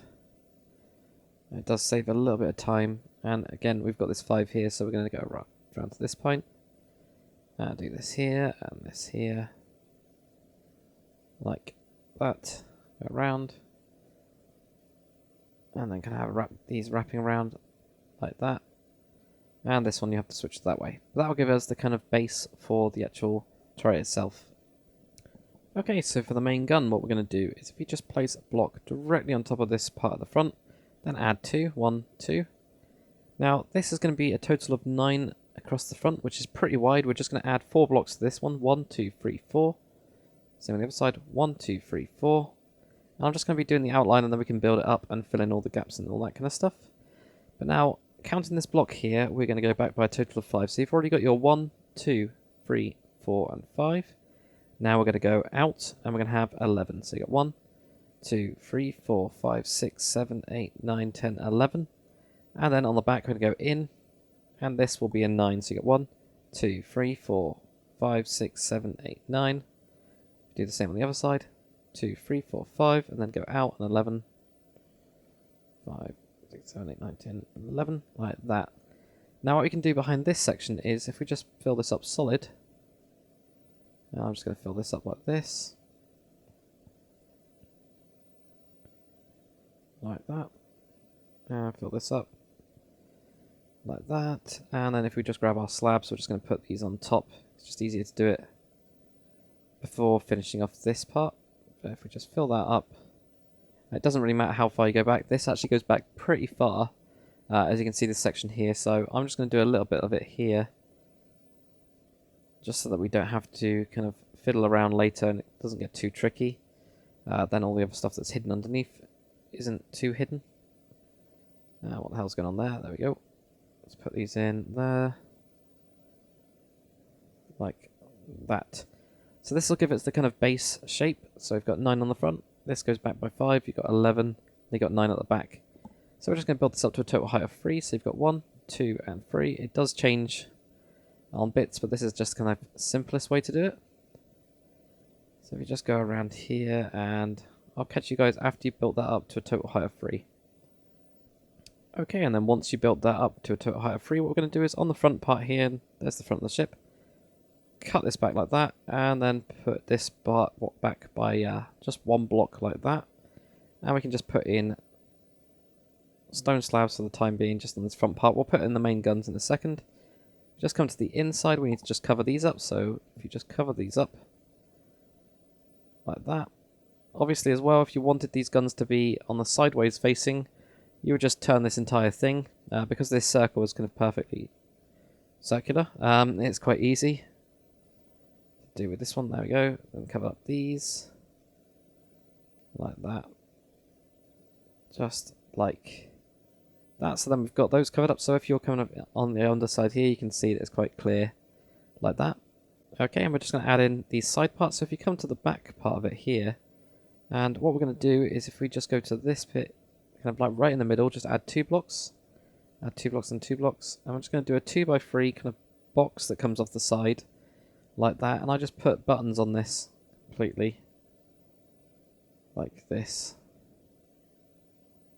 It does save a little bit of time. And again, we've got this 5 here, so we're going to go right around to this point. Do this here, and this here. Like that. Go around. And then kind of have these wrapping around like that. And this one you have to switch that way. But that will give us the kind of base for the actual turret itself. Okay, so for the main gun, what we're going to do is if you just place a block directly on top of this part of the front, then add 2, 1, 2. Now, this is going to be a total of 9 across the front, which is pretty wide. We're just going to add 4 blocks to this one. 1, 2, 3, 4. Same on the other side. 1, 2, 3, 4. And I'm just going to be doing the outline, and then we can build it up and fill in all the gaps and all that kind of stuff. But now, counting this block here, we're going to go back by a total of 5. So you've already got your 1, 2, 3, 4, and 5. Now we're going to go out, and we're going to have 11. So you got 1, 2, 3, 4, 5, 6, 7, 8, 9, 10, 11. And then on the back, we're going to go in, and this will be a 9. So you got 1, 2, 3, 4, 5, 6, 7, 8, 9. Do the same on the other side. 2, 3, 4, 5, and then go out, and 11. 5, 6, 6, 7, 8, 9, 10, 11, like that. Now what we can do behind this section is, if we just fill this up solid, I'm just going to fill this up like this. Like that. And fill this up. Like that. And then if we just grab our slabs, we're just going to put these on top. It's just easier to do it before finishing off this part. But if we just fill that up, it doesn't really matter how far you go back. This actually goes back pretty far. As you can see, this section here. So I'm just going to do a little bit of it here, just so that we don't have to kind of fiddle around later and it doesn't get too tricky. Then all the other stuff that's hidden underneath isn't too hidden. What the hell's going on there? There we go. Let's put these in there. Like that. So this will give us the kind of base shape. So we've got 9 on the front. This goes back by 5. You've got 11. You've got 9 at the back. So we're just going to build this up to a total height of 3. So you've got 1, 2, and 3. It does change on bits, but this is just kind of the simplest way to do it. So if you just go around here, and I'll catch you guys after you've built that up to a total height of 3. Okay, and then once you built that up to a total height of 3, what we're going to do is on the front part here, there's the front of the ship, cut this back like that, and then put this part back by just 1 block like that. And we can just put in stone slabs for the time being, just on this front part. We'll put in the main guns in a second. Just come to the inside, we need to just cover these up. So if you just cover these up like that. Obviously as well, if you wanted these guns to be on the sideways facing, you would just turn this entire thing. Because this circle is kind of perfectly circular, it's quite easy to do with this one. There we go. And cover up these like that. Just like that. So then we've got those covered up. So if you're coming up on the underside here, you can see that it's quite clear like that. Okay, and we're just going to add in these side parts. So if you come to the back part of it here, and what we're going to do is if we just go to this bit, kind of like right in the middle, just add 2 blocks. Add 2 blocks and 2 blocks. And I'm just going to do a 2x3 kind of box that comes off the side like that. And I just put buttons on this completely like this.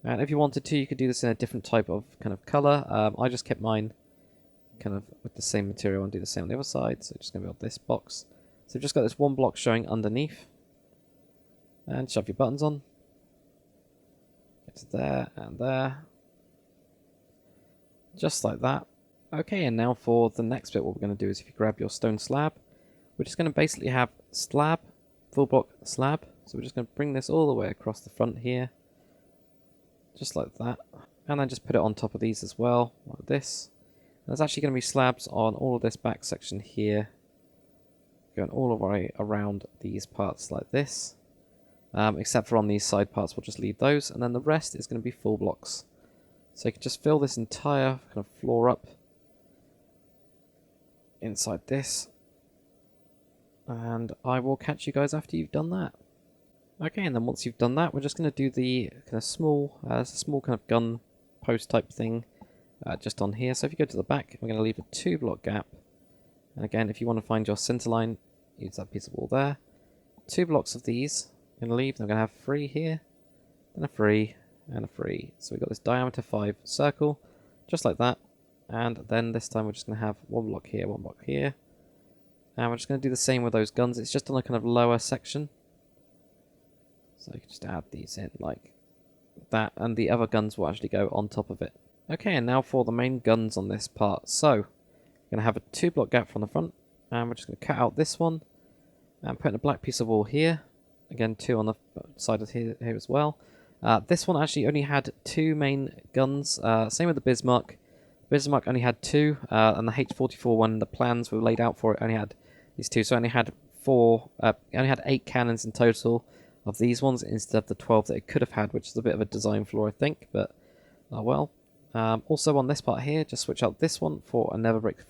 And if you wanted to, you could do this in a different type of kind of colour. I just kept mine kind of with the same material and do the same on the other side. So just going to build this box. So we've just got this 1 block showing underneath. And shove your buttons on. Get to there and there. Just like that. Okay, and now for the next bit, what we're going to do is if you grab your stone slab, we're just going to basically have slab, full block slab. So we're just going to bring this all the way across the front here. Just like that. And then just put it on top of these as well, like this. And there's actually going to be slabs on all of this back section here, going all the way around these parts like this. Except for on these side parts, we'll just leave those. And then the rest is going to be full blocks. So you can just fill this entire kind of floor up inside this. And I will catch you guys after you've done that. Okay, and then once you've done that, we're just going to do the kind of small kind of gun post type thing just on here. So if you go to the back, we're going to leave a 2 block gap. And again, if you want to find your center line, use that piece of wall there. 2 blocks of these. I'm going to leave. I'm going to have 3 here, then a 3, and a 3. So we've got this diameter 5 circle, just like that. And then this time we're just going to have 1 block here, 1 block here. And we're just going to do the same with those guns. It's just on a kind of lower section. So you can just add these in like that, and the other guns will actually go on top of it. Okay, and now for the main guns on this part. So, we're going to have a 2 block gap from the front, and we're just going to cut out this one, and put in a black piece of wall here. Again, 2 on the side of here as well. This one actually only had 2 main guns, same with the Bismarck. Bismarck only had 2, and the H44 one, the plans were laid out for it, only had these 2, so it only had 8 cannons in total of these ones instead of the 12 that it could have had, which is a bit of a design flaw, I think, but oh well. Also on this part here, just switch out this one for a never brick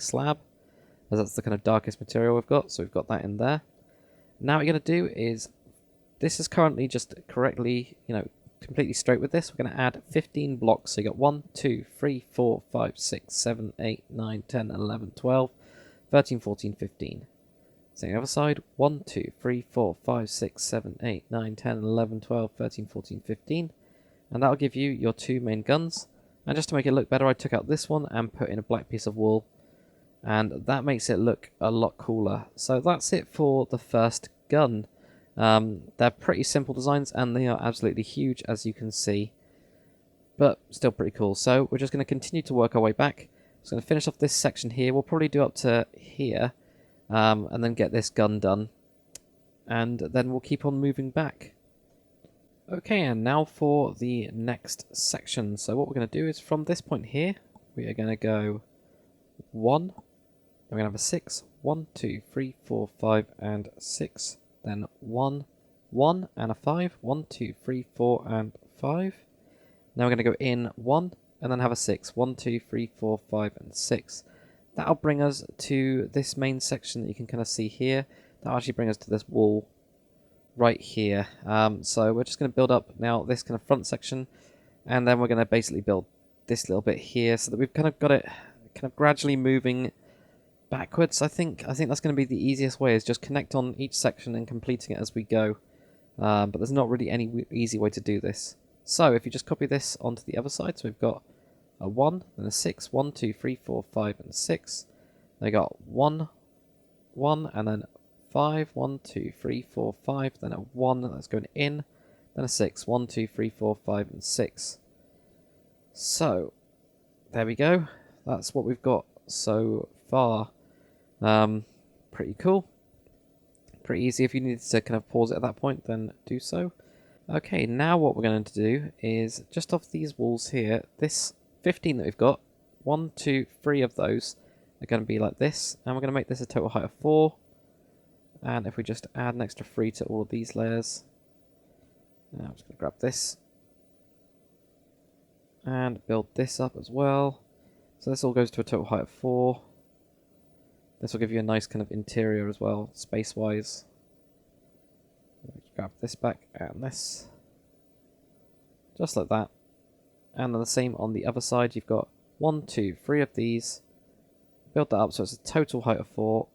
slab, as that's the kind of darkest material we've got, so we've got that in there. Now what you're going to do is, this is currently just correctly, completely straight with this. We're going to add 15 blocks, so you got 1, 2, 3, 4, 5, 6, 7, 8, 9, 10, 11, 12, 13, 14, 15. Same other side, 1, 2, 3, 4, 5, 6, 7, 8, 9, 10, 11, 12, 13, 14, 15. And that'll give you your 2 main guns. And just to make it look better, I took out this one and put in a black piece of wool. And that makes it look a lot cooler. So that's it for the first gun. They're pretty simple designs and they are absolutely huge, as you can see. But still pretty cool. So we're just going to continue to work our way back. So I'm going to finish off this section here. We'll probably do up to here. And then get this gun done. And then we'll keep on moving back. Okay, and now for the next section. So what we're going to do is from this point here, we are going to go 1. We're going to have a 6. 1, 2, 3, 4, 5, and 6. Then 1, 1, and a 5. 1, 2, 3, 4, and 5. Now we're going to go in 1, and then have a 6. 1, 2, 3, 4, 5, and 6. That'll bring us to this main section that you can kind of see here. That'll actually bring us to this wall right here. So we're just going to build up now this kind of front section, and then we're going to basically build this little bit here so that we've kind of got it kind of gradually moving backwards. I think that's going to be the easiest way, is just connect on each section and completing it as we go. But there's not really any easy way to do this. So if you just copy this onto the other side, so we've got a 1, then a 6, 1, 2, 3, 4, 5, and 6. They got 1, 1, and then 5, 1, 2, 3, 4, 5, then a 1 that's going in, then a 6, 1, 2, 3, 4, 5, and 6. So, there we go. That's what we've got so far. Pretty cool. Pretty easy. If you needed to kind of pause it at that point, then do so. Okay, now what we're going to do is, just off these walls here, this 15 that we've got, 1, 2, 3 of those are going to be like this, and we're going to make this a total height of 4. And if we just add an extra 3 to all of these layers, now I'm just going to grab this and build this up as well. So this all goes to a total height of 4. This will give you a nice kind of interior as well, space-wise. Grab this back and this, just like that. And then the same on the other side. You've got 1, 2, 3 of these. Build that up so it's a total height of 4.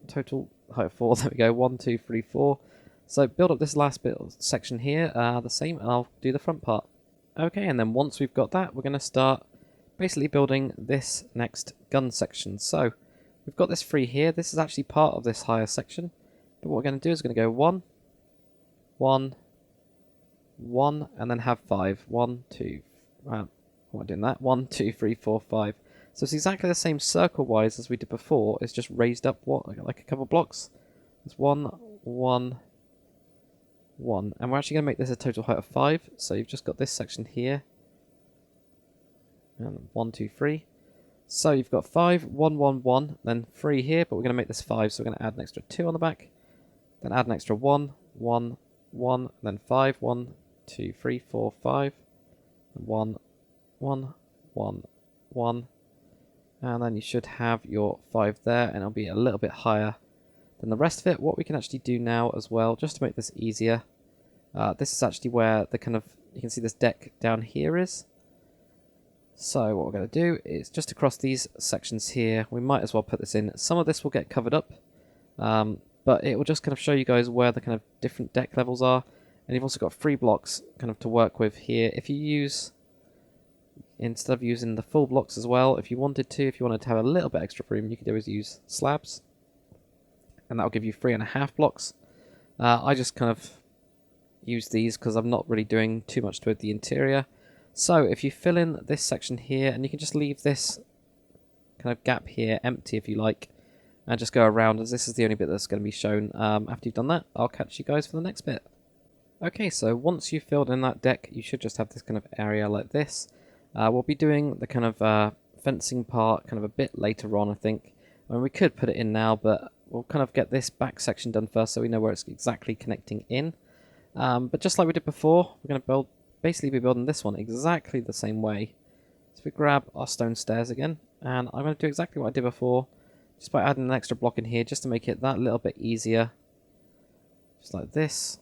Total height of 4. There we go. 1, 2, 3, 4. So build up this last bit of section here, the same, and I'll do the front part. Okay, and then once we've got that, we're going to start basically building this next gun section. So we've got this 3 here. This is actually part of this higher section. But what we're going to do is we're going to go 1, 1, 1, and then have 5. 1, 2. What am I doing that? 1, 2, 3, 4, 5. So it's exactly the same circle-wise as we did before. It's just raised up like a couple blocks. It's 1, 1, 1. And we're actually going to make this a total height of 5. So you've just got this section here. And 1, 2, 3. So you've got 5, 1, 1, 1, then 3 here, but we're going to make this 5, so we're going to add an extra 2 on the back. Then add an extra 1, 1, 1, then 5, 1, 2, 3, 4, 5. 1, 1, 1, 1. And then you should have your 5 there, and it'll be a little bit higher than the rest of it. What we can actually do now as well, just to make this easier, this is actually where the kind of, you can see this deck down here is. So what we're going to do is just across these sections here, we might as well put this in. Some of this will get covered up, but it will just kind of show you guys where the kind of different deck levels are. And you've also got 3 blocks kind of to work with here. If you use, instead of using the full blocks as well, if you wanted to have a little bit extra room, you could always use slabs. And that'll give you 3.5 blocks. I just kind of use these because I'm not really doing too much to the interior. So if you fill in this section here, and you can just leave this kind of gap here empty if you like, and just go around, as this is the only bit that's going to be shown. After you've done that, I'll catch you guys for the next bit. Okay, so once you've filled in that deck, you should just have this kind of area like this. We'll be doing the kind of fencing part kind of a bit later on, I think. I mean, we could put it in now, but we'll kind of get this back section done first so we know where it's exactly connecting in. But just like we did before, we're going to basically be building this one exactly the same way. So we grab our stone stairs again, and I'm going to do exactly what I did before, just by adding an extra block in here just to make it that little bit easier. Just like this.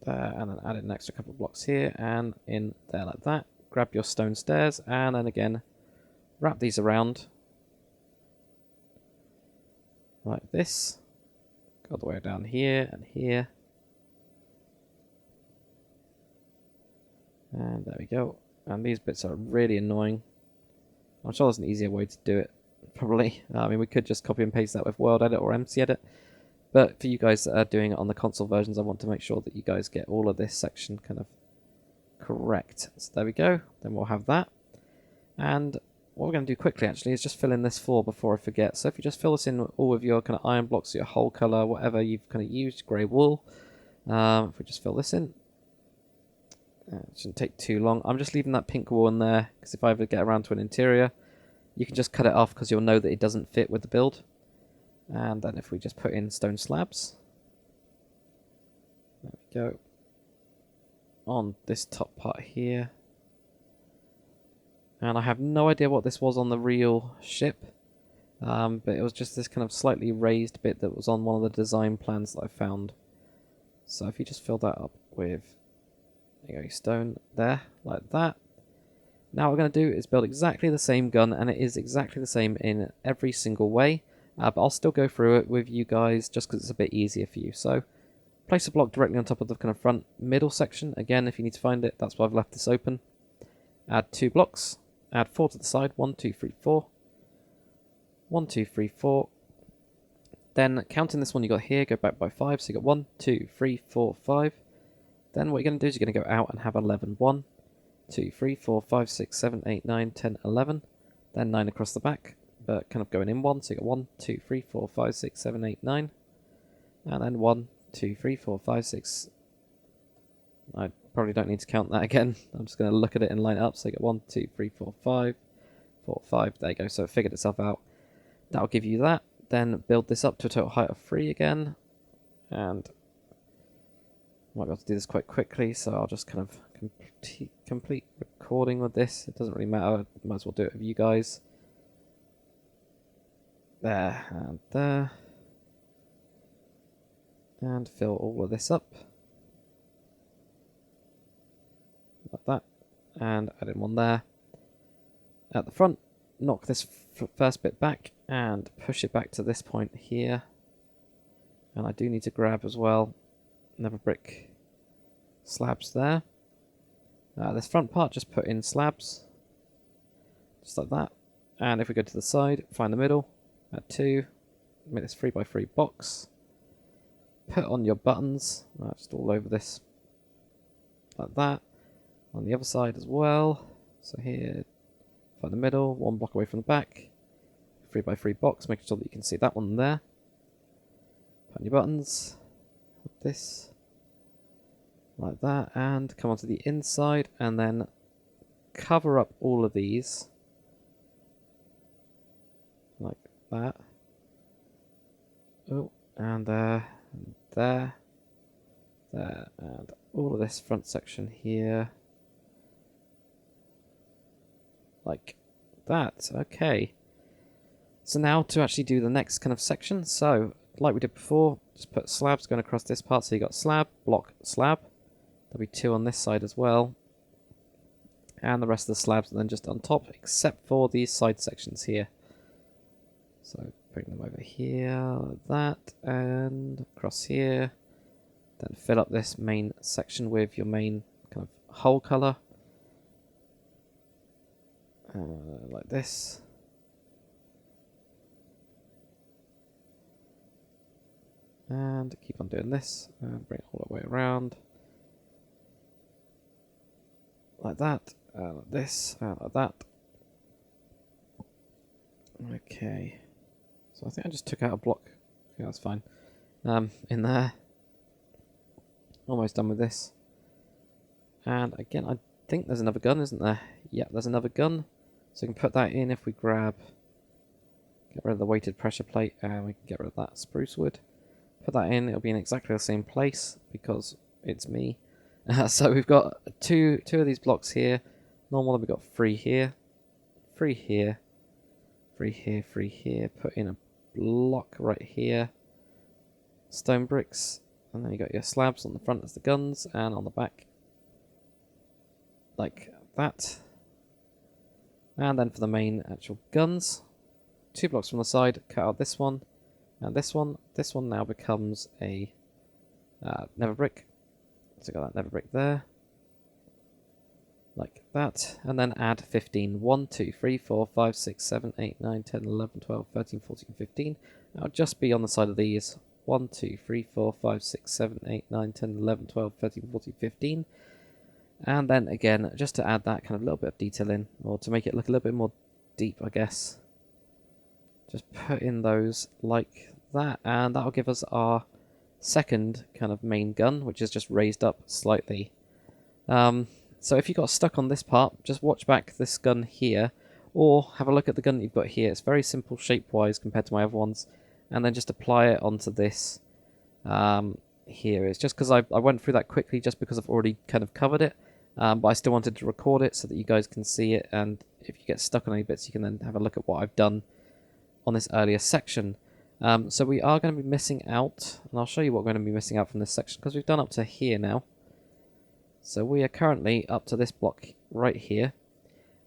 There, and then add an extra couple of blocks here, and in there like that. Grab your stone stairs, and then again, wrap these around. Like this. Go all the way down here, and here. And there we go. And these bits are really annoying. I'm sure there's an easier way to do it, probably. I mean, we could just copy and paste that with World Edit or MC Edit. But for you guys that are doing it on the console versions, I want to make sure that you guys get all of this section kind of correct. So there we go. Then we'll have that. And what we're going to do quickly, actually, is just fill in this floor before I forget. So if you just fill this in all of your kind of iron blocks, your whole color, whatever you've kind of used, grey wool. If we just fill this in. It shouldn't take too long. I'm just leaving that pink wool in there, because if I ever get around to an interior, you can just cut it off because you'll know that it doesn't fit with the build. And then if we just put in stone slabs, there we go, on this top part here. And I have no idea what this was on the real ship, but it was just this kind of slightly raised bit that was on one of the design plans that I found. So if you just fill that up with, there you go, stone there, like that. Now what we're going to do is build exactly the same gun, and it is exactly the same in every single way. But I'll still go through it with you guys just because it's a bit easier for you. So place a block directly on top of the kind of front middle section. Again, if you need to find it, that's why I've left this open. Add 2 blocks. Add 4 to the side. 1, 2, 3, 4. 1, 2, 3, 4. Then counting this one you got here, go back by 5. So you got 1, 2, 3, 4, 5. Then what you're going to do is you're going to go out and have 11. 1, 2, 3, 4, 5, 6, 7, 8, 9, 10, 11. Then 9 across the back, but kind of going in 1. So you got 1, 2, 3, 4, 5, 6, 7, 8, 9. And then 1, 2, 3, 4, 5, 6. I probably don't need to count that again. I'm just going to look at it and line it up. So you got 1, 2, 3, 4, 5, 4, 5. There you go. So it figured itself out. That'll give you that. Then build this up to a total height of 3 again. And I might be able to do this quite quickly, so I'll just kind of complete recording with this. It doesn't really matter. I might as well do it with you guys. There and there. And fill all of this up. Like that. And add in one there. At the front, knock this first bit back and push it back to this point here. And I do need to grab as well nether brick slabs there. This front part, just put in slabs. Just like that. And if we go to the side, find the middle. Add 2. Make this 3x3 box. Put on your buttons. Just all over this. Like that. On the other side as well. So here, find the middle. 1 block away from the back. 3x3 box. Making sure that you can see that one there. Put on your buttons. Like this. Like that. And come onto the inside. And then cover up all of these. Like that. Oh, and there, and all of this front section here. Like that. Okay. So now to actually do the next kind of section. So, like we did before, just put slabs going across this part. So you got slab, block, slab. There'll be 2 on this side as well. And the rest of the slabs and then just on top, except for these side sections here. So bring them over here, like that, and across here. Then fill up this main section with your main kind of hull colour. Like this. And keep on doing this, and bring it all the way around. Like that, like this, and like that. Okay. So I think I just took out a block. Yeah, that's fine. In there. Almost done with this. And again, I think there's another gun, isn't there? Yeah, there's another gun. So we can put that in if we get rid of the weighted pressure plate, and we can get rid of that spruce wood. Put that in, it'll be in exactly the same place because it's me. So we've got two of these blocks here. Normal, we've got 3 here. 3 here. 3 here, 3 here. Put in a block right here. Stone bricks. And then you got your slabs on the front as the guns, and on the back. Like that. And then for the main actual guns, 2 blocks from the side, cut out this one, and this one. This one now becomes a nether brick. So got that nether brick there. like that, and then add 15. 1, 2, 3, 4, 5, 6, 7, 8, 9, 10, 11, 12, 13, 14, 15. I'll just be on the side of these. 1, 2, 3, 4, 5, 6, 7, 8, 9, 10, 11, 12, 13, 14, 15. And then again, just to add that kind of little bit of detail in, or to make it look a little bit more deep, I guess. Just put in those like that, and that'll give us our second kind of main gun, which is just raised up slightly. So if you got stuck on this part, just watch back this gun here, or have a look at the gun that you've got here. It's very simple shape-wise compared to my other ones, and then just apply it onto this here. It's just because I went through that quickly just because I've already kind of covered it, but I still wanted to record it so that you guys can see it, and if you get stuck on any bits, you can then have a look at what I've done on this earlier section. So we are going to be missing out, and I'll show you what we're going to be missing out from this section, because we've done up to here now. So we are currently up to this block right here.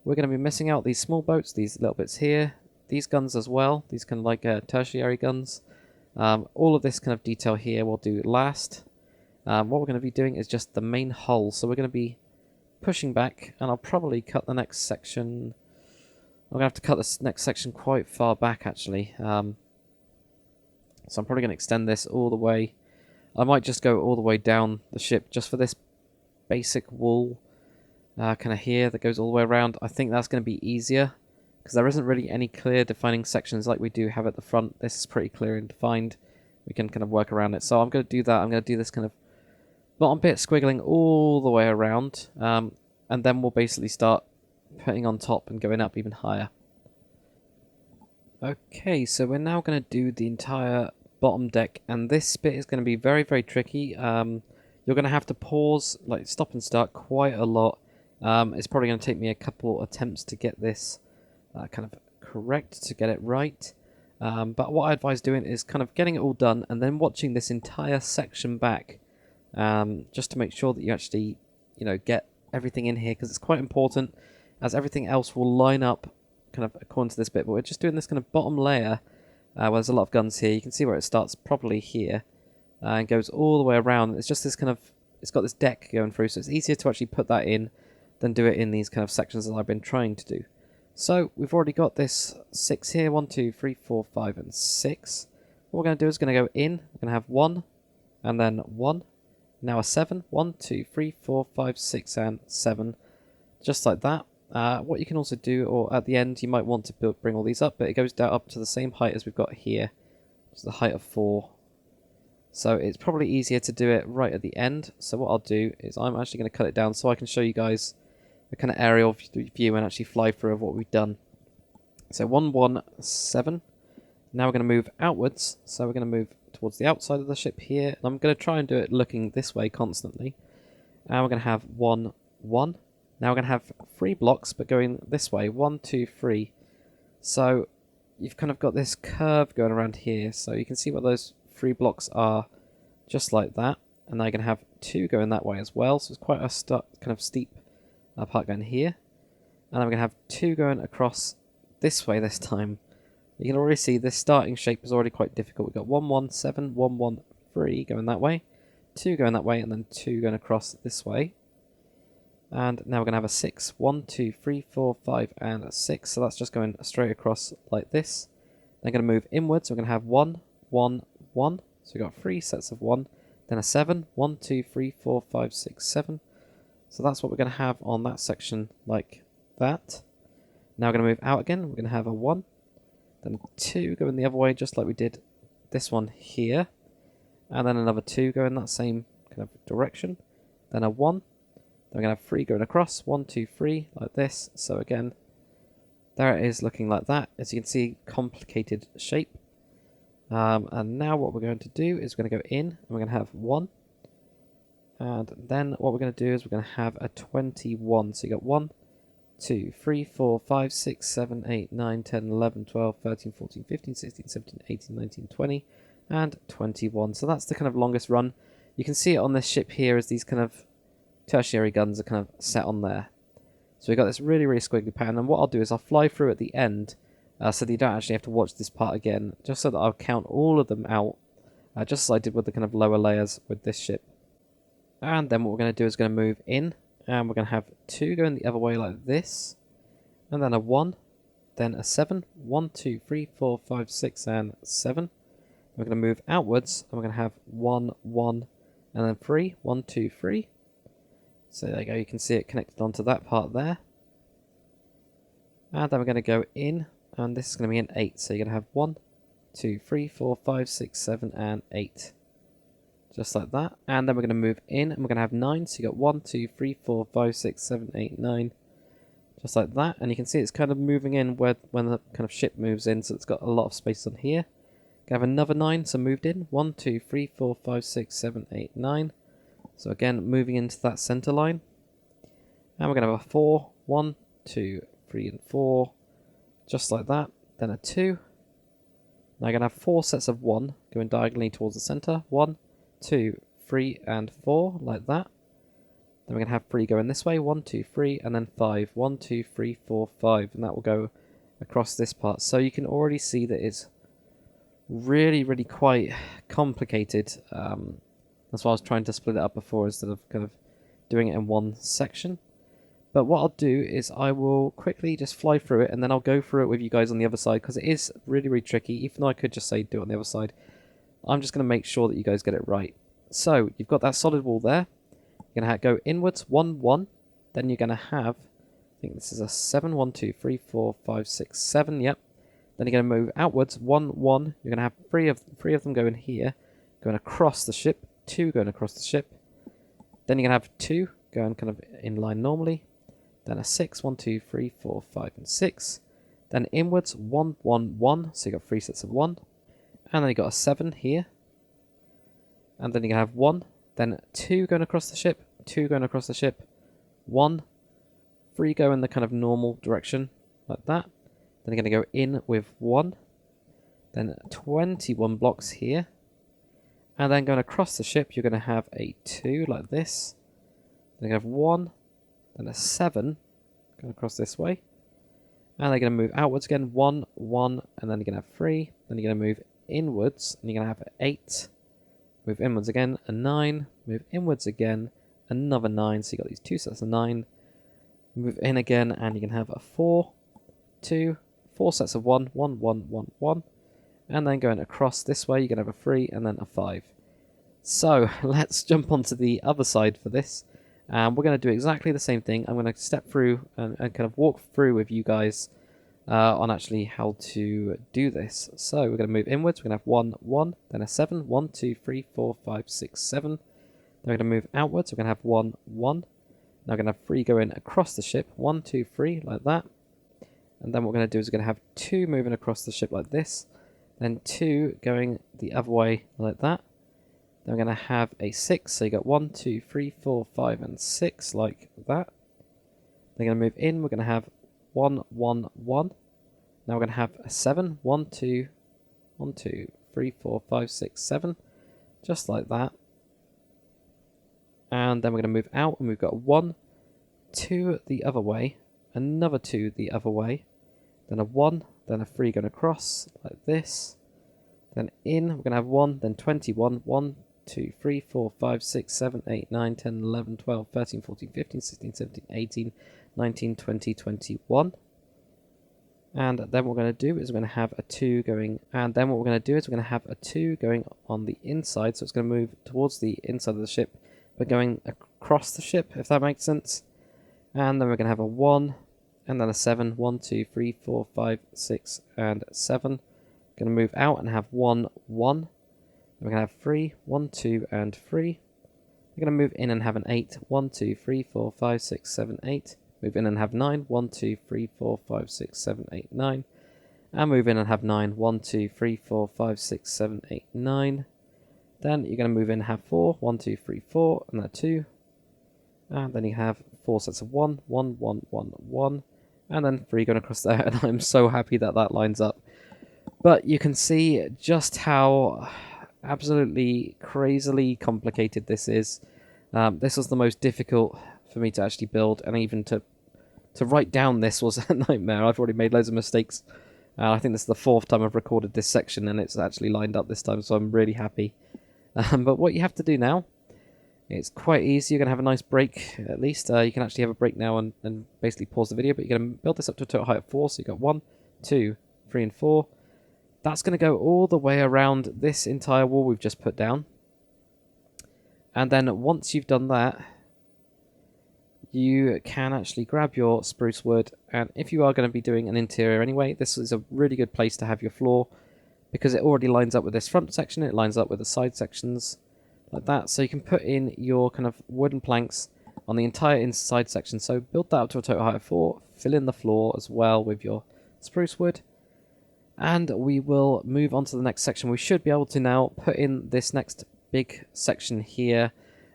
We're going to be missing out these small boats, these little bits here, these guns as well, these kind of like tertiary guns. All of this kind of detail here we'll do last. What we're going to be doing is just the main hull, so we're going to be pushing back, and I'll probably cut the next section. I'm going to have to cut this next section quite far back, actually. So I'm probably going to extend this all the way. I might just go all the way down the ship just for this basic wall kind of here that goes all the way around. I think that's going to be easier because there isn't really any clear defining sections like we do have at the front. This is pretty clear and defined. We can kind of work around it. So I'm going to do that. I'm going to do this kind of bottom bit squiggling all the way around, and then we'll basically start putting on top and going up even higher. Okay, so we're now going to do the entire bottom deck, and this bit is going to be very, very tricky. You're going to have to pause, like stop and start quite a lot. It's probably going to take me a couple attempts to get this kind of correct, to get it right. But what I advise doing is kind of getting it all done and then watching this entire section back, just to make sure that you actually, get everything in here, because it's quite important, as everything else will line up kind of according to this bit. But we're just doing this kind of bottom layer, where there's a lot of guns here. You can see where it starts probably here, and goes all the way around. It's just this kind of, it's got this deck going through, so it's easier to actually put that in than do it in these kind of sections that I've been trying to do. So we've already got this 6 here, 1, 2, 3, 4, 5, and 6. What we're going to do is going to go in, we're going to have 1, and then 1, now a 7, 1, 2, 3, 4, 5, 6, and 7, just like that. What you can also do, or at the end, you might want to bring all these up, but it goes down up to the same height as we've got here, which is the height of 4. So it's probably easier to do it right at the end. So what I'll do is I'm actually going to cut it down so I can show you guys a kind of aerial view and actually fly through of what we've done. So 1, 1, 7. Now we're going to move outwards. So we're going to move towards the outside of the ship here. And I'm going to try and do it looking this way constantly. And we're going to have 1, 1. Now we're going to have 3 blocks, but going this way. 1, 2, 3. So you've kind of got this curve going around here. So you can see what those 3 blocks are, just like that. And now you're going to have 2 going that way as well. So it's quite a kind of steep part going here. And then we're going to have 2 going across this way this time. You can already see this starting shape is already quite difficult. We've got 1, 1, 7, 1, 1, 3 going that way. 2 going that way, and then 2 going across this way. And now we're going to have a 6. 1, 2, 3, 4, 5, and a 6. So that's just going straight across like this. Then going to move inwards. We're going to have 1, 1, 1. So we've got 3 sets of 1. Then a 7. 1, 2, 3, 4, 5, 6, 7. So that's what we're going to have on that section like that. Now we're going to move out again. We're going to have a 1. Then 2 going the other way, just like we did this one here. And then another 2 going that same kind of direction. Then a 1. Then we're going to have 3 going across. 1, 2, 3, like this. So again, there it is looking like that. As you can see, complicated shape. And now what we're going to do is we're going to go in, and we're going to have 1. And then what we're going to do is we're going to have a 21. So you got 1, 2, 3, 4, 5, 6, 7, 8, 9, 10, 11, 12, 13, 14, 15, 16, 17, 18, 19, 20, and 21. So that's the kind of longest run. You can see it on this ship here as these kind of tertiary guns are kind of set on there. So we've got this really, really squiggly pattern. And what I'll do is I'll fly through at the end so that you don't actually have to watch this part again, just so that I'll count all of them out, just as I did with the kind of lower layers with this ship. And then what we're going to do is going to move in, and we're going to have 2 going the other way like this, and then a 1, then a 7, 1, 2, 3, 4, 5, 6, and 7. We're going to move outwards, and we're going to have 1, 1, and then 3, 1, 2, 3. So there you go, you can see it connected onto that part there. And then we're going to go in, and this is going to be an 8. So you're going to have 1, 2, 3, 4, 5, 6, 7, and 8. Just like that. And then we're going to move in, and we're going to have 9. So you got 1, 2, 3, 4, 5, 6, 7, 8, 9. Just like that. And you can see it's kind of moving in when the kind of ship moves in, so it's got a lot of space on here. Going to have another 9, so moved in. 1, 2, 3, 4, 5, 6, 7, 8, 9. So again, moving into that center line. And we're going to have a 4, 1, 2, 3, and 4. Just like that. Then a 2. Now you're going to have 4 sets of 1 going diagonally towards the center. 1, 2, 3, and 4, like that. Then we're going to have 3 going this way. 1, 2, 3, and then 5. 1, 2, 3, 4, 5. And that will go across this part. So you can already see that it's really, really quite complicated. That's why I was trying to split it up before instead of kind of doing it in one section. But what I'll do is I will quickly just fly through it, and then I'll go through it with you guys on the other side, because it is really, really tricky. Even though I could just say do it on the other side, I'm just going to make sure that you guys get it right. So you've got that solid wall there. You're going to go inwards 1, 1. Then you're going to have, I think this is a 7, 1, 2, 3, 4, 5, 6, 7. Yep. Then you're going to move outwards 1, 1. You're going to have three of them going here, going across the ship. 2 going across the ship. Then you're going to have 2 going kind of in line normally. Then a 6, 1, 2, 3, 4, 5, and 6. Then inwards 1, 1, 1. So you've got 3 sets of 1. And then you've got a 7 here. And then you're going to have 1. Then 2 going across the ship. 2 going across the ship. 1. 3 go in the kind of normal direction, like that. Then you're going to go in with 1. Then 21 blocks here. And then going across the ship, you're going to have a 2 like this. Then you're going to have 1. Then a 7 going across this way. And they're going to move outwards again. 1, 1. And then you're going to have 3. Then you're going to move inwards. And you're going to have 8. Move inwards again. A 9. Move inwards again. Another 9. So you've got these 2 sets of 9. Move in again. And you can have a 4, 2, 4 sets of 1, 1, 1, 1, 1. And then going across this way, you're going to have a 3 and then a 5. So let's jump onto the other side for this. And we're going to do exactly the same thing. I'm going to step through and kind of walk through with you guys on actually how to do this. So we're going to move inwards. We're going to have 1, 1, then a 7, 1, 2, 3, 4, 5, 6, 7. Then we're going to move outwards. We're going to have 1, 1. Now we're going to have 3 going across the ship. 1, 2, 3, like that. And then what we're going to do is we're going to have 2 moving across the ship like this. Then 2 going the other way like that. Then we're going to have a 6. So you got 1, 2, 3, 4, 5, and 6 like that. Then going to move in. We're going to have 1, 1, 1. Now we're going to have a 7. 1, 2, 1, 2, 3, 4, 5, 6, 7. Just like that. And then we're going to move out, and we've got a 1, 2 the other way. Another 2 the other way. Then a 1. Then a 3 going across, like this. Then in, we're going to have 1, then 21. 1, 2, 3, 4, 5, 6, 7, 8, 9, 10, 11, 12, 13, 14, 15, 16, 17, 18, 19, 20, 21. And then what we're going to do is we're going to have a 2 going, and then what we're going to do is we're going to have a 2 going on the inside, so it's going to move towards the inside of the ship, but going across the ship, if that makes sense. And then we're going to have a 1, and then a 7, 1, 2, 3, 4, 5, 6, and 7. Going to move out and have 1, 1. Then we're going to have 3, 1, 2, and 3. We're going to move in and have an 8, 1, 2, 3, 4, 5, 6, 7, 8. Move in and have 9, 1, 2, 3, 4, 5, 6, 7, 8, 9. And move in and have 9, 1, 2, 3, 4, 5, 6, 7, 8, 9. Then you're going to move in and have 4, 1, 2, 3, 4, and that 2. And then you have 4 sets of 1, 1, 1, 1, 1. And then 3 going across there, and I'm so happy that that lines up. But you can see just how absolutely crazily complicated this is. This was the most difficult for me to actually build, and even to write down this was a nightmare. I've already made loads of mistakes. I think this is the 4th time I've recorded this section, and it's actually lined up this time, so I'm really happy. But what you have to do now It's quite easy. You're going to have a nice break, at least. You can actually have a break now and basically pause the video, but you're going to build this up to a total height of 4. So you've got 1, 2, 3, and 4. That's going to go all the way around this entire wall we've just put down. And then once you've done that, you can actually grab your spruce wood. And if you are going to be doing an interior anyway, this is a really good place to have your floor, because it already lines up with this front section. It lines up with the side sections like that. So you can put in your kind of wooden planks on the entire inside section. So build that up to a total height of 4. Fill in the floor as well with your spruce wood. And we will move on to the next section. We should be able to now put in this next big section here,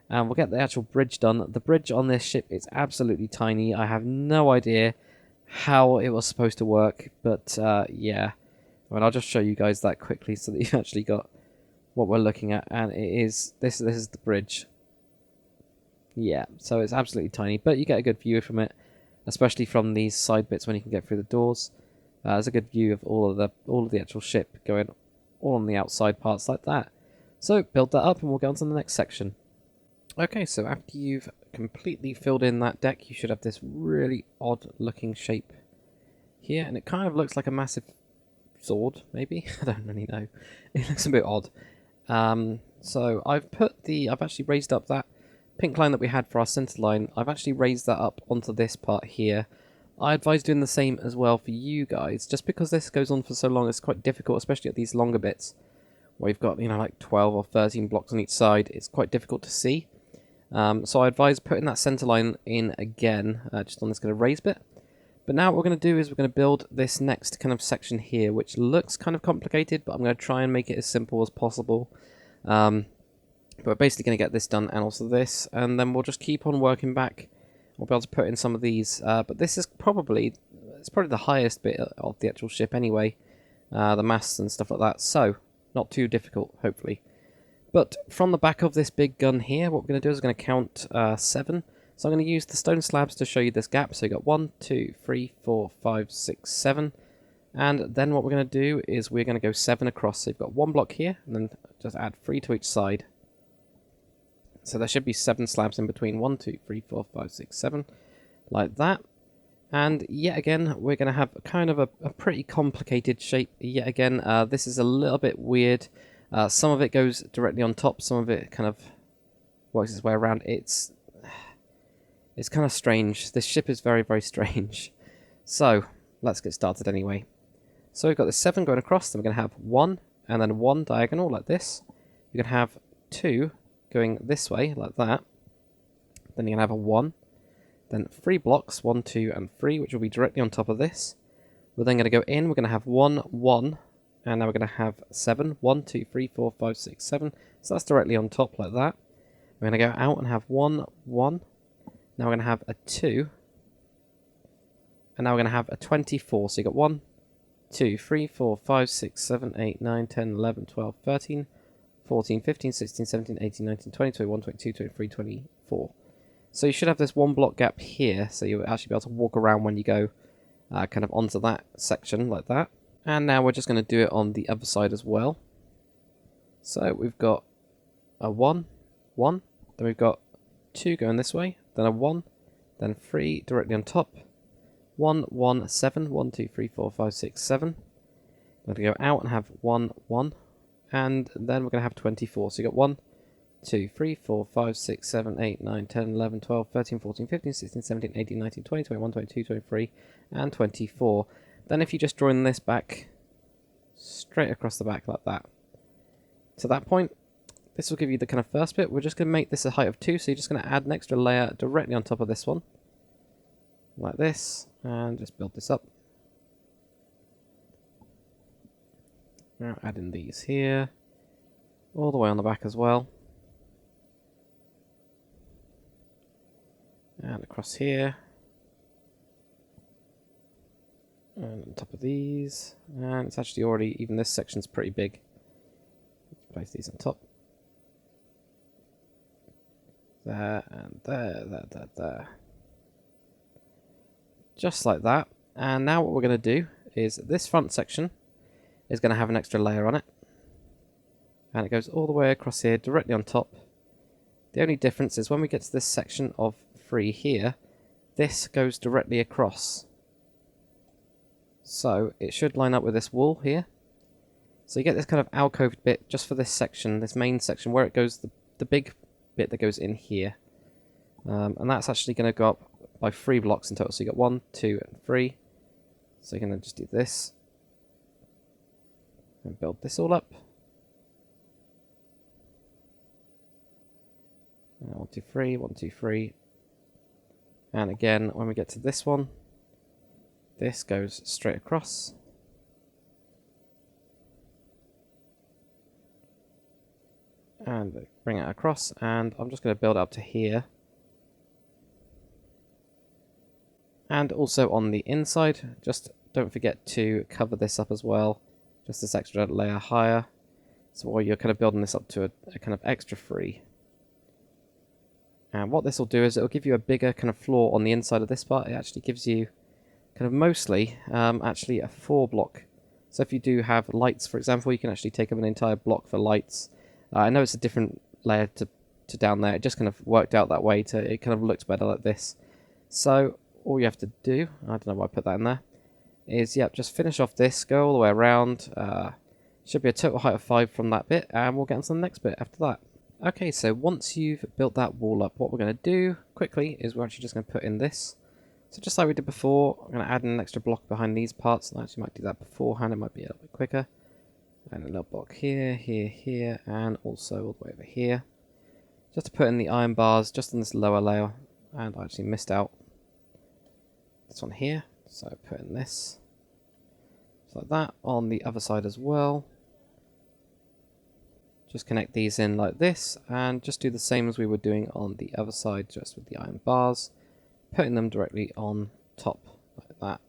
and we'll get the actual bridge done. The bridge on this ship is absolutely tiny. I have no idea how it was supposed to work, but yeah. Well, I'll just show you guys that quickly so that you've actually got what we're looking at, and it is this is the bridge. Yeah, so it's absolutely tiny, but you get a good view from it, especially from these side bits when you can get through the doors. There's a good view of all of the actual ship going all on the outside parts like that. So build that up and we'll get on to the next section. Okay, so after you've completely filled in that deck, you should have this really odd looking shape here, and it kind of looks like a massive sword, maybe? I don't really know. It looks a bit odd. So I've actually raised up that pink line that we had for our center line. I've actually raised that up onto this part here. I advise doing the same as well for you guys, just because this goes on for so long. It's quite difficult, especially at these longer bits where you've got, you know, like 12 or 13 blocks on each side. It's quite difficult to see. So I advise putting that center line in again, just on this kind of raised bit. But now what we're going to do is we're going to build this next kind of section here, which looks kind of complicated, but I'm going to try and make it as simple as possible. But we're basically going to get this done and also this, and then we'll just keep on working back. We'll be able to put in some of these, but this is probably the highest bit of the actual ship anyway, the masts and stuff like that. So not too difficult, hopefully. But from the back of this big gun here, what we're going to do is we're going to count 7. So I'm going to use the stone slabs to show you this gap. So you've got 1, 2, 3, 4, 5, 6, 7. And then what we're going to do is we're going to go 7 across. So you've got 1 block here, and then just add 3 to each side. So there should be 7 slabs in between. 1, 2, 3, 4, 5, 6, 7. Like that. And yet again, we're going to have kind of a pretty complicated shape. Yet again, this is a little bit weird. Some of it goes directly on top. Some of it kind of works its way around. It's kind of strange. This ship is very, very strange. So let's get started anyway. So we've got this 7 going across. Then we're going to have 1 and then 1 diagonal like this. You're going to have 2 going this way like that. Then you're going to have a 1. Then 3 blocks, 1, 2, and 3, which will be directly on top of this. We're then going to go in. We're going to have 1, 1. And now we're going to have 7. 1, 2, 3, 4, 5, 6, 7. So that's directly on top like that. We're going to go out and have 1, 1. Now we're going to have a 2. And now we're going to have a 24. So you've got 1, 2, 3, 4, 5, 6, 7, 8, 9, 10, 11, 12, 13, 14, 15, 16, 17, 18, 19, 20, 21, 22, 23, 24. So you should have this 1 block gap here. So you'll actually be able to walk around when you go kind of onto that section like that. And now we're just going to do it on the other side as well. So we've got a 1, 1. Then we've got 2 going this way. Then a 1. Then 3 directly on top. 1, 1, 7. 1, 2, 3, 4, 5, 6, 7. We're going to go out and have 1, 1. And then we're going to have 24. So you've got 1, 2, 3, 4, 5, 6, 7, 8, 9, 10, 11, 12, 13, 14, 15, 16, 17, 18, 19, 20, 21, 22, 23, and 24. Then if you just join this back, straight across the back like that. To that point, this will give you the kind of first bit. We're just going to make this a height of 2, so you're just going to add an extra layer directly on top of this one. Like this, and just build this up. Now add in these here, all the way on the back as well. And across here. And on top of these. And it's actually already, even this section's pretty big. Let's place these on top. There, and there. Just like that. And now what we're going to do is this front section is going to have an extra layer on it. And it goes all the way across here, directly on top. The only difference is when we get to this section of 3 here, this goes directly across. So it should line up with this wall here. So you get this kind of alcoved bit just for this section, this main section, where it goes, the big bit that goes in here. And that's actually going to go up by 3 blocks in total. So you got 1, 2, and 3. So you're going to just do this. And build this all up. 1, 2, 3, 1, 2, 3. And again, when we get to this one, this goes straight across. And bring it across, and I'm just going to build up to here. And also on the inside, just don't forget to cover this up as well, just this extra layer higher. So while you're kind of building this up to a kind of extra 3. And what this will do is it'll give you a bigger kind of floor on the inside of this part. It actually gives you kind of mostly actually a 4 block. So if you do have lights, for example, you can actually take up an entire block for lights. I know it's a different layer to down there. It just kind of worked out that way. It kind of looks better like this. So all you have to do, I don't know why I put that in there, is just finish off this, go all the way around. Should be a total height of 5 from that bit, and we'll get on to the next bit after that. Okay, so once you've built that wall up, what we're going to do quickly is we're actually just going to put in this. So just like we did before, I'm going to add an extra block behind these parts. I actually might do that beforehand, it might be a little bit quicker. And a little block here, here, here, and also all the way over here. Just to put in the iron bars, just on this lower layer. And I actually missed out this one here, so I put in this. Just like that, on the other side as well. Just connect these in like this, and just do the same as we were doing on the other side, just with the iron bars. Putting them directly on top, like that.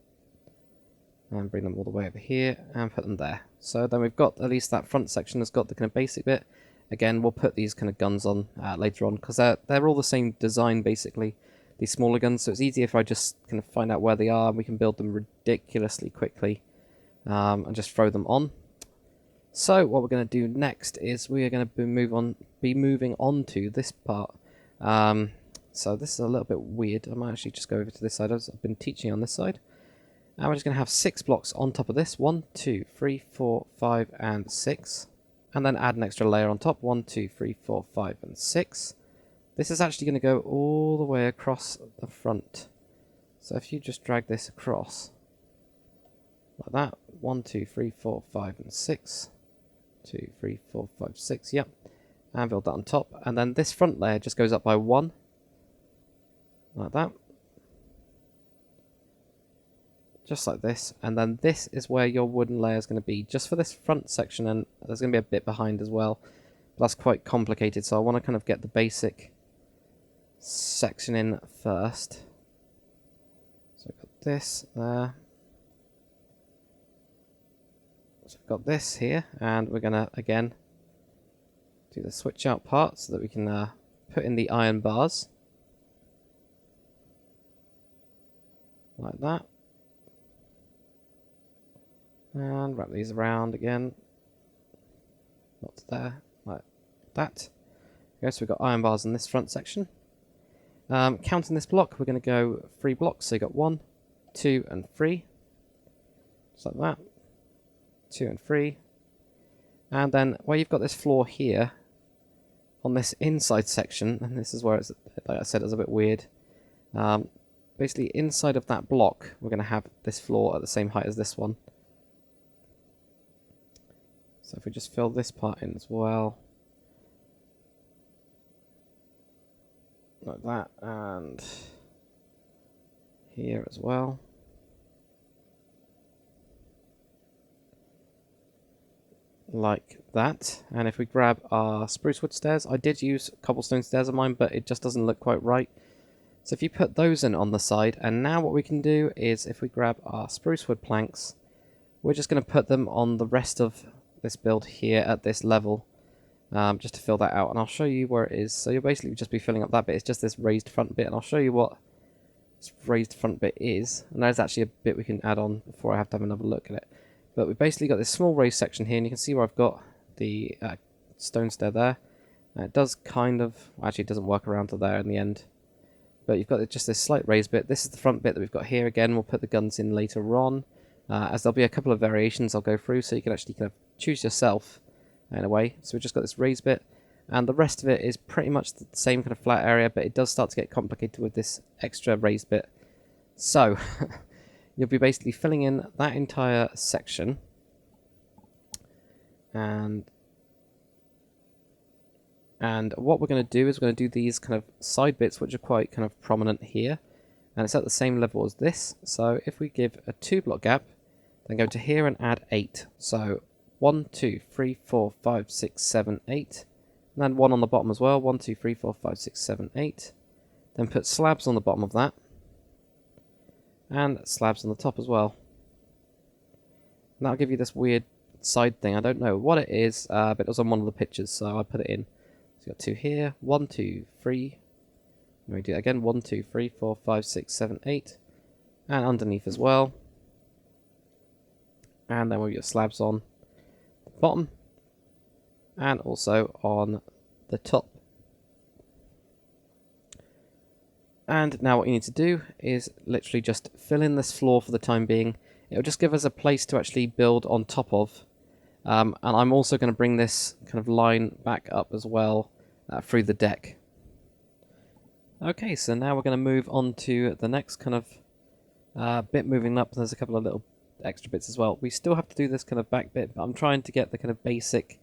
And bring them all the way over here, and put them there. So then we've got, at least that front section has got the kind of basic bit. Again, we'll put these kind of guns on later on, because they're all the same design, basically. These smaller guns, so it's easier if I just kind of find out where they are, and we can build them ridiculously quickly. And just throw them on. So what we're going to do next is we are going to be moving on to this part. So this is a little bit weird. I might actually just go over to this side. I've been teaching on this side. And we're just going to have 6 blocks on top of this. 1, 2, 3, 4, 5, and 6. And then add an extra layer on top. 1, 2, 3, 4, 5, and 6. This is actually going to go all the way across the front. So if you just drag this across, like that. 1, 2, 3, 4, 5, and 6. 2, 3, 4, 5, 6, yep. And build that on top. And then this front layer just goes up by 1. Like that. Just like this. And then this is where your wooden layer is going to be. Just for this front section, and there's going to be a bit behind as well. But that's quite complicated, so I want to kind of get the basic section in first. So I've got this there. So I've got this here, and we're going to, again, do the switch out part so that we can put in the iron bars. Like that. And wrap these around again. Not there, like that. Okay, so we've got iron bars in this front section. Counting this block, we're going to go 3 blocks. So you've got 1, 2, and 3. Just like that. 2 and 3. And then where you've got this floor here, on this inside section, and this is where it's, like I said, it's a bit weird. Basically, inside of that block, we're going to have this floor at the same height as this one. So if we just fill this part in as well, like that, and here as well. Like that. And if we grab our spruce wood stairs, I did use cobblestone stairs on mine, but it just doesn't look quite right. So if you put those in on the side, and now what we can do is if we grab our spruce wood planks, we're just going to put them on the rest of this build here at this level, just to fill that out, and I'll show you where it is. So you'll basically just be filling up that bit. It's just this raised front bit, and I'll show you what this raised front bit is. And there's actually a bit we can add on before I have to have another look at it. But we've basically got this small raised section here, and you can see where I've got the stone stair there. It does kind of... Actually, it doesn't work around to there in the end. But you've got just this slight raised bit. This is the front bit that we've got here. Again, we'll put the guns in later on. As there'll be a couple of variations I'll go through, so you can actually kind of choose yourself in a way. So we've just got this raised bit. And the rest of it is pretty much the same kind of flat area, but it does start to get complicated with this extra raised bit. So, you'll be basically filling in that entire section. And what we're going to do is we're going to do these kind of side bits, which are quite kind of prominent here. And it's at the same level as this. So, if we give a 2-block gap, then go to here and add 8. So, 1, 2, 3, 4, 5, 6, 7, 8. And then 1 on the bottom as well. 1, 2, 3, 4, 5, 6, 7, 8. Then put slabs on the bottom of that. And slabs on the top as well. And that'll give you this weird side thing. I don't know what it is, but it was on one of the pictures, so I put it in. So you've got 2 here. 1, 2, 3. Let me do that again. 1, 2, 3, 4, 5, 6, 7, 8. And underneath as well. And then we've got slabs on the bottom. And also on the top. And now what you need to do is literally just fill in this floor for the time being. It'll just give us a place to actually build on top of. And I'm also going to bring this kind of line back up as well through the deck. Okay, so now we're going to move on to the next kind of bit moving up. There's a couple of little extra bits as well. We still have to do this kind of back bit, but I'm trying to get the kind of basic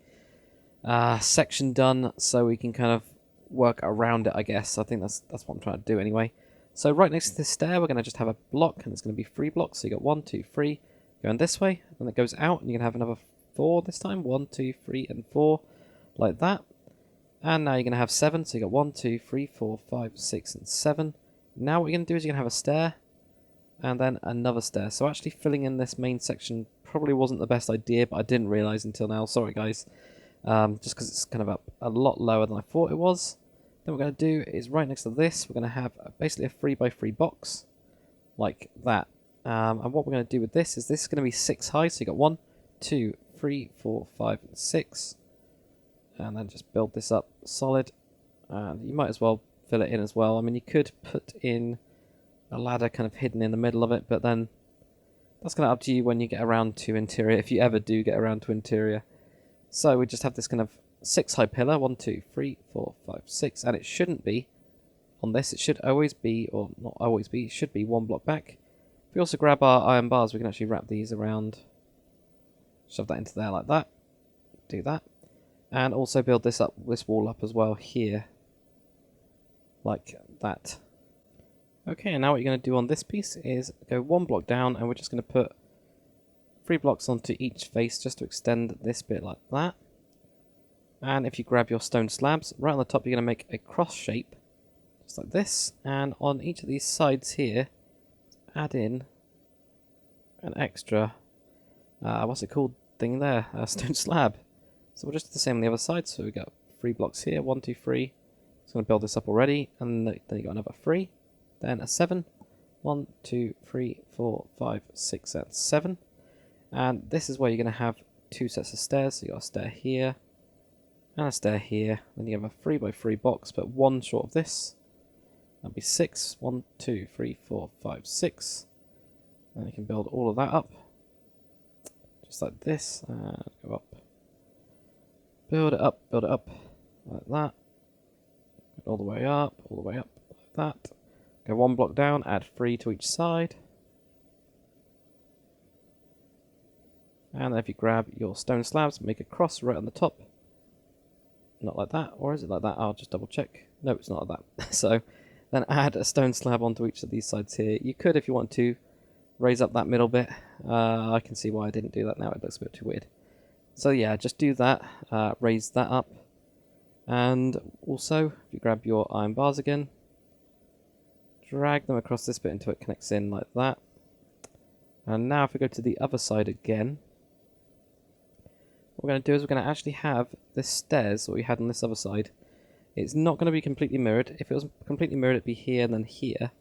section done so we can kind of work around it, I guess. I think that's what I'm trying to do anyway. So right next to this stair, we're going to just have a block, and it's going to be 3 blocks. So you got 1, 2, 3 going this way, and it goes out, and you can have another 4 this time. 1, 2, 3, and 4, like that. And now you're going to have 7. So you got 1, 2, 3, 4, 5, 6, and 7. Now what you're going to do is you're going to have a stair, and then another stair. So actually filling in this main section probably wasn't the best idea, but I didn't realise until now. Sorry, guys. Just because it's kind of up a lot lower than I thought it was. Then what we're going to do is right next to this, we're going to have basically a 3x3 box, like that. And what we're going to do with this is going to be 6 high. So you got 1, 2, 3, 4, 5, and 6. And then just build this up solid. And you might as well fill it in as well. I mean, you could put in a ladder kind of hidden in the middle of it, but then that's kind of up to you when you get around to interior, if you ever do get around to interior. So we just have this kind of 6 high pillar, 1, 2, 3, 4, 5, 6, and it shouldn't be on this. It should always be, or not always be, it should be 1 block back. If we also grab our iron bars, we can actually wrap these around, shove that into there like that, do that, and also build this wall up as well here, like that. Okay, and now what you're going to do on this piece is go 1 block down, and we're just going to put 3 blocks onto each face just to extend this bit like that. And if you grab your stone slabs, right on the top you're going to make a cross shape, just like this. And on each of these sides here, add in an extra, what's it called, thing there, a stone slab. So we'll just do the same on the other side. So we've got 3 blocks here, 1, 2, 3. It's going to build this up already. And then you got another 3, then a 7. 1, 2, 3, 4, 5, 6, and 7. And this is where you're going to have 2 sets of stairs. So you got a stair here and a stair here. Then you have a 3x3 box, but 1 short of this. That'd be 6. 1, 2, 3, 4, 5, 6. And you can build all of that up, just like this. And go up. Build it up, like that. All the way up, like that. Go 1 block down, add 3 to each side. And then if you grab your stone slabs, make a cross right on the top. Not like that, or is it like that? I'll just double check. No, it's not like that. So then add a stone slab onto each of these sides here. You could, if you want to, raise up that middle bit. I can see why I didn't do that now. It looks a bit too weird. So yeah, just do that. Raise that up. And also, if you grab your iron bars again, drag them across this bit until it connects in like that. And now if we go to the other side again, what we're going to do is we're going to actually have this stairs that we had on this other side. It's not going to be completely mirrored. If it was completely mirrored, it'd be here and then here.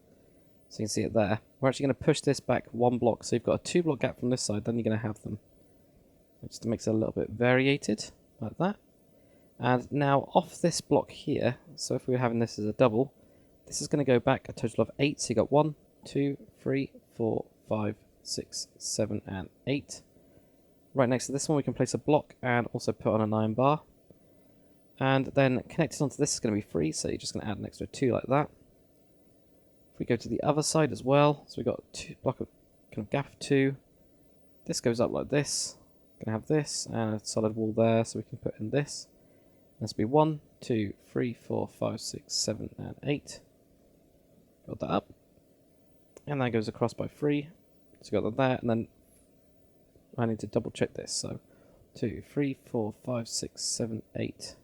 So you can see it there. We're actually going to push this back 1 block. So you've got a 2 block gap from this side, then you're going to have them. Just makes it a little bit variated, like that. And now off this block here, so if we were having this as a double, this is going to go back a total of 8. So you got 1, 2, 3, 4, 5, 6, 7, and 8. Right next to this one we can place a block and also put on an iron bar. And then connected onto this is going to be 3, so you're just going to add an extra 2 like that. If we go to the other side as well, so we've got a block of kind of gap of 2. This goes up like this. Going to have this and a solid wall there, so we can put in this. This will be 1, 2, 3, 4, 5, 6, 7, and 8. Build that up. And that goes across by 3. So you got that there, and then I need to double check this. So 2, 3, 4, 5, 6, 7, 8.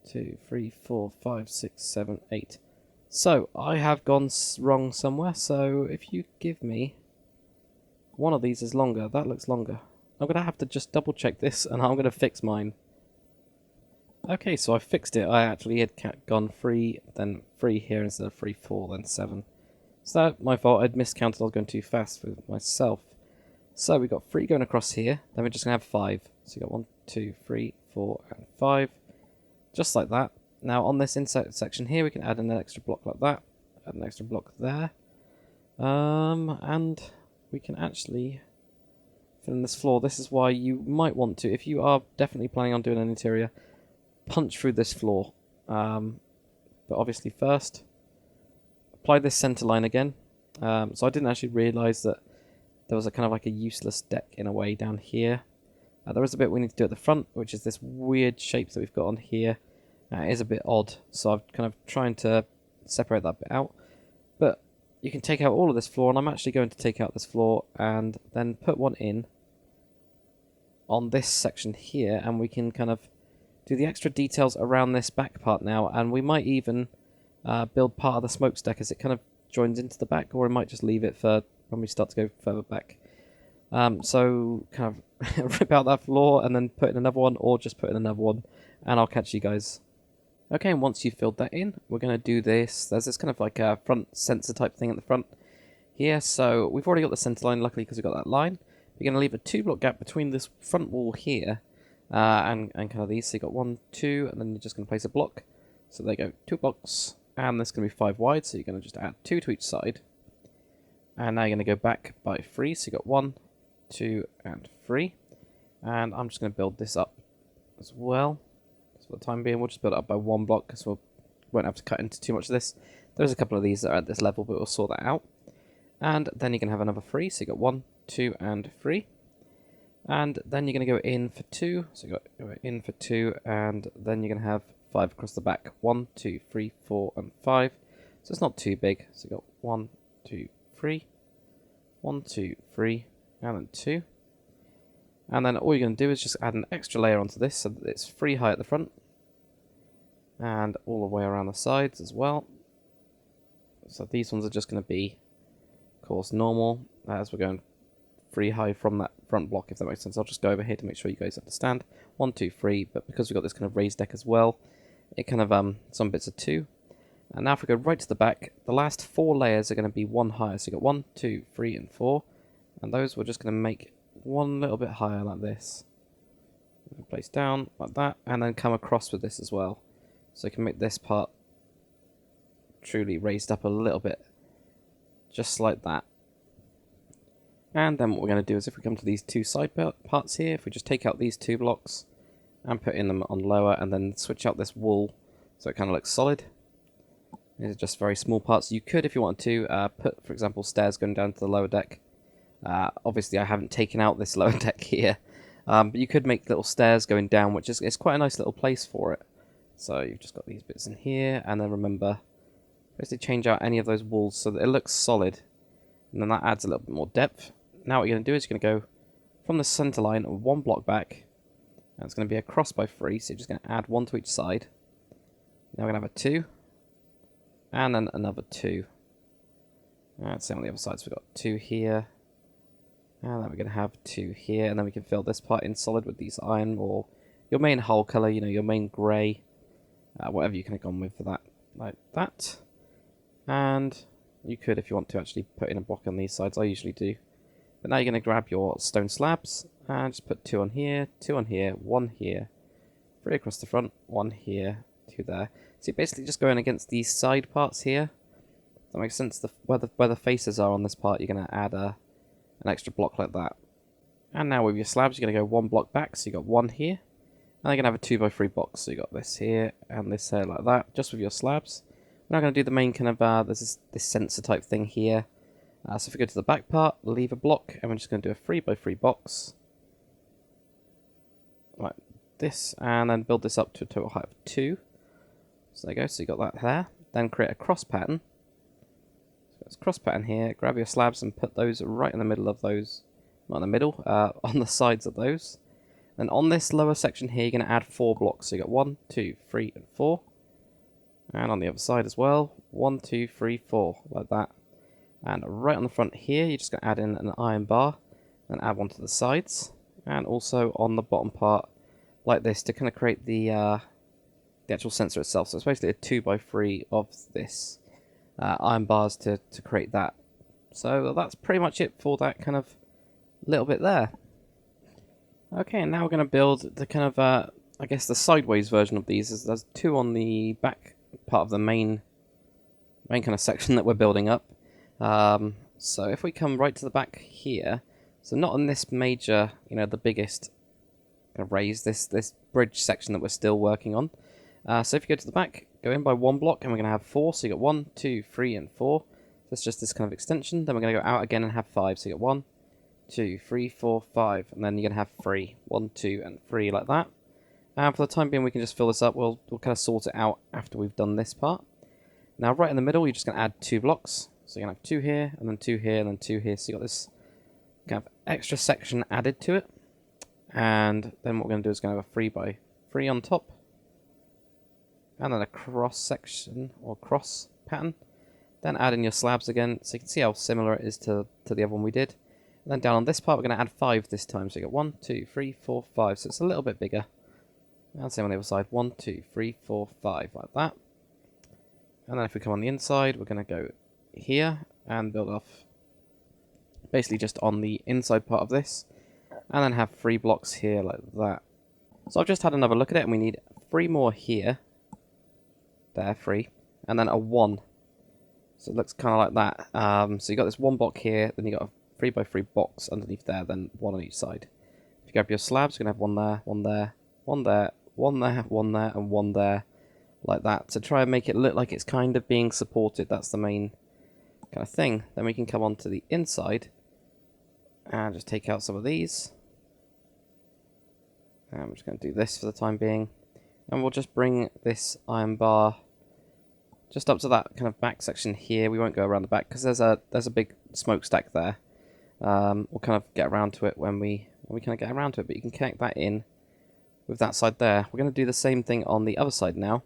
2, 3, 4, 5, 6, 7, 8. So I have gone wrong somewhere. So if you give me one of these is longer, that looks longer. I'm going to have to just double check this, and I'm going to fix mine. Okay, so I fixed it. I actually had gone 3, then 3 here instead of 3, 4, then 7. So that's my fault. I'd miscounted. I was going too fast for myself. So we got 3 going across here. Then we're just going to have 5. So you got 1, 2, 3, 4, and 5. Just like that. Now on this inside section here, we can add an extra block like that. Add an extra block there. And we can actually fill in this floor. This is why you might want to, if you are definitely planning on doing an interior, punch through this floor. But obviously first, apply this center line again. So I didn't actually realise that there was a kind of like a useless deck in a way down here. There is a bit we need to do at the front, which is this weird shape that we've got on here. It is a bit odd, so I'm kind of trying to separate that bit out. But you can take out all of this floor, and I'm actually going to take out this floor and then put one in on this section here, and we can kind of do the extra details around this back part now, and we might even build part of the smokestack as it kind of joins into the back, or we might just leave it for when we start to go further back. So kind of rip out that floor and then put in another one, or just put in another one, and I'll catch you guys. Okay, and once you've filled that in, we're going to do this. There's this kind of like a front sensor type thing at the front here. So we've already got the center line, luckily, because we've got that line. We're going to leave a 2-block gap between this front wall here and kind of these. So you've got 1, 2, and then you're just going to place a block. So there you go, 2 blocks, and this is going to be 5 wide. So you're going to just add 2 to each side. And now you're going to go back by 3. So you've got 1, 2, and 3. And I'm just going to build this up as well. For the time being, we'll just build it up by 1 block because we won't have to cut into too much of this. There's a couple of these that are at this level, but we'll sort that out. And then you can have another 3, so you got 1, 2, and 3. And then you're going to go in for 2, so you got go in for 2, and then you're going to have 5 across the back. 1, 2, 3, 4, and 5. So it's not too big. So you got 1, 2, 3, 1, 2, 3, and then 2. And then all you're going to do is just add an extra layer onto this so that it's 3 high at the front. And all the way around the sides as well. So these ones are just going to be, of course, normal. As we're going 3 high from that front block, if that makes sense. I'll just go over here to make sure you guys understand. 1, 2, 3, but because we've got this kind of raised deck as well, it kind of, some bits are 2. And now if we go right to the back, the last 4 layers are going to be 1 higher. So you've got 1, 2, 3, and 4. And those we're just going to make 1 little bit higher like this. Place down like that, and then come across with this as well. So you can make this part truly raised up a little bit. Just like that. And then what we're going to do is if we come to these 2 side parts here, if we just take out these 2 blocks and put in them on lower, and then switch out this wall so it kind of looks solid. These are just very small parts. You could, if you wanted to, put, for example, stairs going down to the lower deck. Obviously I haven't taken out this lower deck here, but you could make little stairs going down, which is quite a nice little place for it. So you've just got these bits in here, and then remember, basically change out any of those walls so that it looks solid, and then that adds a little bit more depth. Now what you're going to do is you're going to go from the center line 1 block back, and it's going to be across by 3, so you're just going to add 1 to each side. Now we're going to have a 2, and then another 2. And same on the other side, so we've got 2 here, and then we're going to have 2 here, and then we can fill this part in solid with these iron, or your main hull colour, you know, your main grey, whatever you can have gone with for that, like that. And you could, if you want to, actually put in a block on these sides. I usually do. But now you're going to grab your stone slabs and just put 2 on here, 2 on here, 1 here, 3 across the front, 1 here, 2 there. So you're basically just going against these side parts here. That makes sense. Where the faces are on this part, you're going to add an extra block like that. And now with your slabs, you're going to go 1 block back, so you got 1 here. And you're going to have a 2x3 box, so you got this here and this here like that, just with your slabs. We're now going to do the main kind of, there's this sensor type thing here. So if we go to the back part, leave a block, and we're just going to do a 3x3 box. Like this, and then build this up to a total height of 2. So there you go, so you got that there. Then create a cross pattern. So it's cross pattern here, grab your slabs and put those right in the middle of those. Not in the middle, on the sides of those. Then on this lower section here, you're going to add 4 blocks. So you got 1, 2, 3, and 4. And on the other side as well, 1, 2, 3, 4, like that. And right on the front here, you're just going to add in an iron bar, and add one to the sides, and also on the bottom part, like this, to kind of create the actual sensor itself. So it's basically a 2x3 of this iron bars to create that. So that's pretty much it for that kind of little bit there. Okay, and now we're going to build the kind of, I guess the sideways version of these. There's 2 on the back part of the main kind of section that we're building up. So if we come right to the back here, so not on this major, the biggest kind of raise, this bridge section that we're still working on. So if you go to the back, go in by 1 block, and we're going to have 4. So you got 1, 2, 3, and 4. That's just this kind of extension. Then we're going to go out again and have 5. So you got 1, 2, 3, 4, 5, and then you're going to have 3. 1, 2, and 3 like that. And for the time being, we can just fill this up. We'll kind of sort it out after we've done this part. Now, right in the middle, you're just going to add 2 blocks. So you're going to have 2 here, and then 2 here, and then 2 here. So you got this kind of extra section added to it. And then what we're going to do is going to have a 3x3 on top. And then a cross section, or cross pattern. Then add in your slabs again, so you can see how similar it is to the other one we did. And then down on this part, we're going to add 5 this time. So you got 1, 2, 3, 4, 5. So it's a little bit bigger. And same on the other side. 1, 2, 3, 4, 5, like that. And then if we come on the inside, we're going to go here and build off basically just on the inside part of this. And then have 3 blocks here like that. So I've just had another look at it, and we need 3 more here. There, 3. And then a 1. So it looks kind of like that. So you got this 1 block here, then you got a 3x3 box underneath there, then 1 on each side. If you grab your slabs, you're going to have 1 there, 1 there, 1 there, 1 there, 1 there, and 1 there, like that. To try and make it look like it's kind of being supported. That's the main kind of thing. Then we can come on to the inside and just take out some of these. And I'm just going to do this for the time being. And we'll just bring this iron bar just up to that kind of back section here. We won't go around the back because there's a big smokestack there. We'll kind of get around to it when we kind of get around to it. But you can connect that in with that side there. We're going to do the same thing on the other side now.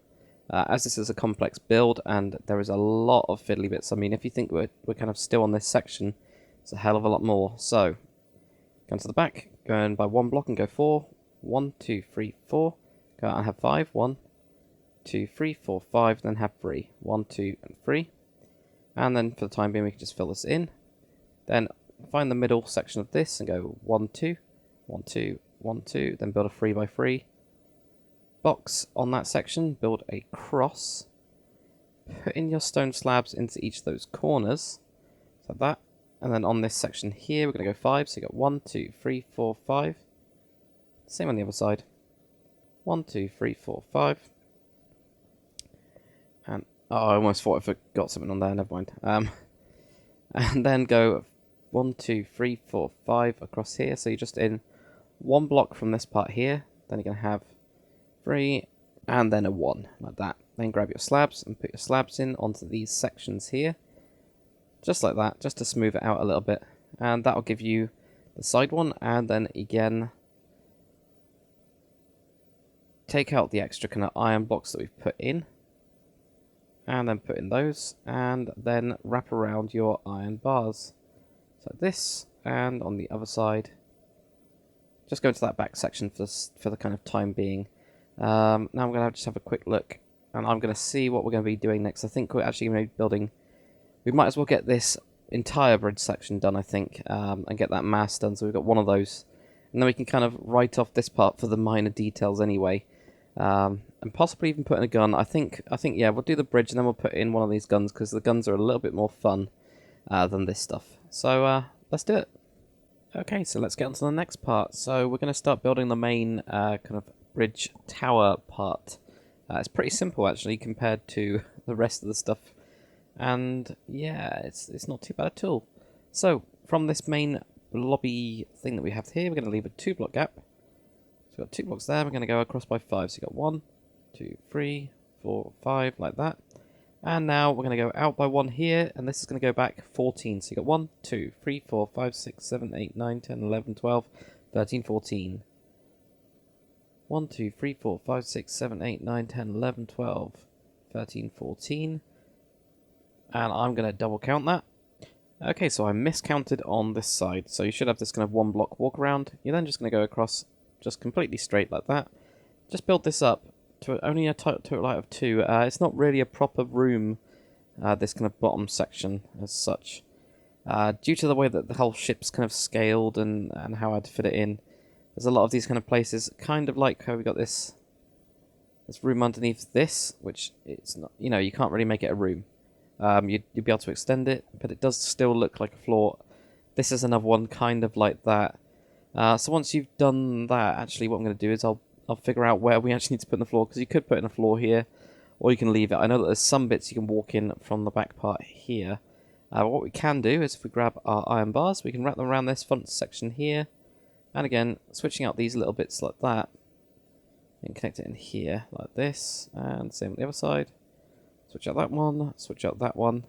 As this is a complex build and there is a lot of fiddly bits. I mean, if you think we're kind of still on this section, it's a hell of a lot more. So, go to the back, go in by 1 block and go 4. 1, 2, 3, 4. Go out and have 5. 1, 2, 3, 4, 5. Then have 3. 1, 2, and 3. And then for the time being, we can just fill this in. Then find the middle section of this and go 1, 2, 1, 2, 1, 2. Then build a 3x3 box on that section. Build a cross. Put in your stone slabs into each of those corners. Like that. And then on this section here, we're going to go 5. So you got 1, 2, 3, 4, 5. Same on the other side. 1, 2, 3, 4, 5. And oh, I almost thought I forgot something on there. Never mind. And then go 1, 2, 3, 4, 5 across here. So you're just in 1 block from this part here. Then you're going to have 3 and then a 1 like that. Then grab your slabs and put your slabs in onto these sections here. Just like that, just to smooth it out a little bit. And that'll give you the side one. And then again, take out the extra kind of iron blocks that we've put in. And then put in those. And then wrap around your iron bars. So this, and on the other side. Just go into that back section for the kind of time being. Now I'm going to just have a quick look. And I'm going to see what we're going to be doing next. I think we're actually going to be building... We might as well get this entire bridge section done, I think, and get that mast done. So we've got one of those. And then we can kind of write off this part for the minor details anyway. And possibly even put in a gun. I think yeah, we'll do the bridge and then we'll put in one of these guns because the guns are a little bit more fun than this stuff. So let's do it. Okay, so let's get on to the next part. So we're going to start building the main kind of bridge tower part. It's pretty simple actually compared to the rest of the stuff, and yeah, it's not too bad at all. So from this main lobby thing that we have here, we're going to leave a 2-block gap. So we've got 2 blocks there. We're going to go across by 5. So you've got 1, 2, 3, 4, 5, like that. And now we're going to go out by 1 here, and this is going to go back 14. So you've got 1, 2, 3, 4, 5, 6, 7, 8, 9, 10, 11, 12, 13, 14. 1, 2, 3, 4, 5, 6, 7, 8, 9, 10, 11, 12, 13, 14. And I'm going to double count that. Okay, so I miscounted on this side. So you should have this kind of 1-block walk around. You're then just going to go across just completely straight like that. Just build this up to only a total height of 2. It's not really a proper room, this kind of bottom section as such. Due to the way that the whole ship's kind of scaled and how I'd fit it in, there's a lot of these kind of places, kind of like how we got this room underneath this, which it's not, you know, you can't really make it a room. You'd be able to extend it, but it does still look like a floor. This is another one kind of like that. So once you've done that, actually what I'm going to do is I'll figure out where we actually need to put in the floor, because you could put in a floor here, or you can leave it. I know that there's some bits you can walk in from the back part here. What we can do is if we grab our iron bars, we can wrap them around this front section here, and again, switching out these little bits like that, and connect it in here like this, and same on the other side. Switch out that one, switch out that one.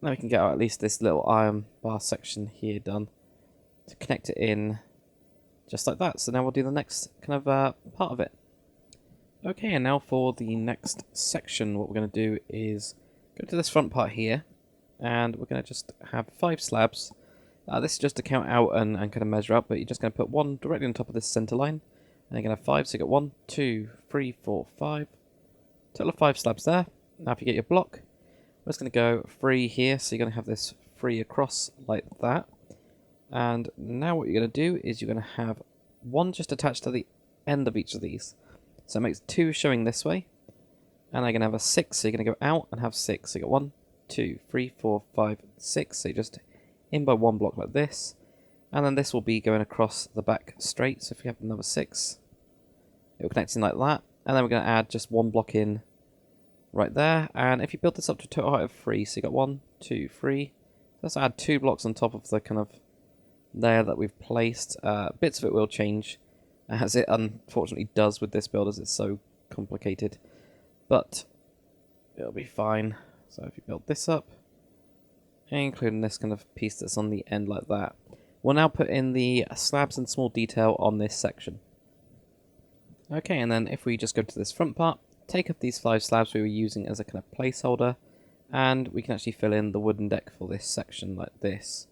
Now we can get out at least this little iron bar section here done to connect it in just like that. So now we'll do the next kind of part of it. Okay, and now for the next section, what we're going to do is go to this front part here, and we're going to just have 5 slabs. This is just to count out and kind of measure up, but you're just going to put 1 directly on top of this center line, and you're going to have 5, so you got 1, 2, 3, 4, 5. Total of 5 slabs there. Now if you get your block, we're just going to go 3 here, so you're going to have this 3 across like that. And now what you're going to do is you're going to have 1 just attached to the end of each of these. So it makes 2 showing this way. And you're going to have a 6, so you're going to go out and have 6. So you got 1, 2, 3, 4, 5, 6. So you're just in by 1 block like this. And then this will be going across the back straight. So if you have another 6, it will connect in like that. And then we're going to add just 1 block in right there. And if you build this up to a total height of 3, so you got 1, 2, 3. Let's add 2 blocks on top of the kind of layer that we've placed. Bits of it will change, as it unfortunately does with this build, as it's so complicated. But it'll be fine. So if you build this up, including this kind of piece that's on the end like that, we'll now put in the slabs and small detail on this section. Okay, and then if we just go to this front part, take up these 5 slabs we were using as a kind of placeholder, and we can actually fill in the wooden deck for this section like this.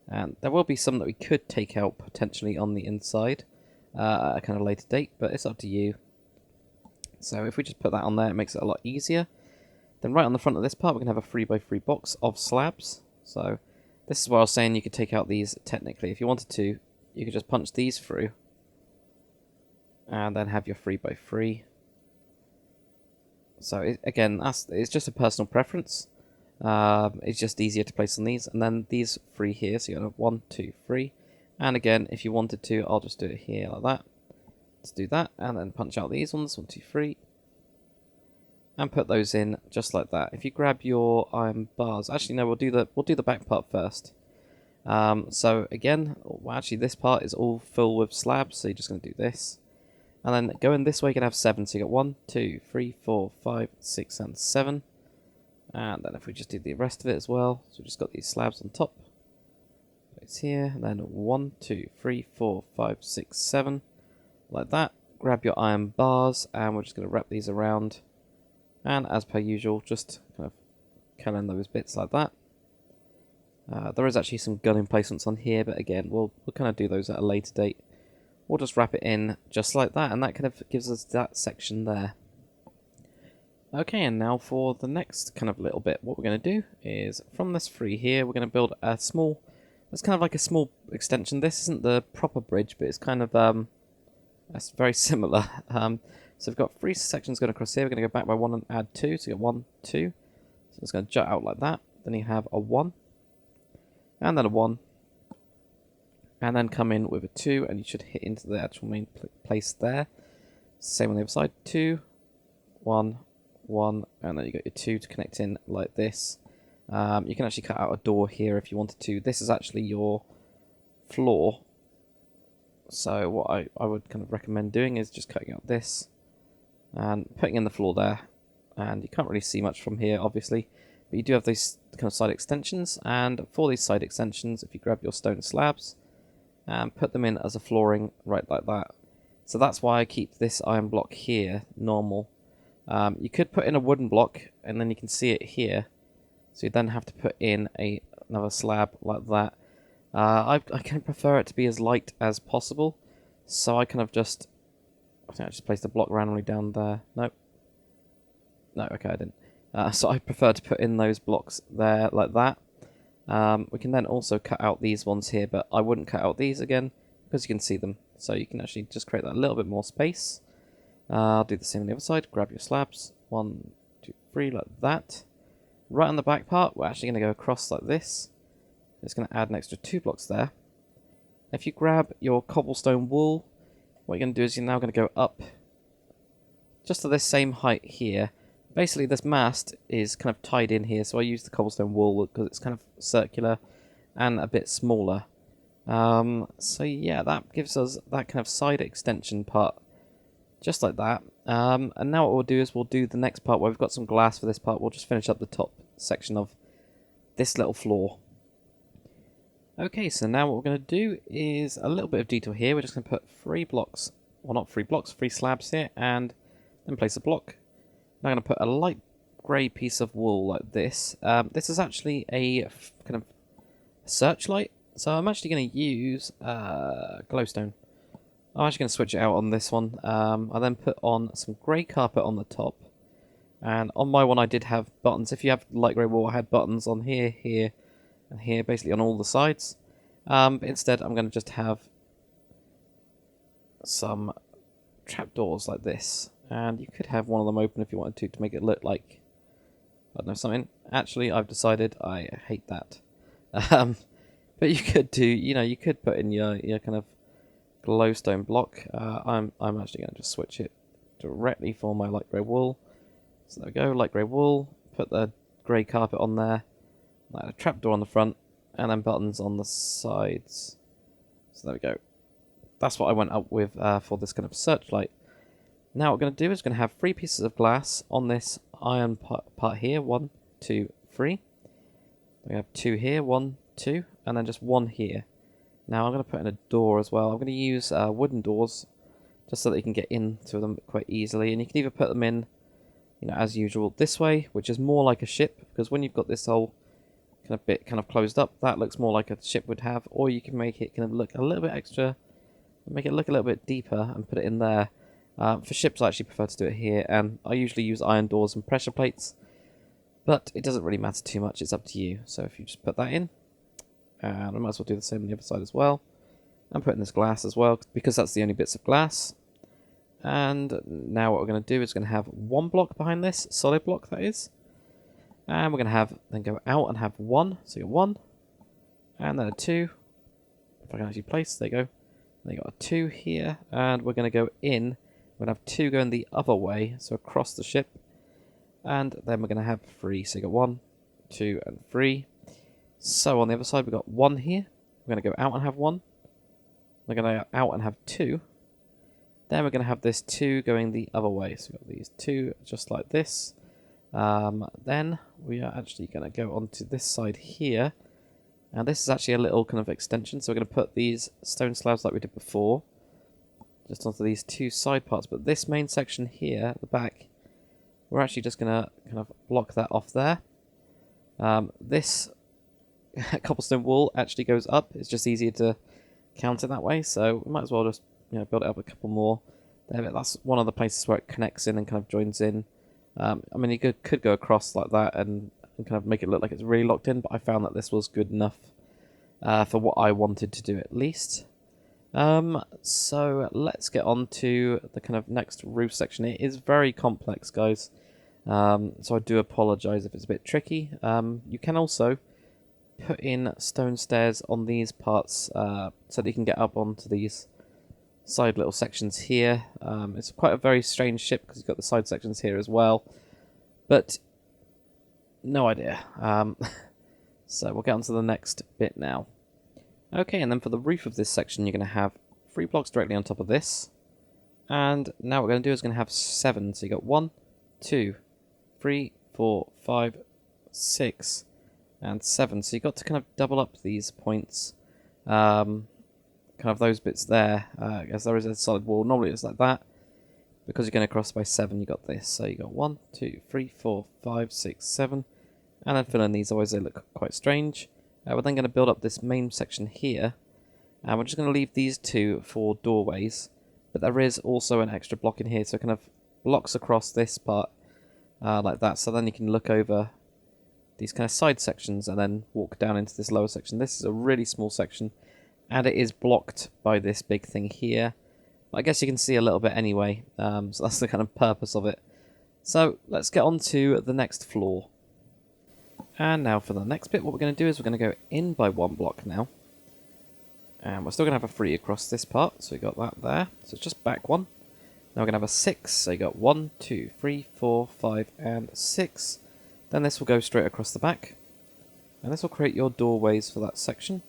And there will be some that we could take out potentially on the inside at a kind of later date, but it's up to you. So if we just put that on there, it makes it a lot easier. Then right on the front of this part, we're going to have a 3x3 box of slabs. So this is where I was saying you could take out these technically. If you wanted to, you could just punch these through and then have your 3x3. So again, it's just a personal preference. It's just easier to place on these, and then these 3 here, so you have 1, 2, 3, and again, if you wanted to, I'll just do it here like that. Let's do that, and then punch out these ones, 1, 2, 3, and put those in just like that. If you grab your iron bars, actually no, we'll do the back part first. So again, well, actually this part is all full with slabs, so you're just going to do this, and then going this way, you can have 7. So you got 1, 2, 3, 4, 5, 6, and 7. And then if we just do the rest of it as well, so we've just got these slabs on top. It's here, and then 1, 2, 3, 4, 5, 6, 7, like that. Grab your iron bars, and we're just going to wrap these around. And as per usual, just kind of fill in those bits like that. There is actually some gun emplacements on here, but again, we'll kind of do those at a later date. We'll just wrap it in just like that, and that kind of gives us that section there. Okay, and now for the next kind of little bit, what we're going to do is from this 3 here, we're going to build a small, it's kind of like a small extension. This isn't the proper bridge, but it's kind of That's very similar. So we've got 3 sections going across here. We're going to go back by 1 and add 2. So you get 1, 2. So it's going to jut out like that. Then you have a 1. And then a 1. And then come in with a 2. And you should hit into the actual main place there. Same on the other side. 2, 1, 1. And then you got your 2 to connect in like this. You can actually cut out a door here if you wanted to. This is actually your floor. So what I would kind of recommend doing is just cutting out this and putting in the floor there. And you can't really see much from here, obviously, but you do have these kind of side extensions. And for these side extensions, if you grab your stone slabs and put them in as a flooring right like that. So that's why I keep this iron block here normal. You could put in a wooden block and then you can see it here. So you then have to put in another slab like that. I kind of prefer it to be as light as possible, so I kind of just, I think I just placed a block randomly down there. Nope. No, okay, I didn't. So I prefer to put in those blocks there like that. We can then also cut out these ones here, but I wouldn't cut out these again because you can see them. So you can actually just create that little bit more space. I'll do the same on the other side. Grab your slabs. 1, 2, 3, like that. Right on the back part, we're actually going to go across like this. It's going to add an extra 2 blocks there. If you grab your cobblestone wool, what you're going to do is you're now going to go up just to this same height here. Basically, this mast is kind of tied in here, so I use the cobblestone wool because it's kind of circular and a bit smaller. So yeah, that gives us that kind of side extension part, just like that. And now what we'll do is we'll do the next part where we've got some glass for this part. We'll just finish up the top section of this little floor. Okay, so now what we're going to do is a little bit of detail here. We're just going to put 3 blocks, well not 3 blocks, 3 slabs here, and then place a block. Now I'm going to put a light grey piece of wool like this. This is actually a kind of searchlight, so I'm actually going to use glowstone. I'm actually going to switch it out on this one. I then put on some grey carpet on the top, and on my one I did have buttons. If you have light grey wool, I had buttons on here, here, and here, basically on all the sides. But instead, I'm going to just have some trapdoors like this. And you could have one of them open if you wanted to make it look like, I don't know, something. Actually, I've decided I hate that. But you could do, you could put in your kind of glowstone block. I'm actually going to just switch it directly for my light grey wool. So there we go, light grey wool. Put the grey carpet on there. Like a trapdoor on the front, and then buttons on the sides. So there we go. That's what I went up with for this kind of searchlight. Now what we're going to do is we're going to have 3 pieces of glass on this iron part here. 1, 2, 3. We have 2 here, 1, 2, and then just 1 here. Now I'm going to put in a door as well. I'm going to use wooden doors just so that you can get into them quite easily. And you can either put them in, as usual, this way, which is more like a ship, because when you've got this whole kind of bit kind of closed up, that looks more like a ship would have, or you can make it kind of look a little bit extra, make it look a little bit deeper and put it in there. For ships I actually prefer to do it here, and I usually use iron doors and pressure plates, but it doesn't really matter too much, it's up to you. So if you just put that in, and I might as well do the same on the other side as well, and put in this glass as well, because that's the only bits of glass. And now what we're going to do is going to have 1 block behind this, solid block that is. And we're going to have, then go out and have 1. So you got 1. And then a 2. If I can actually place, there you go. Then you got a 2 here. And we're going to go in. We're going to have 2 going the other way, so across the ship. And then we're going to have 3. So you got 1, 2, and 3. So on the other side, we've got 1 here. We're going to go out and have 1. We're going to go out and have 2. Then we're going to have this 2 going the other way. So we've got these 2 just like this. Then we are actually going to go onto this side here. And this is actually a little kind of extension. So we're going to put these stone slabs like we did before, just onto these 2 side parts. But this main section here at the back, we're actually just going to kind of block that off there. This cobblestone wall actually goes up. It's just easier to count it that way. So we might as well just build it up a couple more. There, that's one of the places where it connects in and kind of joins in. I mean, you could go across like that and kind of make it look like it's really locked in, but I found that this was good enough for what I wanted to do at least. So let's get on to the kind of next roof section. It is very complex, guys. So I do apologize if it's a bit tricky. You can also put in stone stairs on these parts so that you can get up onto these side little sections here. It's quite a very strange ship because you've got the side sections here as well. But no idea. So we'll get on to the next bit now. Okay, and then for the roof of this section, you're going to have 3 blocks directly on top of this. And now what we're going to do is going to have 7. So you got 1, 2, 3, 4, 5, 6, and 7. So you've got to kind of double up these points. Kind of those bits there. As there is a solid wall. Normally it's like that. Because you're going to cross by 7, you got this. So you got 1, 2, 3, 4, 5, 6, 7. And then fill in these, otherwise they look quite strange. We're then going to build up this main section here. And we're just going to leave these 2 for doorways. But there is also an extra block in here, so it kind of blocks across this part like that. So then you can look over these kind of side sections and then walk down into this lower section. This is a really small section, and it is blocked by this big thing here. But I guess you can see a little bit anyway, so that's the kind of purpose of it. So let's get on to the next floor. And now for the next bit, what we're going to do is we're going to go in by 1 block now. And we're still going to have a 3 across this part, so we got that there. So it's just back 1. Now we're going to have a 6, so you got 1, 2, 3, 4, 5, and 6. Then this will go straight across the back. And this will create your doorways for that section.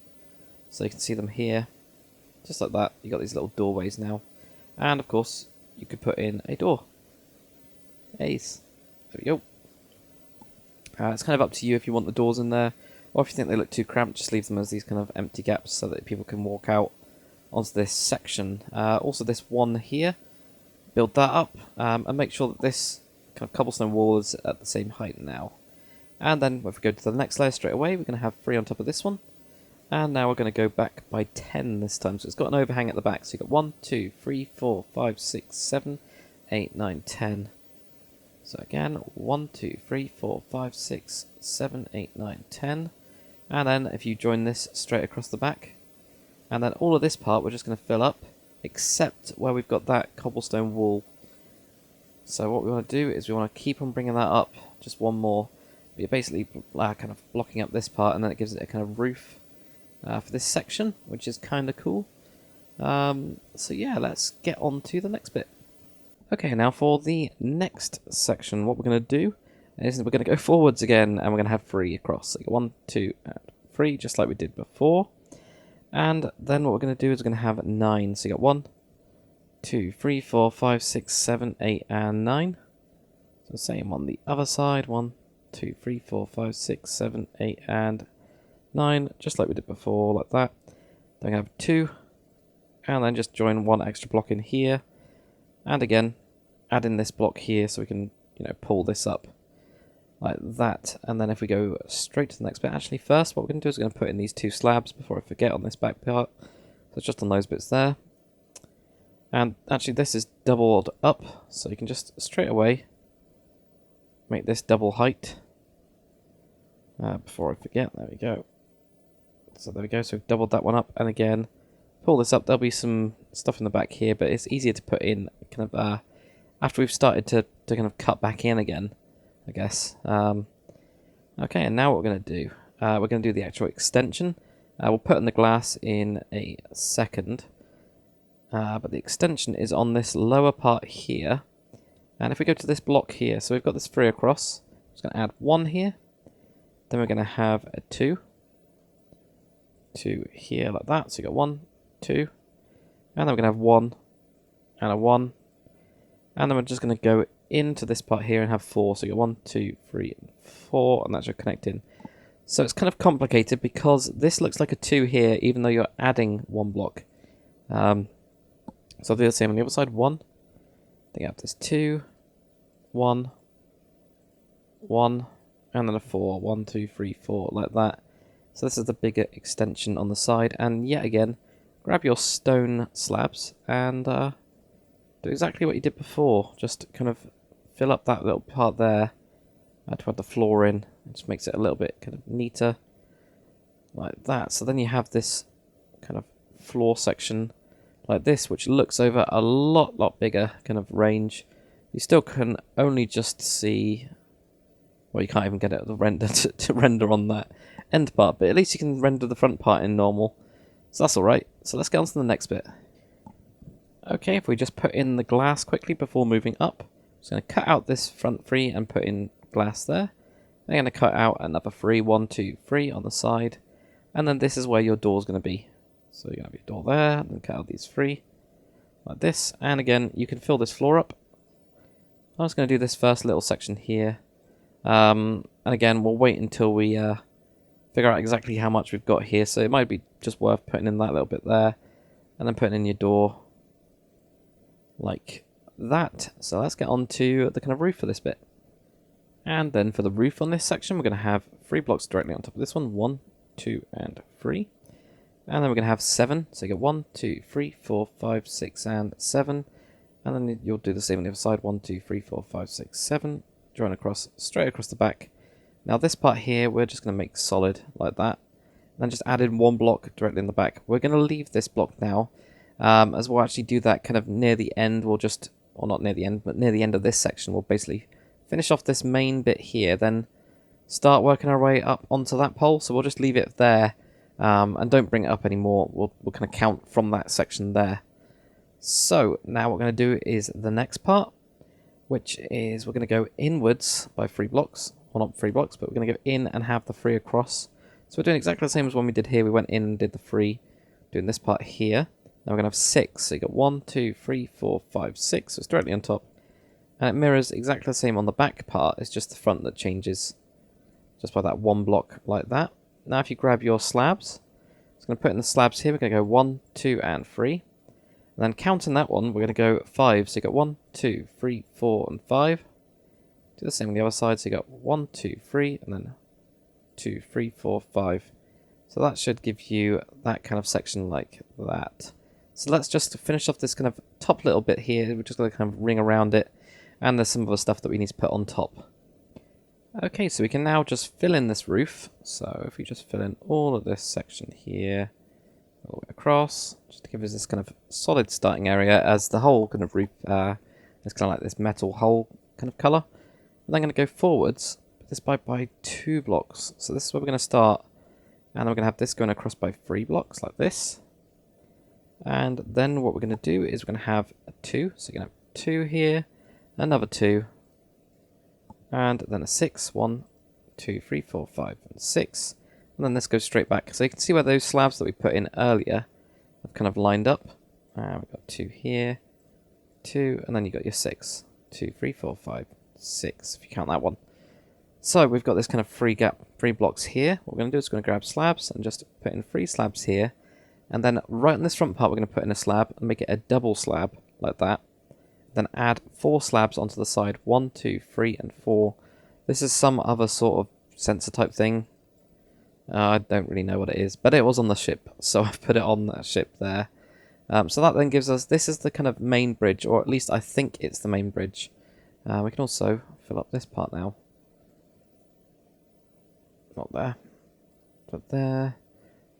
So you can see them here. Just like that, you got these little doorways now. And of course, you could put in a door. Ace. There we go. It's kind of up to you if you want the doors in there, or if you think they look too cramped, just leave them as these kind of empty gaps so that people can walk out onto this section. Also this one here, build that up, and make sure that this kind of cobblestone wall is at the same height now. And then if we go to the next layer straight away, we're going to have 3 on top of this one. And now we're going to go back by 10 this time, so it's got an overhang at the back. So you've got 1, 2, 3, 4, 5, 6, 7, 8, 9, 10. So again, 1, 2, 3, 4, 5, 6, 7, 8, 9, 10. And then if you join this straight across the back, and then all of this part we're just going to fill up, except where we've got that cobblestone wall. So what we want to do is we want to keep on bringing that up, just one more. But you're basically kind of blocking up this part, and then it gives it a kind of roof for this section, which is kind of cool. So yeah, let's get on to the next bit. Okay, now for the next section, what we're going to do is we're going to go forwards again, and we're going to have 3 across. So 1, 2, and 3, just like we did before. And then what we're going to do is we're going to have 9. So you got 1, 2, 3, 4, 5, 6, 7, 8, and 9. So same on the other side. 1, 2, 3, 4, 5, 6, 7, 8, and 9, just like we did before, like that. Then we have 2, and then just join 1 extra block in here. And again, add in this block here so we can, pull this up like that. And then if we go straight to the next bit, actually first what we're going to do is we're going to put in these 2 slabs before I forget on this back part. So it's just on those bits there. And actually this is doubled up, so you can just straight away make this double height. Before I forget, there we go. So there we go, so we've doubled that one up, and again, pull this up. There'll be some stuff in the back here, but it's easier to put in kind of after we've started to kind of cut back in again, I guess. Okay, and now what we're going to do, we're going to do the actual extension. We'll put in the glass in a second, but the extension is on this lower part here. And if we go to this block here, so we've got this 3 across, I'm just going to add 1 here, then we're going to have a 2 here like that, so you got 1, 2, and then we're going to have 1 and a 1, and then we're just going to go into this part here and have 4, so you got 1, 2, 3, and 4, and that's your connecting. So it's kind of complicated because this looks like a 2 here, even though you're adding 1 block. So I'll do the same on the other side. 1, then you have this 2, 1, 1, and then a 4, 1, 2, 3, 4, like that. So this is the bigger extension on the side, and yet again, grab your stone slabs and do exactly what you did before. Just kind of fill up that little part there to add the floor in. It just makes it a little bit kind of neater, like that. So then you have this kind of floor section like this, which looks over a lot bigger kind of range. You still can only just see, well, you can't even get it the render to render on that end part, but at least you can render the front part in normal, so that's alright. So let's get on to the next bit. Okay, if we just put in the glass quickly before moving up, I'm just going to cut out this front 3 and put in glass there. I'm going to cut out another 3, 1, 2, 3 on the side, and then this is where your door is going to be. So you're going to have your door there, and then cut out these 3 like this, and again you can fill this floor up. I'm just going to do this first little section here, and again we'll wait until we figure out exactly how much we've got here, so it might be just worth putting in that little bit there, and then putting in your door like that. So let's get on to the kind of roof for this bit. And then for the roof on this section, we're going to have 3 blocks directly on top of this one. 1, 2, and 3. And then we're going to have 7. So you get 1, 2, 3, 4, 5, 6, and 7. And then you'll do the same on the other side. 1, 2, 3, 4, 5, 6, 7. Join across, straight across the back. Now this part here, we're just going to make solid like that. And then just add in 1 block directly in the back. We're going to leave this block now. As we'll actually do that kind of near the end, we'll just, or not near the end, but near the end of this section, we'll basically finish off this main bit here, then start working our way up onto that pole. So we'll just leave it there, and don't bring it up anymore. We'll kind of count from that section there. So now what we're going to do is the next part, which is we're going to go inwards by 3 blocks, well not 3 blocks, but we're going to go in and have the 3 across. So we're doing exactly the same as when we did here. We went in and did the 3, doing this part here. Now we're going to have 6, so you got 1, 2, 3, 4, 5, 6, so it's directly on top. And it mirrors exactly the same on the back part, it's just the front that changes, just by that 1 block like that. Now if you grab your slabs, it's going to put in the slabs here, we're going to go 1, 2, and 3. And then counting that one, we're going to go 5, so you got 1, 2, 3, 4, and 5. Do the same on the other side, so you got 1, 2, 3, and then 2, 3, 4, 5. So that should give you that kind of section like that. So let's just finish off this kind of top little bit here. We're just going to kind of ring around it. And there's some other stuff that we need to put on top. Okay, so we can now just fill in this roof. So if we just fill in all of this section here, all the way across, just to give us this kind of solid starting area, as the whole kind of roof is kind of like this metal hull kind of colour. And I'm going to go forwards, but this by 2 blocks. So this is where we're going to start. And then we're going to have this going across by 3 blocks like this. And then what we're going to do is we're going to have a 2. So you're going to have 2 here, another 2, and then a 6. 1, 2, 3, 4, 5, and 6. And then this goes straight back. So you can see where those slabs that we put in earlier have kind of lined up. And we've got 2 here, 2, and then you've got your 6. 2, 3, 4, 5, 6, if you count that one. So we've got this kind of 3 blocks here. What we're going to do is we're going to grab slabs and just put in 3 slabs here. And then right in this front part, we're going to put in a slab and make it a double slab like that. Then add 4 slabs onto the side. 1, 2, 3, and 4. This is some other sort of sensor type thing. I don't really know what it is, but it was on the ship, so I've put it on that ship there. So that then gives us, this is the kind of main bridge, or at least I think it's the main bridge. We can also fill up this part now. Not there, but there.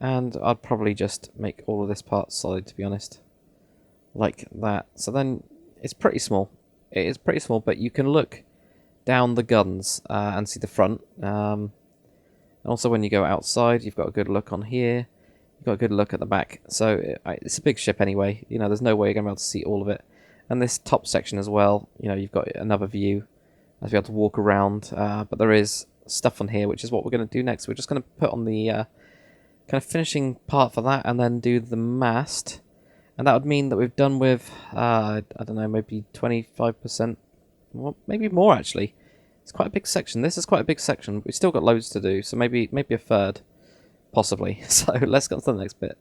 And I'd probably just make all of this part solid, to be honest. Like that. So then it's pretty small. It is pretty small, but you can look down the guns and see the front. And also when you go outside, you've got a good look on here. You've got a good look at the back. So it's a big ship anyway. You know, there's no way you're going to be able to see all of it. And this top section as well, you know, you've got another view as we have to walk around. But there is stuff on here, which is what we're going to do next. We're just going to put on the kind of finishing part for that and then do the mast. And that would mean that we've done with, I don't know, maybe 25%. Well, maybe more, actually. It's quite a big section. This is quite a big section. We've still got loads to do, so maybe a third, possibly. So let's go on to the next bit.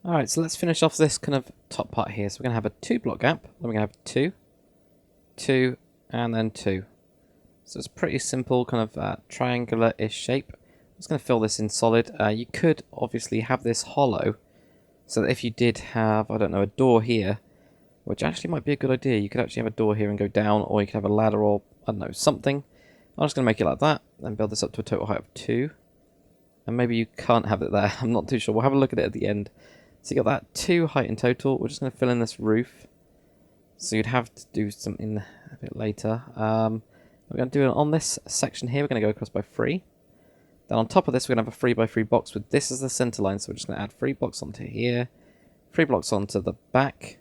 Alright, so let's finish off this kind of top part here. So we're going to have a 2 block gap. Then we're going to have 2, 2, and then 2. So it's a pretty simple kind of triangular-ish shape. I'm just going to fill this in solid. You could obviously have this hollow, so that if you did have, I don't know, a door here, which actually might be a good idea. You could actually have a door here and go down, or you could have a ladder or, I don't know, something. I'm just going to make it like that, and build this up to a total height of 2. And maybe you can't have it there. I'm not too sure. We'll have a look at it at the end. So you got that 2 height in total. We're just going to fill in this roof. So you'd have to do something a bit later. We're going to do it on this section here. We're going to go across by 3. Then on top of this, we're going to have a 3 by 3 box with this as the center line. So we're just going to add 3 blocks onto here, 3 blocks onto the back.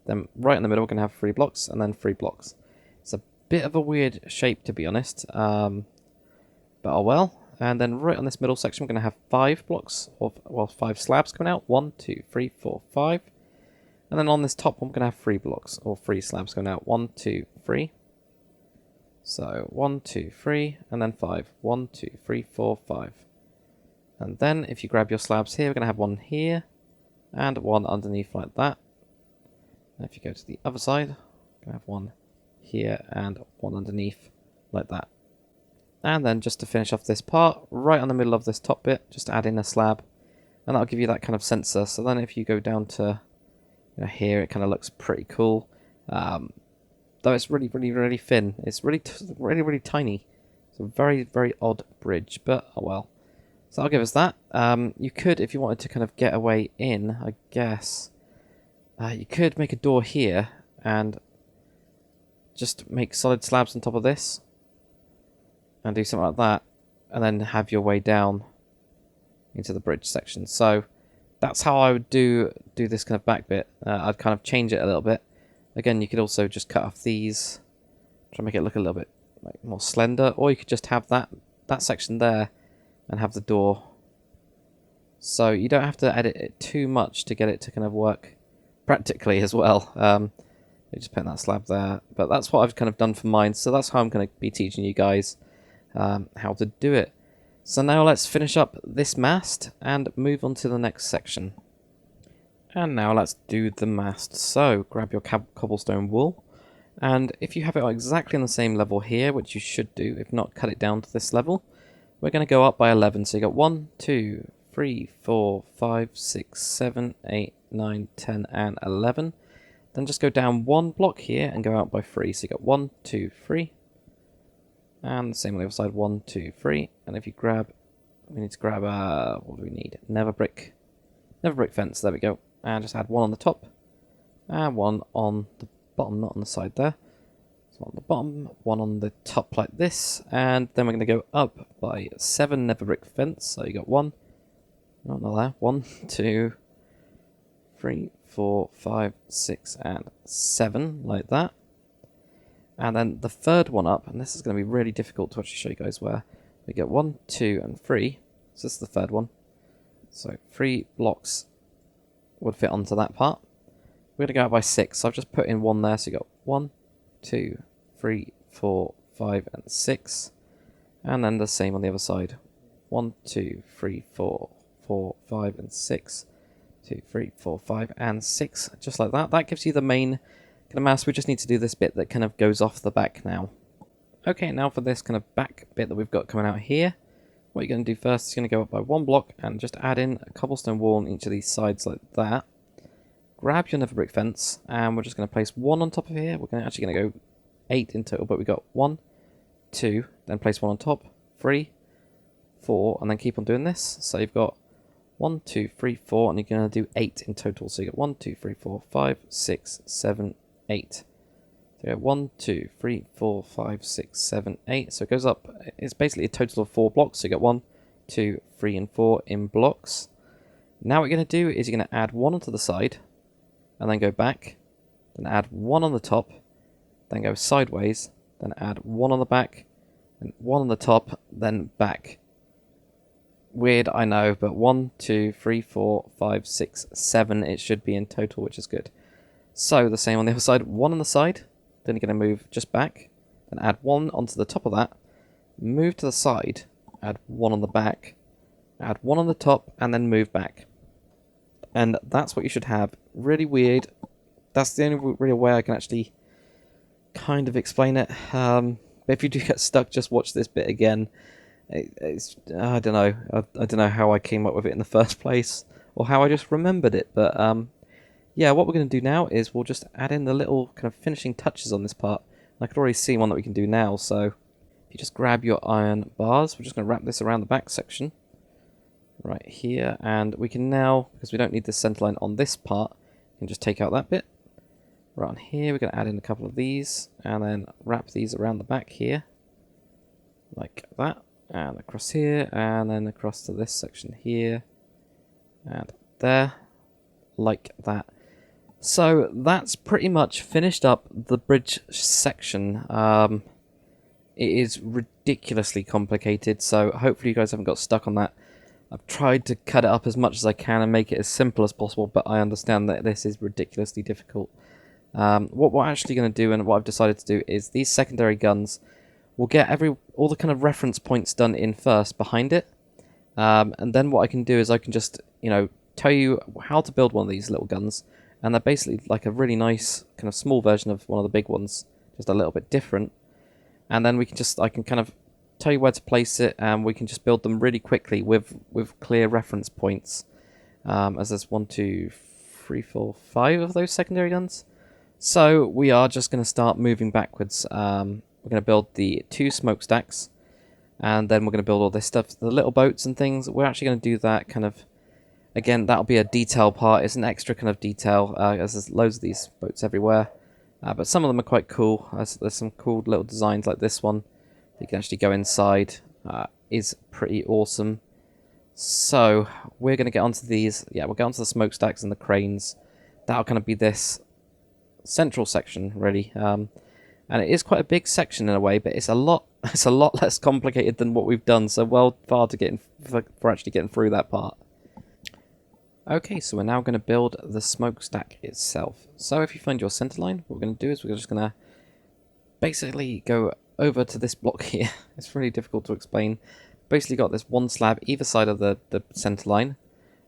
Then right in the middle, we're going to have 3 blocks and then 3 blocks. It's a bit of a weird shape, to be honest. But oh well. And then right on this middle section, we're going to have 5 blocks, or 5 slabs coming out. 1, 2, 3, 4, 5. And then on this top one, we're going to have 3 blocks, or 3 slabs going out. 1, 2, 3. So 1, 2, 3, and then 5. 1, 2, 3, 4, 5. And then if you grab your slabs here, we're going to have 1 here, and 1 underneath like that. And if you go to the other side, we're going to have 1 here, and 1 underneath like that. And then just to finish off this part, right on the middle of this top bit, just add in a slab. And that'll give you that kind of sensor. So then if you go down to here, it kind of looks pretty cool. Though it's really, really, really thin. It's really, really tiny. It's a very, very odd bridge, but oh well. So that'll give us that. You could, if you wanted to kind of get a way in, I guess, you could make a door here and just make solid slabs on top of this. And do something like that, and then have your way down into the bridge section. So that's how I would do this kind of back bit. I'd kind of change it a little bit. Again, you could also just cut off these, try to make it look a little bit like more slender, or you could just have that section there and have the door. So you don't have to edit it too much to get it to kind of work practically as well. You just put that slab there, but that's what I've kind of done for mine. So that's how I'm going to be teaching you guys how to do it. So now let's finish up this mast and move on to the next section. And now let's do the mast. So grab your cobblestone wool, and if you have it exactly on the same level here, which you should do, if not cut it down to this level, we're going to go up by 11. So you got 1, 2, 3, 4, 5, 6, 7, 8, 9, 10 and 11. Then just go down 1 block here and go out by 3. So you got 1, 2, 3. And the same on the other side, 1, 2, 3. And if you grab, we need to grab what do we need? Never brick fence. There we go. And just add 1 on the top and 1 on the bottom, not on the side there. So on the bottom, 1 on the top like this, and then we're going to go up by 7 never brick fence. So you got 1, not there. 1, 2, 3, 4, 5, 6, and 7 like that. And then the third one up, and this is going to be really difficult to actually show you guys where. We get 1, 2, and 3. So this is the third one. So 3 blocks would fit onto that part. We're going to go out by 6. So I've just put in 1 there. So you got 1, 2, 3, 4, 5, and 6. And then the same on the other side. 1, 2, 3, 4, 5, and 6. 2, 3, 4, 5, and 6. Just like that. That gives you the main kind of mast. We just need to do this bit that kind of goes off the back now. Okay, now for this kind of back bit that we've got coming out here, what you're going to do first is going to go up by 1 block and just add in a cobblestone wall on each of these sides like that. Grab your nether brick fence, and we're just going to place 1 on top of here. We're actually going to go 8 in total, but we've got 1, 2, then place 1 on top, 3, 4, and then keep on doing this. So you've got 1, 2, 3, 4, and you're going to do 8 in total. So you got 1, 2, 3, 4, 5, 6, 7, 8. So 1, 2, 3, 4, 5, 6, 7, 8. So it goes up. It's basically a total of 4 blocks. So you got 1, 2, 3, and 4 in blocks. Now what you're going to do is you're going to add 1 onto the side, and then go back. Then add 1 on the top, then go sideways. Then add 1 on the back, and 1 on the top, then back. Weird, I know, but 1, 2, 3, 4, 5, 6, 7 it should be in total, which is good. So the same on the other side, 1 on the side, then you're going to move just back, then add 1 onto the top of that, move to the side, add 1 on the back, add 1 on the top, and then move back. And that's what you should have. Really weird. That's the only real way I can actually kind of explain it. But if you do get stuck, just watch this bit again. It's I don't know. I don't know how I came up with it in the first place, or how I just remembered it. But yeah, what we're going to do now is we'll just add in the little kind of finishing touches on this part. And I could already see one that we can do now. So if you just grab your iron bars, we're just going to wrap this around the back section, right here, and we can now, because we don't need this centerline on this part, we can just take out that bit. Right on here, we're going to add in a couple of these, and then wrap these around the back here, like that, and across here, and then across to this section here, and there, like that. So that's pretty much finished up the bridge section. It is ridiculously complicated, so hopefully you guys haven't got stuck on that. I've tried to cut it up as much as I can and make it as simple as possible, but I understand that this is ridiculously difficult. What we're actually going to do, and what I've decided to do, is these secondary guns, we'll get all the kind of reference points done in first behind it, and then what I can do is I can just, tell you how to build one of these little guns, and they're basically like a really nice kind of small version of one of the big ones, just a little bit different. And then I can kind of tell you where to place it, and we can just build them really quickly with clear reference points. As there's 1, 2, 3, 4, 5 of those secondary guns. So we are just going to start moving backwards. We're going to build the 2 smokestacks, and then we're going to build all this stuff, the little boats and things. We're actually going to do that kind of, again, that'll be a detail part. It's an extra kind of detail, as there's loads of these boats everywhere. But some of them are quite cool. There's some cool little designs like this one. You can actually go inside. Is pretty awesome. So we're going to get onto these. Yeah, we'll get onto the smokestacks and the cranes. That'll kind of be this central section, really. And it is quite a big section in a way, but it's a lot less complicated than what we've done. So well far to get for actually getting through that part. Okay, so we're now going to build the smokestack itself. So if you find your centerline, what we're going to do is we're just going to basically go over to this block here. It's really difficult to explain. Basically got this one slab either side of the centerline,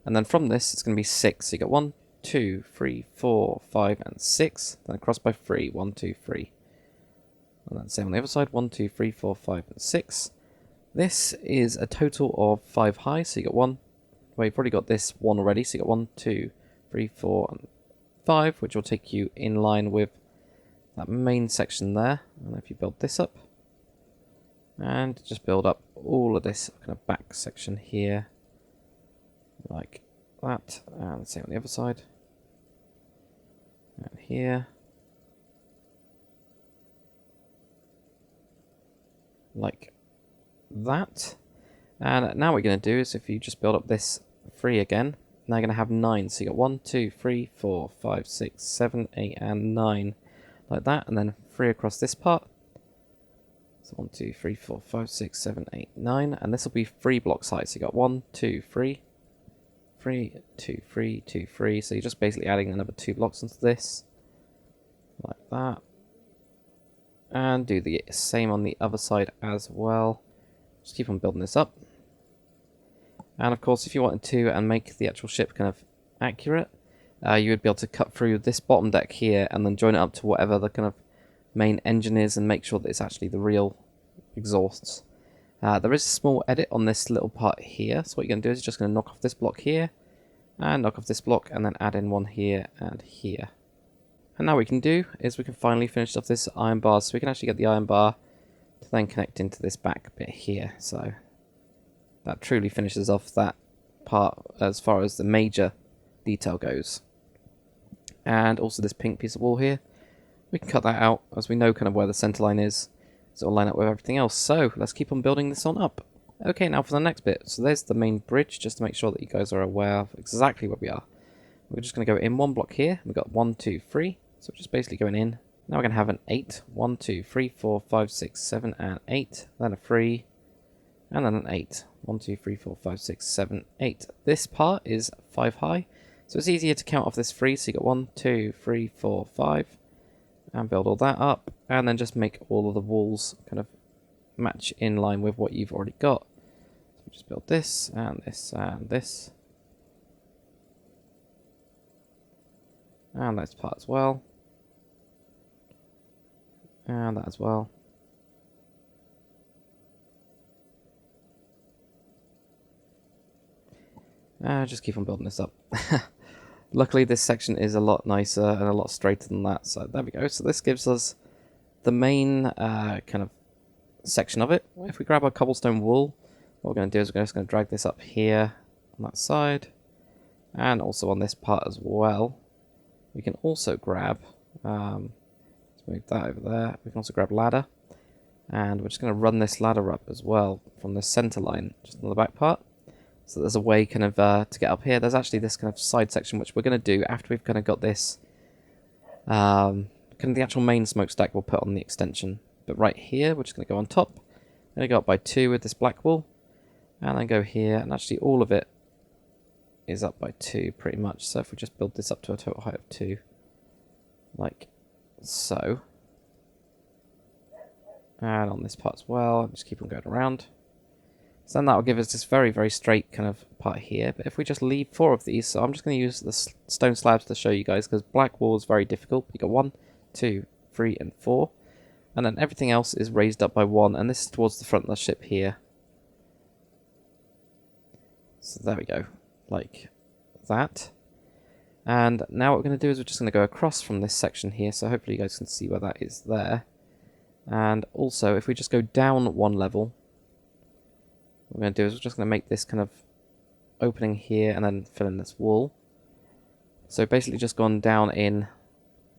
and then from this it's going to be 6. So you got 1, 2, 3, 4, 5, and 6. Then across by 3, 1, 2, 3. And then same on the other side, 1, 2, 3, 4, 5, and 6. This is a total of 5 high. So you got 1. Well, you've already got this 1 already, so you got 1, 2, 3, 4, and 5, which will take you in line with that main section there. And if you build this up, and just build up all of this kind of back section here, like that, and same on the other side, and here, like that. And now what you're going to do is, if you just build up this 3 again, now you're going to have 9. So you got 1, 2, 3, 4, 5, 6, 7, 8, and 9. Like that, and then 3 across this part. So 1, 2, 3, 4, 5, 6, 7, 8, 9. And this will be 3 blocks high. So you got 1, 2, 3, 3, 2, 3, 2, 3. So you're just basically adding another 2 blocks onto this. Like that. And do the same on the other side as well. Just keep on building this up. And of course, if you wanted to and make the actual ship kind of accurate, you would be able to cut through this bottom deck here and then join it up to whatever the kind of main engine is and make sure that it's actually the real exhausts. There is a small edit on this little part here. So what you're going to do is you're just going to knock off this block here and knock off this block and then add in one here and here. And now what we can do is we can finally finish off this iron bar. So we can actually get the iron bar to then connect into this back bit here. So that truly finishes off that part as far as the major detail goes. And also this pink piece of wall here, we can cut that out as we know kind of where the center line is, so it'll line up with everything else. So let's keep on building this on up. Okay, now for the next bit. So there's the main bridge, just to make sure that you guys are aware of exactly where we are. We're just going to go in one block here. We've got 1, 2, 3, so we're just basically going in. Now we're going to have an 8, 1, 2, 3, 4, 5, 6, 7, and 8, then a 3, and then an 8. 1, 2, 3, 4, 5, 6, 7, 8. This part is 5 high, so it's easier to count off this 3. So you got 1, 2, 3, 4, 5, and build all that up, and then just make all of the walls kind of match in line with what you've already got. So just build this, and this, and this. And this part as well. And that as well. Just keep on building this up. Luckily this section is a lot nicer and a lot straighter than that, so there we go. So this gives us the main kind of section of it. If we grab our cobblestone wool, what we're going to do is we're just going to drag this up here on that side, and also on this part as well. We can also grab, let's move that over there. We can also grab ladder, and we're just going to run this ladder up as well from the center line, just on the back part. So there's a way kind of to get up here. There's actually this kind of side section which we're going to do after we've kind of got this, kind of the actual main smokestack we'll put on the extension. But right here, we're just going to go on top. I'm going to go up by 2 with this black wool, and then go here, and actually all of it is up by 2 pretty much. So if we just build this up to a total height of 2, like so. And on this part as well, just keep on going around. So then that will give us this very, very straight kind of part here. But if we just leave 4 of these, so I'm just going to use the stone slabs to show you guys, because black wool is very difficult. You got 1, 2, 3, and 4. And then everything else is raised up by 1, and this is towards the front of the ship here. So there we go, like that. And now what we're going to do is we're just going to go across from this section here, so hopefully you guys can see where that is there. And also, if we just go down 1 level, what we're going to do is we're just going to make this kind of opening here and then fill in this wool. So basically just gone down in,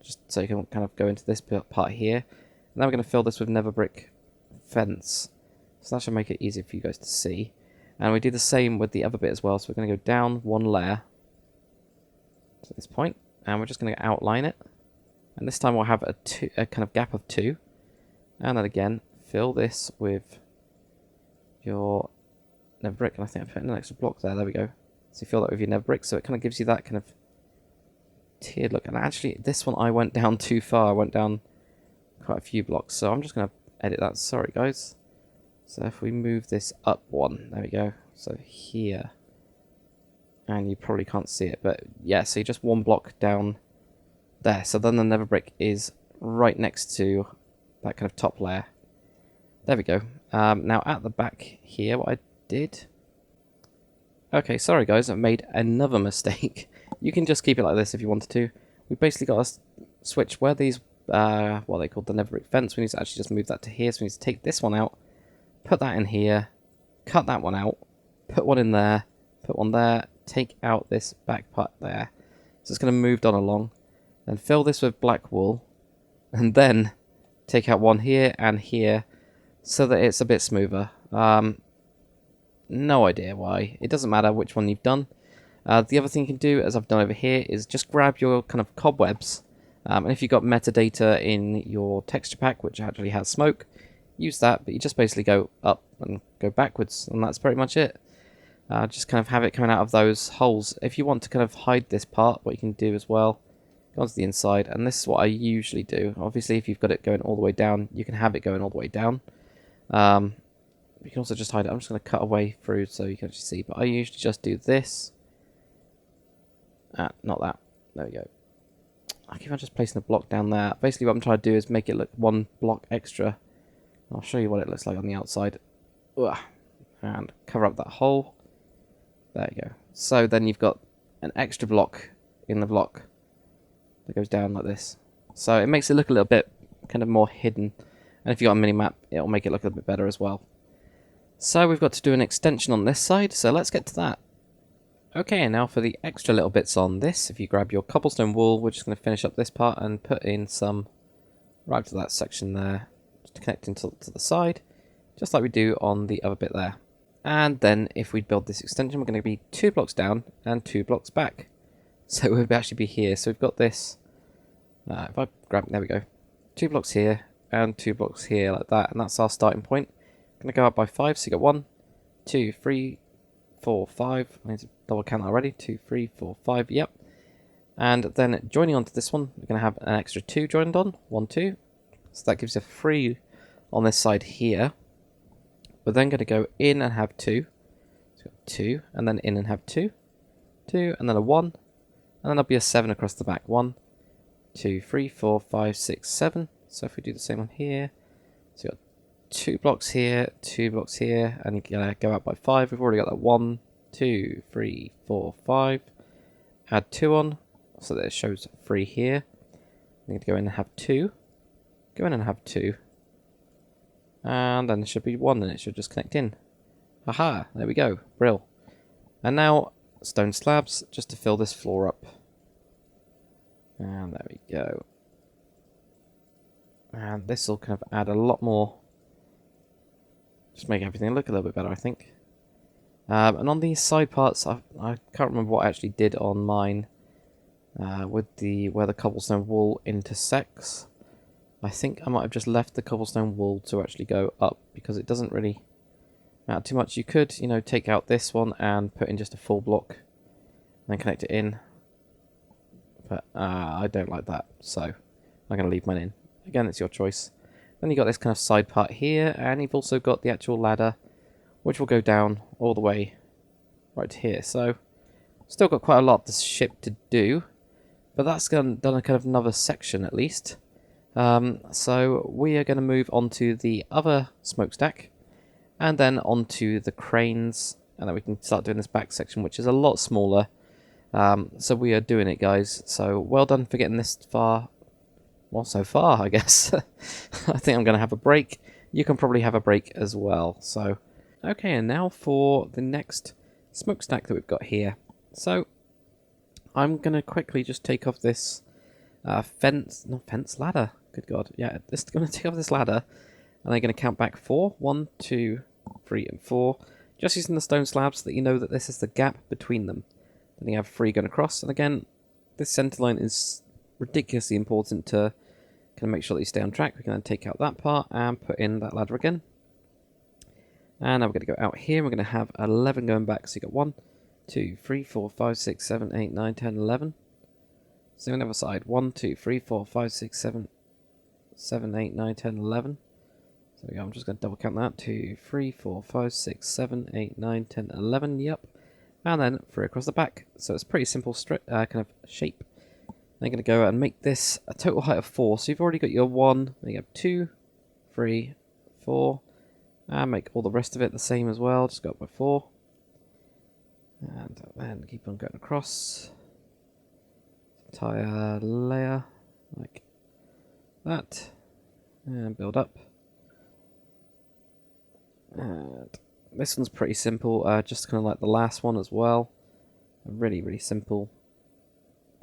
just so you can kind of go into this part here. And now we're going to fill this with nether brick fence. So that should make it easier for you guys to see. And we do the same with the other bit as well. So we're going to go down 1 layer to this point, and we're just going to outline it. And this time we'll have a kind of gap of 2. And then again, fill this with your nether brick, and I think I put in an extra block there. There we go. So you fill that with your nether brick, so it kind of gives you that kind of tiered look. And actually, this one I went down too far. I went down quite a few blocks, so I'm just going to edit that. Sorry, guys. So if we move this up 1, there we go. So here, and you probably can't see it, but yeah. So you just 1 block down there. So then the nether brick is right next to that kind of top layer. There we go. Now at the back here, what I did... Okay, sorry guys, I've made another mistake. You can just keep it like this if you wanted to. We basically got to switch where these, what are they called, the nether brick fence. We need to actually just move that to here. So we need to take this one out, put that in here, cut that one out, put one in there, put one there, take out this back part there. So it's going to move on along. Then fill this with black wool, and then take out one here and here, so that it's a bit smoother. No idea why. It doesn't matter which one you've done. The other thing you can do, as I've done over here, is just grab your kind of cobwebs. And if you've got metadata in your texture pack, which actually has smoke, use that, but you just basically go up and go backwards, and that's pretty much it. Just kind of have it coming out of those holes. If you want to kind of hide this part, what you can do as well, go onto the inside, and this is what I usually do. Obviously, if you've got it going all the way down, you can have it going all the way down. You can also just hide it. I'm just going to cut away through so you can actually see, but I usually just do this. Not that. There we go. I keep on just placing a block down there. Basically, what I'm trying to do is make it look 1 block extra. I'll show you what it looks like on the outside. Ugh. And cover up that hole. There you go. So then you've got an extra block in the block that goes down like this. So it makes it look a little bit kind of more hidden. And if you've got a mini-map, it'll make it look a bit better as well. So we've got to do an extension on this side, so let's get to that. Okay, and now for the extra little bits on this. If you grab your cobblestone wool, we're just going to finish up this part and put in some right to that section there, just to connect into to the side, just like we do on the other bit there. And then if we build this extension, we're going to be 2 blocks down and 2 blocks back. So we'll actually be here. So we've got this, if I grab, there we go, 2 blocks here and 2 blocks here like that, and that's our starting point. I'm going to go up by 5, so you got 1, 2, 3, 4, 5. I need to double count that already. 2, 3, 4, 5. Yep. And then joining onto this one, we're going to have an extra 2 joined on. 1, 2. So that gives you 3 on this side here. We're then going to go in and have 2. So we've got 2, and then in and have 2. 2, and then a 1. And then there'll be a 7 across the back. 1, 2, 3, 4, 5, 6, 7. So if we do the same one here, so we've got 2 blocks here, 2 blocks here, and you're going to go out by 5. We've already got that 1, 2, 3, 4, 5. Add 2 on, so that it shows 3 here. I'm going to go in and have 2. Go in and have 2. And then there should be 1, and it should just connect in. Haha, there we go. Brill. And now stone slabs just to fill this floor up. And there we go. And this will kind of add a lot more. Just make everything look a little bit better, I think. And on these side parts, I can't remember what I actually did on mine with where the cobblestone wall intersects. I think I might have just left the cobblestone wall to actually go up because it doesn't really matter too much. You could, you know, take out this one and put in just a full block and then connect it in. But I don't like that, so I'm going to leave mine in. Again, it's your choice. Then you've got this kind of side part here, and you've also got the actual ladder, which will go down all the way right to here. So, still got quite a lot of this ship to do, but that's done a kind of another section at least. So we are going to move on to the other smokestack, and then onto the cranes, and then we can start doing this back section, which is a lot smaller. So we are doing it, guys. So well done for getting this far. Well, so far, I guess. I think I'm going to have a break. You can probably have a break as well. So, okay, and now for the next smokestack that we've got here. So, I'm going to quickly just take off this ladder. Good God. Yeah, just going to take off this ladder, and I'm going to count back 4. 1, 2, 3, and 4. Just using the stone slabs so that you know that this is the gap between them. Then you have 3 going across, and again, this center line is ridiculously important to kind of make sure that you stay on track. We can then take out that part and put in that ladder again. And now we're going to go out here. We're going to have 11 going back. So you got 1, 2, 3, 4, 5, 6, 7, 8, 9, 10, 11. So on the other side, 1, 2, 3, 4, 5, 6, 7, 8, 9, 10, 11. So there we go. I'm just going to double count that. 2, 3, 4, 5, 6, 7, 8, 9, 10, 11. Yep. And then 3 across the back. So it's a pretty simple kind of shape. I'm going to go and make this a total height of 4. So you've already got your 1, then you have 2, 3, 4, and make all the rest of it the same as well. Just go up by 4. And then keep on going across. Entire layer, like that. And build up. And this one's pretty simple, just kind of like the last one as well. Really, really simple.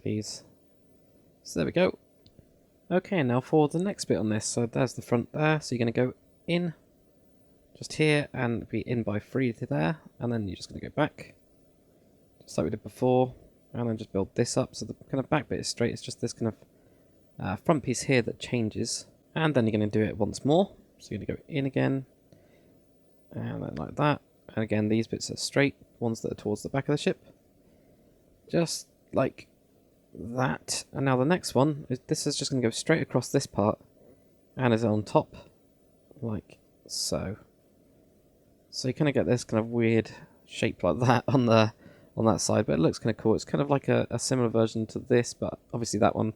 These. So there we go. Okay, now for the next bit on this. So there's the front there. So you're going to go in just here and be in by 3 to there. And then you're just going to go back. Just like we did before. And then just build this up. So the kind of back bit is straight. It's just this kind of front piece here that changes. And then you're going to do it once more. So you're going to go in again. And then like that. And again, these bits are straight. Ones that are towards the back of the ship. Just like that. And now the next one is this is just going to go straight across this part and is on top like so. So you kind of get this kind of weird shape like that on that side, but it looks kind of cool. It's kind of like a similar version to this, but obviously that one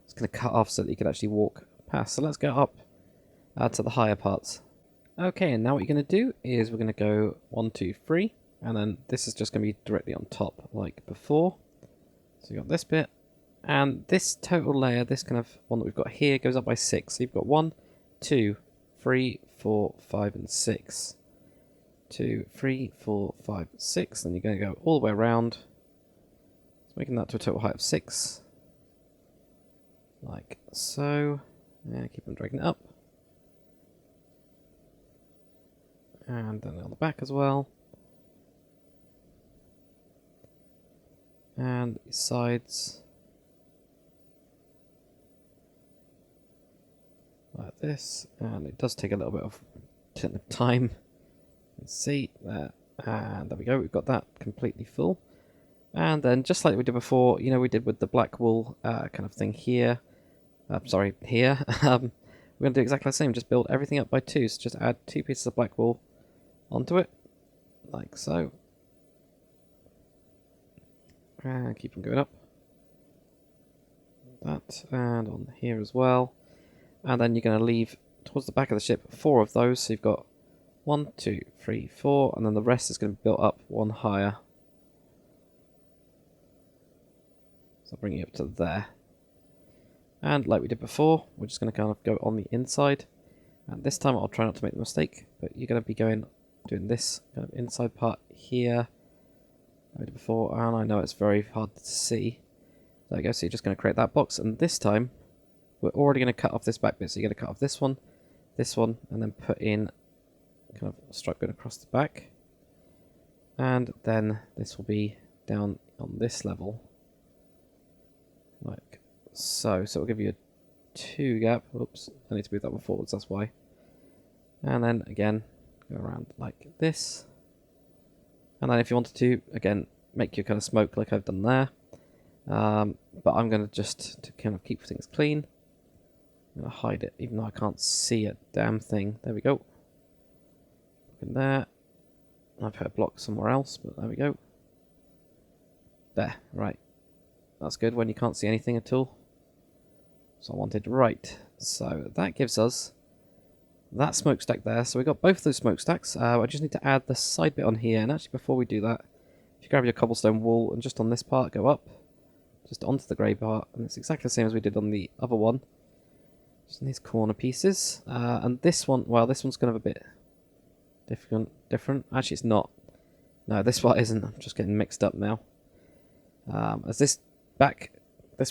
is going to cut off so that you can actually walk past. So let's go up to the higher parts. Okay, and now what you're going to do is we're going to go 1, 2, 3, and then this is just going to be directly on top like before. So you got this bit. And this total layer, this kind of one that we've got here, goes up by 6. So you've got 1, 2, 3, 4, 5, and 6. 2, 3, 4, 5, 6. Then you're going to go all the way around. So making that to a total height of 6. Like so. And keep on dragging it up. And then on the back as well. And the sides. Like this, and it does take a little bit of time. Let's see there, and there we go. We've got that completely full, and then just like we did before, you know, we did with the black wool kind of thing here. Sorry, here. We're gonna do exactly the same. Just build everything up by 2. So just add 2 pieces of black wool onto it, like so, and keep on going up. That and on here as well. And then you're going to leave towards the back of the ship 4 of those. So you've got 1, 2, 3, 4, and then the rest is going to be built up 1 higher. So I'll bring you up to there. And like we did before, we're just going to kind of go on the inside. And this time I'll try not to make the mistake, but you're going to be doing this kind of inside part here. I did before, and I know it's very hard to see. There we go, so you're just going to create that box, and this time we're already going to cut off this back bit. So you're going to cut off this one, and then put in kind of a stripe going across the back. And then this will be down on this level, like so. So it'll give you a 2 gap. Oops, I need to move that one forwards, that's why. And then again, go around like this. And then if you wanted to, again, make your kind of smoke like I've done there. But I'm going to just, to kind of keep things clean, I'm going to hide it, even though I can't see a damn thing. There we go. Look in there. I put a block somewhere else, but there we go. There, right. That's good when you can't see anything at all. So I wanted right. So that gives us that smokestack there. So we got both of those smokestacks. I just need to add the side bit on here. And actually, before we do that, if you grab your cobblestone wool and just on this part, go up, just onto the grey part, and it's exactly the same as we did on the other one. Just in these corner pieces. And this one, well, this one's kind of a bit different. Actually, it's not. No, this one isn't. I'm just getting mixed up now. As this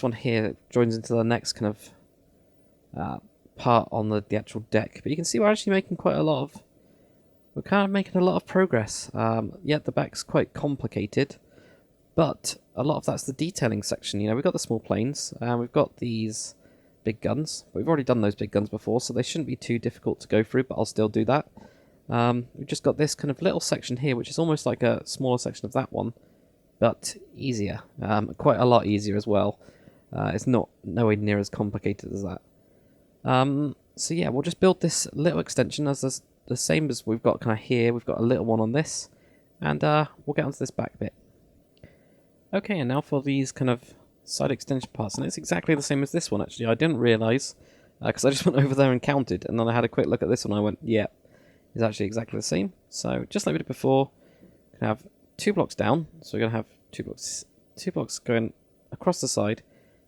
one here joins into the next kind of part on the actual deck. But you can see we're actually making we're kind of making a lot of progress. Yet the back's quite complicated, but a lot of that's the detailing section. You know, we've got the small planes, we've got these big guns. We've already done those big guns before, so they shouldn't be too difficult to go through, but I'll still do that. We've just got this kind of little section here, which is almost like a smaller section of that one, but easier. Quite a lot easier as well. It's nowhere near as complicated as that. So yeah, we'll just build this little extension as the same as we've got kind of here. We've got a little one on this, and we'll get onto this back bit. Okay, and now for these kind of side extension parts, and it's exactly the same as this one actually. I didn't realise, because I just went over there and counted, and then I had a quick look at this one and I went, yeah, it's actually exactly the same. So just like we did before, we're going to have 2 blocks down, so we're going to have two blocks going across the side,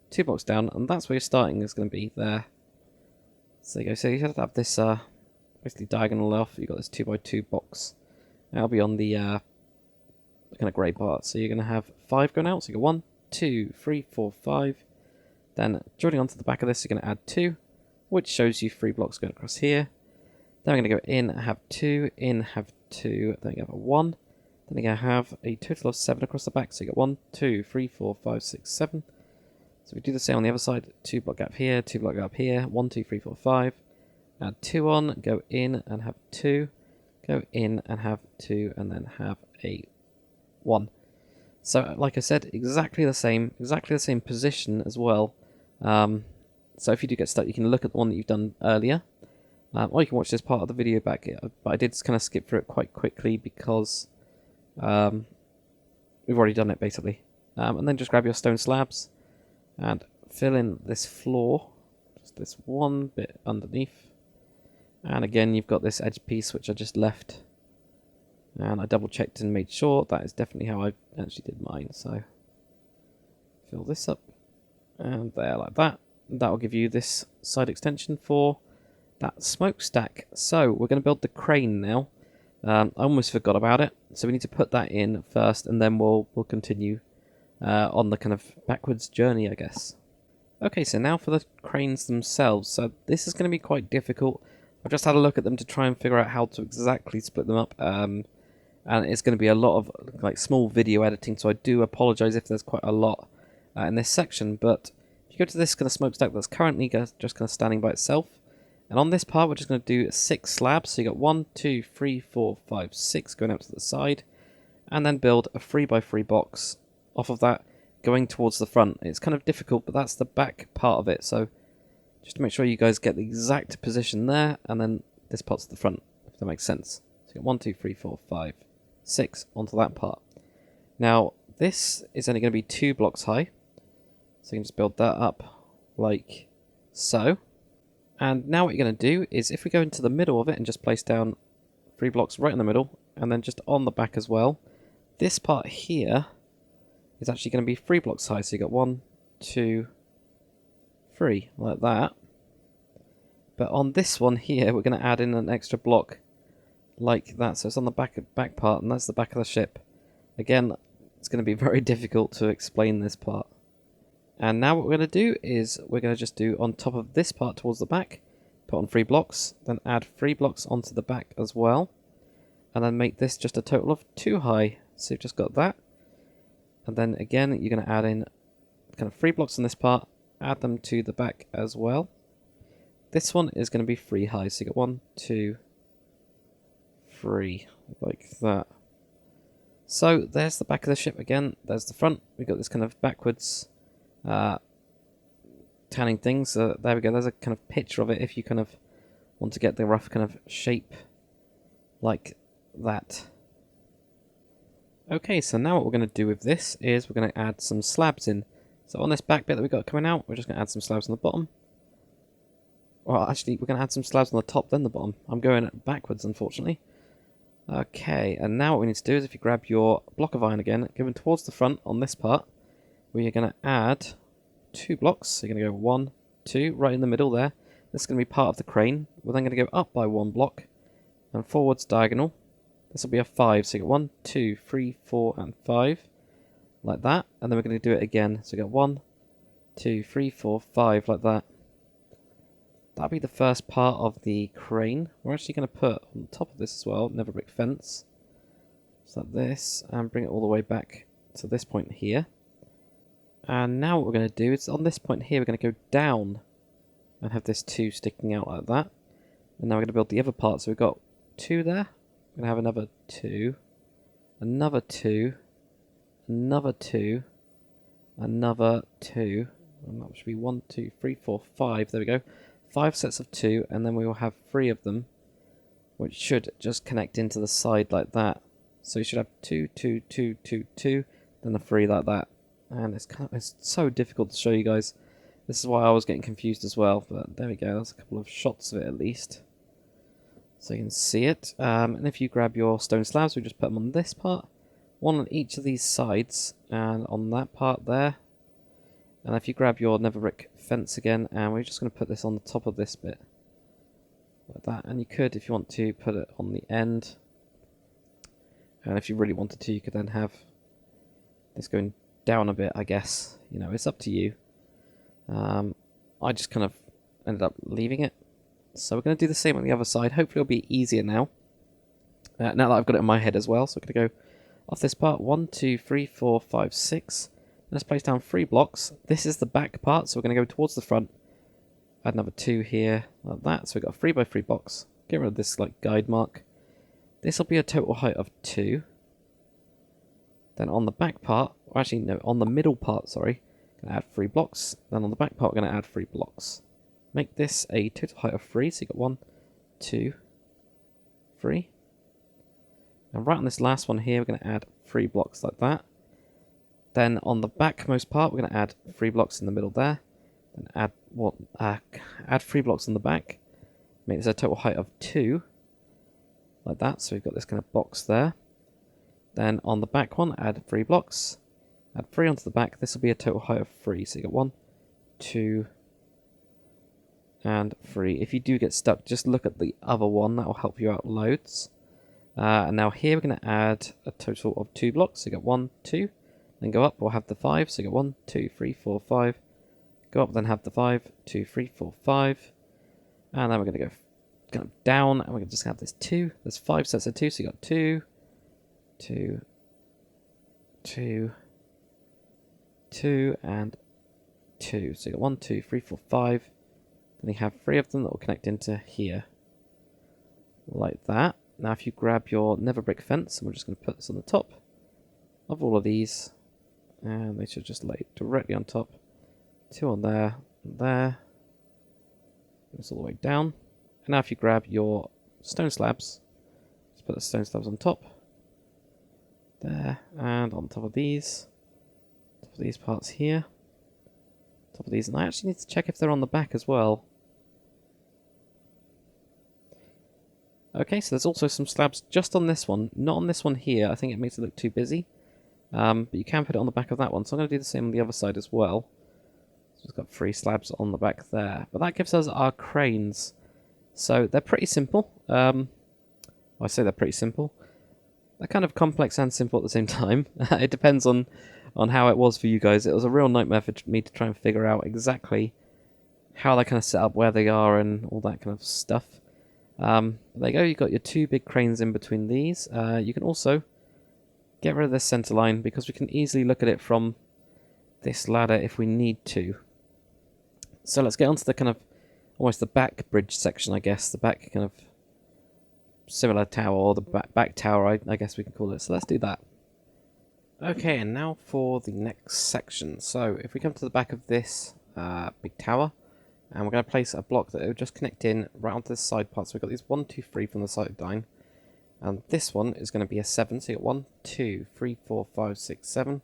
2 blocks down, and that's where your starting is going to be there. So there you go. So you have to have this basically diagonal off. You've got this 2x2 box. That'll be on the kind of grey part. So you're going to have 5 going out. So you go 1, 2, 3, 4, 5. Then joining onto the back of this, you're going to add 2, which shows you 3 blocks going across here. Then we're going to go in, have 2, in, have 2. Then you have a 1. Then you're going to have a total of 7 across the back. So you got 1, 2, 3, 4, 5, 6, 7. So we do the same on the other side. 2 block gap here, 2 block gap here, 1, 2, 3, 4, 5. Add 2 on, go in and have 2, go in and have 2, and then have a 1. So like I said, exactly the same position as well. So if you do get stuck, you can look at the one that you've done earlier, or you can watch this part of the video back. But I did kind of skip through it quite quickly because we've already done it basically. And then just grab your stone slabs and fill in this floor, just this one bit underneath. And again, you've got this edge piece which I just left, and I double checked and made sure that is definitely how I actually did mine. So fill this up and there, like that. That will give you this side extension for that smokestack. So we're going to build the crane now. I almost forgot about it, so we need to put that in first, and then we'll continue on the kind of backwards journey, I guess. Okay, so now for the cranes themselves. So this is going to be quite difficult. I've just had a look at them to try and figure out how to exactly split them up, and it's going to be a lot of like small video editing, so I do apologise if there's quite a lot in this section. But if you go to this kind of smokestack that's currently just kind of standing by itself, and on this part we're just going to do 6 slabs. So you got 1, 2, 3, 4, 5, 6 going out to the side, and then build a 3x3 box off of that going towards the front. It's kind of difficult, but that's the back part of it. So just to make sure you guys get the exact position there, and then this part's the front, if that makes sense. So you got 1, 2, 3, 4, 5, 6 onto that part. Now, this is only going to be 2 blocks high, so you can just build that up like so. And now what you're going to do is, if we go into the middle of it and just place down 3 blocks right in the middle, and then just on the back as well, this part here is actually going to be 3 blocks high. So you got 1, 2, 3, like that. But on this one here, we're going to add in an extra block like that. So it's on the back part, and that's the back of the ship. Again, it's going to be very difficult to explain this part. And now what we're going to do is we're going to just do on top of this part towards the back, put on 3 blocks, then add 3 blocks onto the back as well, and then make this just a total of 2 high. So you've just got that, and then again you're going to add in kind of 3 blocks on this part, add them to the back as well. This one is going to be 3 high, so you got 1, 2, 3, like that. So there's the back of the ship again, there's the front, we've got this kind of backwards tanning thing, so there we go, there's a kind of picture of it if you kind of want to get the rough kind of shape like that. Okay, so now what we're going to do with this is we're going to add some slabs in. So on this back bit that we've got coming out, we're just going to add some slabs on the bottom. Well, actually, we're going to add some slabs on the top, then the bottom. I'm going backwards, unfortunately. Okay, and now what we need to do is if you grab your block of iron again, give them towards the front on this part, we are going to add 2 blocks. So you're going to go 1, 2, right in the middle there. This is going to be part of the crane. We're then going to go up by 1 block and forwards diagonal. This will be a 5. So you got 1, 2, 3, 4, and 5, like that. And then we're going to do it again. So you got 1, 2, 3, 4, 5, like that. That'll be the first part of the crane. We're actually going to put on top of this as well, nether brick fence. So like this, and bring it all the way back to this point here. And now what we're going to do is on this point here, we're going to go down and have this 2 sticking out like that. And now we're going to build the other part. So we've got 2 there. We're going to have another 2, another 2, another 2, another 2. And that should be 1, 2, 3, 4, 5. There we go. 5 sets of 2, and then we will have 3 of them, which should just connect into the side like that. So you should have 2, 2, 2, 2, 2, then a 3 like that. And it's so difficult to show you guys. This is why I was getting confused as well. But there we go. There's a couple of shots of it at least, so you can see it. And if you grab your stone slabs, we just put them on this part, 1 on each of these sides, and on that part there. And if you grab your nether brick fence again, and we're just going to put this on the top of this bit, like that. And you could, if you want to, put it on the end. And if you really wanted to, you could then have this going down a bit, I guess. You know, it's up to you. I just kind of ended up leaving it. So we're going to do the same on the other side. Hopefully it'll be easier now. Now that I've got it in my head as well. So we're going to go off this part. 1, 2, 3, 4, 5, 6. Let's place down 3 blocks. This is the back part, so we're going to go towards the front. Add another 2 here, like that. So we've got a 3 by 3 box. Get rid of this like guide mark. This will be a total height of 2. Then on the back part, or actually no, on the middle part, sorry, going to add 3 blocks. Then on the back part, we're going to add 3 blocks. Make this a total height of 3. So you've got 1, 2, 3. And right on this last one here, we're going to add 3 blocks like that. Then on the backmost part, we're going to add 3 blocks in the middle there. Then add 3 blocks on the back. Make this a total height of 2, like that. So we've got this kind of box there. Then on the back one, add 3 blocks. Add 3 onto the back. This will be a total height of 3. So you got 1, 2, and 3. If you do get stuck, just look at the other one. That will help you out loads. And now here we're going to add a total of 2 blocks. So you got 1, 2. Then go up, we'll have the 5, so you got 1, 2, 3, 4, 5. Go up, then have the 5, 2, 3, 4, 5. And then we're going to go down, and we're going to just have this 2. There's 5 sets of 2, so you got 2, 2, 2, 2, and 2. So you got 1, 2, 3, 4, 5. Then you have 3 of them that will connect into here, like that. Now if you grab your nether brick fence, and we're just going to put this on the top of all of these. And they should just lay directly on top. 2 on there, and there. Goes all the way down. And now if you grab your stone slabs, just put the stone slabs on top. There, and on top of these. Top of these parts here. Top of these, and I actually need to check if they're on the back as well. Okay, so there's also some slabs just on this one. Not on this one here, I think it makes it look too busy. But you can put it on the back of that one, so I'm going to do the same on the other side as well. So we've got 3 slabs on the back there. But that gives us our cranes. So they're pretty simple. I say they're pretty simple. They're kind of complex and simple at the same time. It depends on how it was for you guys. It was a real nightmare for me to try and figure out exactly how they kind of set up, where they are, and all that kind of stuff. There you go, you've got your two big cranes in between these. You can also get rid of this center line because we can easily look at it from this ladder if we need to. So let's get onto the kind of almost the back bridge section, I guess. The back kind of similar tower, or the back tower, I guess we can call it. So let's do that. Okay, and now for the next section. So if we come to the back of this big tower, and we're going to place a block that will just connect in right onto the side part. So we've got these 1, 2, 3 from the side line. And this one is going to be a 7. So you've got 1, 2, 3, 4, 5, 6, 7.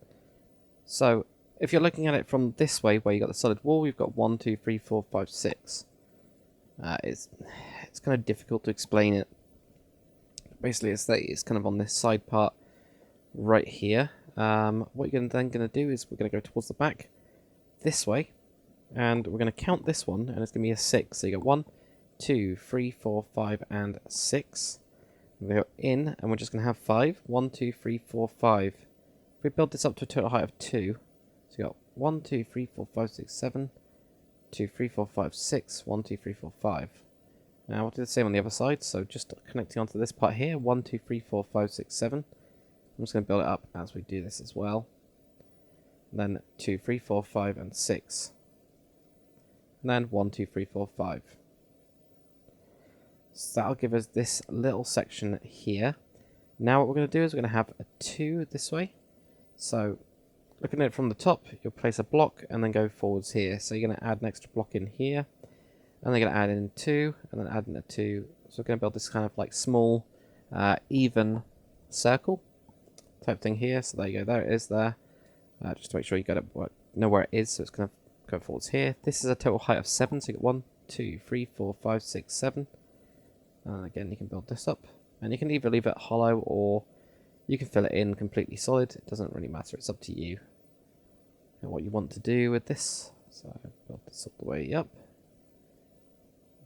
So if you're looking at it from this way, where you've got the solid wall, you've got 1, 2, 3, 4, 5, 6. It's kind of difficult to explain it. Basically, it's kind of on this side part right here. What you're then going to do is we're going to go towards the back this way. And we're going to count this one, and it's going to be a 6. So you got 1, 2, 3, 4, 5, and 6. We go in, and we're just going to have 5. 1, 2, 3, 4, 5. If we build this up to a total height of 2, so you got 1, 2, 3, 4, 5, 6, 7. 2, 3, 4, 5, 6. 1, 2, 3, 4, 5. Now we'll do the same on the other side. So just connecting onto this part here. 1, 2, 3, 4, 5, 6, 7. I'm just going to build it up as we do this as well. And then 2, 3, 4, 5, and 6. And then 1, 2, 3, 4, 5. So that'll give us this little section here. Now what we're going to do is we're going to have a 2 this way. So looking at it from the top, you'll place a block and then go forwards here. So you're going to add an extra block in here. And then you're going to add in 2 and then add in a 2. So we're going to build this kind of like small, even circle type thing here. So there you go. There it is there. Just to make sure you got it, know where it is. So it's going to go forwards here. This is a total height of 7. So you got 1, 2, 3, 4, 5, 6, 7. Again, you can build this up. And you can either leave it hollow or you can fill it in completely solid. It doesn't really matter. It's up to you and what you want to do with this. So build this all the way up.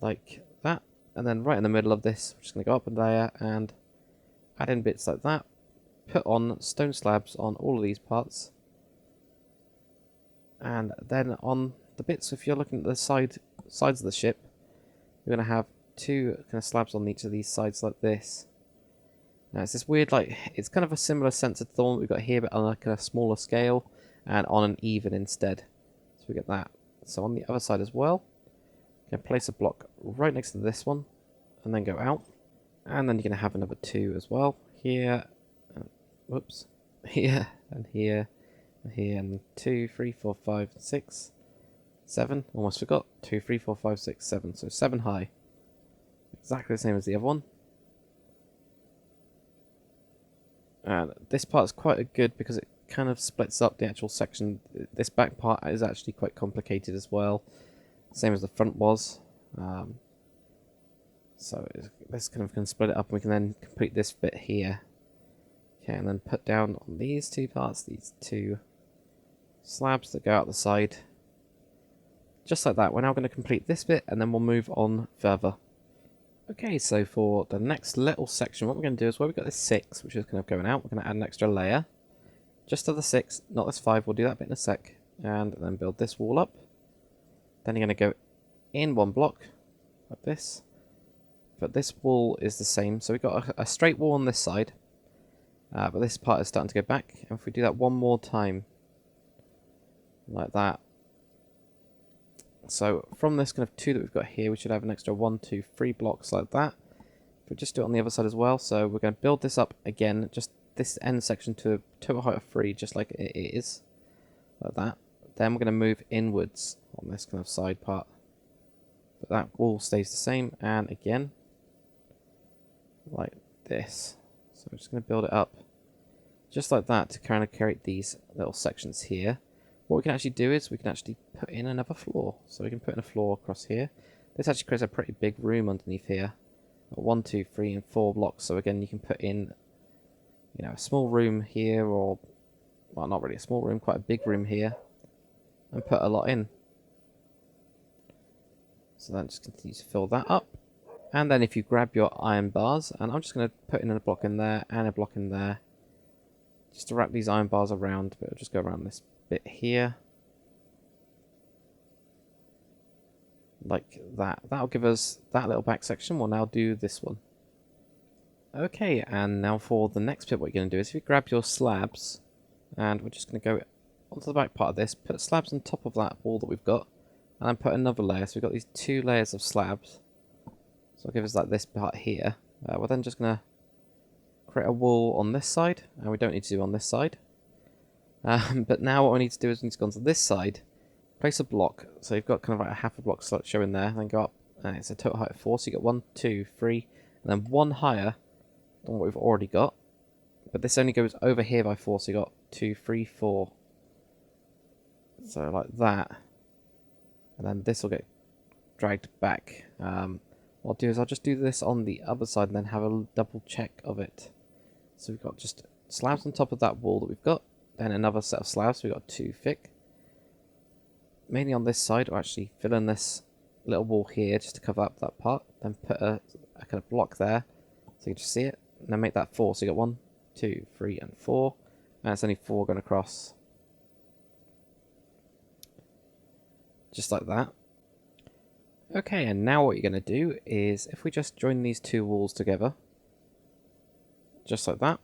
Like that. And then right in the middle of this, we're just going to go up a layer and add in bits like that. Put on stone slabs on all of these parts. And then on the bits, if you're looking at the sides of the ship, you're going to have 2 kind of slabs on each of these sides like this. Now it's this weird, like, it's kind of a similar sensor to the one we've got here, but on like a smaller scale and on an even instead. So we get that. So on the other side as well, you can place a block right next to this one and then go out. And then you're going to have another 2 as well. Here, whoops, here and here and here, and 2, 3, 4, 5, 6, 7. Almost forgot. 2, 3, 4, 5, 6, 7. So 7 high. Exactly the same as the other one. And this part is quite good because it kind of splits up the actual section. This back part is actually quite complicated as well. Same as the front was. So this kind of can split it up, and we can then complete this bit here. Okay, and then put down on these 2 parts, these 2 slabs that go out the side. Just like that. We're now going to complete this bit, and then we'll move on further. Okay, so for the next little section, what we're going to do is where we've got this 6, which is kind of going out, we're going to add an extra layer. Just to the 6, not this 5, we'll do that bit in a sec. And then build this wall up. Then you're going to go in 1 block, like this. But this wall is the same, so we've got a straight wall on this side. But this part is starting to go back, and if we do that one more time, like that. So from this kind of 2 that we've got here, we should have an extra 1, 2, 3 blocks like that. If we just do it on the other side as well, so we're going to build this up again, just this end section to a total height of 3, just like it is, like that. Then we're going to move inwards on this kind of side part. But that wall stays the same, and again, like this. So we're just going to build it up just like that to kind of create these little sections here. What we can actually do is we can actually put in another floor. So we can put in a floor across here. This actually creates a pretty big room underneath here. 1, 2, 3, and 4 blocks. So again, you can put in, you know, a small room here, or, well, not really a small room, quite a big room here, and put a lot in. So that just continues to fill that up. And then if you grab your iron bars, and I'm just going to put in a block in there and a block in there, just to wrap these iron bars around, but it'll just go around this bit here. Like that. That'll give us that little back section. We'll now do this one. Okay, and now for the next bit, what you're going to do is if you grab your slabs, and we're just going to go onto the back part of this, put slabs on top of that wall that we've got, and then put another layer. So we've got these 2 layers of slabs. So it'll give us like this part here. We're then just going to create a wall on this side, and we don't need to do on this side. But now what we need to do is we need to go onto this side, place a block. So you've got kind of like a half a block slot showing there, then go up, and it's a total height of 4. So you got 1, 2, 3, and then 1 higher than what we've already got. But this only goes over here by 4, so you got 2, 3, 4. So like that. And then this will get dragged back. What I'll do is I'll just do this on the other side and then have a double check of it. So we've got just slabs on top of that wall that we've got. Then another set of slabs, so we've got 2 thick. Mainly on this side, we'll actually fill in this little wall here just to cover up that part. Then put a kind of block there, so you can just see it. And then make that 4, so you got 1, 2, 3, and 4. And it's only 4 going across. Just like that. Okay, and now what you're going to do is, if we just join these 2 walls together, just like that,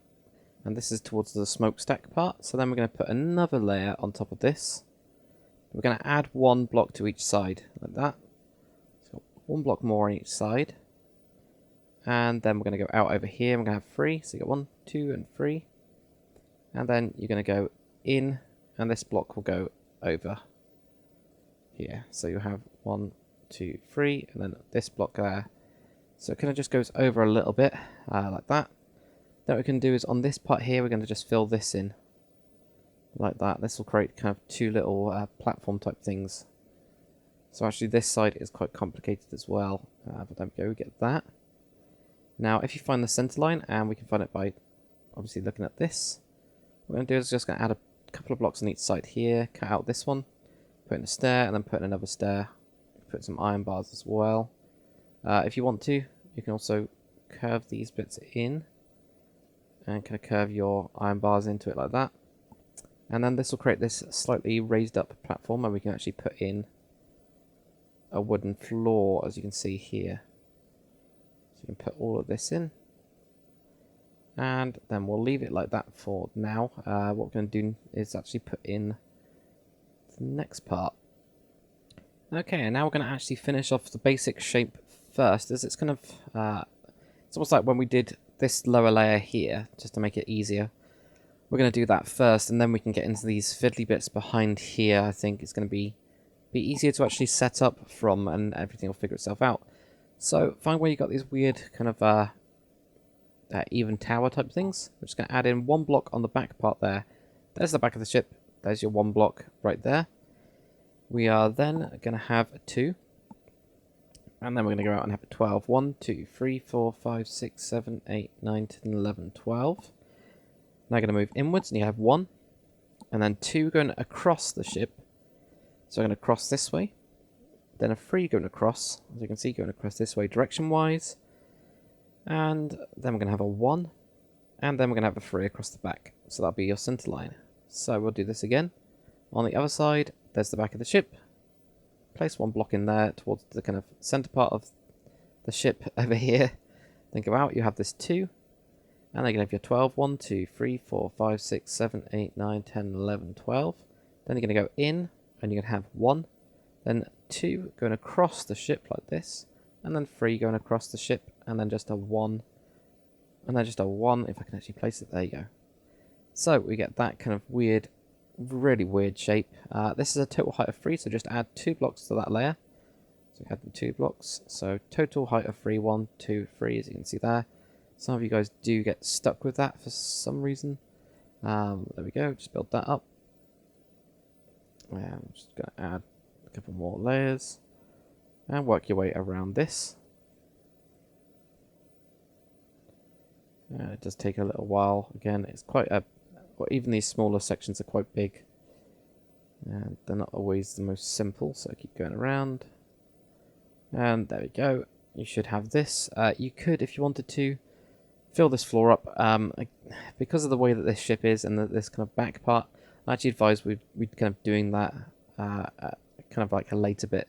and this is towards the smokestack part, so then we're going to put another layer on top of this. We're going to add 1 block to each side, like that. So 1 block more on each side. And then we're going to go out over here, and we're going to have 3, so you got 1, 2, and 3. And then you're going to go in, and this block will go over here. So you have 1, 2, 3, and then this block there. So it kind of just goes over a little bit, like that. Then what we can do is on this part here, we're going to just fill this in, like that. This will create kind of 2 little platform type things. So actually this side is quite complicated as well, but there we go, we get that. Now if you find the center line, and we can find it by obviously looking at this, what we're going to do is just going to add a couple of blocks on each side here, cut out this one, put in a stair, and then put in another stair. Put some iron bars as well. If you want to, you can also curve these bits in and kind of curve your iron bars into it like that. And then this will create this slightly raised up platform where we can actually put in a wooden floor, as you can see here. So you can put all of this in. And then we'll leave it like that for now. What we're going to do is actually put in the next part. Okay, and now we're going to actually finish off the basic shape first, as it's kind of, it's almost like when we did this lower layer here, just to make it easier. We're going to do that first, and then we can get into these fiddly bits behind here. I think it's going to be easier to actually set up from, and everything will figure itself out. So, find where you got these weird kind of even tower type things. We're just going to add in 1 block on the back part there. There's the back of the ship. There's your 1 block right there. We are then going to have a 2. And then we're going to go out and have a 12. 1, 2, 3, 4, 5, 6, 7, 8, 9, 10, 11, 12. Now going to move inwards, and you have 1. And then 2 going across the ship. So I'm going to cross this way. Then a 3 going across, as you can see, going across this way direction-wise. And then we're going to have a 1. And then we're going to have a 3 across the back. So that'll be your center line. So we'll do this again. On the other side, there's the back of the ship. Place 1 block in there towards the kind of center part of the ship over here. Then go out, you have this 2. And then you have your 12. 1, 2, 3, 4, 5, 6, 7, 8, 9, 10, 11, 12. Then you're going to go in, and you're going to have 1. Then 2 going across the ship like this. And then 3 going across the ship. And then just a 1. And then just a 1, if I can actually place it. There you go. So we get that kind of weird, really weird shape. This is a total height of 3, so just add 2 blocks to that layer. So add 2 blocks. So total height of 3, 1, 2, 3, as you can see there. Some of you guys do get stuck with that for some reason. There we go, just build that up. And I'm just going to add a couple more layers. And work your way around this. It does take a little while. Again, it's quite a... Well, even these smaller sections are quite big. And they're not always the most simple, so keep going around. And there we go. you should have this. You could, if you wanted to, fill this floor up. Because of the way that this ship is and this kind of back part, I actually advise we'd kind of doing that kind of like a later bit.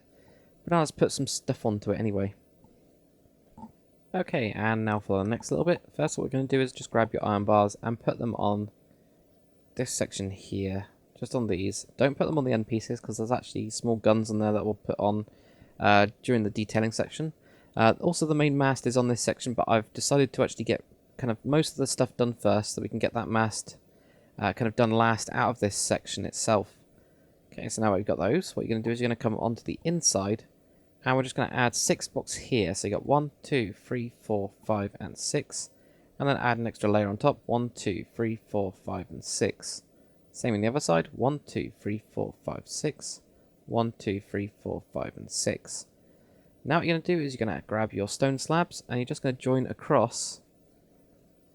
But now let's put some stuff onto it anyway. Okay, and now for the next little bit. First, what we're going to do is just grab your iron bars and put them on this section here. Just on these. Don't put them on the end pieces because there's actually small guns on there that we'll put on during the detailing section. Also, the main mast is on this section, but I've decided to actually get kind of most of the stuff done first so we can get that mast kind of done last out of this section itself. Okay, so now we've got those. What you're going to do is you're going to come onto the inside, and we're just going to add 6 blocks here. So you got 1, 2, 3, 4, 5, and 6. And then add an extra layer on top. 1, 2, 3, 4, 5, and 6. Same on the other side. 1, 2, 3, 4, 5, 6. 1, 2, 3, 4, 5, and 6. Now what you're going to do is you're going to grab your stone slabs, and you're just going to join across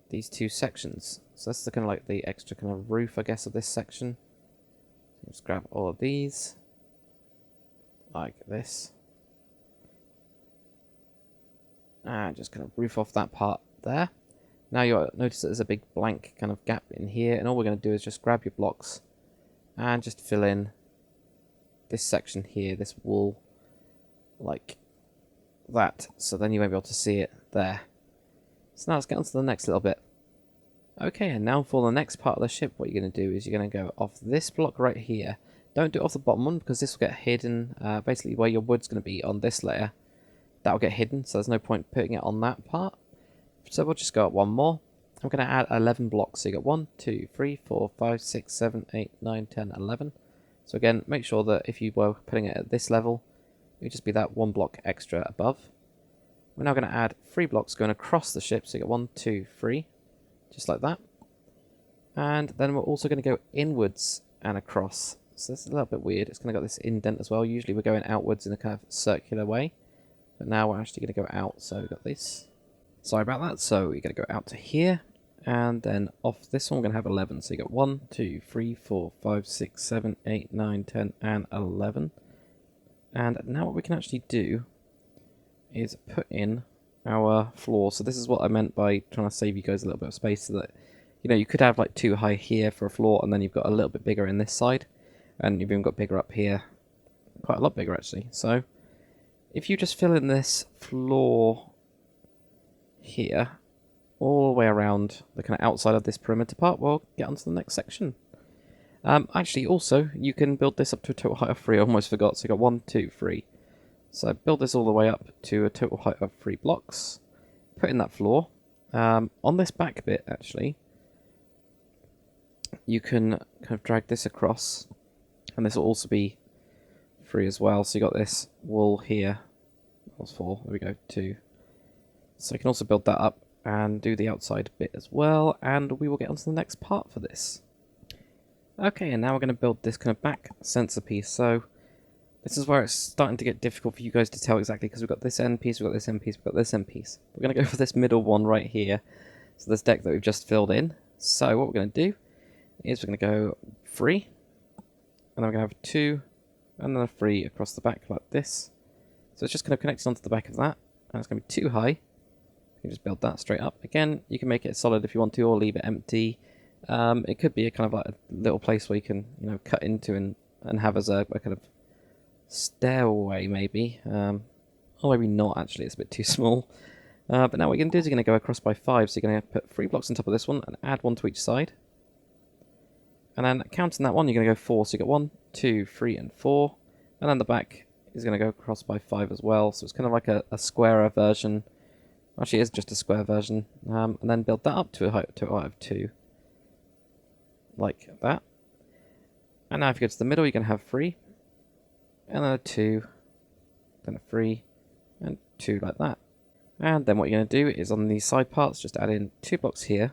these two sections. So that's the kind of like the extra kind of roof, I guess, of this section. Just grab all of these, like this. And just kind of roof off that part there. Now you'll notice that there's a big blank kind of gap in here, and all we're going to do is just grab your blocks and just fill in this section here, this wall, like that. So then you won't be able to see it there. So now let's get on to the next little bit. Okay, and now for the next part of the ship, what you're going to do is you're going to go off this block right here. Don't do it off the bottom one because this will get hidden, basically where your wood's going to be on this layer. That'll get hidden, so there's no point putting it on that part. So we'll just go up one more. I'm going to add 11 blocks. So you got 1, 2, 3, 4, 5, 6, 7, 8, 9, 10, 11. So again, make sure that if you were putting it at this level, it would just be that 1 block extra above. We're now going to add 3 blocks going across the ship. So you got 1, 2, 3, just like that. And then we're also going to go inwards and across. So this is a little bit weird. It's going to got this indent as well. Usually we're going outwards in a kind of circular way. But now we're actually going to go out. So we've got this. Sorry about that. So we're going to go out to here. And then off this one, we're going to have 11. So you got 1, 2, 3, 4, 5, 6, 7, 8, 9, 10, and 11. And now what we can actually do is put in our floor. So this is what I meant by trying to save you guys a little bit of space, so that, you know, you could have like 2 high here for a floor, and then you've got a little bit bigger in this side, and you've even got bigger up here, quite a lot bigger actually. So if you just fill in this floor here all the way around the kind of outside of this perimeter part, we'll get onto the next section. Actually, also, you can build this up to a total height of 3. I almost forgot. So you got 1, 2, 3. So build this all the way up to a total height of 3 blocks. Put in that floor. On this back bit, actually, you can kind of drag this across, and this will also be 3 as well. So you got this wall here. That was 4. There we go. 2. So you can also build that up and do the outside bit as well, and we will get onto the next part for this. Okay, and now we're going to build this kind of back sensor piece. So this is where it's starting to get difficult for you guys to tell exactly, because we've got this end piece, we've got this end piece, we've got this end piece. We're going to go for this middle one right here. So this deck that we've just filled in. So what we're going to do is we're going to go 3, and then we're going to have 2, and then a 3 across the back like this. So it's just kind of connected onto the back of that, and it's going to be too high. You can just build that straight up. Again, you can make it solid if you want to, or leave it empty. It could be a kind of like a little place where you can, you know, cut into and have as a kind of stairway maybe. Or maybe not actually, it's a bit too small. But now what you're going to do is you're going to go across by 5. So you're going to put 3 blocks on top of this one and add 1 to each side. And then counting that one, you're going to go 4. So you got 1, 2, 3, and 4. And then the back is going to go across by 5 as well. So it's kind of like a squarer version. Actually, it is just a square version. And then build that up to a height of 2. Like that. And now if you go to the middle, you're going to have 3. And then a 2. Then a 3. And 2 like that. And then what you're going to do is on these side parts, just add in 2 blocks here.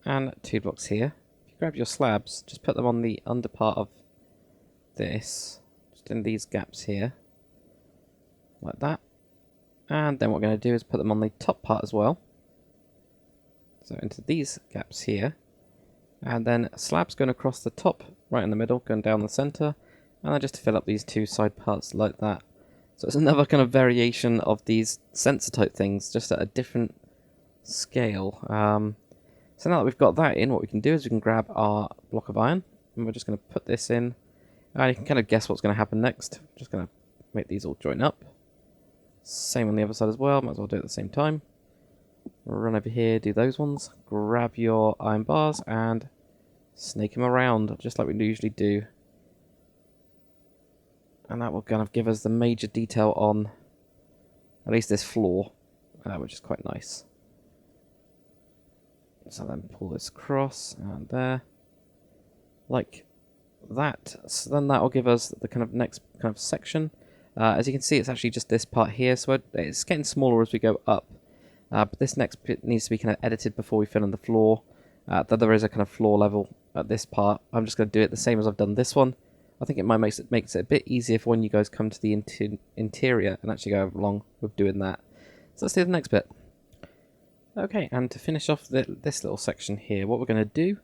And 2 blocks here. If you grab your slabs, just put them on the under part of this. Just in these gaps here. Like that. And then what we're going to do is put them on the top part as well. So into these gaps here. And then slabs going across the top, right in the middle, going down the center. And then just to fill up these 2 side parts like that. So it's another kind of variation of these sensor type things, just at a different scale. So now that we've got that in, what we can do is we can grab our block of iron, and we're just going to put this in. And you can kind of guess what's going to happen next. Just going to make these all join up. Same on the other side as well, might as well do it at the same time. Run over here, do those ones. Grab your iron bars and snake them around, just like we usually do. And that will kind of give us the major detail on at least this floor, which is quite nice. So then pull this across and there, like that. So then that will give us the kind of next kind of section. As you can see, it's actually just this part here, so it's getting smaller as we go up. But this next bit needs to be kind of edited before we fill in the floor. Though there is a kind of floor level at this part. I'm just going to do it the same as I've done this one. I think it might makes it a bit easier for when you guys come to the interior and actually go along with doing that. So let's do the next bit. Okay, and to finish off this little section here, what we're going to do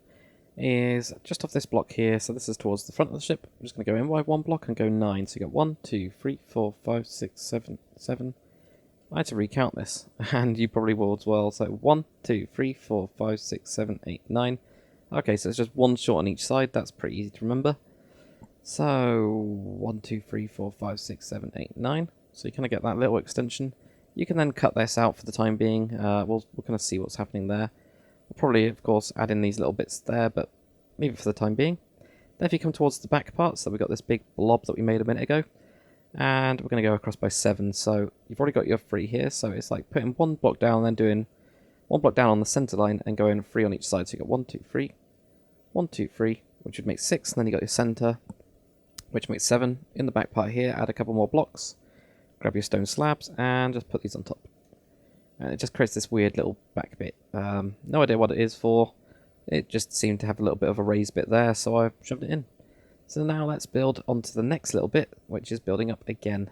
is just off this block here. So this is towards the front of the ship. I'm just going to go in by one block and go 9. So you got 1, 2, 3, 4, 5, 6, 7, 7. I had to recount this, and you probably will as well. So 1, 2, 3, 4, 5, 6, 7, 8, 9. Okay, so it's just one short on each side. That's pretty easy to remember. So 1, 2, 3, 4, 5, 6, 7, 8, 9. So you kind of get that little extension. You can then cut this out for the time being. We'll kind of see what's happening there. We'll probably, of course, add in these little bits there, but leave it for the time being. Then if you come towards the back part, so we've got this big blob that we made a minute ago. And we're going to go across by 7. So you've already got your 3 here. So it's like putting one block down and then doing one block down on the center line and going 3 on each side. So you've got 1, 2, 3, 1, 2, 3, which would make 6. And then you've got your center, which makes 7. In the back part here, add a couple more blocks. Grab your stone slabs and just put these on top. And it just creates this weird little back bit. No idea what it is for. It just seemed to have a little bit of a raised bit there, so I shoved it in. So now let's build onto the next little bit, which is building up again.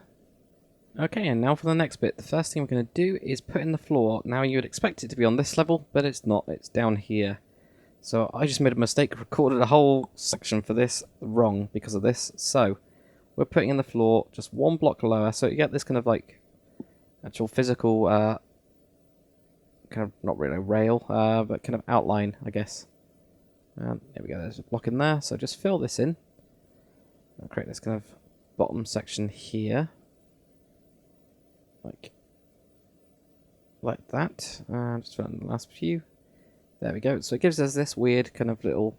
Okay, and now for the next bit. The first thing we're going to do is put in the floor. Now you would expect it to be on this level, but it's not. It's down here. So I just made a mistake, recorded a whole section for this wrong because of this. So we're putting in the floor just one block lower, so you get this kind of like actual physical, kind of not really a rail, but kind of outline, I guess. There we go, there's a block in there, so just fill this in. I'll create this kind of bottom section here. Like that. Just fill in the last few. There we go. So it gives us this weird kind of little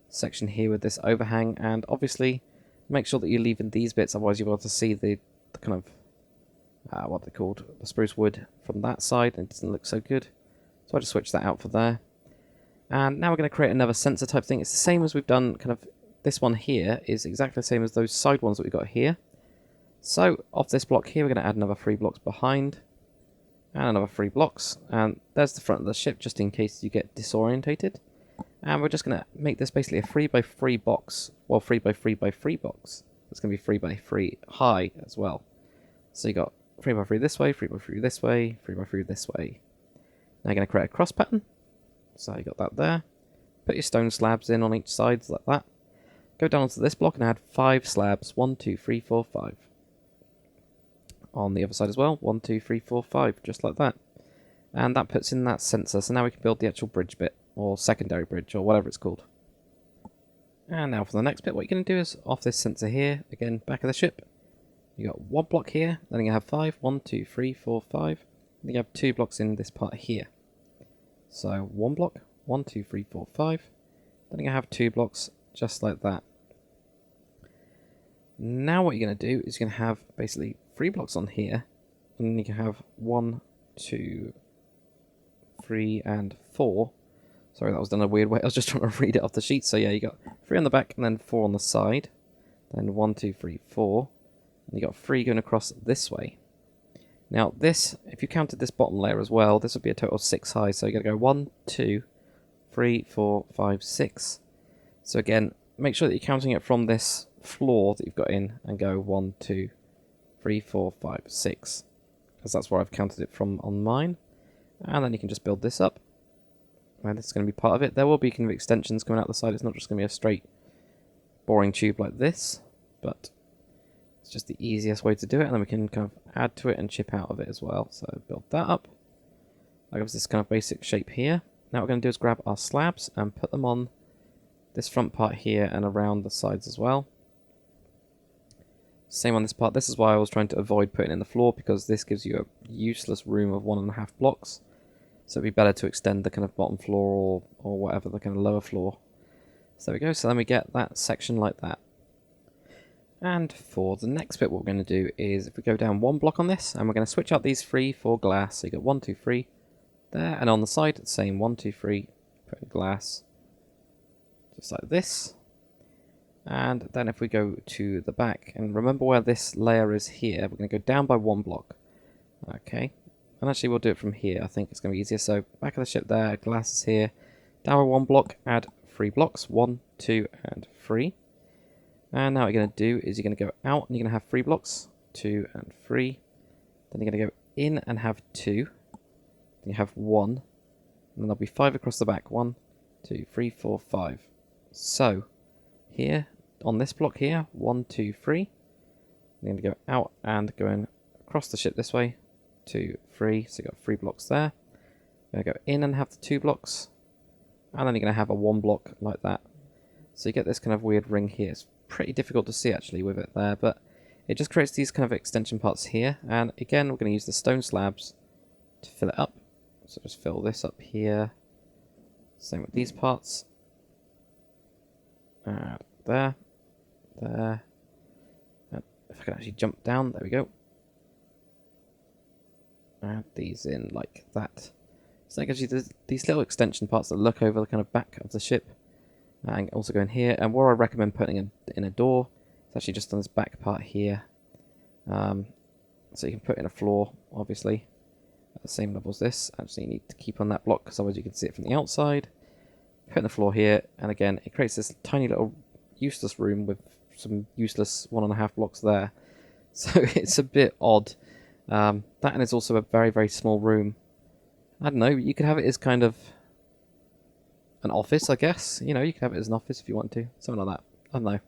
section here with this overhang, and obviously make sure that you're leaving these bits, otherwise you'll be able to see the kind of, what they're called, the spruce wood from that side, and it doesn't look so good. So I just switch that out for there. And now we're going to create another sensor type thing. It's the same as we've done, kind of, this one here is exactly the same as those side ones that we've got here. So off this block here, we're going to add another 3 blocks behind, and another 3 blocks. And there's the front of the ship, just in case you get disorientated. And we're just going to make this basically a 3x3 box, well, 3x3x3 box. It's going to be 3x3 high as well. So you got 3x3 this way, 3x3 this way, 3x3 this way. Now you're going to create a cross pattern. So you got that there. Put your stone slabs in on each side like that. Go down to this block and add 5 slabs. 1, 2, 3, 4, 5. On the other side as well. 1, 2, 3, 4, 5. Just like that. And that puts in that sensor. So now we can build the actual bridge bit. Or secondary bridge. Or whatever it's called. And now for the next bit. What you're going to do is off this sensor here. Again, back of the ship. You got 1 block here. Then you have 5. 1, 2, 3, 4, 5. Then you have 2 blocks in this part here. So 1 block. 1, 2, 3, 4, 5. Then you have 2 blocks. Just like that. Now what you're going to do is you're going to have basically 3 blocks on here. And then you can have 1, 2, 3, and 4. Sorry, that was done a weird way. I was just trying to read it off the sheet. So yeah, you got 3 on the back and then 4 on the side. Then 1, 2, 3, 4. And you got 3 going across this way. Now this, if you counted this bottom layer as well, this would be a total of 6 high. So you're going to go 1, 2, 3, 4, 5, 6. So again, make sure that you're counting it from this floor that you've got in and go 1, 2, 3, 4, 5, 6. Because that's where I've counted it from on mine. And then you can just build this up. And this is going to be part of it. There will be kind of extensions coming out the side. It's not just going to be a straight boring tube like this. But It's just the easiest way to do it, and then we can kind of add to it and chip out of it as well. So build that up. That gives this kind of basic shape here. Now what we're going to do is grab our slabs and put them on this front part here and around the sides as well. Same on this part. This is why I was trying to avoid putting in the floor, because this gives you a useless room of 1.5 blocks. So it'd be better to extend the kind of bottom floor or whatever, the kind of lower floor. So there we go. So then we get that section like that. And for the next bit, what we're going to do is if we go down 1 block on this, and we're going to switch out these 3 for glass. So you got 1, 2, 3 there, and on the side, the same 1, 2, 3, put in glass, just like this. And then if we go to the back, and remember where this layer is here, we're going to go down by 1 block. Okay, and actually we'll do it from here. I think it's going to be easier. So back of the ship there, glass is here, down by 1 block, add 3 blocks, 1, 2, and 3. And now what you're going to do is you're going to go out, and you're going to have 3 blocks, 2 and 3. Then you're going to go in and have 2. Then you have 1, and then there'll be 5 across the back. 1, 2, 3, 4, 5. So here, on this block here, 1, 2, 3. You're going to go out and going across the ship this way, 2, 3. So you've got 3 blocks there. You're going to go in and have the 2 blocks, and then you're going to have a 1 block like that. So you get this kind of weird ring here. It's pretty difficult to see actually with it there, but it just creates these kind of extension parts here. And again, we're going to use the stone slabs to fill it up. So just fill this up here. Same with these parts. There. There. And if I can actually jump down, there we go. Add these in like that. So that gives you these little extension parts that look over the kind of back of the ship. And also go in here. And where I recommend putting in a door, it's actually just on this back part here. So you can put in a floor, obviously, at the same level as this. Actually, you need to keep on that block, because otherwise you can see it from the outside. Put in the floor here, and again, it creates this tiny little useless room with some useless 1.5 blocks there. So it's a bit odd. That, and it's also a very, very small room. I don't know, you could have it as kind of an office, I guess. You know, you could have it as an office if you want to. Something like that. I don't know.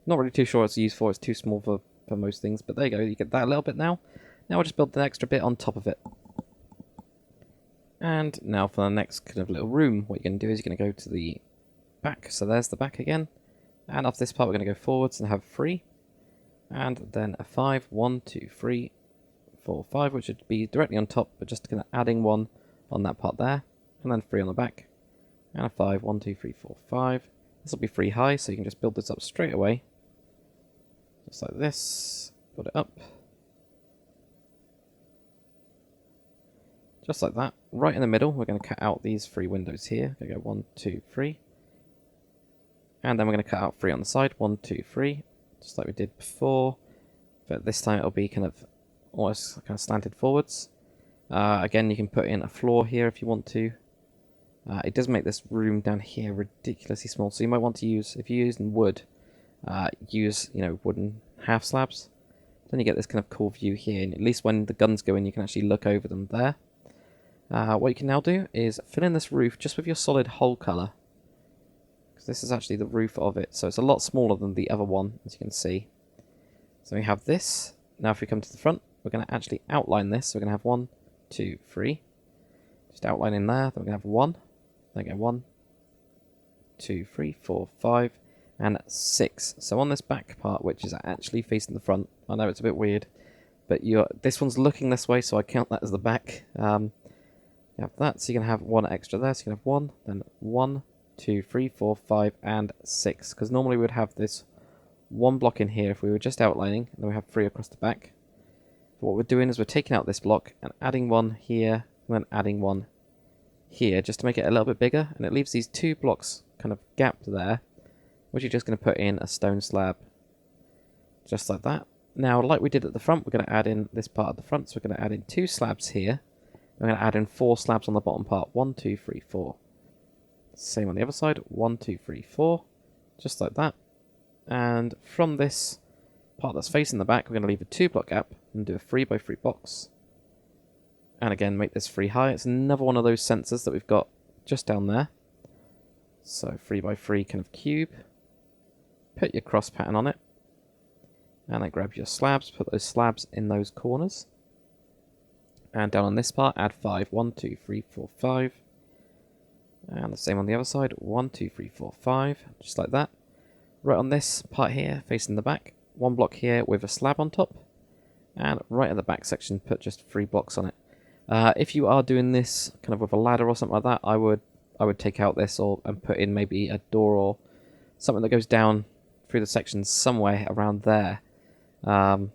Not really too sure what it's used for. It's too small for most things. But there you go. You get that a little bit now. Now we'll just build the extra bit on top of it. And now for the next kind of little room, what you're going to do is you're going to go to the back. So there's the back again. And off this part, we're going to go forwards and have 3. And then a 5. 1, 2, 3, 4, 5, which would be directly on top, but just kind of adding 1 on that part there. And then 3 on the back. And a 5. 1, 2, 3, 4, 5. This will be 3 high, so you can just build this up straight away. Just like this. Build it up. Just like that. Right in the middle, we're going to cut out these 3 windows here. Going to go 1, 2, 3. And then we're going to cut out 3 on the side. 1, 2, 3. Just like we did before. But this time it'll be kind of almost kind of slanted forwards. Again, you can put in a floor here if you want to. It does make this room down here ridiculously small. So you might want to use, if you're using wood, use, you know, wooden half slabs. Then you get this kind of cool view here. And at least when the guns go in, you can actually look over them there. What you can now do is fill in this roof just with your solid hull colour. Because this is actually the roof of it. So it's a lot smaller than the other one, as you can see. So we have this. Now if we come to the front, we're going to actually outline this. So we're going to have 1, 2, 3. Just outline in there. Then we're going to have 1. Then go 1, 2, 3, 4, 5, and 6. So on this back part, which is actually facing the front, I know it's a bit weird, but this one's looking this way, so I count that as the back. You have that, so you're going to have 1 extra there. So you're going to have 1, then 1, 2, 3, 4, 5, and 6. Because normally we would have this 1 block in here if we were just outlining, and then we have 3 across the back. But what we're doing is we're taking out this block and adding 1 here, and then adding 1 here, just to make it a little bit bigger. And it leaves these 2 blocks kind of gapped there, which you're just going to put in a stone slab. Just like that. Now, like we did at the front, we're going to add in this part at the front, so we're going to add in 2 slabs here. We're going to add in 4 slabs on the bottom part. 1, 2, 3, 4. Same on the other side. 1, 2, 3, 4. Just like that. And from this part that's facing the back, we're going to leave a 2 block gap and do a 3 by 3 box. And again, make this 3 high. It's another one of those sensors that we've got just down there. So 3 by 3 kind of cube. Put your cross pattern on it. And then grab your slabs, put those slabs in those corners. And down on this part, add 5. 1, 2, 3, 4, 5. And the same on the other side. 1, 2, 3, 4, 5. Just like that. Right on this part here, facing the back, 1 block here with a slab on top. And right at the back section, put just 3 blocks on it. If you are doing this kind of with a ladder or something like that, I would take out this and put in maybe a door or something that goes down through the sections somewhere around there. But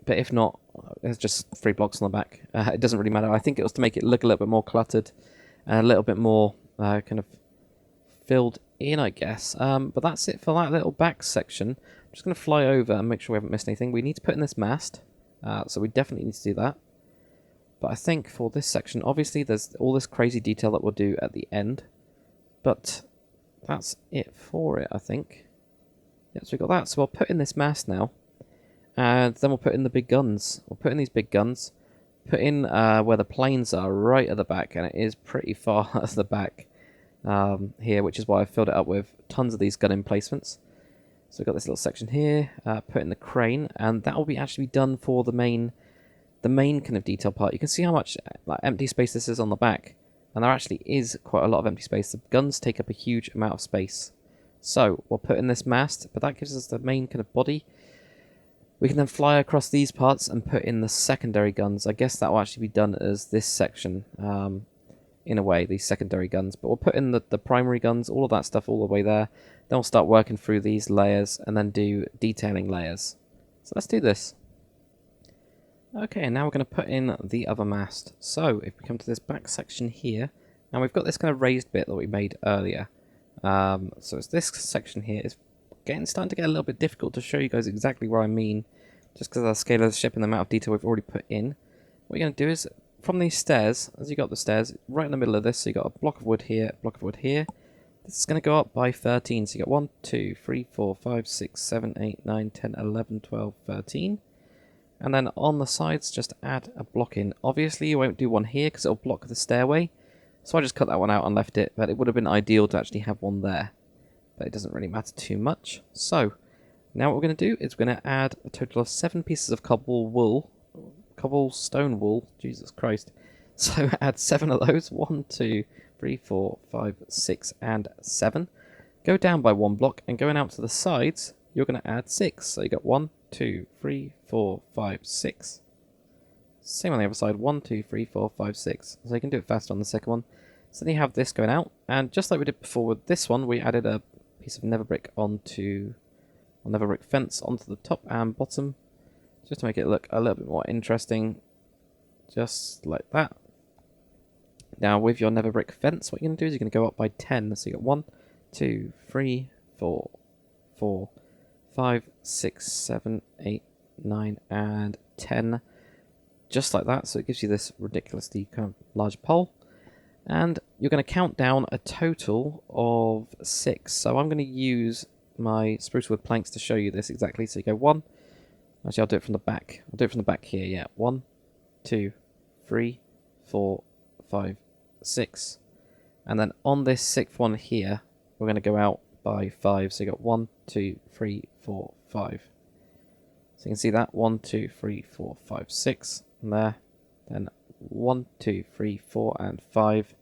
if not, there's just 3 blocks on the back. It doesn't really matter. I think it was to make it look a little bit more cluttered and a little bit more kind of filled in, I guess. But that's it for that little back section. I'm just going to fly over and make sure we haven't missed anything. We need to put in this mast, so we definitely need to do that. But I think for this section, obviously there's all this crazy detail that we'll do at the end. But that's it for it, I think. Yes, we got that. So I'll put in this mast now. And then we'll put in the big guns. We'll put in these big guns. Put in where the planes are, right at the back. And it is pretty far at the back here, which is why I filled it up with tons of these gun emplacements. So we've got this little section here. Put in the crane. And that will be actually done for the main kind of detail part. You can see how much empty space this is on the back. And there actually is quite a lot of empty space. The guns take up a huge amount of space. So we'll put in this mast, but that gives us the main kind of body. We can then fly across these parts and put in the secondary guns. I guess that will actually be done as this section, in a way, these secondary guns. But we'll put in the primary guns, all of that stuff all the way there. Then we'll start working through these layers and then do detailing layers. So let's do this. Okay, and now we're going to put in the other mast. So if we come to this back section here, and we've got this kind of raised bit that we made earlier. So it's this section here. It's starting to get a little bit difficult to show you guys exactly what I mean, just because of the scale of the ship and the amount of detail we've already put in. What you're going to do is, from these stairs, as you got the stairs, right in the middle of this, so you got a block of wood here, a block of wood here. This is going to go up by 13, so you got 1, 2, 3, 4, 5, 6, 7, 8, 9, 10, 11, 12, 13. And then on the sides, just add a block in. Obviously, you won't do one here because it'll block the stairway. So I just cut that one out and left it, but it would have been ideal to actually have one there. But it doesn't really matter too much. So, now what we're going to do is we're going to add a total of 7 pieces of cobblestone wool, Jesus Christ. So add 7 of those, 1, 2, 3, 4, 5, 6, and 7. Go down by 1 block, and going out to the sides, you're going to add 6. So you got 1, 2, 3, 4, 5, 6. Same on the other side, 1, 2, 3, 4, 5, 6. So you can do it faster on the second one. So then you have this going out, and just like we did before with this one, we added a piece of nether brick nether brick fence onto the top and bottom, just to make it look a little bit more interesting, just like that. Now with your nether brick fence, what you're going to do is you're going to go up by 10. So you got 1, 2, 3, 4, 5, 6, 7, 8, 9, and 10. Just like that, so it gives you this ridiculously kind of large pole. And you're going to count down a total of 6. So I'm going to use my spruce wood planks to show you this exactly. So you go 1. Actually, I'll do it from the back. I'll do it from the back here, yeah. 1, 2, 3, 4, 5, 6. And then on this 6th one here, we're going to go out by 5. So you got 1, 2, 3, 4, 5. So you can see that 1, 2, 3, 4, 5, 6. And there. Then 1, 2, 3, 4, and 5.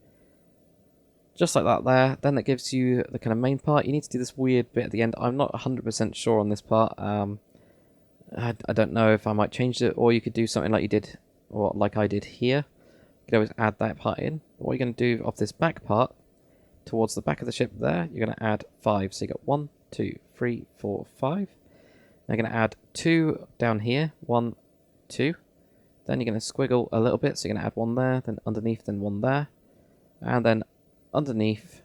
Just like that there. Then that gives you the kind of main part. You need to do this weird bit at the end. I'm not 100% sure on this part. I don't know if I might change it, or you could do something like you did, or like I did here. You could always add that part in. What you're going to do off this back part, towards the back of the ship there, you're going to add 5. So you got 1, 2, 3, 4, 5. Now you're going to add 2 down here. 1, 2. Then you're going to squiggle a little bit, so you're going to add 1 there, then underneath, then 1 there, and then underneath,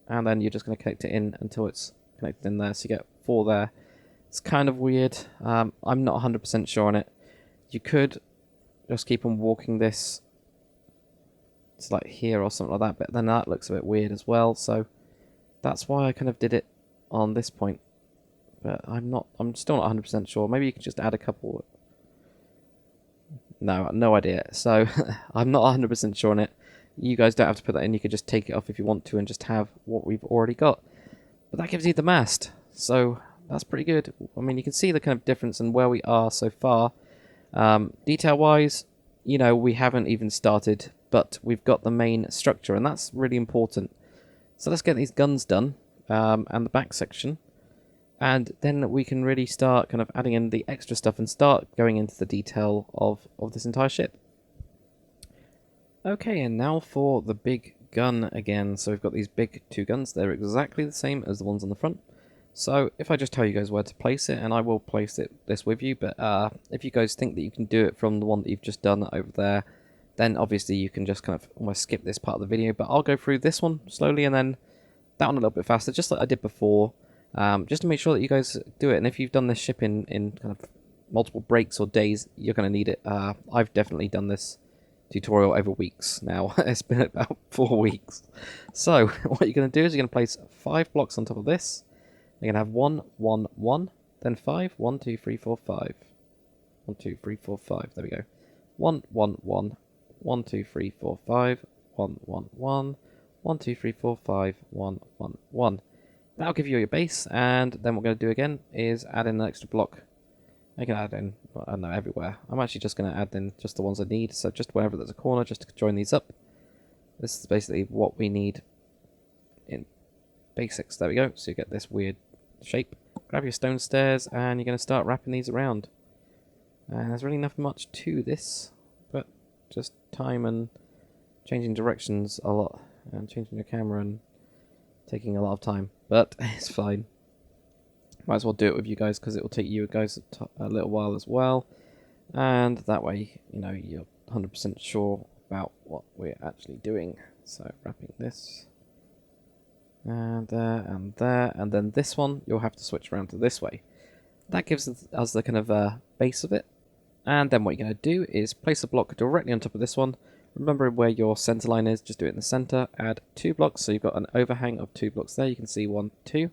and then you're just going to connect it in until it's connected in there, so you get 4 there. It's kind of weird. I'm not 100% sure on it. You could just keep on walking this to like here or something like that, but then that looks a bit weird as well, so that's why I kind of did it on this point. But I'm still not 100% sure. Maybe you can just add a couple. No idea. So I'm not 100% sure on it. You guys don't have to put that in. You could just take it off if you want to and just have what we've already got. But that gives you the mast. So that's pretty good. I mean, you can see the kind of difference in where we are so far. Detail-wise, you know, we haven't even started, but we've got the main structure, and that's really important. So let's get these guns done, and the back section, and then we can really start kind of adding in the extra stuff and start going into the detail of this entire ship. Okay, and now for the big gun again. So we've got these big two guns. They're exactly the same as the ones on the front. So if I just tell you guys where to place it, and I will place this with you, but if you guys think that you can do it from the one that you've just done over there, then obviously you can just kind of almost skip this part of the video. But I'll go through this one slowly and then that one a little bit faster, just like I did before, just to make sure that you guys do it. And if you've done this ship in kind of multiple breaks or days, you're going to need it. I've definitely done this tutorial over weeks now. It's been about 4 weeks. So what you're going to do is you're going to place 5 blocks on top of this. You're going to have 1, 1, 1, then 5. 1, 2, 3, 4, 5. 1, 2, 3, 4, 5. There we go. 1, 1, 1. 1, 2, 3, 4, 5. 1, 1, 1. 1, 2, 3, 4, 5. 1, 1, 1. That'll give you your base, and then what we're going to do again is add in an extra block. I can add in, I don't know, everywhere. I'm actually just going to add in just the ones I need, so just wherever there's a corner, just to join these up. This is basically what we need in basics. There we go. So you get this weird shape. Grab your stone stairs, and you're going to start wrapping these around. And there's really nothing much to this, but just time and changing directions a lot, and changing your camera and taking a lot of time, but it's fine. Might as well do it with you guys because it will take you guys a little while as well, and that way, you know, you're 100% sure about what we're actually doing. So wrapping this, and there, and there, and then this one you'll have to switch around to this way. That gives us the kind of base of it, and then what you're going to do is place a block directly on top of this one. Remember where your center line is, just do it in the center. Add 2 blocks, so you've got an overhang of 2 blocks there. You can see 1, 2.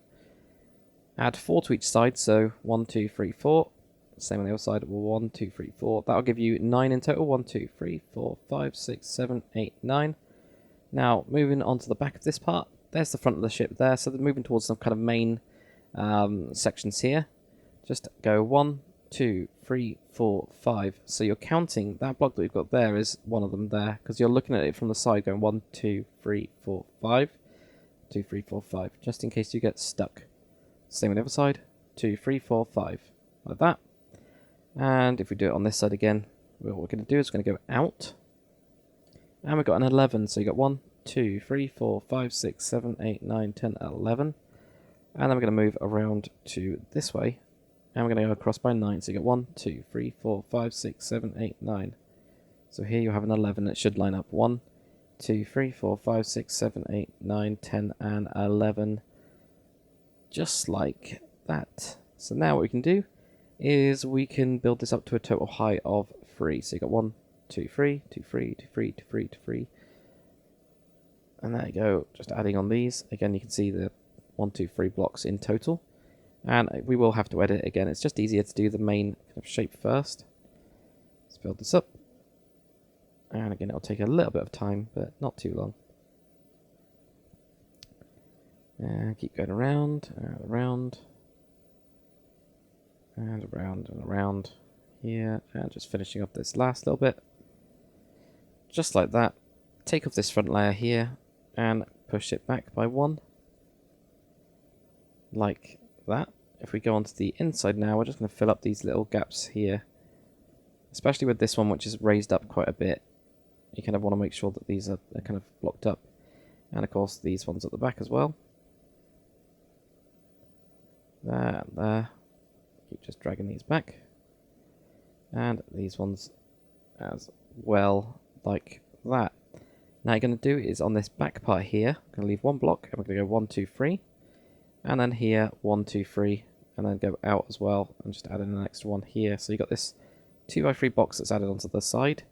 Add 4 to each side, so 1, 2, 3, 4. Same on the other side, 1, 2, 3, 4. That'll give you 9 in total. 1, 2, 3, 4, 5, 6, 7, 8, 9. Now, moving on to the back of this part, there's the front of the ship there, so they're moving towards some kind of main sections here. Just go 1, 2, 3, 4, 5. So you're counting that block that we've got there is one of them there, because you're looking at it from the side going 1, 2, 3, 4, 5. 2, 3, 4, 5, just in case you get stuck. Same on the other side. 2, 3, 4, 5. Like that. And if we do it on this side again, what we're going to do is we're going to go out. And we've got an 11. So you got 1, 2, 3, 4, 5, 6, 7, 8, 9, 10, 11. And then we're going to move around to this way. And we're going to go across by 9. So you got 1, 2, 3, 4, 5, 6, 7, 8, 9. So here you have an 11. It should line up 1, 2, 3, 4, 5, 6, 7, 8, 9, 10, and 11. Just like that. So now what we can do is we can build this up to a total height of 3. So you got 1, 2, 3, 2, 3, 2, 3, 2, 3, 2, 3. And there you go. Just adding on these. Again, you can see the 1, 2, 3 blocks in total. And we will have to edit again. It's just easier to do the main kind of shape first. Let's build this up. And again, it'll take a little bit of time, but not too long. And keep going around, and around, and around, and around here. And just finishing off this last little bit. Just like that. Take off this front layer here, and push it back by 1. Like that. If we go onto the inside now, we're just going to fill up these little gaps here. Especially with this one, which is raised up quite a bit. You kind of want to make sure that these are kind of blocked up. And of course, these ones at the back as well. There and there. Keep just dragging these back. And these ones as well, like that. Now you're going to do is on this back part here, I'm going to leave 1 block, and we're going to go 1, 2, 3. And then here, 1, 2, 3, and then go out as well, and just add in an extra one here. So you got this 2x3 box that's added onto the side.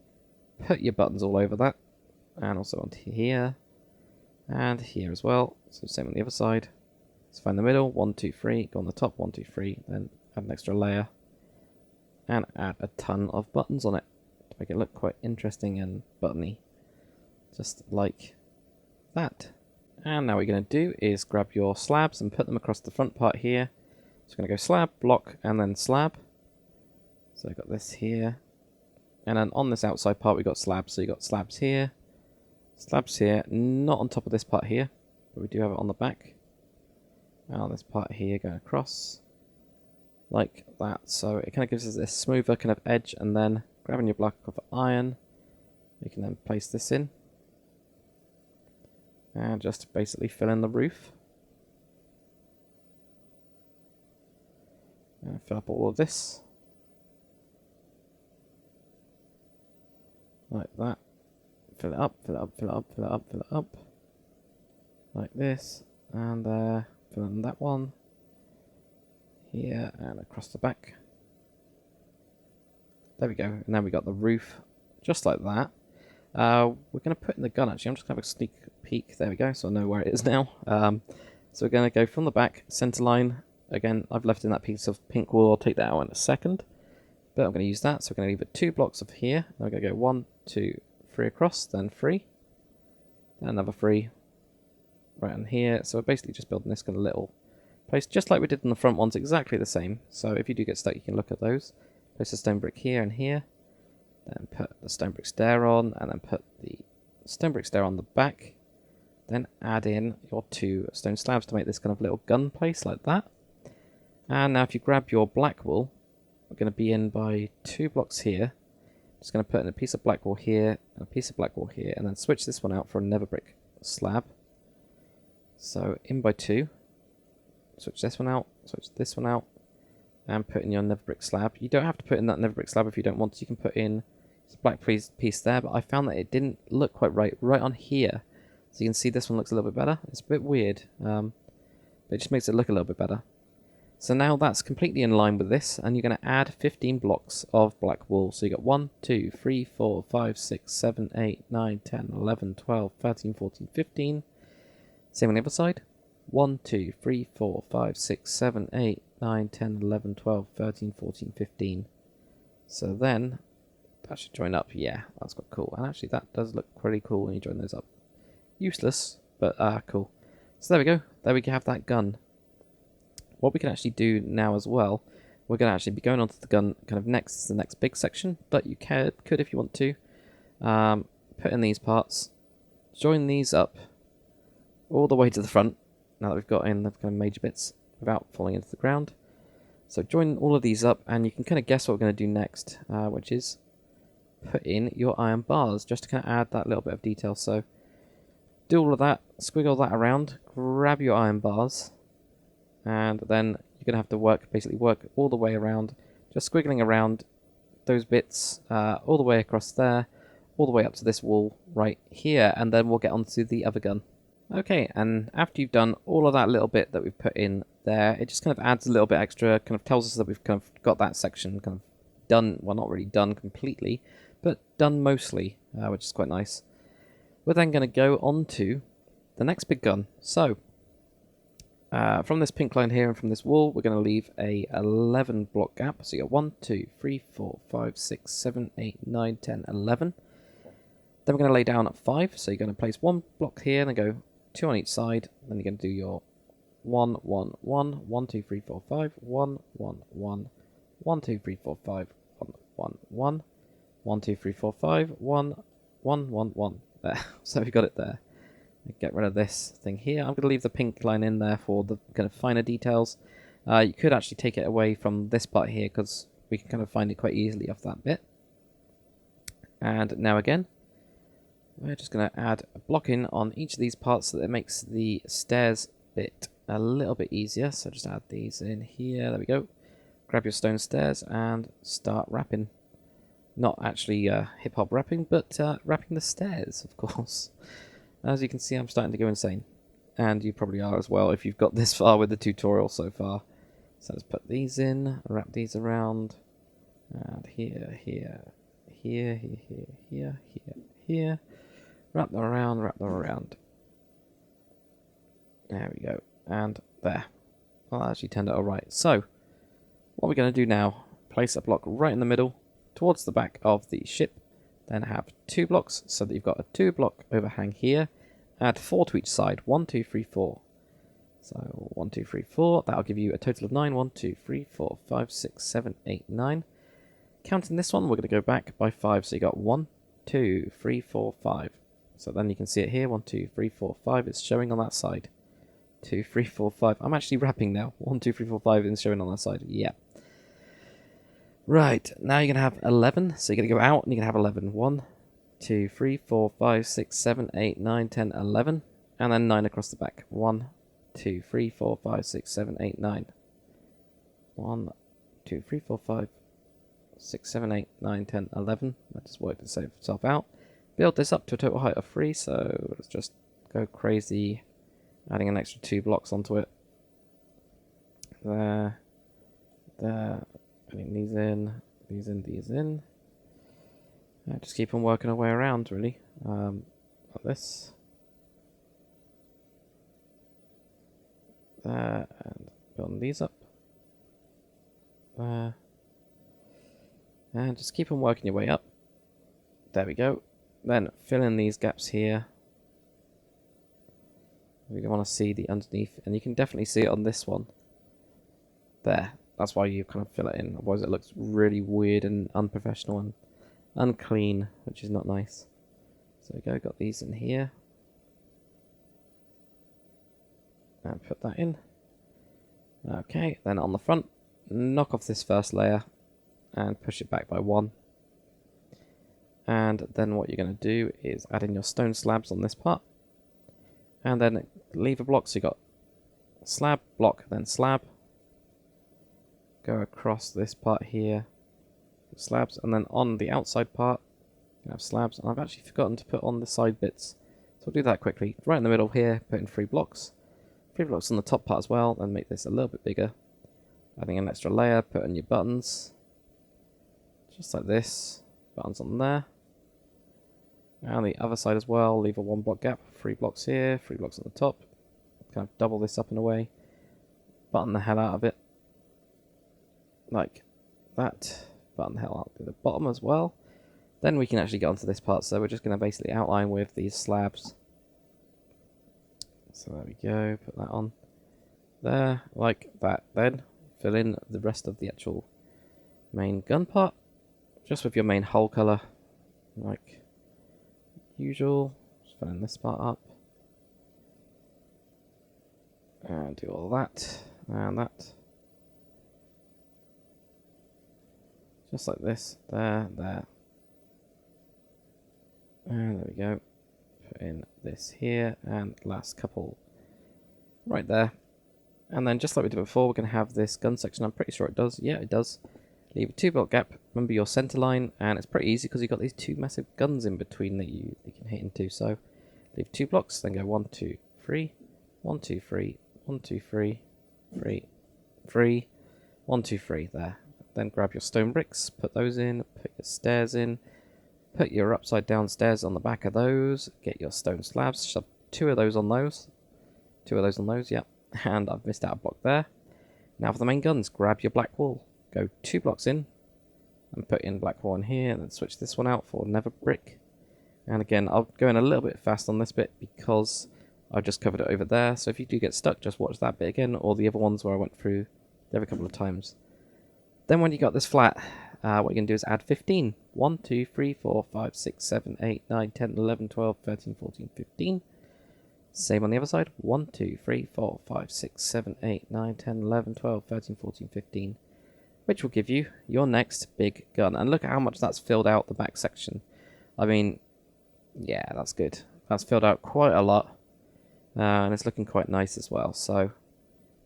Put your buttons all over that, and also onto here, and here as well. So same on the other side. Let's find the middle, 1, 2, 3, go on the top, 1, 2, 3, then add an extra layer, and add a ton of buttons on it to make it look quite interesting and buttony, just like that. And now what you're going to do is grab your slabs and put them across the front part here. So we're going to go slab, block, and then slab. So I've got this here. And then on this outside part, we've got slabs. So you've got slabs here, not on top of this part here, but we do have it on the back. And on this part here going across, like that. So it kind of gives us this smoother kind of edge, and then grabbing your block of iron, you can then place this in. And just basically fill in the roof. And fill up all of this. Like that. Fill it up, fill it up, fill it up, fill it up, fill it up. Like this. And fill in that one. Here and across the back. There we go. And then we got the roof. Just like that. We're going to put in the gun actually. I'm just going to have a sneak peek. There we go. So I know where it is now. So we're going to go from the back, center line. Again, I've left in that piece of pink wool. I'll take that out in a second. But I'm going to use that. So we're going to leave it 2 blocks of here. Then we're going to go 1, 2, 3 across, then 3. Then another 3 right on here. So we're basically just building this kind of little place, just like we did in the front ones, exactly the same. So if you do get stuck, you can look at those. Place a stone brick here and here. Then put the stone brick stair on, and then put the stone brick stair on the back. Then add in your 2 stone slabs to make this kind of little gun place like that. And now if you grab your black wool, we're going to be in by 2 blocks here. Just going to put in a piece of black wool here, and a piece of black wool here, and then switch this one out for a nether brick slab. So in by 2. Switch this one out, switch this one out, and put in your nether brick slab. You don't have to put in that nether brick slab if you don't want to. You can put in a black piece there, but I found that it didn't look quite right on here. So you can see this one looks a little bit better. It's a bit weird, but it just makes it look a little bit better. So now that's completely in line with this, and you're going to add 15 blocks of black wool. So you got 1, 2, 3, 4, 5, 6, 7, 8, 9, 10, 11, 12, 13, 14, 15. Same on the other side. 1, 2, 3, 4, 5, 6, 7, 8, 9, 10, 11, 12, 13, 14, 15. So then, that should join up. Yeah, that's quite cool. And actually that does look pretty cool when you join those up. Useless, but cool. So there we go. There we have that gun. What we can actually do now as well, we're going to actually be going onto the gun kind of next to the next big section, but you could if you want to, put in these parts, join these up all the way to the front, now that we've got in the kind of major bits without falling into the ground. So join all of these up, and you can kind of guess what we're going to do next, which is put in your iron bars, just to kind of add that little bit of detail. So do all of that, squiggle that around, grab your iron bars, and then you're going to have to basically work all the way around, just squiggling around those bits, all the way across there, all the way up to this wall right here, and then we'll get onto the other gun. Okay, and after you've done all of that little bit that we've put in there, it just kind of adds a little bit extra, kind of tells us that we've kind of got that section kind of done, well, not really done completely, but done mostly, which is quite nice. We're then going to go on to the next big gun. So, from this pink line here and from this wall, we're going to leave a 11 block gap. So you got 1, 2, 3, 4, 5, 6, 7, 8, 9, 10, 11. Then we're going to lay down at 5. So you're going to place 1 block here and then go 2 on each side. Then you're going to do your 1, 1, 1, 1, 2, 3, 4, 5, 1, 1, 1, 1, 2, 3, 4, 5, 1, 1, 1, 1, 2, 3, 4, 5, 1, 1, 1, 1. There. So we've got it there. Get rid of this thing here. I'm going to leave the pink line in there for the kind of finer details. You could actually take it away from this part here, because we can kind of find it quite easily off that bit. And now again, we're just going to add a block in on each of these parts so that it makes the stairs bit a little bit easier. So just add these in here. There we go. Grab your stone stairs and start wrapping. Not actually hip-hop wrapping, but wrapping the stairs, of course. As you can see, I'm starting to go insane. And you probably are as well if you've got this far with the tutorial so far. So let's put these in, wrap these around. And here, here, here, here, here, here, here, here. Wrap them around, wrap them around. There we go. And there. Well, that actually turned out alright. So, what we're going to do now, place a block right in the middle, towards the back of the ship. Then have 2 blocks, so that you've got a 2 block overhang here. Add 4 to each side. 1, 2, 3, 4. So 1, 2, 3, 4. That'll give you a total of 9. 1, 2, 3, 4, 5, 6, 7, 8, 9. Counting this one, we're going to go back by 5. So you got 1, 2, 3, 4, 5. So then you can see it here. 1, 2, 3, 4, 5. It's showing on that side. 2, 3, 4, 5. I'm actually wrapping now. 1, 2, 3, 4, 5 is showing on that side. Yeah. Right. Now you're going to have 11. So you're going to go out and you're going to have 11. 1, 2, 3, 4, 5, 6, 7, 8, 9, 10, 11. And then 9 across the back. 1, 2, 3, 4, 5, 6, 7, 8, 9. 1, 2, 3, 4, 5, 6, 7, 8, 9, 10, 11. That just worked itself out. Build this up to a total height of 3, so let's just go crazy, adding an extra 2 blocks onto it. There, putting these in, these in, these in. Just keep on working our way around, really. Like this. There, and building these up. There. And just keep on working your way up. There we go. Then fill in these gaps here. We want to see the underneath, and you can definitely see it on this one. There. That's why you kind of fill it in. Otherwise it looks really weird and unprofessional and unclean, which is not nice. So we go, got these in here. And put that in. Okay, then on the front, knock off this first layer and push it back by 1. And then what you're going to do is add in your stone slabs on this part. And then leave a block, so you got slab, block, then slab. Go across this part here, slabs, and then on the outside part, you have slabs. And I've actually forgotten to put on the side bits. So I'll do that quickly. Right in the middle here, put in 3 blocks. 3 blocks on the top part as well, then make this a little bit bigger. Adding an extra layer, put in your buttons. Just like this. Buttons on there. And the other side as well, leave a 1 block gap. 3 blocks here, 3 blocks on the top. Kind of double this up in a way. Button the hell out of it. Like that. Button the hell out of the bottom as well. Then we can actually get onto this part, so we're just going to basically outline with these slabs. So there we go, put that on there, like that. Then fill in the rest of the actual main gun part, just with your main hull colour, like usual. Just filling this part up. And do all that, and that. Just like this, there, there. And there we go. Put in this here, and last couple right there. And then just like we did before, we're going to have this gun section. I'm pretty sure it does. Yeah, it does. Leave a 2 block gap. Remember your center line, and it's pretty easy because you've got these 2 massive guns in between that you can hit into. So leave 2 blocks, then go 1, 2, 3, 1, 2, 3, 1, 2, 3, 3, 3, 1, 2, 3. There. Then grab your stone bricks, put those in, put your stairs in, put your upside down stairs on the back of those, get your stone slabs, shove 2 of those on those. 2 of those on those, yep. And I've missed out a block there. Now for the main guns, grab your black wall. Go 2 blocks in, and put in black wall in here, and then switch this one out for nether brick. And again, I'll go in a little bit fast on this bit because I've just covered it over there. So if you do get stuck, just watch that bit again, or the other ones where I went through every couple of times. Then when you got this flat, what you're going to do is add 15. 1, 2, 3, 4, 5, 6, 7, 8, 9, 10, 11, 12, 13, 14, 15. Same on the other side. 1, 2, 3, 4, 5, 6, 7, 8, 9, 10, 11, 12, 13, 14, 15. Which will give you your next big gun. And look at how much that's filled out the back section. I mean, yeah, that's good. That's filled out quite a lot. And it's looking quite nice as well. So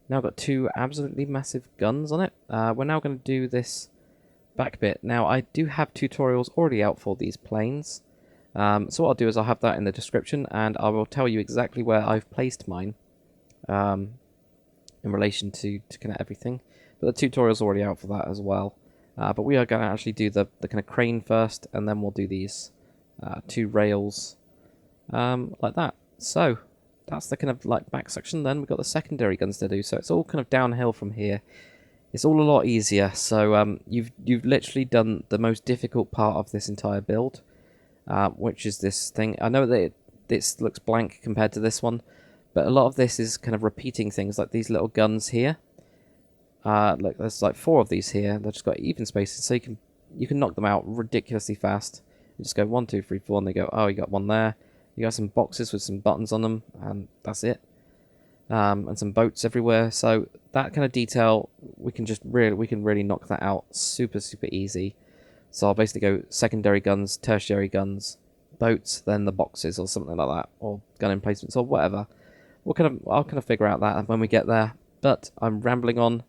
now I've got 2 absolutely massive guns on it. We're now going to do this back bit. Now, I do have tutorials already out for these planes. So what I'll do is I'll have that in the description, and I will tell you exactly where I've placed mine in relation to kind of everything. But the tutorial's already out for that as well. But we are going to actually do the kind of crane first, and then we'll do these 2 rails like that. So that's the kind of like back section. Then we've got the secondary guns to do. So it's all kind of downhill from here. It's all a lot easier. So you've literally done the most difficult part of this entire build, which is this thing. I know that this looks blank compared to this one, But a lot of this is kind of repeating things, like these little guns here. Look, there's like 4 of these here. They've just got even spaces, so you can knock them out ridiculously fast. You just go 1, 2, 3, 4, and they go, oh, you got one there. You got some boxes with some buttons on them, and that's it. And some boats everywhere. So that kind of detail, we can really knock that out super easy. So I'll basically go secondary guns, tertiary guns, boats, then the boxes or something like that, or gun emplacements or whatever. I'll kind of figure out that when we get there. But I'm rambling on.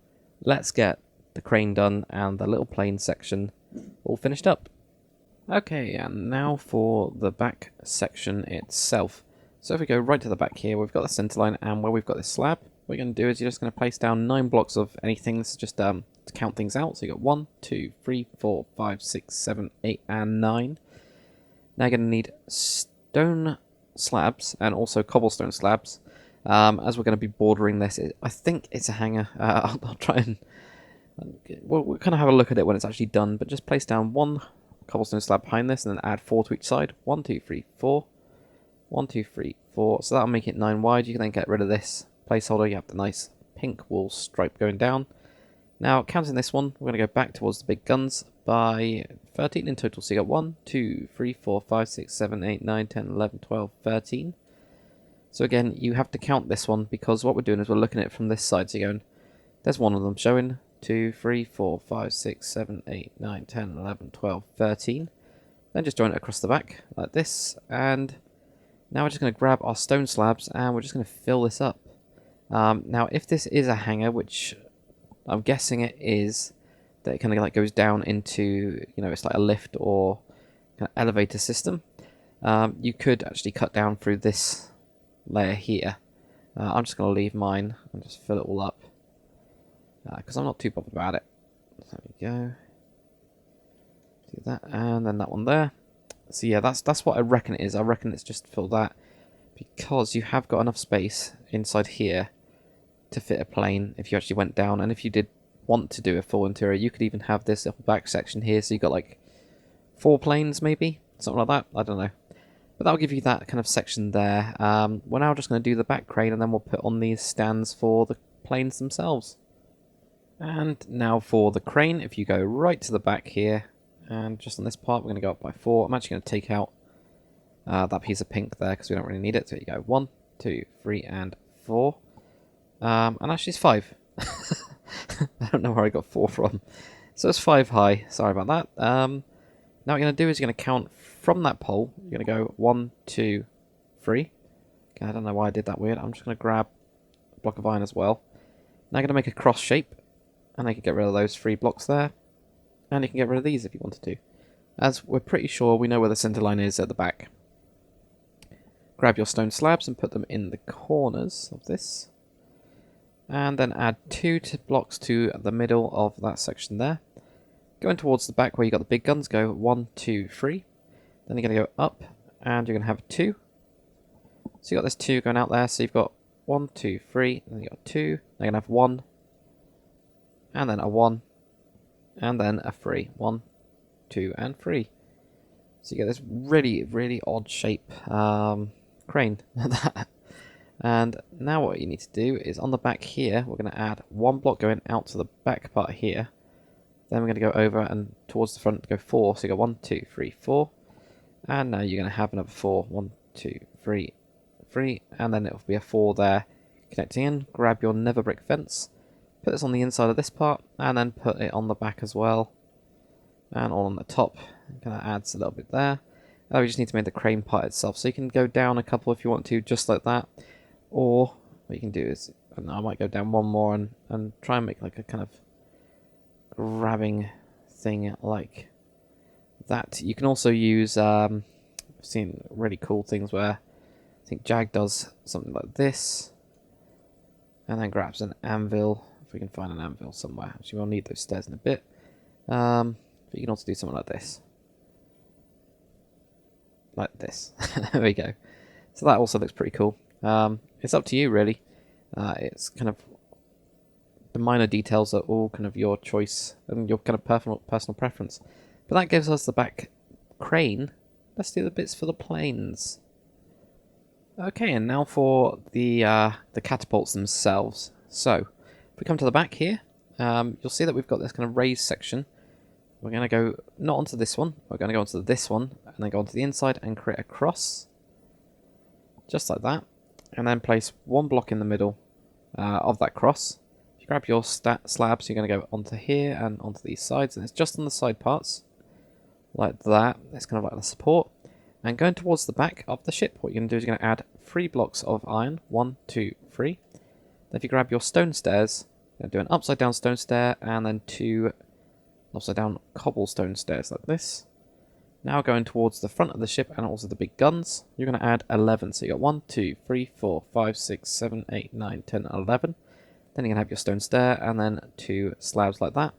Let's get the crane done and the little plane section all finished up. Okay, and now for the back section itself. So if we go right to the back here, we've got the center line, and where we've got this slab, what you're going to do is you're just going to place down 9 blocks of anything. This is just to count things out. So you got 1, 2, 3, 4, 5, 6, 7, 8, and 9. Now you're going to need stone slabs and also cobblestone slabs. As we're going to be bordering this, I think it's a hanger. I'll try and we'll kind of have a look at it when it's actually done. But just place down 1 cobblestone slab behind this, and then add 4 to each side. 1, 2, 3, 4. 1, 2, 3, 4. So that'll make it 9 wide. You can then get rid of this placeholder. You have the nice pink wool stripe going down. Now, counting this one, we're going to go back towards the big guns by 13 in total. So you got 1, 2, 3, 4, 5, 6, 7, 8, 9, 10, 11, 12, 13. So again, you have to count this one, because what we're doing is we're looking at it from this side. So you're going, there's one of them showing. 2, 3, 4, 5, 6, 7, 8, 9, 10, 11, 12, 13. Then just join it across the back like this. And now we're just going to grab our stone slabs and we're just going to fill this up. Now, if this is a hanger, which I'm guessing it is, that it kind of like goes down into, it's like a lift or kind of elevator system, you could actually cut down through this layer here. I'm just going to leave mine and just fill it all up, because I'm not too bothered about it. So there we go. Do that, and then that one there. So yeah, that's what I reckon it is. I reckon it's just fill that, because you have got enough space inside here to fit a plane if you actually went down. And if you did want to do a full interior, you could even have this little back section here, so you got like 4 planes maybe, something like that. I don't know, but that'll give you that kind of section there. We're now just going to do the back crane, and then we'll put on these stands for the planes themselves. And now for the crane, if you go right to the back here, and just on this part, we're going to go up by 4. I'm actually going to take out that piece of pink there, because we don't really need it. So you go 1, 2, 3, and 4. And actually it's 5. I don't know where I got 4 from. So it's 5 high. Sorry about that. Now what you're going to do is you're going to count from that pole. You're going to go 1, 2, 3. Okay, I don't know why I did that weird. I'm just going to grab a block of iron as well. Now I'm going to make a cross shape, and I can get rid of those 3 blocks there. And you can get rid of these if you wanted to, as we're pretty sure we know where the center line is at the back. Grab your stone slabs and put them in the corners of this. And then add 2 blocks to the middle of that section there. Going towards the back where you got the big guns, go 1, 2, 3. Then you're going to go up, and you're going to have 2. So you got this 2 going out there, so you've got 1, 2, 3, and then you got 2. Now you're going to have 1, and then a 1. And then a 3. 1, 2, and 3. So you get this really odd shape crane. And now what you need to do is on the back here, we're going to add 1 block going out to the back part here. Then we're going to go over and towards the front, go 4. So you go 1, 2, 3, 4. And now you're going to have another 4. 1, 2, 3, 3. And then it'll be a 4 there. Connecting in, grab your nether brick fence. Put this on the inside of this part, and then put it on the back as well. And all on the top. Kind of adds a little bit there. Now we just need to make the crane part itself. So you can go down a couple if you want to, just like that. Or what you can do is, I might go down 1 more and try and make like a kind of grabbing thing like that. You can also use, I've seen really cool things where I think Jag does something like this. And then grabs an anvil. If we can find an anvil somewhere. Actually, we'll need those stairs in a bit. But you can also do something like this. Like this. There we go. So that also looks pretty cool. It's up to you, really. It's kind of... The minor details are all kind of your choice and your kind of personal preference. But that gives us the back crane. Let's do the bits for the planes. Okay, and now for the catapults themselves. So, if we come to the back here, you'll see that we've got this kind of raised section. We're going to go not onto this one, we're going to go onto this one, and then go onto the inside and create a cross. Just like that. And then place one block in the middle of that cross. If you grab your slabs, you're going to go onto here and onto these sides, and it's just on the side parts. Like that. It's kind of like the support. And going towards the back of the ship, what you're going to do is you're going to add 3 blocks of iron. 1, 2, 3. Then if you grab your stone stairs, you're going to do an upside down stone stair, and then 2 upside down cobblestone stairs like this. Now going towards the front of the ship and also the big guns, you're going to add 11. So you got 1, 2, 3, 4, 5, 6, 7, 8, 9, 10, 11. Then you're going to have your stone stair and then 2 slabs like that.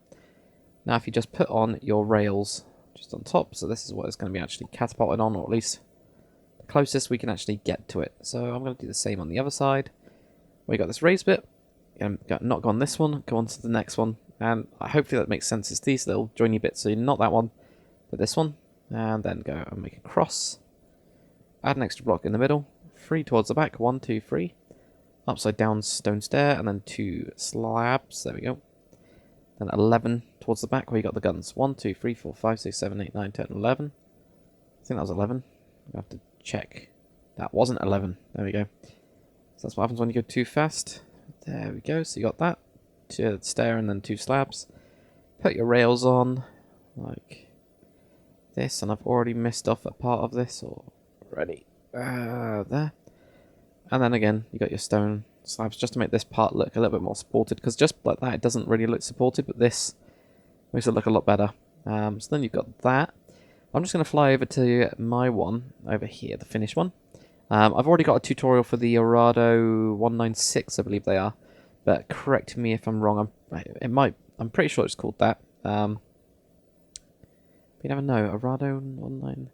Now if you just put on your rails just on top, so this is what it's going to be actually catapulted on, or at least the closest we can actually get to it. So I'm going to do the same on the other side. We got this raised bit, not go on this one, go on to the next one, and hopefully that makes sense. It's these little joiny bits, so not that one, but this one, and then go and make a cross. Add an extra block in the middle, 3 towards the back, 1, 2, 3, upside down stone stair, and then 2 slabs, there we go. Then 11 towards the back where you got the guns. 1, 2, 3, 4, 5, 6, 7, 8, 9, 10, 11. I think that was 11. I have to check. That wasn't 11. There we go. So that's what happens when you go too fast. There we go. So you got that. 2 stair and then 2 slabs. Put your rails on like this. And I've already missed off a part of this already. There. And then again, you got your stone slabs just to make this part look a little bit more supported, because just like that it doesn't really look supported, but this makes it look a lot better. So then you've got that. I'm just going to fly over to my one over here, the finished one. I've already got a tutorial for the Orado 196, I believe they are, but correct me if I'm wrong. I'm pretty sure it's called that. But you never know. Orado 19.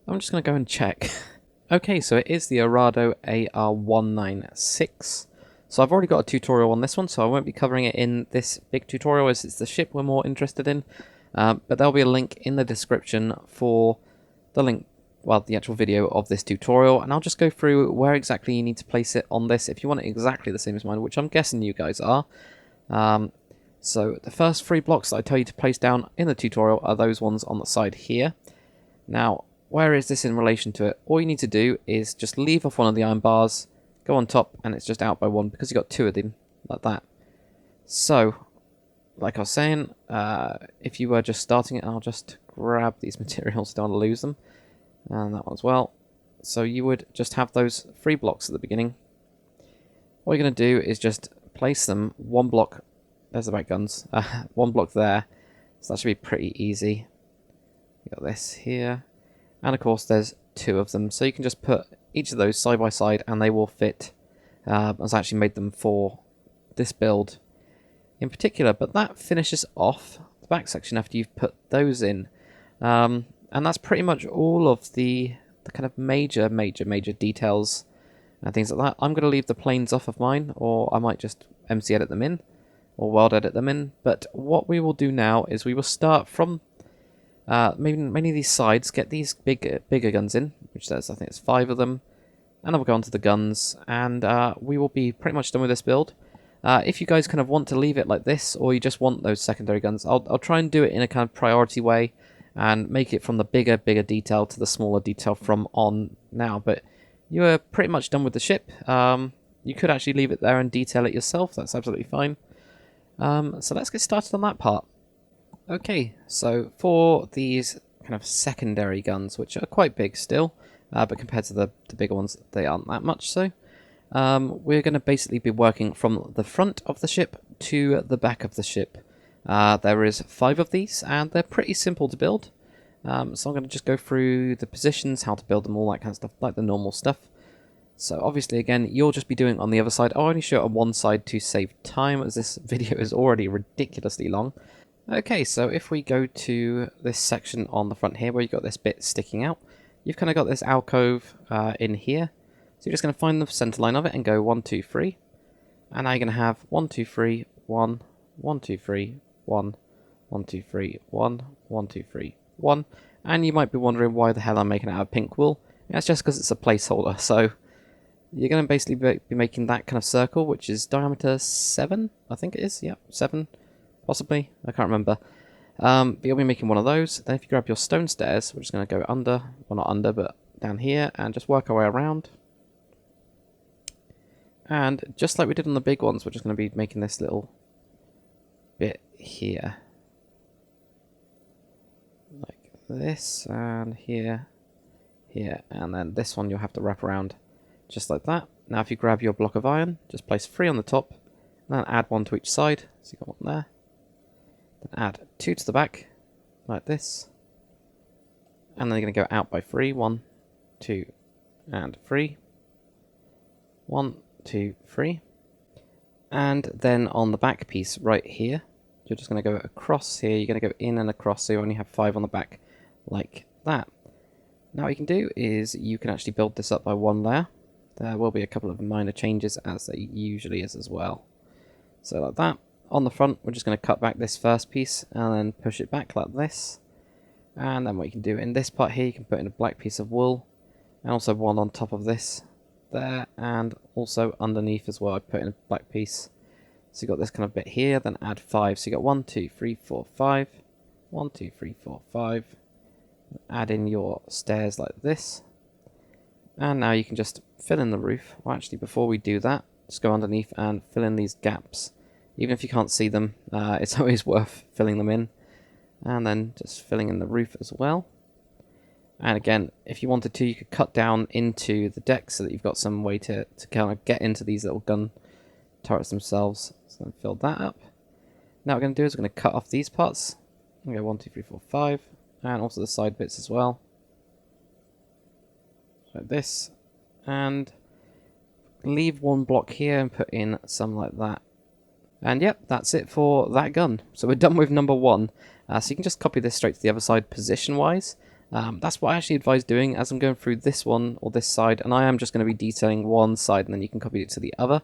I'm just going to go and check. Okay, so it is the Orado AR196. So I've already got a tutorial on this one, so I won't be covering it in this big tutorial as it's the ship we're more interested in. But there'll be a link in the description for the actual video of this tutorial, and I'll just go through where exactly you need to place it on this if you want it exactly the same as mine, which I'm guessing you guys are. So the first 3 blocks that I tell you to place down in the tutorial are those ones on the side here. Now, where is this in relation to it? All you need to do is just leave off one of the iron bars, go on top, and it's just out by 1 because you've got 2 of them, like that. So, like I was saying, if you were just starting it, I'll just grab these materials, don't want to lose them, and that one as well. So you would just have those 3 blocks at the beginning. What you're going to do is just place them 1 block, there's the back guns, 1 block there, so that should be pretty easy. You got this here. And of course there's 2 of them, so you can just put each of those side by side and they will fit. I've actually made them for this build in particular, but that finishes off the back section after you've put those in. And that's pretty much all of the kind of major details and things like that. I'm going to leave the planes off of mine, or I might just MC edit them in, or world edit them in. But what we will do now is we will start from many of these sides, get these bigger guns in, which there's, I think it's 5 of them, and then we'll go on to the guns, and we will be pretty much done with this build. If you guys kind of want to leave it like this, or you just want those secondary guns, I'll try and do it in a kind of priority way, and make it from the bigger detail to the smaller detail from on now, but you are pretty much done with the ship. You could actually leave it there and detail it yourself, that's absolutely fine. So let's get started on that part. Okay, so for these kind of secondary guns, which are quite big still, but compared to the bigger ones, they aren't that much so. We're going to basically be working from the front of the ship to the back of the ship. There is 5 of these, and they're pretty simple to build. So I'm going to just go through the positions, how to build them, all that kind of stuff, like the normal stuff. So obviously, again, you'll just be doing it on the other side. I'll only show it on one side to save time, as this video is already ridiculously long. Okay, so if we go to this section on the front here, where you've got this bit sticking out, you've kind of got this alcove in here. So you're just going to find the center line of it and go 1, 2, 3. And now you're going to have 1, 2, 3, 1, 1, 2, 3, 1, 1, 2, 3, 1, 1, 2, 3, 1. And you might be wondering why the hell I'm making it out of pink wool. That's just because it's a placeholder. So you're going to basically be making that kind of circle, which is diameter 7, I think it is. Yep, 7, possibly. I can't remember. But you'll be making one of those. Then if you grab your stone stairs, we're just going to go under, well not under, but down here, and just work our way around. And just like we did on the big ones, we're just going to be making this little bit here. Like this, and here, here, and then this one you'll have to wrap around just like that. Now if you grab your block of iron, just place 3 on the top, and then add 1 to each side. So you've got 1 there. Then add 2 to the back, like this. And then you're going to go out by 3. 1, 2, and 3. 1, 2, 3. And then on the back piece right here, you're just going to go across here. You're going to go in and across, so you only have 5 on the back, like that. Now what you can do is you can actually build this up by 1 layer. There will be a couple of minor changes, as there usually is as well. So like that. On the front, we're just going to cut back this first piece and then push it back like this. And then what you can do in this part here, you can put in a black piece of wool, and also 1 on top of this there, and also underneath as well I put in a black piece. So you got this kind of bit here, then add 5. So you got 1, 2, 3, 4, 5. 1, 2, 3, 4, 5. Add in your stairs like this. And now you can just fill in the roof. Well, actually, before we do that, just go underneath and fill in these gaps. Even if you can't see them, it's always worth filling them in. And then just filling in the roof as well. And again, if you wanted to, you could cut down into the deck so that you've got some way to kind of get into these little gun turrets themselves. So then fill that up. Now what we're going to do is we're going to cut off these parts. I'm going to go 1, 2, 3, 4, 5. And also the side bits as well. Like this. And leave 1 block here and put in some like that. And yep, that's it for that gun. So we're done with number 1. So you can just copy this straight to the other side position-wise. That's what I actually advise doing as I'm going through this one or this side. And I am just going to be detailing one side and then you can copy it to the other.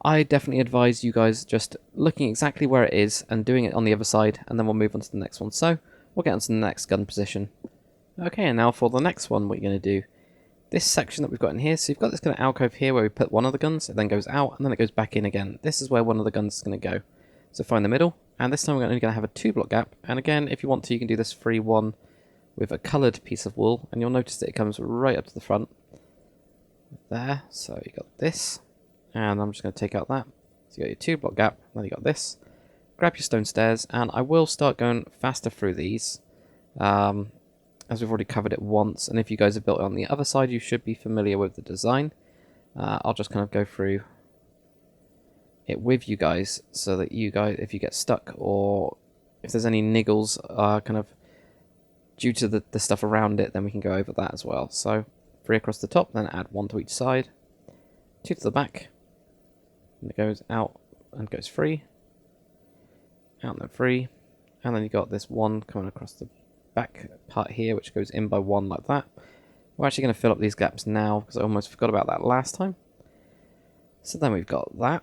I definitely advise you guys just looking exactly where it is and doing it on the other side. And then we'll move on to the next one. So we'll get on to the next gun position. Okay, and now for the next one, what you're going to do. This section that we've got in here, so you've got this kind of alcove here where we put one of the guns, it then goes out, and then it goes back in again. This is where one of the guns is going to go. So find the middle, and this time we're only going to have a 2 block gap, and again, if you want to, you can do this free one with a coloured piece of wool, and you'll notice that it comes right up to the front. There, so you got this, and I'm just going to take out that. So you got your 2 block gap, then you got this. Grab your stone stairs, and I will start going faster through these. As we've already covered it once, and if you guys have built it on the other side, you should be familiar with the design. I'll just kind of go through it with you guys, so that you guys, if you get stuck, or if there's any niggles kind of due to the stuff around it, then we can go over that as well. So 3 across the top, then add 1 to each side, 2 to the back, and it goes out and goes 3, out and then 3, and then you got this 1 coming across the back part here, which goes in by 1 like that. We're actually going to fill up these gaps now because I almost forgot about that last time. So then we've got that.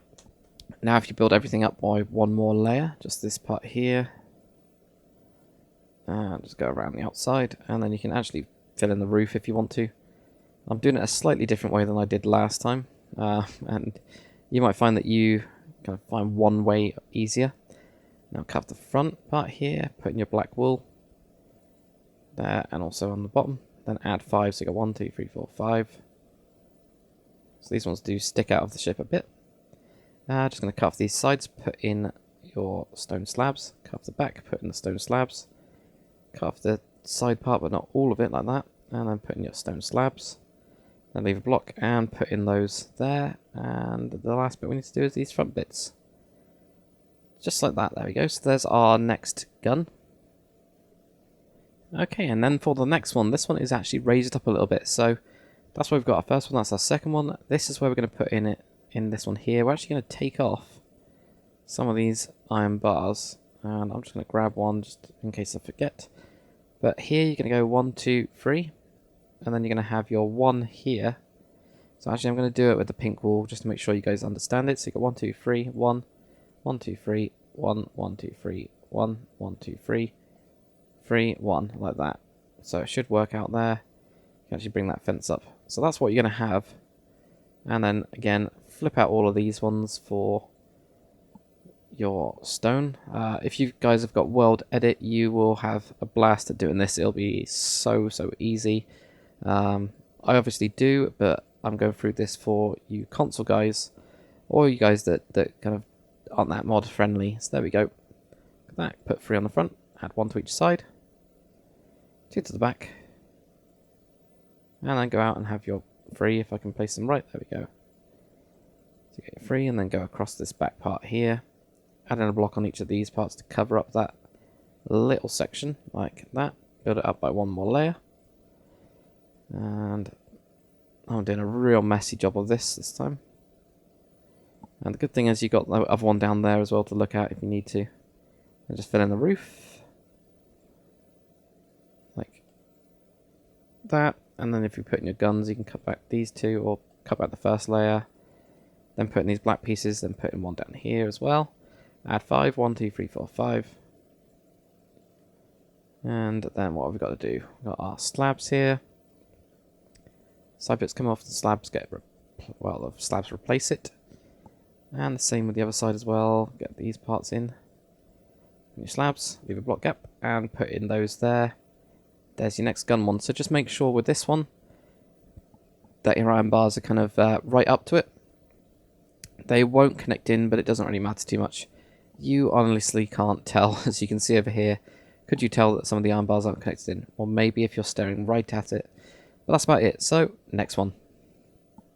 Now if you build everything up by 1 more layer, just this part here, and just go around the outside, and then you can actually fill in the roof if you want to. I'm doing it a slightly different way than I did last time, and you might find that you kind of find one way easier. Now cut the front part here, put in your black wool there, and also on the bottom, then add 5, so you got 1, 2, 3, 4, 5. So these ones do stick out of the ship a bit. Just going to cut off these sides, put in your stone slabs, cut off the back, put in the stone slabs, cut off the side part but not all of it like that, and then put in your stone slabs, then leave a block and put in those there, and the last bit we need to do is these front bits. Just like that, there we go. So there's our next gun. Okay, and then for the next one, this one is actually raised up a little bit. So that's where we've got our first one, that's our second one. This is where we're going to put in it in this one here. We're actually going to take off some of these iron bars, and I'm just going to grab one just in case I forget. But here you're going to go 1, 2, 3, and then you're going to have your 1 here. So actually I'm going to do it with the pink wool just to make sure you guys understand it. So you got 1, 2, 3, 1, 1, 2, 3, 1, 1, 2, 3, 1, 1, 2, 3. 3, 1, like that. So it should work out there. You can actually bring that fence up. So that's what you're going to have And then again, flip out all of these ones for your stone. If you guys have got World Edit, you will have a blast at doing this. It'll be so easy. I obviously do, but I'm going through this for you console guys, or you guys that kind of aren't that mod friendly. So there we go. Look at that. Put 3 on the front, add 1 to each side, 2 to the back, and then go out and have your 3 if I can place them right. There we go. So get your 3 and then go across this back part here. Add in a block on each of these parts to cover up that little section like that. Build it up by 1 more layer. And I'm doing a real messy job of this time. And the good thing is you've got the other one down there as well to look at if you need to. And just fill in the roof. Like that. And then if you put in your guns, you can cut back these 2 or cut back the first layer. Then put in these black pieces, then put in 1 down here as well. Add 5, 1, 2, 3, 4, 5. And then what have we got to do? We've got our slabs here. Side bits come off, the slabs the slabs replace it. And the same with the other side as well. Get these parts in. Your slabs, leave a block gap, and put in those there. There's your next gun one. So just make sure with this one that your iron bars are kind of right up to it. They won't connect in, but it doesn't really matter too much. You honestly can't tell, as you can see over here. Could you tell that some of the iron bars aren't connected in? Or maybe if you're staring right at it. But that's about it. So, next one.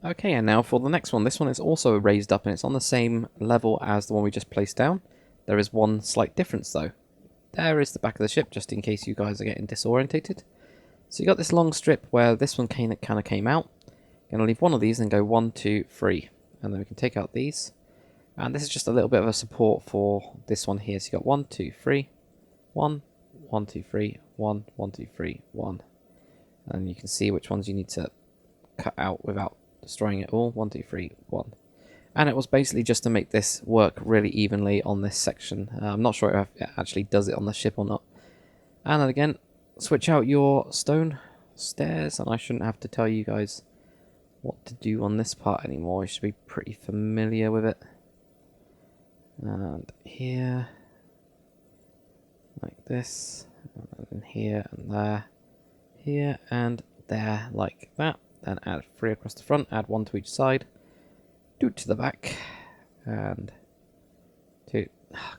Okay, and now for the next one. This one is also raised up, and it's on the same level as the one we just placed down. There is one slight difference, though. There is the back of the ship, just in case you guys are getting disorientated. So you got this long strip where this one kind of came out. Going to leave one of these and go 1, 2, 3. And then we can take out these. And this is just a little bit of a support for this one here. So you got 1, 2, 3, 1, 1, 2, 3, 1, 1, 2, 3, 1. And you can see which ones you need to cut out without destroying it all. 1, 2, 3, 1. And it was basically just to make this work really evenly on this section. I'm not sure if it actually does it on the ship or not. And then again, switch out your stone stairs. And I shouldn't have to tell you guys what to do on this part anymore. You should be pretty familiar with it. And here, like this, and here and there, here and there, like that. Then add 3 across the front, add 1 to each side, 2 to the back, and 2,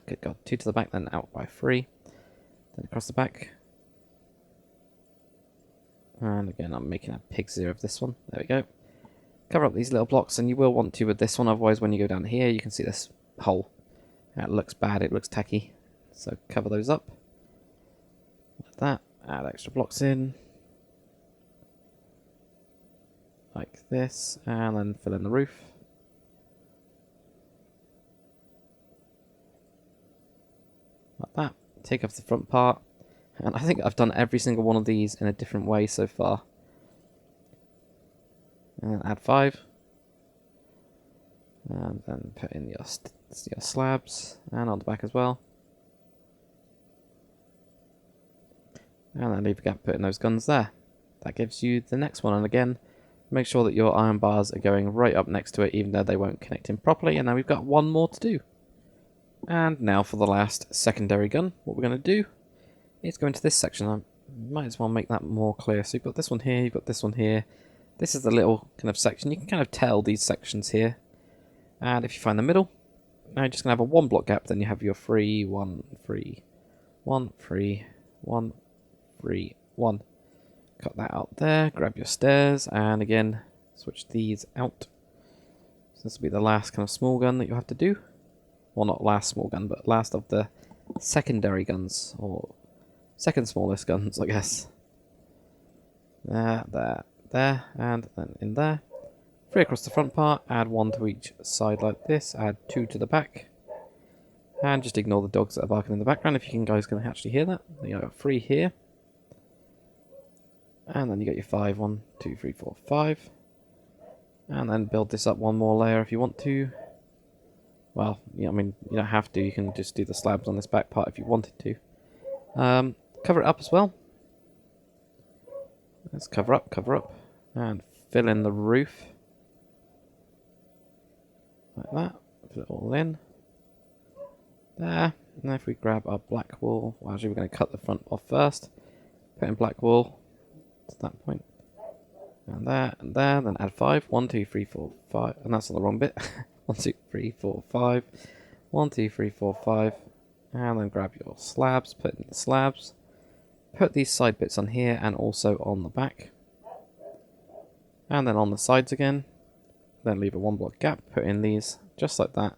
good God, 2 to the back, then out by 3, then across the back. And again, I'm making a pig's ear of this one. There we go. Cover up these little blocks, and you will want to with this one, otherwise when you go down here, you can see this hole. It looks bad, it looks tacky. So cover those up. Like that. Add extra blocks in. Like this. And then fill in the roof. Like that. Take off the front part. And I think I've done every single one of these in a different way so far. And then add 5. And then put in your slabs, and on the back as well. And then leave a gap, put in those guns there. That gives you the next one, and again, make sure that your iron bars are going right up next to it, even though they won't connect in properly. And now we've got one more to do. And now for the last secondary gun, what we're going to do is go into this section. I might as well make that more clear. So you've got this one here, you've got this one here. This is the little kind of section. You can kind of tell these sections here. And if you find the middle, now you're just going to have a 1 block gap, then you have your 3, 1, 3, 1, 3, 1, 3, 1. Cut that out there, grab your stairs, and again, switch these out. So this will be the last kind of small gun that you have to do. Well, not last small gun, but last of the secondary guns, or second smallest guns, I guess. There, and then in there. 3 across the front part, add 1 to each side like this, add 2 to the back. And just ignore the dogs that are barking in the background if you guys can actually hear that. Then you got 3 here. And then you got your 5, 1, 2, 3, 4, 5. And then build this up 1 more layer if you want to. Well, yeah, I mean, you don't have to, you can just do the slabs on this back part if you wanted to. Cover it up as well. Let's cover up, and fill in the roof. like that. Put it all in. There. And if we grab our black wool, well, actually we're going to cut the front off first. Put in black wool to that point. And there, then add 5. 1, 2, 3, 4, 5. And that's on the wrong bit. 1, 2, 3, 4, 5. 1, 2, 3, 4, 5. And then grab your slabs, put in the slabs. Put these side bits on here and also on the back. And then on the sides again. Then leave a 1 block gap, put in these, just like that.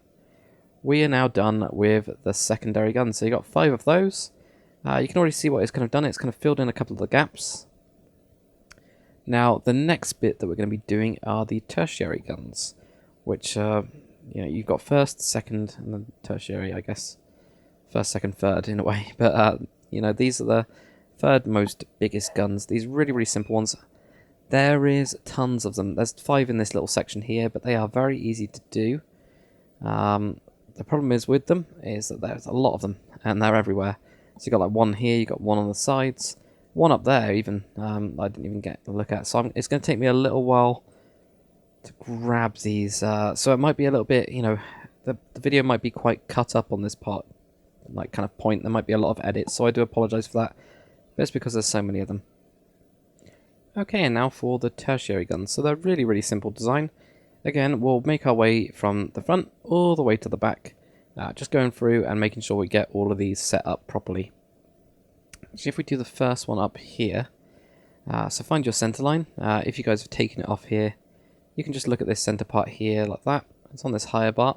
We are now done with the secondary guns. So you got 5 of those. You can already see what it's kind of done. It's kind of filled in a couple of the gaps. Now, the next bit that we're going to be doing are the tertiary guns, which, you've got first, second, and then tertiary, I guess. First, second, third, in a way. But, these are the third most biggest guns. These really, really simple ones. There is tons of them. There's 5 in this little section here, but they are very easy to do. The problem is with them is that there's a lot of them, and they're everywhere. So you got like 1 here, you got 1 on the sides, 1 up there even. I didn't even get a look at. So it's going to take me a little while to grab these. So it might be a little bit, the video might be quite cut up on this part, like kind of point. There might be a lot of edits, so I do apologise for that. But it's because there's so many of them. Okay, and now for the tertiary guns. So they're really, really simple design. Again, we'll make our way from the front all the way to the back. Just going through and making sure we get all of these set up properly. Actually, if we do the first one up here, so find your center line. If you guys have taken it off here, you can just look at this center part here like that. It's on this higher bar.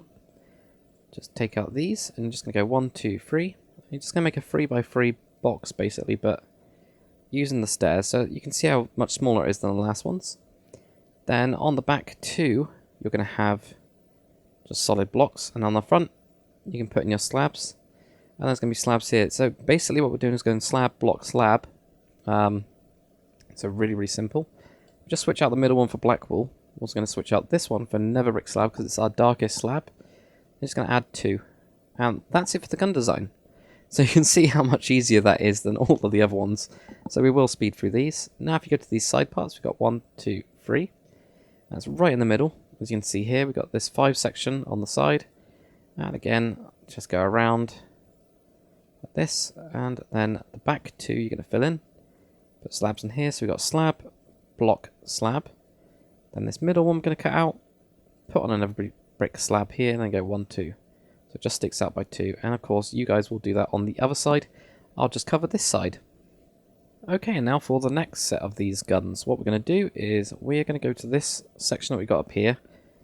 Just take out these, and you're just going to go 1, 2, 3. You're just going to make a 3 by 3 box basically, but using the stairs, so you can see how much smaller it is than the last ones. Then on the back too, you're going to have just solid blocks, and on the front you can put in your slabs, and there's going to be slabs here. So basically what we're doing is going slab, block, slab. So really, really simple. Just switch out the middle one for black wool. We're also going to switch out this one for nether brick slab because it's our darkest slab. I'm just going to add 2, and that's it for the gun design. So you can see how much easier that is than all of the other ones. So we will speed through these. Now if you go to these side parts, we've got 1, 2, 3. That's right in the middle. As you can see here, we've got this 5 section on the side. And again, just go around like this. And then the back 2 you're going to fill in. Put slabs in here. So we've got slab, block, slab. Then this middle one we're going to cut out. Put on another brick slab here and then go 1, 2. So it just sticks out by 2, and of course you guys will do that on the other side. I'll just cover this side. Okay, and now for the next set of these guns. What we're going to do is we're going to go to this section that we got up here.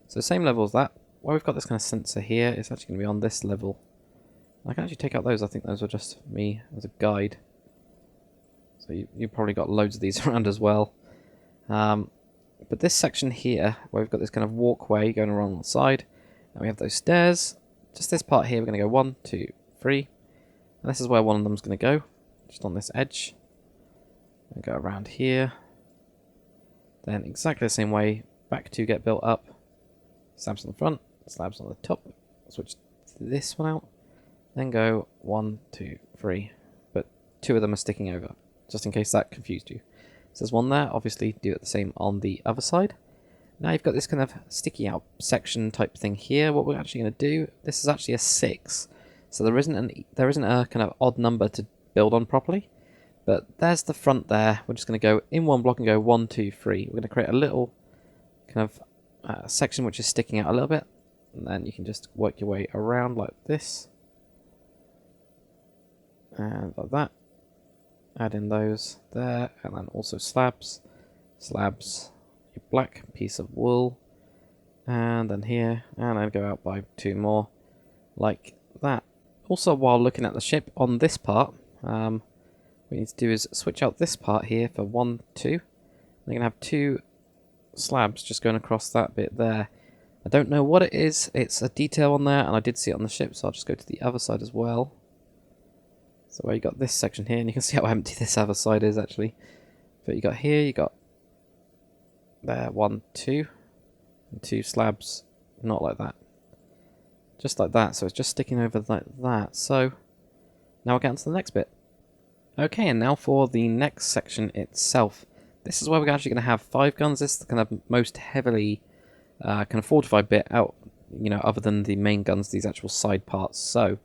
So same level as that. Where we've got this kind of sensor here, it's actually going to be on this level. I can actually take out those. I think those are just me as a guide. So you probably got loads of these around as well. But this section here, where we've got this kind of walkway going around the side, and we have those stairs. Just this part here, we're going to go 1, 2, 3. And this is where one of them is going to go, just on this edge. And go around here. Then exactly the same way, back 2 get built up. Slabs on the front, slabs on the top. Switch this one out. Then go 1, 2, 3. But 2 of them are sticking over, just in case that confused you. So there's one there, obviously do it the same on the other side. Now you've got this kind of sticky out section type thing here. What we're actually going to do, this is actually a 6. So there isn't a kind of odd number to build on properly. But there's the front there. We're just going to go in one block and go 1, 2, 3. We're going to create a little kind of section which is sticking out a little bit. And then you can just work your way around like this. And like that. Add in those there. And then also slabs. Slabs. Black piece of wool, and then here, and I'd go out by 2 more like that. Also, while looking at the ship on this part, what we need to do is switch out this part here for 1, 2. You're going to have 2 slabs just going across that bit there. I don't know what it is. It's a detail on there, and I did see it on the ship, so I'll just go to the other side as well. So where you got this section here, and you can see how empty this other side is actually. But you got here, you got there, 1, 2, and 2 slabs, not like that, just like that. So it's just sticking over like that. So now we're getting to the next bit. Okay, and now for the next section itself. This is where we're actually going to have 5 guns. This is the kind of most heavily kind of fortified bit out you know, other than the main guns, these actual side parts. So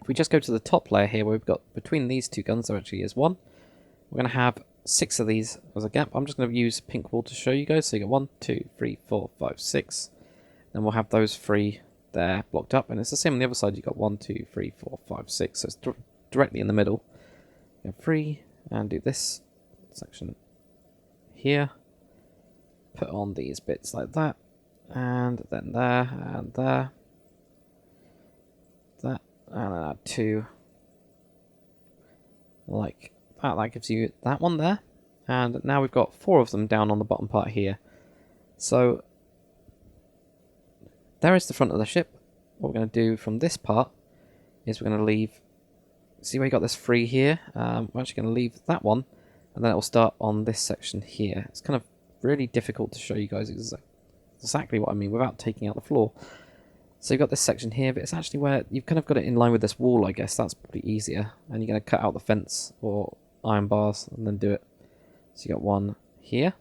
if we just go to the top layer here, where we've got between these two guns, there actually is one. We're going to have 6 of these as a gap. I'm just going to use pink wool to show you guys. So you got 1, 2, 3, 4, 5, 6. Then we'll have those 3 there blocked up, and it's the same on the other side. You've got 1, 2, 3, 4, 5, 6. So it's directly in the middle. You have 3, and do this section here. Put on these bits like that, and then there, and there. That, and then add 2 like that. That gives you that one there. And now we've got 4 of them down on the bottom part here. So there is the front of the ship. What we're going to do from this part is we're going to leave, see where you got this 3 here? We're actually going to leave that one, and then it will start on this section here. It's kind of really difficult to show you guys exactly what I mean without taking out the floor. So you've got this section here, but it's actually where you've kind of got it in line with this wall, I guess. That's probably easier. And you're going to cut out the fence or iron bars and then do it. So you got 1 here.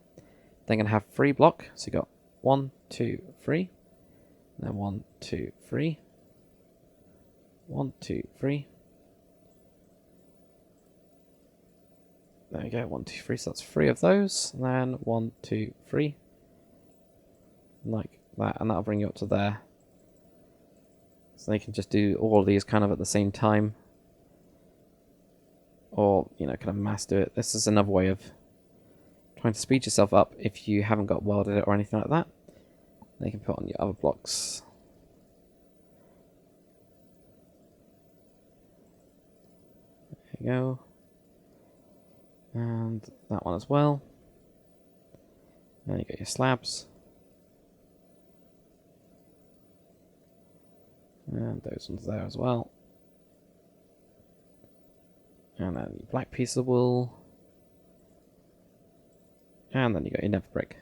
Then going to have 3 block. So you got 1, 2, 3. Then 1, 2, 3. 1, 2, 3. There we go, 1, 2, 3. So that's 3 of those. And then 1, 2, 3. Like that, and that'll bring you up to there. So they can just do all of these kind of at the same time. Or, you know, kind of mass do it. This is another way of trying to speed yourself up if you haven't got welded it or anything like that. Then you can put on your other blocks. There you go. And that one as well. And you get your slabs. And those ones there as well. And then your black piece of wool. And then you got your nether brick.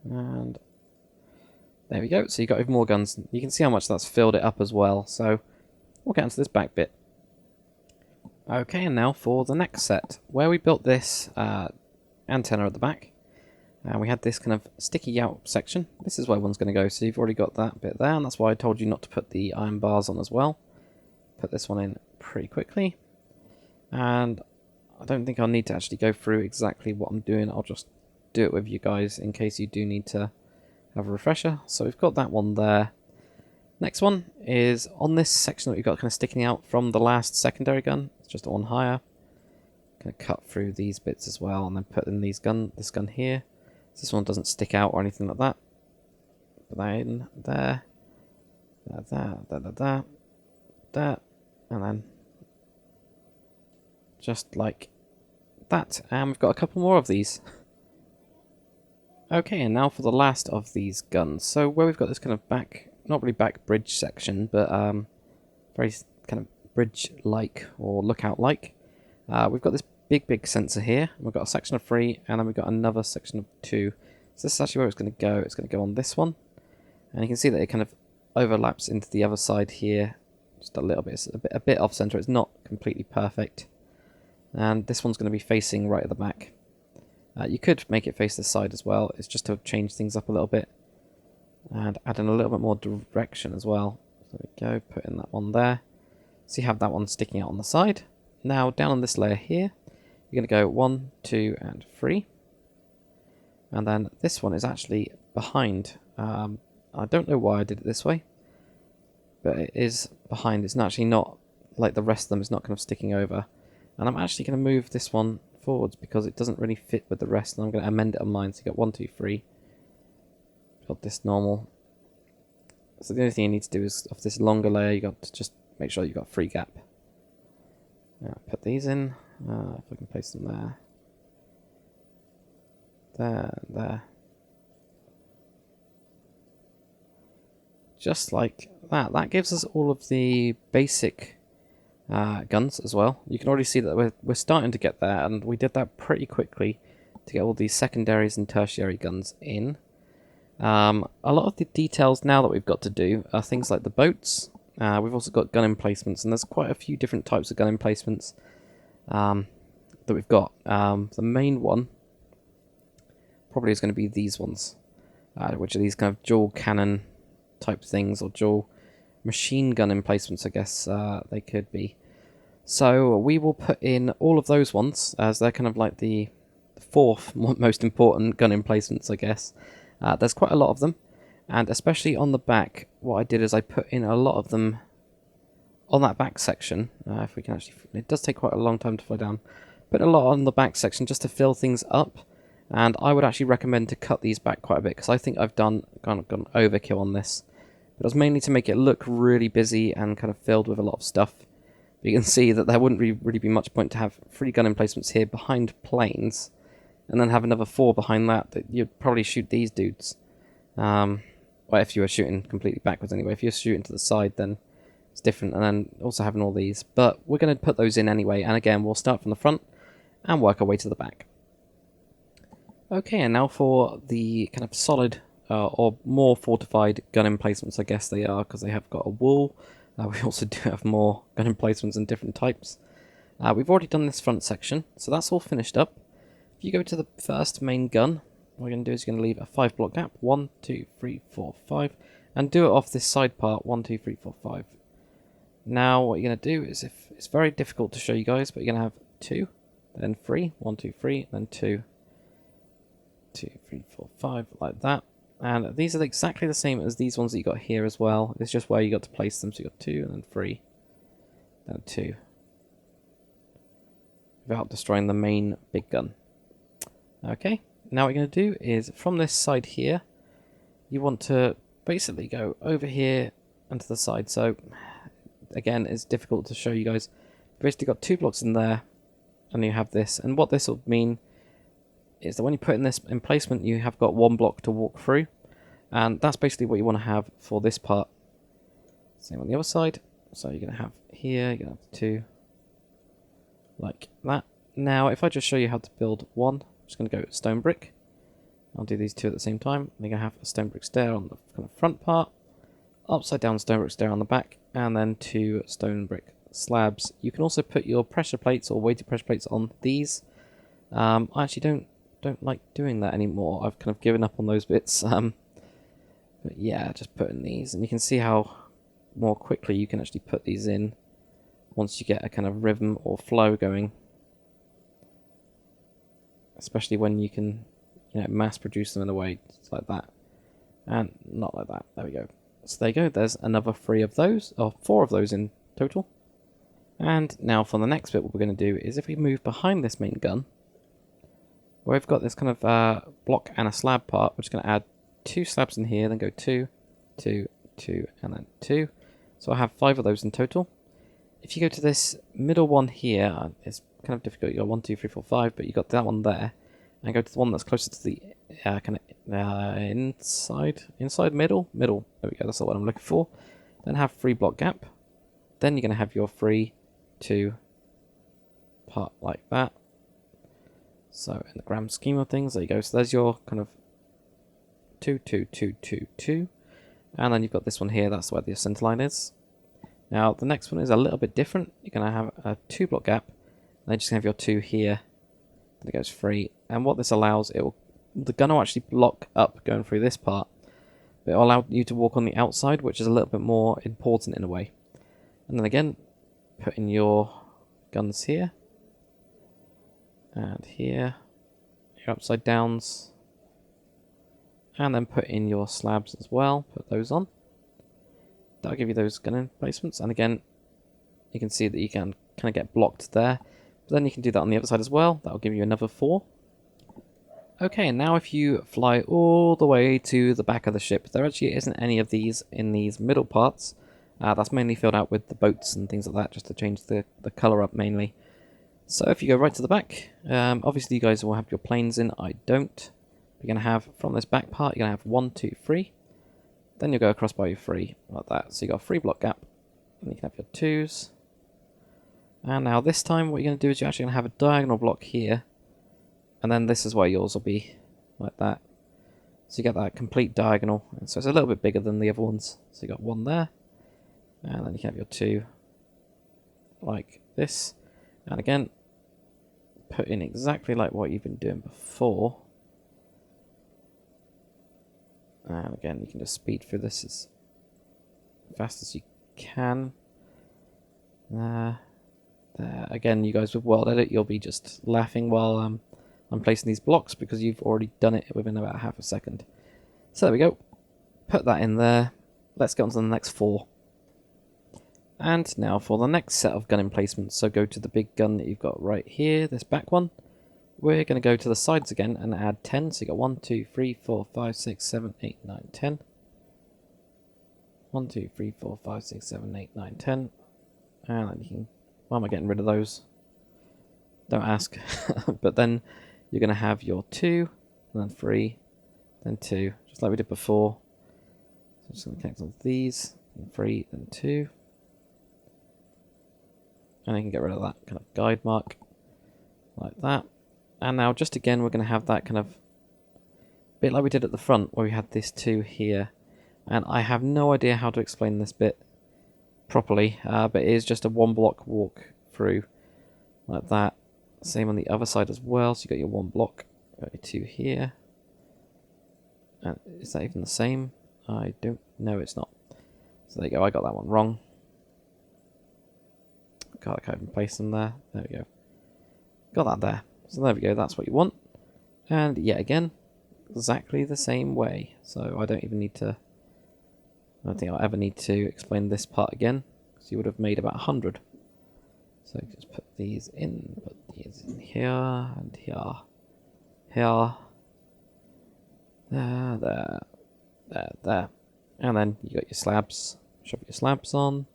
And there we go. So you got even more guns. You can see how much that's filled it up as well. So we'll get into this back bit. Okay, and now for the next set, where we built this antenna at the back. And we had this kind of sticky out section. This is where one's going to go. So you've already got that bit there, and that's why I told you not to put the iron bars on as well. Put this one in pretty quickly. And I don't think I'll need to actually go through exactly what I'm doing. I'll just do it with you guys in case you do need to have a refresher. So we've got that one there. Next one is on this section that we've got kind of sticking out from the last secondary gun. It's just on higher. Going to cut through these bits as well, and then put in this gun here. So this one doesn't stick out or anything like that. Put that in there. That, and then just like that. And we've got a couple more of these. Okay, and now for the last of these guns. So where we've got this kind of back, not really back bridge section, but very kind of bridge-like or lookout-like. We've got this big sensor here. We've got a section of 3, and then we've got another section of 2. So this is actually where it's going to go. It's going to go on this one. And you can see that it kind of overlaps into the other side here. Just a little bit. It's a bit off center. It's not completely perfect. And this one's going to be facing right at the back. You could make it face this side as well. It's just to change things up a little bit. And add in a little bit more direction as well. So there we go. Put in that one there. So you have that one sticking out on the side. Now down on this layer here, you're going to go 1, 2, and 3. And then this one is actually behind. I don't know why I did it this way, but it is behind. It's actually not like the rest of them. It's not kind of sticking over. And I'm actually going to move this one forwards because it doesn't really fit with the rest. And I'm going to amend it on mine. So you got 1, 2, 3. Got this normal. So the only thing you need to do is off this longer layer, you got to just make sure you've got a free gap. Put these in. If I can place them there. There. Just like that. That gives us all of the basic guns as well. You can already see that we're starting to get there, and we did that pretty quickly to get all these secondaries and tertiary guns in. A lot of the details now that we've got to do are things like the boats. We've also got gun emplacements, and there's quite a few different types of gun emplacements that we've got. The main one probably is going to be these ones, which are these kind of dual cannon type things, or dual machine gun emplacements, I guess they could be. So we will put in all of those ones, as they're kind of like the fourth most important gun emplacements, I guess. There's quite a lot of them, and especially on the back, what I did is I put in a lot of them on that back section. If we can actually, it does take quite a long time to fly down. Put a lot on the back section just to fill things up, and I would actually recommend to cut these back quite a bit, because I think I've gone overkill on this. But it was mainly to make it look really busy and kind of filled with a lot of stuff. You can see that there wouldn't really be much point to have 3 gun emplacements here behind planes, and then have another 4 behind that you'd probably shoot these dudes. Well, if you were shooting completely backwards anyway. If you're shooting to the side, then it's different, and then also having all these. But we're going to put those in anyway, and again, we'll start from the front and work our way to the back. Okay, and now for the kind of solid, or more fortified gun emplacements, I guess they are, because they have got a wall. We also do have more gun emplacements and different types. We've already done this front section, so that's all finished up. If you go to the first main gun, what we're going to do is you're going to leave a 5 block gap, 1, 2, 3, 4, 5, and do it off this side part, 1, 2, 3, 4, 5. Now what you're going to do is, if it's very difficult to show you guys, but you're going to have 2, then 3, 1, 2, 3, then 2, 2, 3, 4, 5, like that. And these are exactly the same as these ones that you got here as well. It's just where you got to place them. So you got 2, and then 3, then 2, without destroying the main big gun. Okay, now what you're going to do is, from this side here, you want to basically go over here and to the side. So again, it's difficult to show you guys. You've basically got 2 blocks in there, and you have this. And what this will mean is that when you put in this emplacement, you have got 1 block to walk through, and that's basically what you want to have for this part. Same on the other side. So you're going to have here, you're going to have 2 like that. Now if I just show you how to build one, I'm just going to go stone brick. I'll do these 2 at the same time. You're going to have a stone brick stair on the kind of front part, upside down stone brick stair on the back, and then 2 stone brick slabs. You can also put your pressure plates or weighted pressure plates on these. I actually don't like doing that anymore. I've kind of given up on those bits. But yeah, just put in these, and you can see how more quickly you can actually put these in once you get a kind of rhythm or flow going. Especially when you can, mass produce them in a way like that, and not like that. There we go. So there you go. There's another 3 of those, or 4 of those in total. And now for the next bit, what we're going to do is, if we move behind this main gun, where we've got this kind of block and a slab part, we're just going to add 2 slabs in here, then go 2, 2, 2, and then 2. So I have 5 of those in total. If you go to this middle one here, it's kind of difficult. You got 1, 2, 3, 4, 5, but you got that one there, and go to the one that's closer to the kind of inside middle. There we go. That's the one I'm looking for. Then have 3 block gap. Then you're going to have your 3, 2 part like that. So in the grand scheme of things, there you go. So there's your kind of 2, 2, 2, 2, 2. And then you've got this one here, that's where the center line is. Now the next one is a little bit different. You're going to have a 2 block gap, and then just going to have your 2 here. Then it goes 3. And what this allows, the gun will actually block up going through this part, but it will allow you to walk on the outside, which is a little bit more important in a way. And then again, put in your guns here. And here, your upside downs, and then put in your slabs as well, put those on. That'll give you those gun emplacements, and again, you can see that you can kind of get blocked there, but then you can do that on the other side as well. That'll give you another 4. Okay, and now if you fly all the way to the back of the ship, there actually isn't any of these in these middle parts. That's mainly filled out with the boats and things like that, just to change the colour up mainly. So if you go right to the back, obviously you guys will have your planes in, I don't. You're going to have, from this back part, you're going to have 1, 2, 3. Then you'll go across by your 3, like that. So you got a 3 block gap, and you can have your 2s. And now this time what you're going to do is you're actually going to have a diagonal block here, and then this is where yours will be, like that. So you get that complete diagonal, and so it's a little bit bigger than the other ones. So you got 1 there, and then you can have your 2, like this. And again, put in exactly like what you've been doing before. And again, you can just speed through this as fast as you can. There. Again, you guys with World Edit, you'll be just laughing while I'm placing these blocks because you've already done it within about half a second. So there we go. Put that in there. Let's get on to the next 4. And now for the next set of gun emplacements. So go to the big gun that you've got right here, this back one. We're going to go to the sides again and add 10. So you got 1, 2, 3, 4, 5, 6, 7, 8, 9, 10. 1, 2, 3, 4, 5, 6, 7, 8, 9, 10. And then you can... Why am I getting rid of those? Don't ask. But then you're going to have your 2, and then 3, then 2. Just like we did before. So I'm just going to connect on these. And 3, then 2. And you can get rid of that kind of guide mark. Like that. And now just again we're going to have that kind of bit like we did at the front where we had this 2 here. And I have no idea how to explain this bit properly, but it is just a 1 block walk through like that. Same on the other side as well. So you got your 1 block, got your 2 here. And is that even the same? I don't know, it's not. So there you go, I got that one wrong. God, I can't even place them there. There we go. Got that there. So there we go, that's what you want. And yet again, exactly the same way. So I don't even need to... I don't think I'll ever need to explain this part again, because you would have made about 100. So just put these in here, and here, here, there. And then you got your slabs. Shove your slabs on.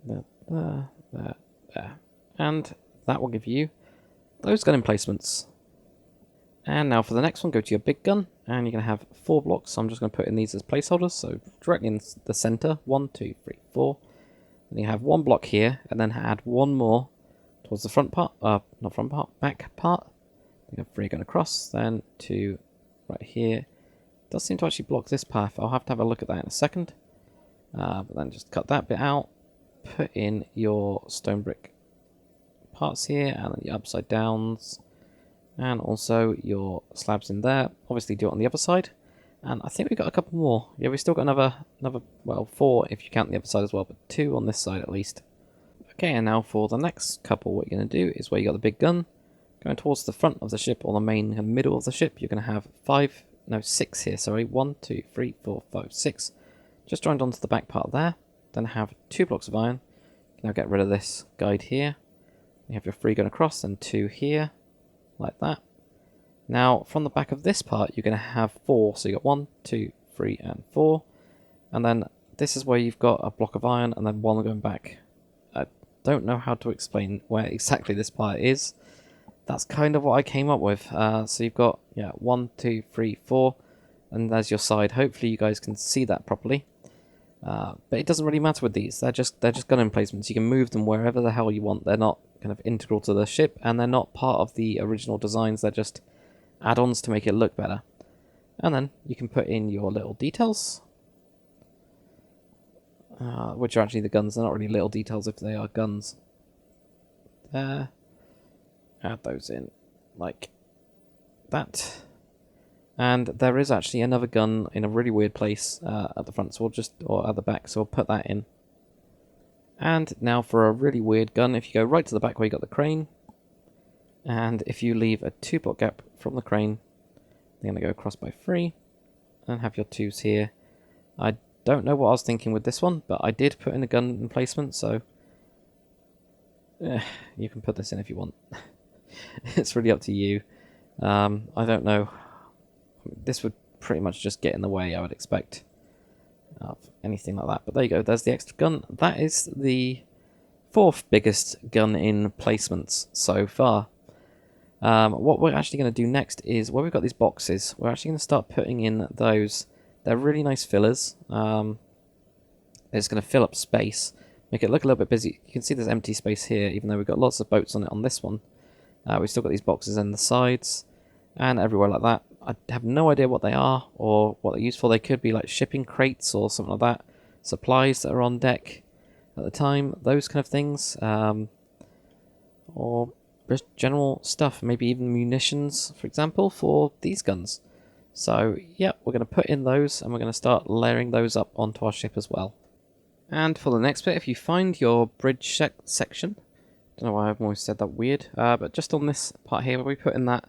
There. And that will give you those gun emplacements. And now for the next one, go to your big gun, and you're going to have 4 blocks. So I'm just going to put in these as placeholders, so directly in the center. 1, 2, 3, 4. Then you have 1 block here, and then add 1 more towards the front part, not front part, back part. You have 3 going across, then 2 right here. It does seem to actually block this path. I'll have to have a look at that in a second. But then just cut that bit out. Put in your stone brick parts here, and then your upside downs. And also your slabs in there. Obviously do it on the other side. And I think we've got a couple more. Yeah, we've still got another, well, 4 if you count the other side as well, but 2 on this side at least. Okay, and now for the next couple, what you're going to do is where you got the big gun, going towards the front of the ship, or the main middle of the ship, you're going to have 6 here, sorry. 1, 2, 3, 4, 5, 6. Just joined onto the back part there. Then have 2 blocks of iron. You can now get rid of this guide here. You have your 3 going across, and 2 here. Like that. Now, from the back of this part, you're going to have 4. So you got 1, 2, 3, and 4. And then this is where you've got a block of iron, and then 1 going back. I don't know how to explain where exactly this part is. That's kind of what I came up with. So you've got 1, 2, 3, 4, and there's your side. Hopefully you guys can see that properly. But it doesn't really matter with these. They're just gun emplacements. You can move them wherever the hell you want. They're not kind of integral to the ship, and they're not part of the original designs. They're just add-ons to make it look better. And then you can put in your little details, which are actually the guns. They're not really little details if they are guns. There. Add those in like that. And there is actually another gun in a really weird place at the front, so or at the back, so we'll put that in. And now for a really weird gun, if you go right to the back where you got the crane, and if you leave a 2 block gap from the crane, you're going to go across by 3, and have your 2s here. I don't know what I was thinking with this one, but I did put in a gun emplacement, so you can put this in if you want. It's really up to you. I don't know. This would pretty much just get in the way, I would expect, of anything like that. But there you go, there's the extra gun. That is the 4th biggest gun in placements so far. What we're actually going to do next is, where we've got these boxes, we're actually going to start putting in those. They're really nice fillers. It's going to fill up space, make it look a little bit busy. You can see there's empty space here, even though we've got lots of boats on it on this one. We've still got these boxes in the sides and everywhere like that. I have no idea what they are or what they're used for. They could be like shipping crates or something like that. Supplies that are on deck at the time, those kind of things. Or just general stuff, maybe even munitions, for example, for these guns. So, yeah, we're going to put in those, and we're going to start layering those up onto our ship as well. And for the next bit, if you find your bridge section, don't know why I've always said that weird, but just on this part here, where we put in that,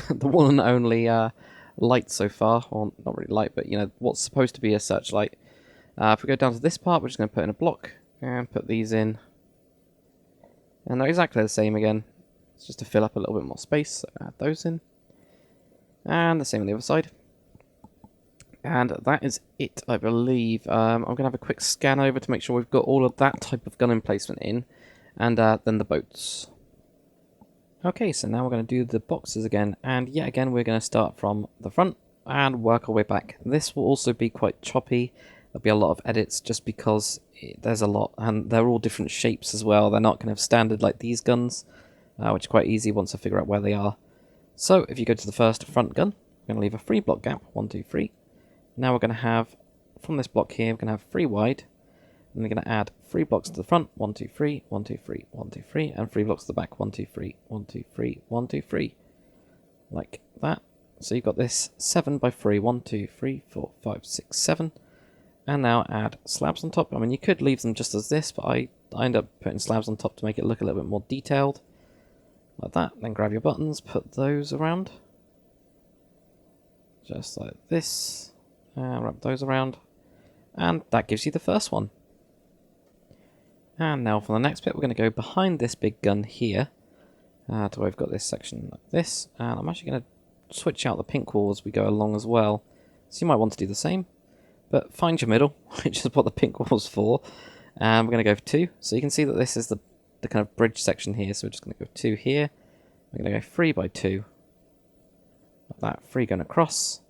the one and only light so far, or not really light, but, you know, what's supposed to be a searchlight. If we go down to this part, we're just going to put in a block, and put these in. And they're exactly the same again. It's just to fill up a little bit more space, so add those in. And the same on the other side. And that is it, I believe. I'm going to have a quick scan over to make sure we've got all of that type of gun emplacement in. And then the boats. Okay, so now we're going to do the boxes again. And yet again, we're going to start from the front and work our way back. This will also be quite choppy. There'll be a lot of edits just because there's a lot. And they're all different shapes as well. They're not kind of standard like these guns, which is quite easy once I figure out where they are. So if you go to the first front gun, we're going to leave a 3 block gap, 1, 2, 3. Now we're going to have, from this block here, we're going to have 3 wide. And we're going to add 3 blocks to the front, 1, 2, 3, 1, 2, 3, 1, 2, 3, and 3 blocks to the back, 1, 2, 3, 1, 2, 3, 1, 2, 3. Like that. So you've got this 7 by 3, 1, 2, 3, 4, 5, 6, 7. And now add slabs on top. I mean, you could leave them just as this, but I end up putting slabs on top to make it look a little bit more detailed. Like that. Then grab your buttons, put those around. Just like this. And wrap those around. And that gives you the first one. And now for the next bit, we're going to go behind this big gun here. To where we've got this section like this. And I'm actually going to switch out the pink wall as we go along as well. So you might want to do the same. But find your middle, which is what the pink wall's for. And we're going to go for 2. So you can see that this is the kind of bridge section here. So we're just going to go 2 here. We're going to go 3 by 2. Like that, 3 going across.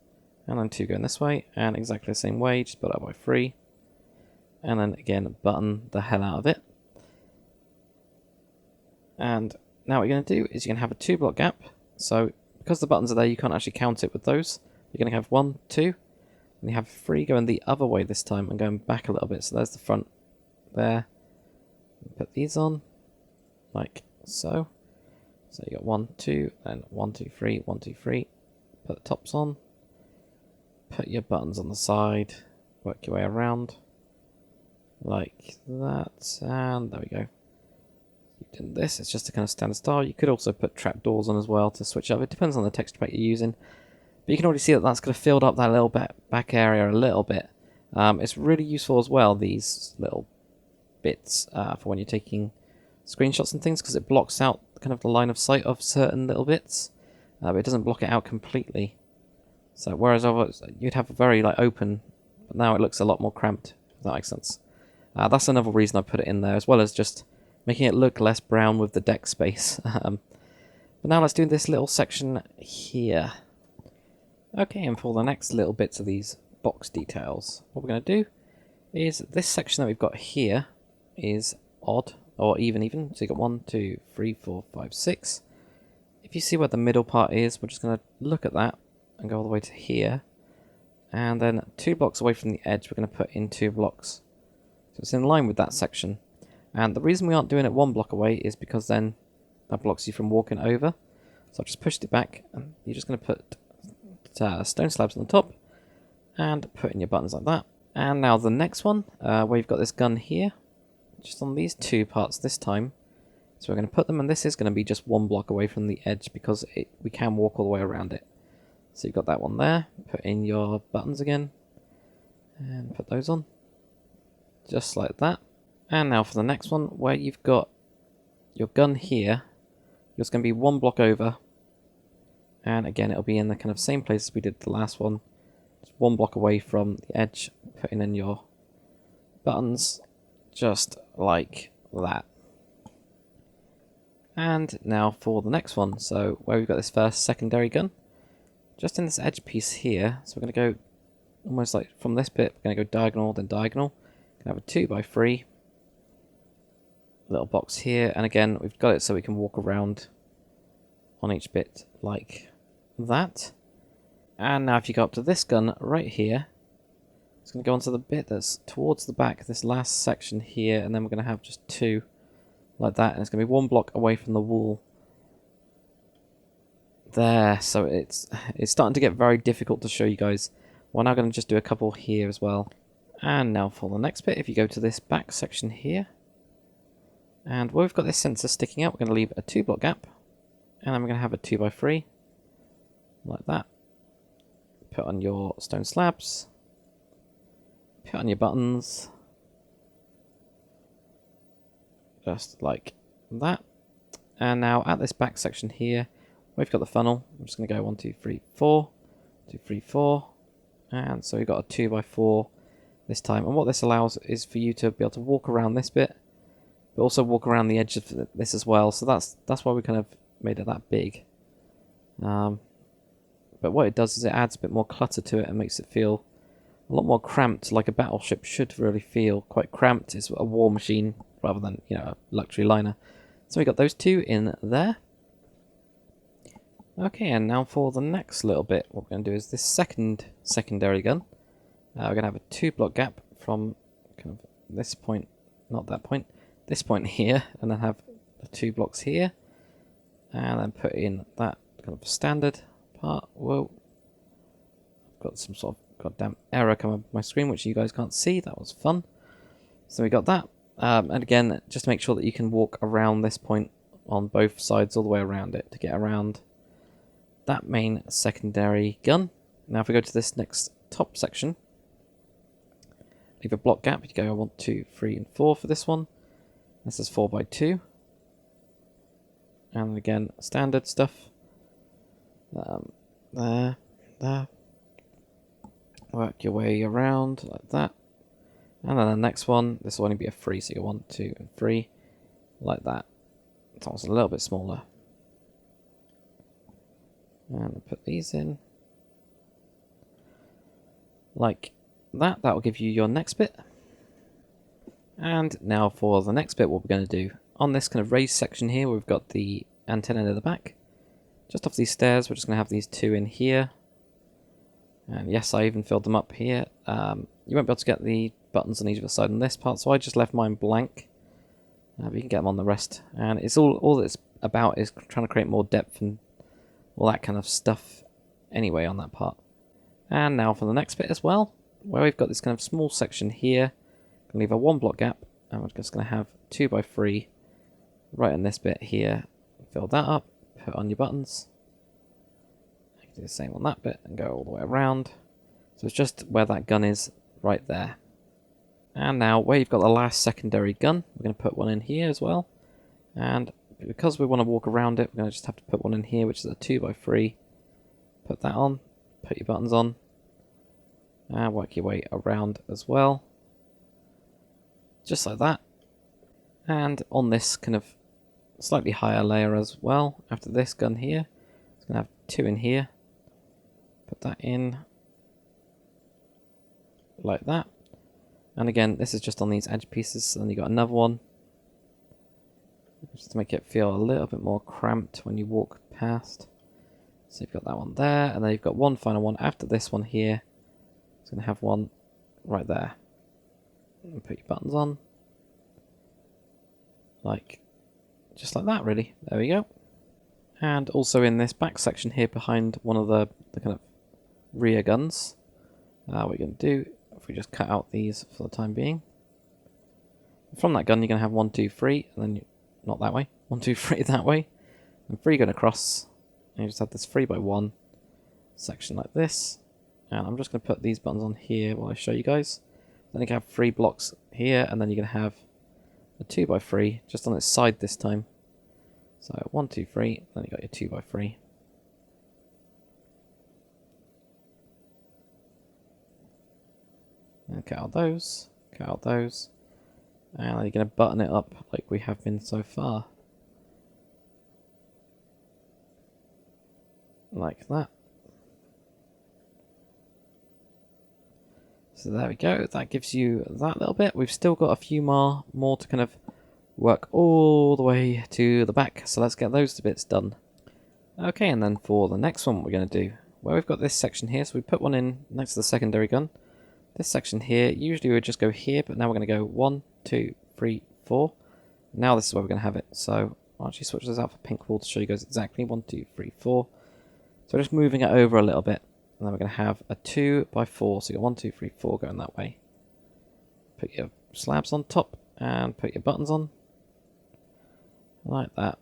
And then 2 going this way. And exactly the same way, just build up by 3. And then again, button the hell out of it. And now what you're going to do is you're going to have a 2 block gap. So because the buttons are there, you can't actually count it with those. You're going to have 1, 2. And you have 3 going the other way this time and going back a little bit. So there's the front there. Put these on like so. So you got 1, 2, and 1, 2, 3, 1, 2, 3. Put the tops on. Put your buttons on the side. Work your way around. Like that. And there we go. You've done this. It's just a kind of standard style. You could also put trapdoors on as well to switch up. It depends on the texture pack you're using. But you can already see that that's going to fill up that little bit back area a little bit. It's really useful as well, these little bits, for when you're taking screenshots and things, because it blocks out kind of the line of sight of certain little bits. But it doesn't block it out completely. So whereas you'd have a very like open, but now it looks a lot more cramped, if that makes sense. That's another reason I put it in there, as well as just making it look less brown with the deck space. But now let's do this little section here. Okay, and for the next little bits of these box details, what we're going to do is this section that we've got here is odd, or even. So you've got 1, 2, 3, 4, 5, 6. If you see where the middle part is, we're just going to look at that and go all the way to here. And then 2 blocks away from the edge, we're going to put in 2 blocks. So it's in line with that section. And the reason we aren't doing it 1 block away is because then that blocks you from walking over. So I've just pushed it back, and you're just going to put stone slabs on the top and put in your buttons like that. And now the next one, where you've got this gun here, just on these 2 parts this time. So we're going to put them, and this is going to be just 1 block away from the edge because we can walk all the way around it. So you've got that one there. Put in your buttons again and put those on just like that. And now for the next one, where you've got your gun here, it's going to be 1 block over. And again, it'll be in the kind of same place as we did the last one. Just 1 block away from the edge, putting in your buttons, just like that. And now for the next one. So where we've got this first secondary gun, just in this edge piece here. So we're going to go almost like from this bit, we're going to go diagonal, then diagonal. Going to have a 2 by 3 little box here. And again, we've got it so we can walk around on each bit like that. And now if you go up to this gun right here, it's going to go onto the bit that's towards the back, this last section here, and then we're going to have just 2 like that, and it's going to be 1 block away from the wall there. So it's starting to get very difficult to show you guys. We're now going to just do a couple here as well. And now for the next bit, if you go to this back section here, and where we've got this sensor sticking out, we're going to leave a 2-block gap, and then we're going to have a 2x3, like that. Put on your stone slabs, put on your buttons, just like that. And now at this back section here, we've got the funnel. I'm just going to go 1, 2, 3, 4, 2, 3, 4, and so we've got a 2x4 this time. And what this allows is for you to be able to walk around this bit, but also walk around the edge of this as well. So that's why we kind of made it that big. But what it does is it adds a bit more clutter to it and makes it feel a lot more cramped, like a battleship should really feel. Quite cramped. It's a war machine rather than, you know, a luxury liner. So we got those two in there. Okay, and now for the next little bit, what we're going to do is this secondary gun. We're going to have a 2-block gap from kind of this point, not that point, this point here, and then have the 2 blocks here, and then put in that kind of standard part. Whoa, I've got some sort of goddamn error come up on my screen, which you guys can't see. That was fun. So we got that, and again, just make sure that you can walk around this point on both sides all the way around it to get around that main secondary gun. Now if we go to this next top section, leave a block gap. You go 1, 2, 3, and 4 for this one. This is 4x2. And again, standard stuff. There. Work your way around like that. And then the next one, this will only be a 3, so you go 1, 2, and 3, like that. It's almost a little bit smaller. And put these in. Like that. That will give you your next bit. And now for the next bit, what we're going to do on this kind of raised section here, we've got the antenna near the back. Just off these stairs, we're just going to have these 2 in here. And yes, I even filled them up here. You won't be able to get the buttons on either side on this part, so I just left mine blank. But you can get them on the rest. And it's all it's about is trying to create more depth and all that kind of stuff anyway on that part. And now for the next bit as well, where we've got this kind of small section here. Going to leave a 1-block gap, and we're just going to have 2x3 right in this bit here. Fill that up, put on your buttons. You can do the same on that bit and go all the way around. So it's just where that gun is, right there. And now where you've got the last secondary gun, we're going to put one in here as well. And because we want to walk around it, we're going to just have to put one in here, which is a 2x3. Put that on, put your buttons on, and work your way around as well. Just like that. And on this kind of slightly higher layer as well, after this gun here, it's going to have 2 in here. Put that in like that. And again, this is just on these edge pieces, and then you got another one. Just to make it feel a little bit more cramped when you walk past. So you've got that one there, and then you've got one final one after this one here. It's going to have one right there. And put your buttons on. Like, just like that really. There we go. And also in this back section here behind one of the kind of rear guns, what you're going to do, if we just cut out these for the time being. From that gun you're going to have 1, 2, 3, and then not that way. 1, 2, 3 that way. And 3 going across. And you just have this 3x1 section like this. And I'm just going to put these buttons on here while I show you guys. Then you can have 3 blocks here, and then you're going to have a 2x3 just on its side this time. So 1, 2, 3, then you got your 2x3. And cut out those, cut out those. And then you're going to button it up like we have been so far. Like that. So there we go, that gives you that little bit. We've still got a few more to kind of work all the way to the back, so let's get those bits done. Okay, and then for the next one, what we're going to do, where we've got this section here, so we put one in next to the secondary gun. This section here, usually we would just go here, but now we're going to go 1, 2, 3, 4. Now this is where we're going to have it, so I'll actually switch this out for pink wool to show you guys exactly 1, 2, 3, 4. So we're just moving it over a little bit. And then we're going to have a 2 by 4. So you got 1, 2, 3, 4 going that way. Put your slabs on top and put your buttons on. Like that.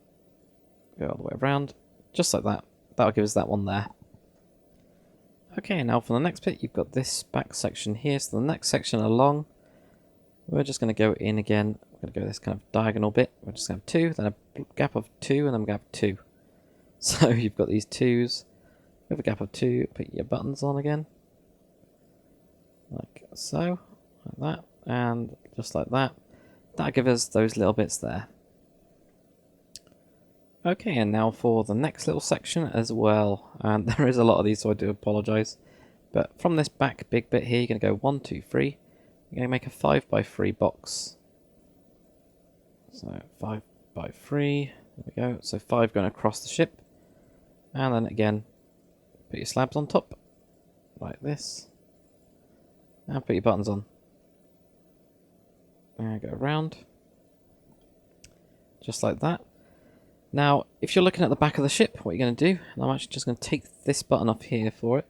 Go all the way around. Just like that. That'll give us that one there. Okay, now for the next bit, you've got this back section here. So the next section along, we're just going to go in again. We're going to go this kind of diagonal bit. We're just going to have 2, then a gap of 2, and then we're going to have 2. So you've got these 2s. With a gap of 2, put your buttons on again. Like so. Like that. And just like that. That'll give us those little bits there. Okay, and now for the next little section as well. And there is a lot of these, so I do apologise. But from this back big bit here, you're going to go 1, 2, 3. You're going to make a 5 by 3 box. So 5 by 3. There we go. So 5 going across the ship. And then again, put your slabs on top. Like this. And put your buttons on. And go around. Just like that. Now, if you're looking at the back of the ship, what you're going to do, and I'm actually just going to take this button off here for it.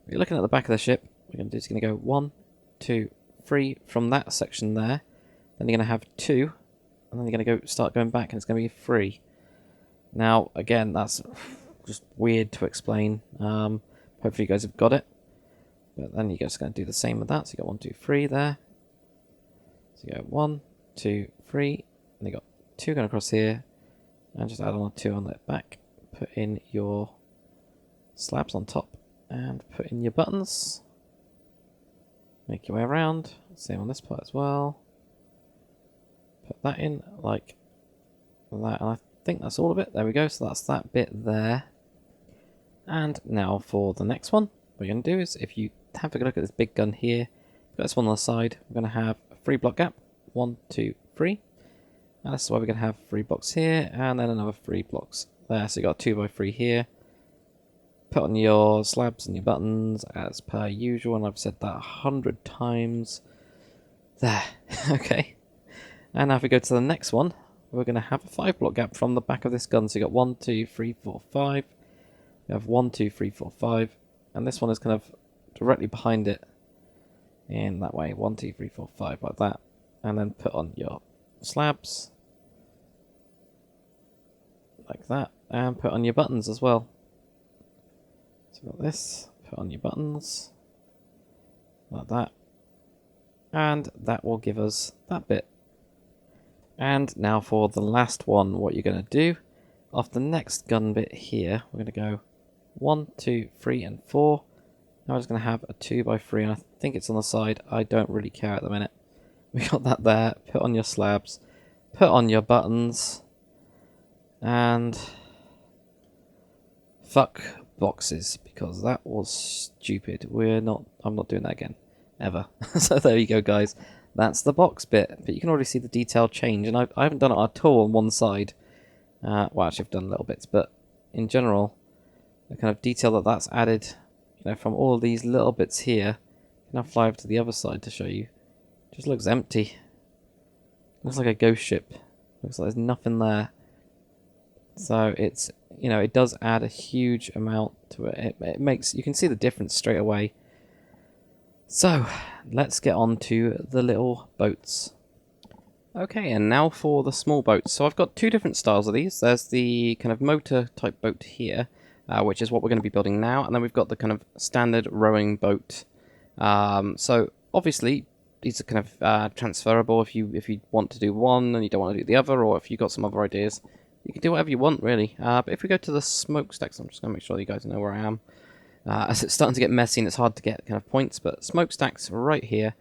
If you're looking at the back of the ship, what you're going to do is going to go 1, 2, 3 from that section there. Then you're going to have 2, and then you're going to start going back, and it's going to be 3. Now, again, that's just weird to explain. Hopefully you guys have got it. But then you're just going to do the same with that. So you got 1, 2, 3 there. So you go 1, 2, 3, and you got 2 going across here. And just add on a 2 on that back. Put in your slabs on top. And put in your buttons. Make your way around. Same on this part as well. Put that in like that. And I think that's all of it. There we go. So that's that bit there. And now for the next one. What you're going to do is, if you have a look at this big gun here, put this one on the side. We're going to have a 3 block gap. 1, 2, 3. And this is why we're going to have 3 blocks here, and then another 3 blocks there. So you got 2 by 3 here. Put on your slabs and your buttons as per usual, and I've said that 100 times. There. Okay. And now if we go to the next one, we're going to have a 5 block gap from the back of this gun. So you got 1, 2, 3, 4, 5. You have 1, 2, 3, 4, 5. And this one is kind of directly behind it in that way. 1, 2, 3, 4, 5, like that. And then put on your slabs. Like that, and put on your buttons as well. So you've got this, put on your buttons, like that, and that will give us that bit. And now for the last one, what you're going to do, off the next gun bit here, we're going to go 1, 2, 3, and 4. Now we're just going to have a 2 by 3, and I think it's on the side. I don't really care at the minute. We got that there, put on your slabs, put on your buttons. And fuck boxes, because that was stupid. I'm not doing that again. Ever. So there you go, guys. That's the box bit. But you can already see the detail change. And I haven't done it at all on one side. Well, actually I've done little bits. But in general, the kind of detail that's added, from all these little bits here. Now fly over to the other side to show you. Just looks empty. Looks like a ghost ship. Looks like there's nothing there. So it's, it does add a huge amount to it. It makes, you can see the difference straight away. So let's get on to the little boats. Okay, and now for the small boats. So I've got 2 different styles of these. There's the kind of motor type boat here, which is what we're going to be building now. And then we've got the kind of standard rowing boat. So obviously these are kind of transferable if you want to do one and you don't want to do the other, or if you've got some other ideas. You can do whatever you want, really. But if we go to the smokestacks, I'm just going to make sure you guys know where I am. As it's starting to get messy and it's hard to get kind of points, but smokestacks right here.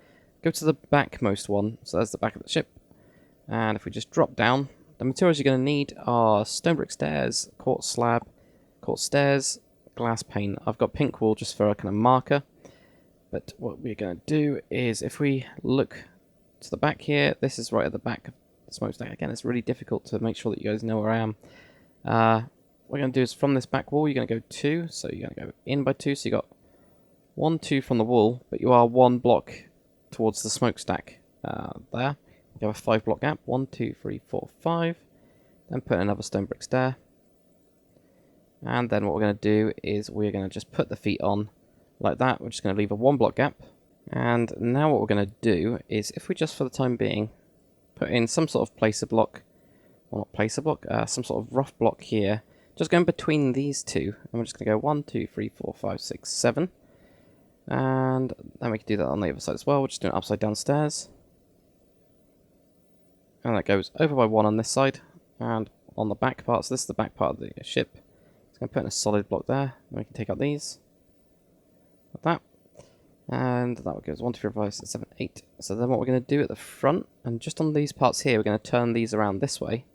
Go to the backmost one, so that's the back of the ship. And if we just drop down, the materials you're going to need are stone brick stairs, quartz slab, quartz stairs, glass pane. I've got pink wool just for a kind of marker. But what we're going to do is, if we look to the back here, this is right at the back of smokestack. Again, it's really difficult to make sure that you guys know where I am. What we're going to do is, from this back wall, you're going to go 2. So you're going to go in by 2. So you got 1, 2 from the wall, but you are 1 block towards the smokestack there. You have a 5 block gap. 1, 2, 3, 4, 5. Then put another stone brick stair. And then what we're going to do is we're going to just put the feet on like that. We're just going to leave a 1 block gap. And now what we're going to do is, if we just for the time being put in some sort of placer block, well, not placer block, some sort of rough block here, just going between these two, and we're just going to go 1, 2, 3, 4, 5, 6, 7. And then we can do that on the other side as well. We're just doing upside down stairs. And that goes over by 1 on this side, and on the back part, so this is the back part of the ship. It's going to put in a solid block there, and we can take out these, like that. And that goes 1, 2, 3, 4, 5, 6, 7, 8. So then what we're going to do at the front, and just on these parts here, we're going to turn these around this way.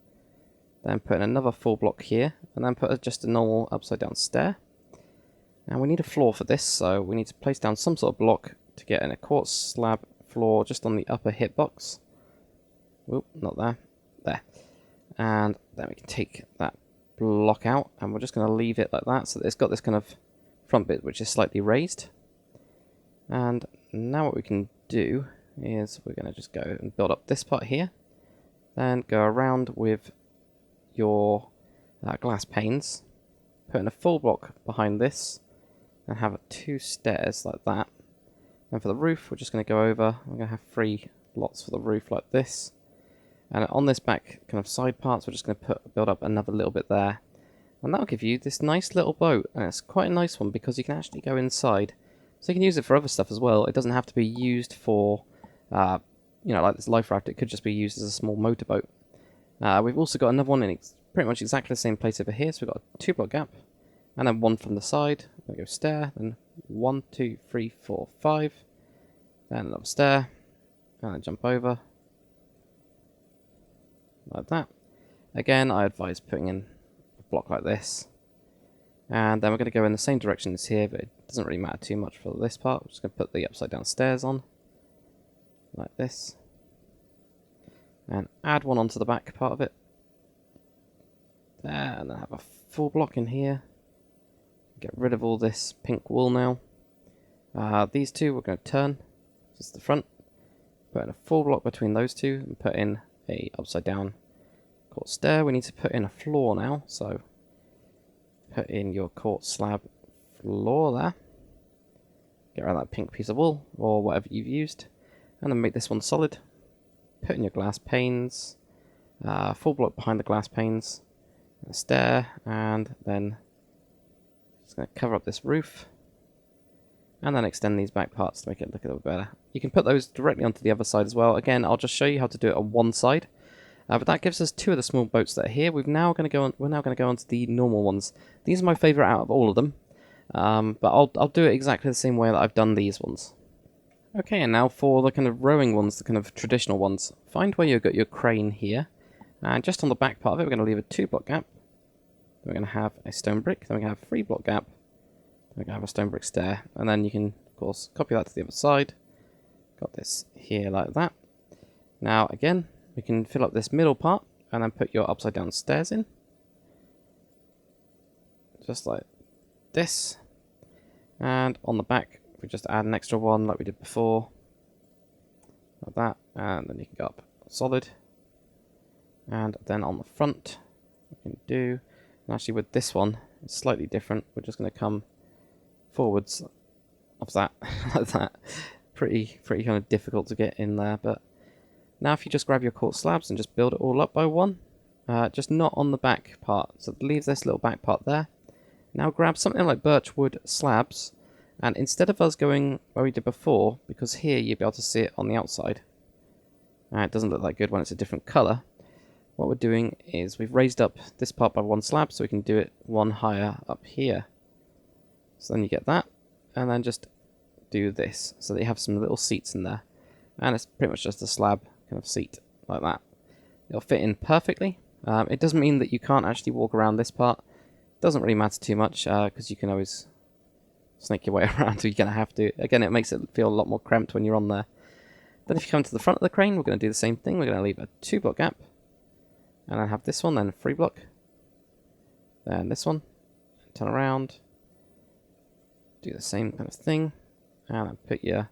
Then put in another full block here, and then put just a normal upside down stair. And we need a floor for this, so we need to place down some sort of block to get in a quartz slab floor just on the upper hitbox. Oop, not there. There. And then we can take that block out, and we're just going to leave it like that, so that it's got this kind of front bit which is slightly raised. And now what we can do is we're going to just go and build up this part here, then go around with your glass panes, put in a full block behind this, and have 2 stairs like that. And for the roof, we're just going to go over, we're going to have 3 lots for the roof like this. And on this back kind of side parts, we're just going to build up another little bit there. And that'll give you this nice little boat, and it's quite a nice one because you can actually go inside. So you can use it for other stuff as well. It doesn't have to be used for, you know, like this life raft. It could just be used as a small motorboat. We've also got another one in pretty much exactly the same place over here. So we've got a 2 block gap, and then 1 from the side. Then we go stair, then 1, 2, 3, 4, 5. Then another stair, and then jump over. Like that. Again, I advise putting in a block like this. And then we're going to go in the same direction as here, but it doesn't really matter too much for this part. We're just going to put the upside down stairs on, like this. And add 1 onto the back part of it. There, and then have a full block in here. Get rid of all this pink wool now. These 2 we're going to turn. This is the front. Put in a full block between those 2 and put in a upside down quartz stair. We need to put in a floor now, so put in your quartz slab floor there. Get around that pink piece of wool or whatever you've used, and then make this one solid. Put in your glass panes, full block behind the glass panes, a stair, and then just going to cover up this roof, and then extend these back parts to make it look a little better. You can put those directly onto the other side as well. Again, I'll just show you how to do it on one side. But that gives us 2 of the small boats that are here. We're now going to go on to the normal ones. These are my favourite out of all of them. But I'll do it exactly the same way that I've done these ones. Okay, and now for the kind of rowing ones, the kind of traditional ones. Find where you've got your crane here. And just on the back part of it, we're going to leave a 2 block gap. Then we're going to have a stone brick. Then we're going to have a 3 block gap. Then we're going to have a stone brick stair. And then you can, of course, copy that to the other side. Got this here like that. Now, again, we can fill up this middle part and then put your upside down stairs in. Just like this. And on the back, we just add an extra one like we did before. Like that. And then you can go up solid. And then on the front, we can do, and actually with this one, it's slightly different. We're just going to come forwards of that, like that. Pretty kind of difficult to get in there, but now if you just grab your quartz slabs and just build it all up by 1, just not on the back part, so leave this little back part there. Now grab something like birchwood slabs, and instead of us going where we did before, because here you'll be able to see it on the outside, it doesn't look that good when it's a different colour. What we're doing is we've raised up this part by 1 slab, so we can do it 1 higher up here. So then you get that, and then just do this, so that you have some little seats in there. And it's pretty much just a slab kind of seat, like that. It'll fit in perfectly. It doesn't mean that you can't actually walk around this part. It doesn't really matter too much, because you can always snake your way around if you're going to have to. Again, it makes it feel a lot more cramped when you're on there. Then if you come to the front of the crane, we're going to do the same thing. We're going to leave a 2 block gap. And then have this one, then 3 block. Then this one. Turn around. Do the same kind of thing. And then put your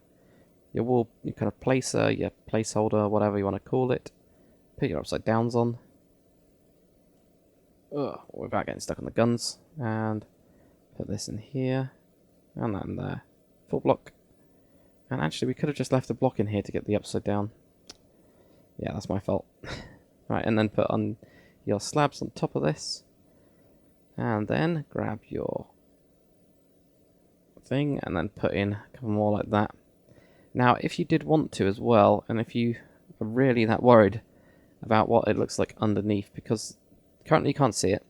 wall, your kind of placer, your placeholder, whatever you want to call it. Put your upside downs on. Without getting stuck on the guns. and put this in here, and that in there. Full block. And actually, we could have just left a block in here to get the upside down. Yeah, that's my fault. Right, and then put on your slabs on top of this. And then grab your thing and then put in a couple more like that. Now, if you did want to as well, and if you are really that worried about what it looks like underneath, because currently you can't see it.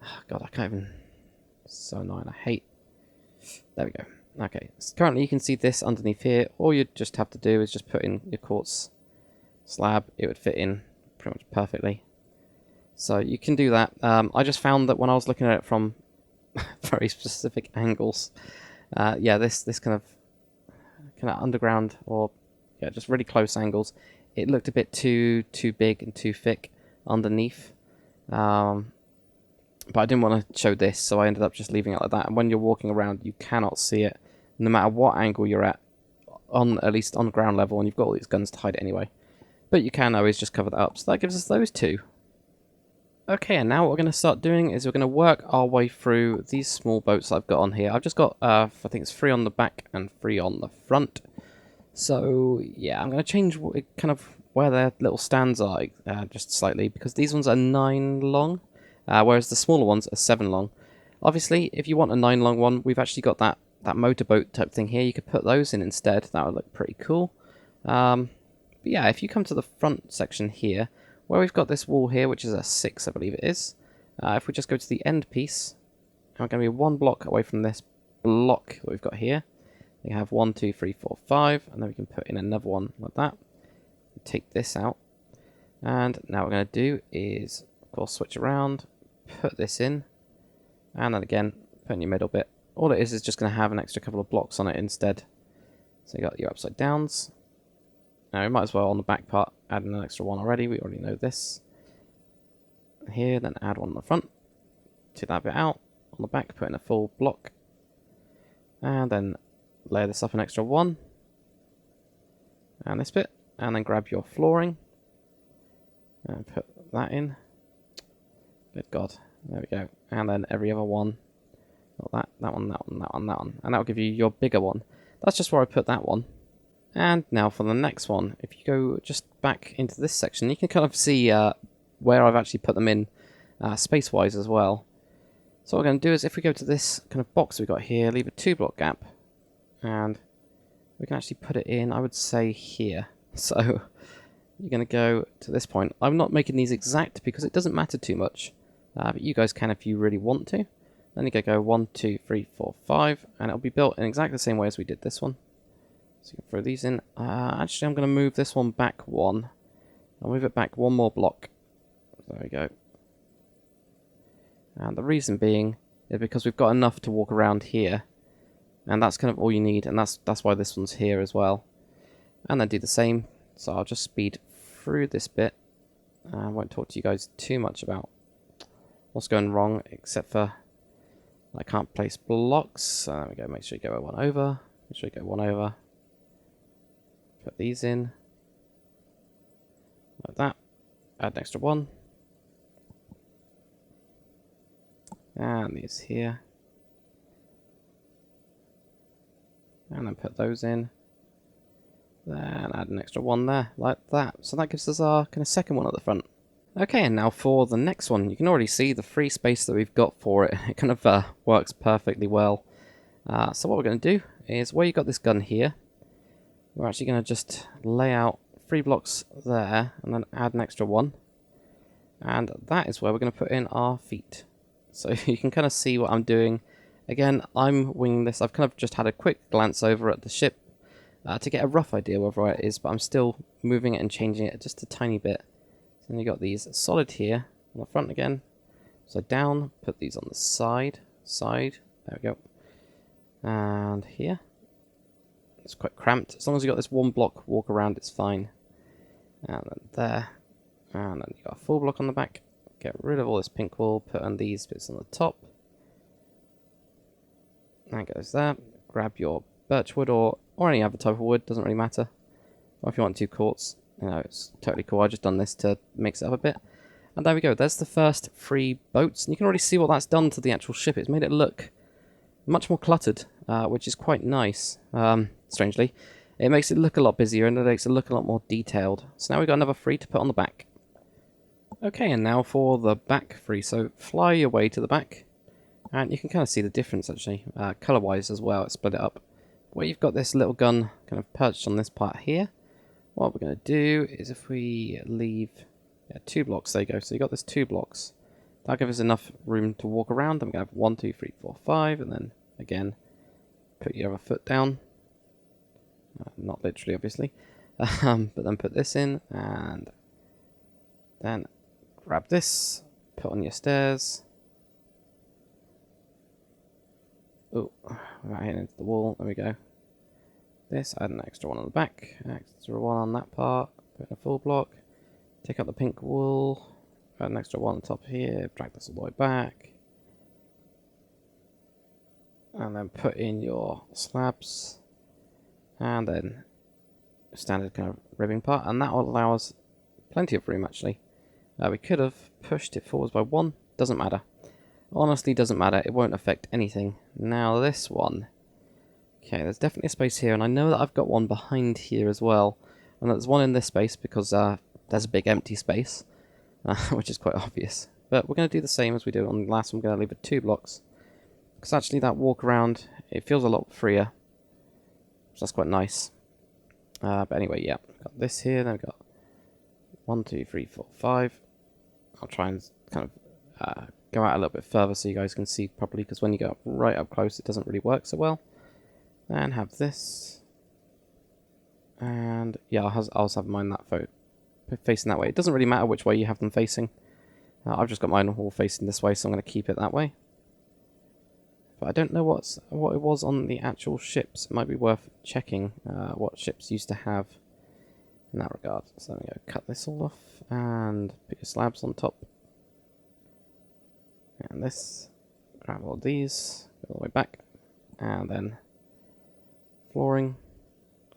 Oh, God, I can't even... So annoying, I hate... There we go. Okay, so currently you can see this underneath here. All you just have to do is just put in your quartz slab. It would fit in pretty much perfectly. So you can do that. I just found that when I was looking at it from very specific angles, yeah, this kind of underground, or yeah, just really close angles, it looked a bit too big and too thick underneath. But I didn't want to show this, so I ended up just leaving it like that. And when you're walking around, you cannot see it, no matter what angle you're at, at least on ground level, and you've got all these guns to hide it anyway. But you can always just cover that up. So that gives us those two. Okay, and now what we're going to start doing is we're going to work our way through these small boats I've got on here. I've just got, I think it's 3 on the back and 3 on the front. So, yeah, I'm going to change kind of where their little stands are just slightly, because these ones are 9 long. Whereas the smaller ones are 7 long. Obviously, if you want a 9 long one, we've actually got that motorboat type thing here. You could put those in instead. That would look pretty cool. But yeah, if you come to the front section here, where we've got this wall here, which is a 6, I believe it is. If we just go to the end piece, and we're going to be 1 block away from this block that we've got here. We have 1, 2, 3, 4, 5, and then we can put in another one like that. Take this out. And now what we're going to do is, of course, switch around. Put this in, and then again put in your middle bit. All it is just going to have an extra couple of blocks on it instead. So you got your upside downs. Now we might as well on the back part add an extra one already. We already know this. Here, then add one on the front. Take that bit out. On the back, put in a full block, and then layer this up an extra one. And this bit, and then grab your flooring and put that in. Good God. There we go. And then every other one. Not that one, that one, that one, that one. And that will give you your bigger one. That's just where I put that one. And now for the next one. If you go just back into this section, you can kind of see where I've actually put them in space-wise as well. So what we're going to do is if we go to this kind of box we've got here, leave a 2 block gap. And we can actually put it in, I would say, here. So you're going to go to this point. I'm not making these exact because it doesn't matter too much. But you guys can if you really want to. Then you can go 1, 2, 3, 4, 5, and it'll be built in exactly the same way as we did this one. So you can throw these in. Actually, I'm going to move this one back 1. I'll move it back 1 more block. There we go. And the reason being is because we've got enough to walk around here. And that's kind of all you need, and that's why this one's here as well. And then do the same. So I'll just speed through this bit. I won't talk to you guys too much about what's going wrong, except for I can't place blocks. So there we go. Make sure you go 1 over. Make sure you go 1 over. Put these in. Like that. Add an extra 1. And these here. And then put those in. Then add an extra 1 there, like that. So that gives us our kind of second one at the front. Okay, and now for the next one. You can already see the free space that we've got for it. It kind of works perfectly well. So what we're going to do is, where you got this gun here, we're actually going to just lay out 3 blocks there, and then add an extra 1. And that is where we're going to put in our feet. So you can kind of see what I'm doing. Again, I'm winging this. I've kind of just had a quick glance over at the ship to get a rough idea of where it is, but I'm still moving it and changing it just a tiny bit. So then you got these solid here on the front again. So down, put these on the side, there we go. And here. It's quite cramped. As long as you got this 1 block walk around, it's fine. And then there. And then you got a full block on the back. Get rid of all this pink wool, put on these bits on the top. That goes there. Grab your birch wood or any other type of wood, doesn't really matter. Or if you want 2 quartz, you know, it's totally cool. I've just done this to mix it up a bit. And there we go, there's the first 3 boats, and you can already see what that's done to the actual ship. It's made it look much more cluttered, which is quite nice, strangely. It makes it look a lot busier, and it makes it look a lot more detailed. So now we've got another 3 to put on the back. Okay, and now for the back 3. So fly your way to the back, and you can kind of see the difference, actually, colour-wise as well. It's split it up. Where you've got this little gun kind of perched on this part here, what we're going to do is if we leave 2 blocks, there you go. So you got this 2 blocks. That'll give us enough room to walk around. I'm going to have 1, 2, 3, 4, 5, and then again, put your other foot down. Not literally, obviously. But then put this in, and then grab this, put on your stairs. Oh, without hitting into the wall. There we go. This, add an extra one on the back, extra one on that part, put in a full block. Take out the pink wool, add an extra one on top here, drag this all the way back. And then put in your slabs. And then standard kind of ribbing part, and that will allow us plenty of room, actually. We could have pushed it forwards by 1, doesn't matter. Honestly, doesn't matter, it won't affect anything. Now this one. Okay, there's definitely a space here, and I know that I've got one behind here as well. And there's one in this space because there's a big empty space, which is quite obvious. But we're going to do the same as we did on the last one. I'm going to leave it 2 blocks. Because actually that walk around, it feels a lot freer. So that's quite nice. But anyway, yeah, got this here, then we've got 1, 2, 3, 4, 5. I'll try and kind of go out a little bit further so you guys can see properly, because when you go right up close, it doesn't really work so well. And have this. And yeah, I'll also have mine facing that way. It doesn't really matter which way you have them facing. I've just got mine all facing this way, so I'm going to keep it that way. But I don't know what it was on the actual ships. It might be worth checking what ships used to have in that regard. So I'm going to cut this all off and put your slabs on top. And this, grab all these, go all the way back, and then flooring.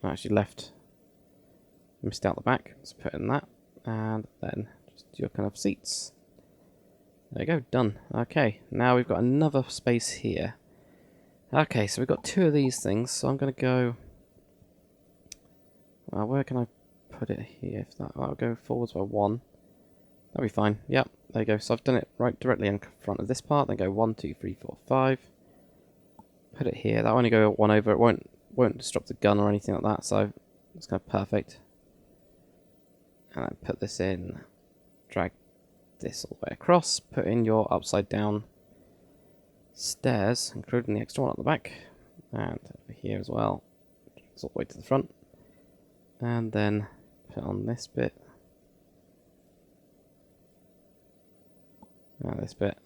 I actually missed out the back, so put in that, and then just your kind of seats. There you go, done. Okay, now we've got another space here. Okay, so we've got 2 of these things, so I'm going to go... Well, where can I put it here? If that'll go forwards by 1. That'll be fine. Yep, there you go. So I've done it right directly in front of this part, then go 1, 2, 3, 4, 5. Put it here. That'll only go 1 over. It won't disrupt the gun or anything like that, so it's kind of perfect. And then put this in, drag this all the way across, put in your upside down stairs, including the extra one at the back, and over here as well, all the way to the front, and then put on this bit, and this bit,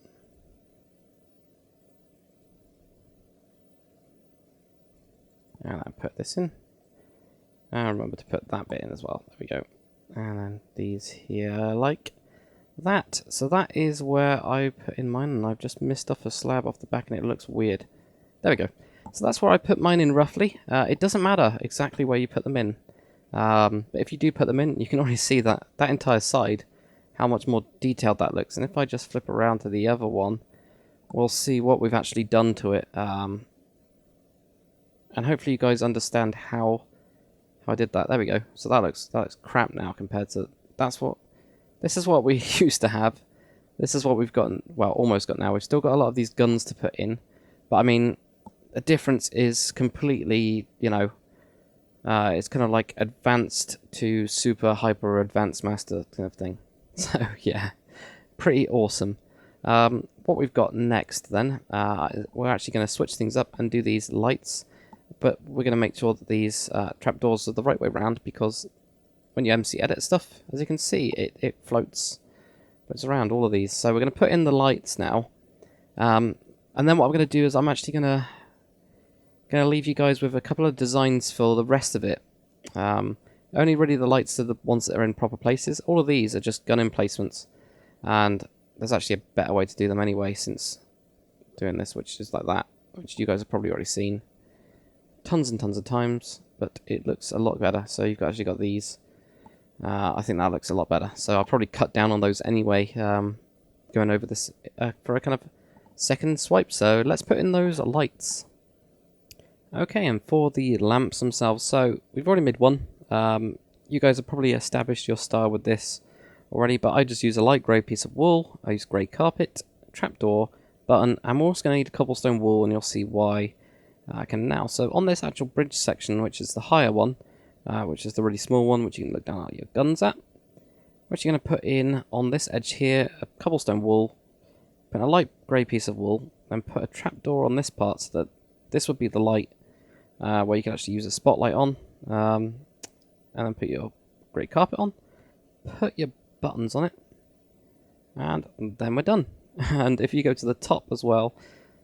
and then put this in, and remember to put that bit in as well. There we go. And then these here like that. So that is where I put in mine, and I've just missed off a slab off the back and it looks weird. There we go. So that's where I put mine in roughly. It doesn't matter exactly where you put them in. But if you do put them in, you can already see that entire side, how much more detailed that looks. And if I just flip around to the other one, we'll see what we've actually done to it. And hopefully you guys understand how I did that. There we go. So that looks crap now compared to... This is what we used to have. This is what we've gotten, well, almost got now. We've still got a lot of these guns to put in. But I mean, the difference is completely, you know, it's kind of like advanced to super hyper advanced master kind of thing. So yeah, pretty awesome. What we've got next then, we're actually going to switch things up and do these lights. But we're going to make sure that these trapdoors are the right way around, because when you MC edit stuff, as you can see, it floats around all of these. So we're going to put in the lights now. And then what I'm going to do is I'm actually going to leave you guys with a couple of designs for the rest of it. Only really the lights are the ones that are in proper places. All of these are just gun emplacements. And there's actually a better way to do them anyway, since doing this, which is like that, which you guys have probably already seen tons and tons of times, but it looks a lot better. So you've actually got these I think that looks a lot better. So I'll probably cut down on those anyway, going over this for a kind of second swipe. So let's put in those lights. Okay, and for the lamps themselves, so we've already made one. You guys have probably established your style with this already, but I just use a light grey piece of wool. I use grey carpet, trapdoor, button. I'm also going to need a cobblestone wool, and you'll see why I can now. So on this actual bridge section, which is the higher one, which is the really small one, which you can look down at your guns at, we're actually going to put in on this edge here a cobblestone wool, put a light grey piece of wool, then put a trapdoor on this part so that this would be the light where you can actually use a spotlight on, and then put your grey carpet on, put your buttons on it, and then we're done. And if you go to the top as well,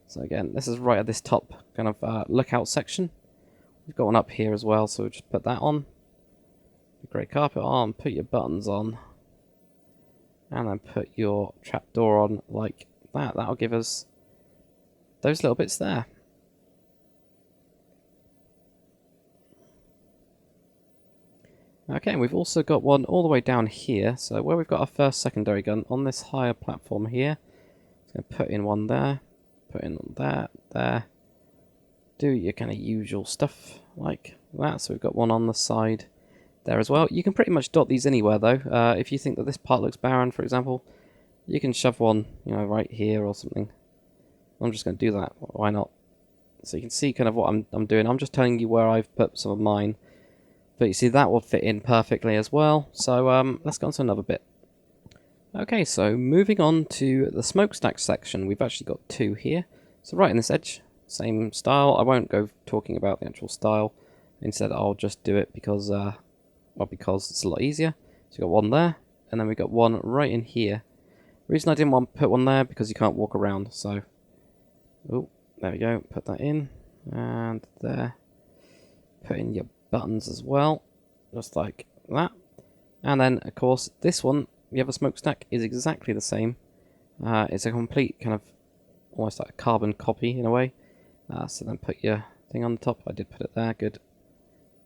so again, this is right at this top kind of lookout section. We've got one up here as well, so we'll just put that on. The grey carpet on, put your buttons on, and then put your trapdoor on like that. That'll give us those little bits there. Okay, and we've also got one all the way down here. So where we've got our first secondary gun on this higher platform here, so going to put in one there, put in one there, there. Do your kind of usual stuff like that. So we've got one on the side there as well. You can pretty much dot these anywhere though. If you think that this part looks barren, for example, you can shove one, you know, right here or something. I'm just going to do that. Why not? So you can see kind of what I'm doing. I'm just telling you where I've put some of mine. But you see that will fit in perfectly as well. So let's go on to another bit. Okay, so moving on to the smokestack section. We've actually got two here. So right in this edge, same style. I won't go talking about the actual style. Instead, I'll just do it because, well, because it's a lot easier. So we've got one there, and then we've got one right in here. The reason I didn't want to put one there because you can't walk around. So, oh, there we go. Put that in, and there. Put in your buttons as well, just like that. And then, of course, this one, the other smokestack, is exactly the same. It's a complete kind of, almost like a carbon copy in a way. So then put your thing on the top. I did put it there, good.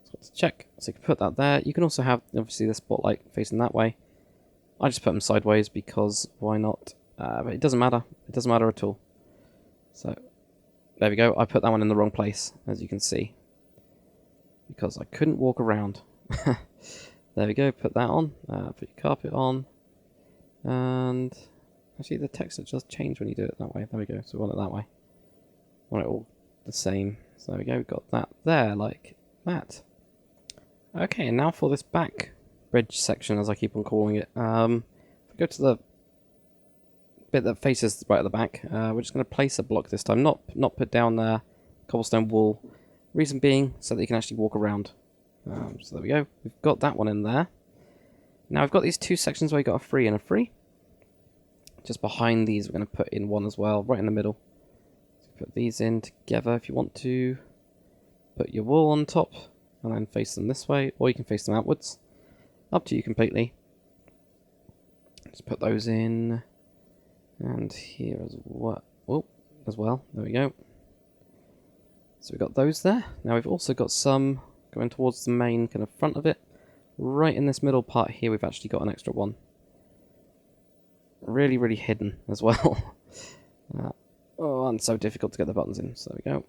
So let's check. So you can put that there. You can also have, obviously, the spotlight facing that way. I just put them sideways because why not? But it doesn't matter. It doesn't matter at all. So, there we go. I put that one in the wrong place, as you can see, because I couldn't walk around. There we go, put that on, put your carpet on, and actually the texture just change when you do it that way. There we go, so we want it that way. We want it all the same. So there we go, we've got that there, like that. Okay, and now for this back bridge section, as I keep on calling it. If we go to the bit that faces right at the back, we're just going to place a block this time, not put down cobblestone wall. Reason being, so that you can actually walk around. So there we go. We've got that one in there. Now I've got these two sections where you've got a free and a free. Just behind these, we're going to put in one as well, right in the middle. So put these in together if you want to. Put your wool on top, and then face them this way, or you can face them outwards. Up to you completely. Just put those in, and here as well. Oh, as well. There we go. So we've got those there. Now we've also got some going towards the main kind of front of it. Right in this middle part here, we've actually got an extra one. Really, really hidden as well. Oh, and so difficult to get the buttons in. So there we go.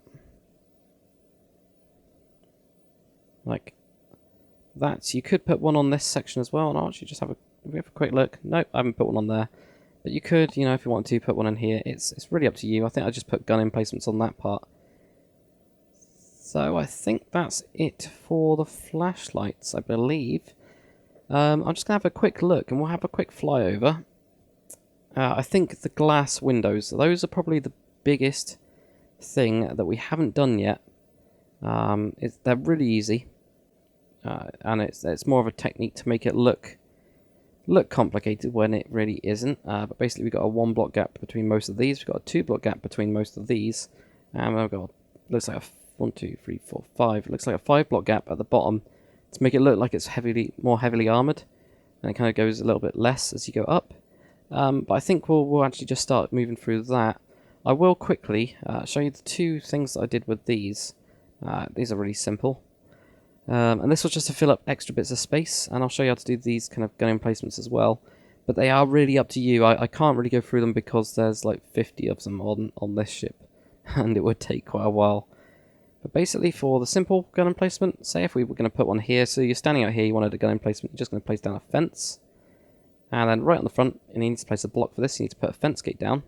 Like that. So you could put one on this section as well. And I'll actually just have a quick look. Nope, I haven't put one on there. But you could, you know, if you want to, put one in here. It's really up to you. I think I just put gun emplacements on that part. So I think that's it for the flashlights, I believe. I'm just going to have a quick look, and we'll have a quick flyover. I think the glass windows, those are probably the biggest thing that we haven't done yet. They're really easy, and it's more of a technique to make it look complicated when it really isn't. But basically we've got a 1 block gap between most of these, we've got a 2 block gap between most of these, and we've got, looks like a 1, 2, 3, 4, 5. It looks like a 5 block gap at the bottom to make it look like it's more heavily armoured, and it kind of goes a little bit less as you go up. But I think we'll actually just start moving through that. I will quickly show you the two things that I did with these. These are really simple. And this was just to fill up extra bits of space, and I'll show you how to do these kind of gun emplacements as well. But they are really up to you. I can't really go through them because there's like 50 of them on this ship, and it would take quite a while. But basically, for the simple gun emplacement, say if we were going to put one here, so you're standing out here, you wanted a gun emplacement, you're just going to place down a fence. And then right on the front, you need to place a block for this, you need to put a fence gate down.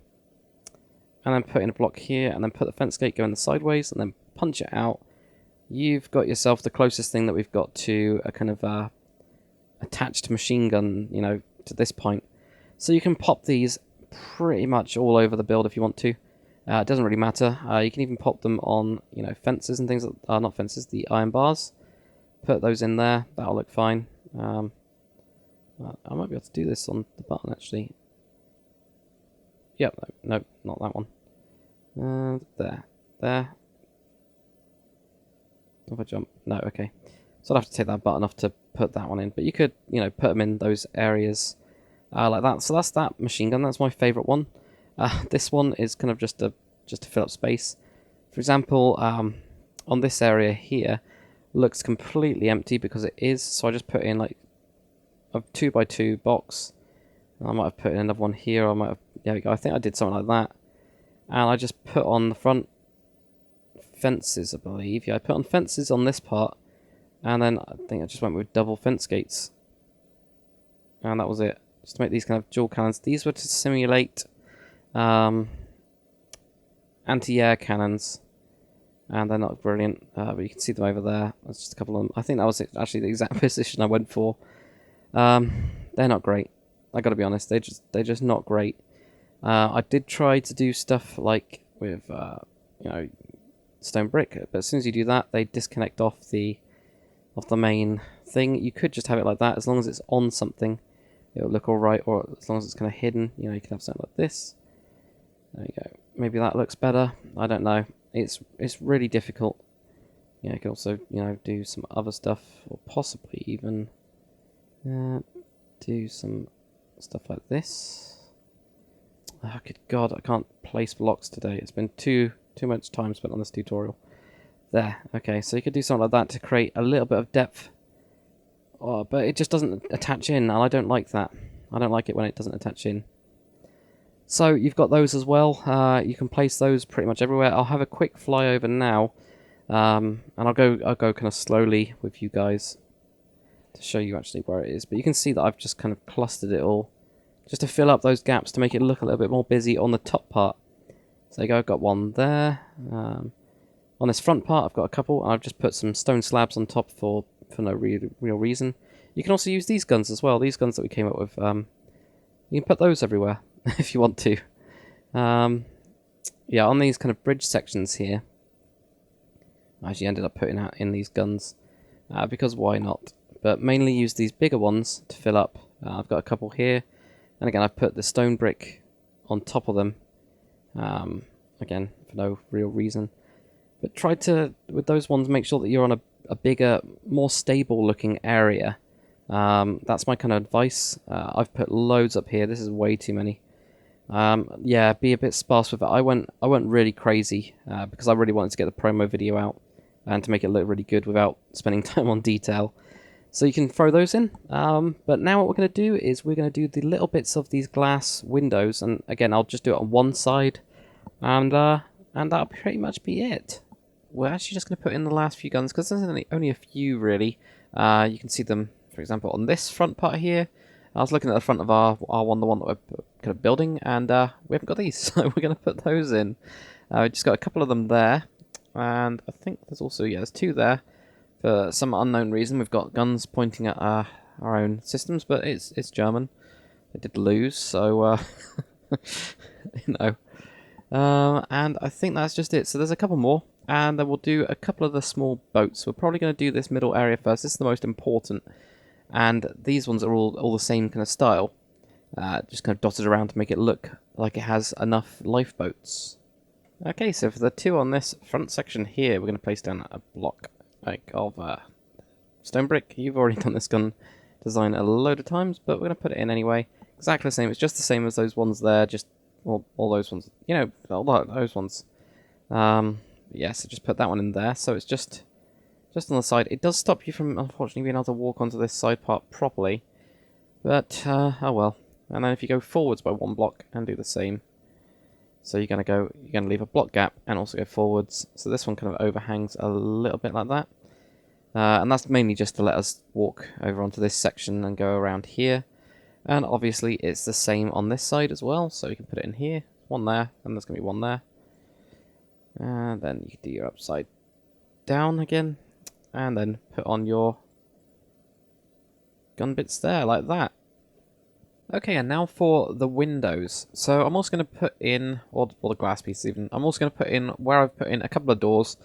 And then put in a block here, and then put the fence gate going sideways, and then punch it out. You've got yourself the closest thing that we've got to a kind of attached machine gun, you know, to this point. So you can pop these pretty much all over the build if you want to. It doesn't really matter. You can even pop them on, you know, fences and things. Not fences, the iron bars. Put those in there. That'll look fine. I might be able to do this on the button actually. Yep, no, not that one. There. If I jump, no, okay. So I'd have to take that button off to put that one in. But you could, you know, put them in those areas like that. So that's that machine gun. That's my favourite one. This one is kind of just to fill up space. For example, on this area here, looks completely empty because it is. So I just put in like a 2x2 box. I might have put in another one here. I might have. There we go. I think I did something like that. And I just put on the front fences, I believe. Yeah, I put on fences on this part. And then I think I just went with double fence gates. And that was it. Just to make these kind of dual cannons. These were to simulate anti-air cannons, and they're not brilliant, but you can see them over there. That's just a couple of them. I think that was actually the exact position I went for. They're not great. I gotta be honest. They're just not great. I did try to do stuff like with you know, stone brick, but as soon as you do that, they disconnect off the main thing. You could just have it like that. As long as it's on something, it'll look alright, or as long as it's kind of hidden. You know, you can have something like this. There you go. Maybe that looks better. I don't know. It's really difficult. You know, you can also, you know, do some other stuff, or possibly even do some stuff like this. Oh, good God, I can't place blocks today. It's been too much time spent on this tutorial. There. Okay, so you could do something like that to create a little bit of depth. Oh, but it just doesn't attach in, and I don't like that. I don't like it when it doesn't attach in. So you've got those as well. You can place those pretty much everywhere. I'll have a quick flyover now, and I'll go kind of slowly with you guys to show you actually where it is. But you can see that I've just kind of clustered it all, just to fill up those gaps to make it look a little bit more busy on the top part. So there you go. I've got one there. On this front part, I've got a couple, and I've just put some stone slabs on top for no real reason. You can also use these guns as well. These guns that we came up with. You can put those everywhere if you want to. Yeah, on these kind of bridge sections here, I actually ended up putting out in these guns because why not? But mainly use these bigger ones to fill up. I've got a couple here, and again I've put the stone brick on top of them. Again, for no real reason. But try to, with those ones, make sure that you're on a bigger, more stable looking area. That's my kind of advice. I've put loads up here. This is way too many. Yeah, be a bit sparse with it. I went really crazy because I really wanted to get the promo video out and to make it look really good without spending time on detail. So you can throw those in. But now what we're going to do is we're going to do the little bits of these glass windows, and again I'll just do it on one side, and that'll pretty much be it. We're actually just going to put in the last few guns because there's only a few really. You can see them, for example, on this front part here. I was looking at the front of our one, the one that we're kind of building, and we haven't got these, so we're going to put those in. We just got a couple of them there, and I think there's also, yeah, there's two there. For some unknown reason, we've got guns pointing at our own systems, but it's German. They did lose, so you know. And I think that's just it. So there's a couple more, and then we'll do a couple of the small boats. We're probably going to do this middle area first. This is the most important. And these ones are all the same kind of style, just kind of dotted around to make it look like it has enough lifeboats. Okay, so for the two on this front section here, we're going to place down a block of stone brick. You've already done this gun design a load of times, but we're going to put it in anyway. Exactly the same. It's just the same as those ones there, just all those ones. You know, all those ones. Yeah, so just put that one in there. So it's just just on the side. It does stop you from, unfortunately, being able to walk onto this side part properly. But, oh well. And then if you go forwards by 1 block and do the same. So you're going to leave a block gap and also go forwards. So this one kind of overhangs a little bit like that. And that's mainly just to let us walk over onto this section and go around here. And obviously it's the same on this side as well. So you can put it in here, one there, and there's going to be one there. And then you can do your upside down again. And then put on your gun bits there, like that. Okay, and now for the windows. So I'm also going to put in, or the glass pieces even, I'm also going to put in where I've put in a couple of doors,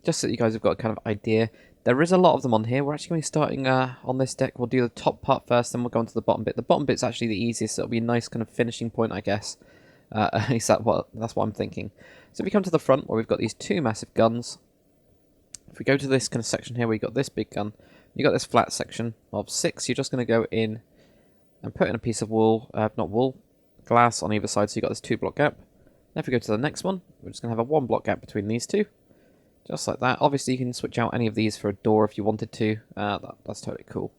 just so you guys have got a kind of idea. There is a lot of them on here. We're actually going to be starting on this deck. We'll do the top part first, then we'll go on to the bottom bit. The bottom bit's actually the easiest, so it'll be a nice kind of finishing point, I guess. At least that's what I'm thinking. So if we come to the front, where we've got these 2 massive guns, if we go to this kind of section here, where you've got this big gun, you've got this flat section of 6, you're just going to go in and put in a piece of wool, not wool, glass on either side, so you've got this 2 block gap. Then if we go to the next one, we're just going to have a 1 block gap between these 2. Just like that. Obviously you can switch out any of these for a door if you wanted to. That's totally cool.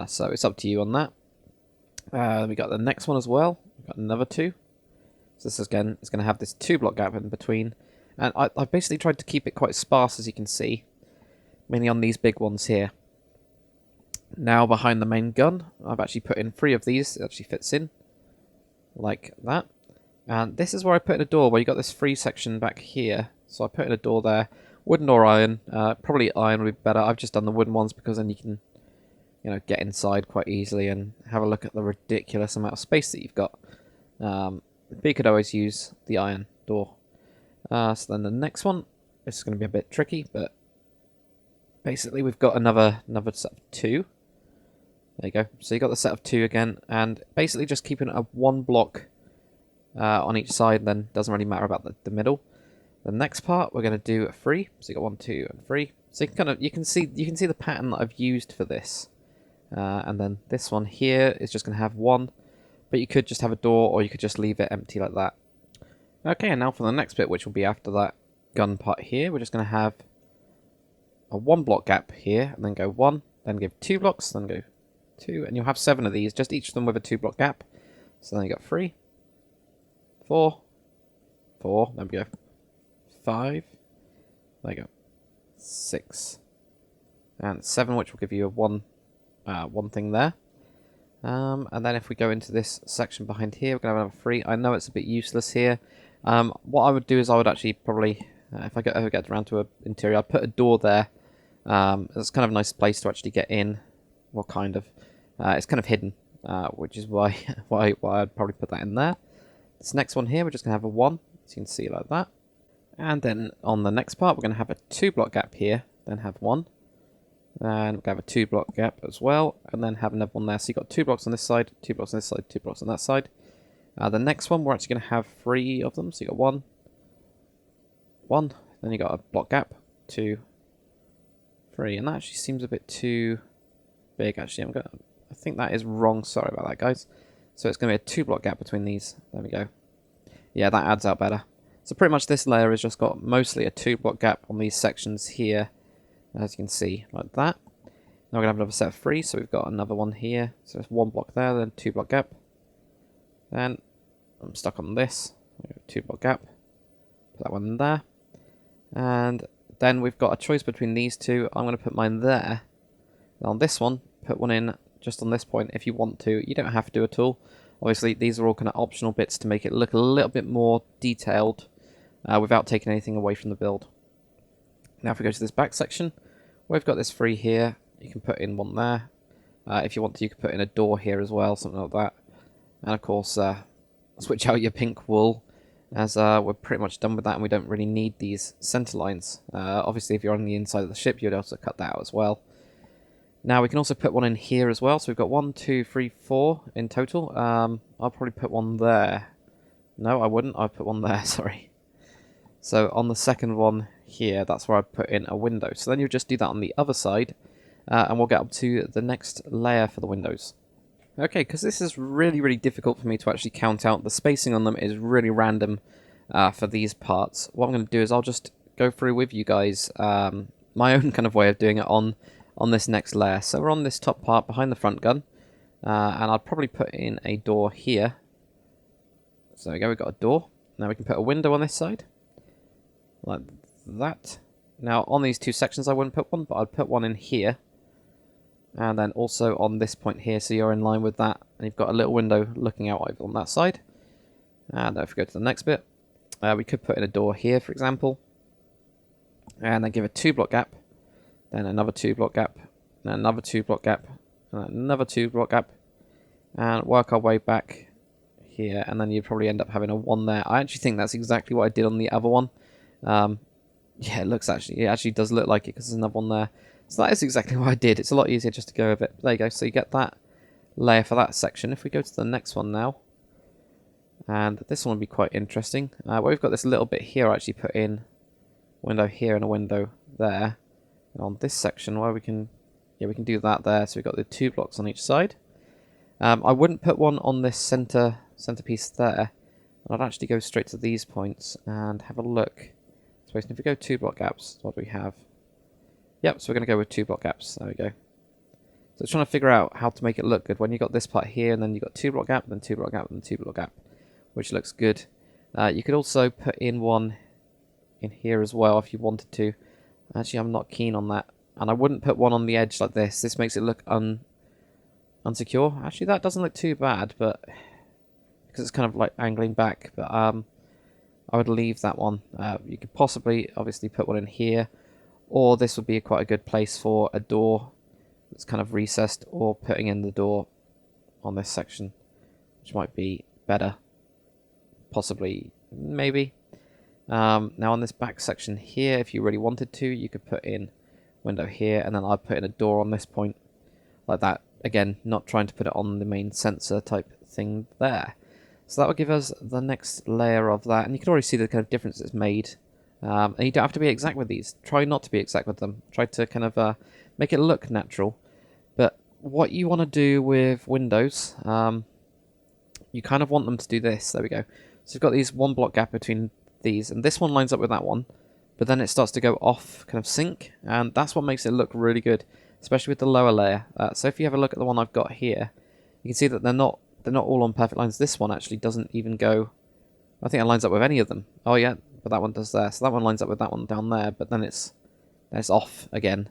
So it's up to you on that. We got the next one as well. We've got another 2. So this again is going to have this 2 block gap in between. And I've basically tried to keep it quite sparse, as you can see. Mainly on these big ones here. Now behind the main gun, I've actually put in 3 of these. It actually fits in. Like that. And this is where I put in a door, where you got this free section back here. So I put in a door there. Wooden or iron. Probably iron would be better. I've just done the wooden ones because then you can, get inside quite easily and have a look at the ridiculous amount of space that you've got. But you could always use the iron door. So then the next one, this is going to be a bit tricky, but basically we've got another set of 2. There you go. So you got the set of 2 again, and basically just keeping a 1 block on each side. Then doesn't really matter about the middle. The next part we're going to do 3. So you got 1, 2, and 3. So you can see the pattern that I've used for this. And then this one here is just going to have 1, but you could just have a door, or you could just leave it empty like that. Okay, and now for the next bit, which will be after that gun part here, we're just going to have a 1 block gap here, and then go 1, then give 2 blocks, then go 2, and you'll have 7 of these, just each of them with a 2 block gap. So then you got 3, 4, then we go 5, there you go, 6, and 7, which will give you a one thing there. And then if we go into this section behind here, we're going to have another 3. I know it's a bit useless here. What I would do is I would actually probably, if I ever get around to an interior, I'd put a door there. It's kind of a nice place to actually get in. Well, kind of. It's kind of hidden, which is why I'd probably put that in there. This next one here, we're just going to have a 1, as you can see like that. And then on the next part, we're going to have a 2 block gap here, then have 1. And we're going to have a 2 block gap as well, and then have another one there. So you've got 2 blocks on this side, 2 blocks on this side, 2 blocks on that side. The next one, we're actually going to have 3 of them. So you've got 1, 1, then you got a block gap, 2, 3. And that actually seems a bit too big, actually. I think that is wrong. Sorry about that, guys. So it's going to be a 2 block gap between these. There we go. Yeah, that adds out better. So pretty much this layer has just got mostly a 2 block gap on these sections here, as you can see, like that. Now we're going to have another set of 3, so we've got another one here. So it's 1 block there, then 2 block gap. Then I'm stuck on this. 2 block gap. Put that one in there. And then we've got a choice between these 2. I'm going to put mine there. Now on this one, put one in just on this point if you want to. You don't have to at all. Obviously, these are all kind of optional bits to make it look a little bit more detailed without taking anything away from the build. Now if we go to this back section, we've got this 3 here. You can put in one there. If you want to, you can put in a door here as well, something like that. And of course, switch out your pink wool, as we're pretty much done with that and we don't really need these center lines. Obviously, if you're on the inside of the ship, you'd also cut that out as well. Now we can also put one in here as well. So we've got 1, 2, 3, 4 in total. I'll probably put one there. No, I wouldn't. I'd put one there, sorry. So on the second one here, that's where I'd put in a window. So then you'll just do that on the other side, and we'll get up to the next layer for the windows. Okay, because this is really, really difficult for me to actually count out. The spacing on them is really random for these parts. What I'm going to do is I'll just go through with you guys, my own kind of way of doing it on this next layer. So we're on this top part behind the front gun, and I'd probably put in a door here. So there we go, we've got a door. Now we can put a window on this side, like that. Now on these two sections I wouldn't put one, but I'd put one in here. And then also on this point here, so you're in line with that. And you've got a little window looking out over on that side. And if we go to the next bit, we could put in a door here, for example. And then give a 2-block gap. Then another 2-block gap. Then another 2-block gap. And another 2-block gap. And work our way back here. And then you'd probably end up having a 1 there. I actually think that's exactly what I did on the other one. Yeah, it actually does look like it because there's another one there. So that is exactly what I did. It's a lot easier just to go with it. There you go. So you get that layer for that section. If we go to the next one now, and this one will be quite interesting. Where we've got this little bit here, I actually put in a window here and a window there. And on this section, where we can do that there. So we've got the 2 blocks on each side. I wouldn't put one on this centerpiece there. I'd actually go straight to these points and have a look. So if we go 2-block gaps, what do we have? Yep, so we're going to go with 2-block gaps. There we go. So it's trying to figure out how to make it look good. When you've got this part here, and then you've got 2-block gap, then 2-block gap, and then 2-block gap, which looks good. You could also put in one in here as well if you wanted to. Actually, I'm not keen on that. And I wouldn't put one on the edge like this. This makes it look unsecure. Actually, that doesn't look too bad, but because it's kind of like angling back. But I would leave that one. You could possibly, obviously, put one in here. Or this would be quite a good place for a door that's kind of recessed, or putting in the door on this section, which might be better. Possibly, maybe. Now on this back section here, if you really wanted to, you could put in window here, and then I'd put in a door on this point, like that. Again, not trying to put it on the main sensor type thing there. So that will give us the next layer of that, and you can already see the kind of difference it's made. And you don't have to be exact with these. Try not to be exact with them. Try to kind of make it look natural. But what you want to do with windows, you kind of want them to do this. There we go. So you've got these 1-block gap between these, and this one lines up with that one, but then it starts to go off kind of sync, and that's what makes it look really good, especially with the lower layer. So if you have a look at the one I've got here, you can see that they're not all on perfect lines. This one actually doesn't even go. I think it lines up with any of them. Oh yeah, but that one does there. So that one lines up with that one down there, but then it's off again,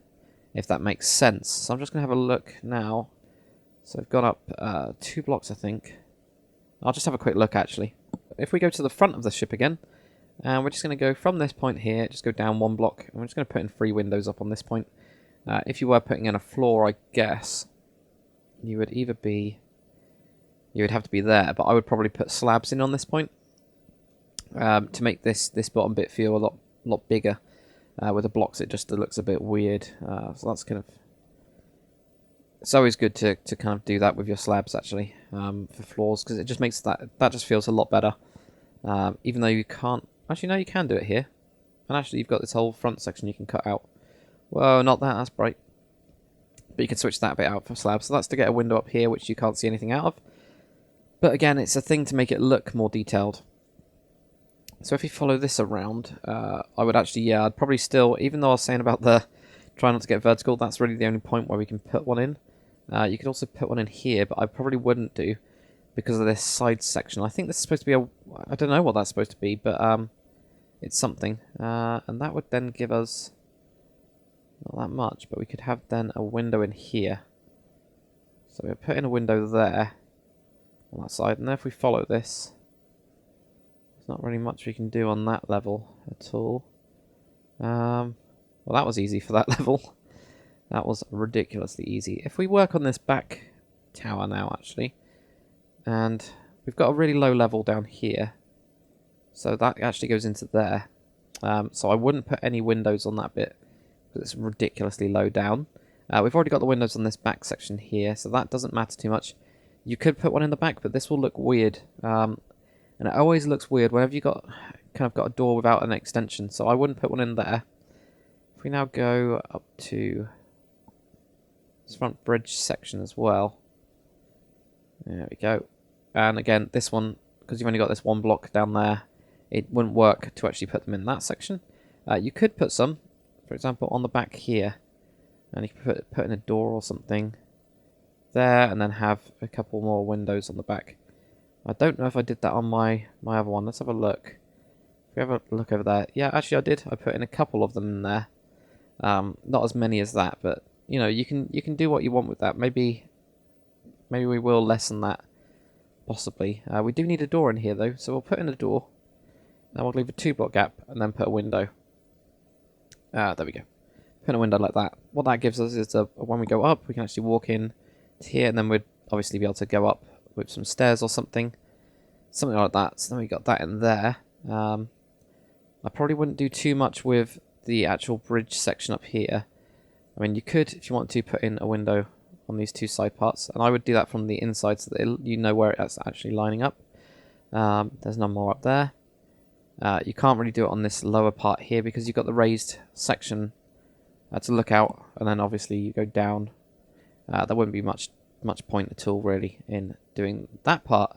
if that makes sense. So I'm just going to have a look now. So I've gone up 2 blocks, I think. I'll just have a quick look, actually. If we go to the front of the ship again, and we're just going to go from this point here, just go down 1 block, and we're just going to put in 3 windows up on this point. If you were putting in a floor, I guess, you would have to be there, but I would probably put slabs in on this point. To make this bottom bit feel a lot bigger. With the blocks, it just looks a bit weird. So that's kind of. It's always good to kind of do that with your slabs, actually, for floors, because it just makes that just feels a lot better. Even though you can't. Actually, no, you can do it here. And actually, you've got this whole front section you can cut out. Whoa, not that. That's bright. But you can switch that bit out for slabs. So that's to get a window up here, which you can't see anything out of. But again, it's a thing to make it look more detailed. So if you follow this around, I would actually, I'd probably still, even though I was saying about the try not to get vertical, that's really the only point where we can put one in. You could also put one in here, but I probably wouldn't do because of this side section. I think this is supposed to be I don't know what that's supposed to be, but it's something. And that would then give us, not that much, but we could have then a window in here. So we'll put in a window there on that side, and then if we follow this, not really much we can do on that level at all. Well, that was easy for that level. That was ridiculously easy. If we work on this back tower now, actually, and we've got a really low level down here, so that actually goes into there. So I wouldn't put any windows on that bit because it's ridiculously low down. We've already got the windows on this back section here, so that doesn't matter too much. You could put one in the back, but this will look weird. And it always looks weird whenever you got a door without an extension, so I wouldn't put one in there. If we now go up to this front bridge section as well, there we go. And again, this one, because you've only got this 1 block down there, it wouldn't work to actually put them in that section. You could put some for example, on the back here, and you can put in a door or something there, and then have a couple more windows on the back. I don't know if I did that on my other one. Let's have a look. If we have a look over there, yeah, actually I did. I put in a couple of them in there. Not as many as that, but you know, you can do what you want with that. Maybe we will lessen that, possibly. We do need a door in here though, so we'll put in a door. Now we'll leave a 2-block gap and then put a window. There we go. Put a window like that. What that gives us is when we go up, we can actually walk in to here, and then we'd obviously be able to go up with some stairs or something like that. So then we got that in there. I probably wouldn't do too much with the actual bridge section up here. I mean, you could, if you want to, put in a window on these two side parts, and I would do that from the inside so that you know where it's actually lining up. There's none more up there. You can't really do it on this lower part here because you've got the raised section to look out, and then obviously you go down. There wouldn't be much point at all really in doing that part.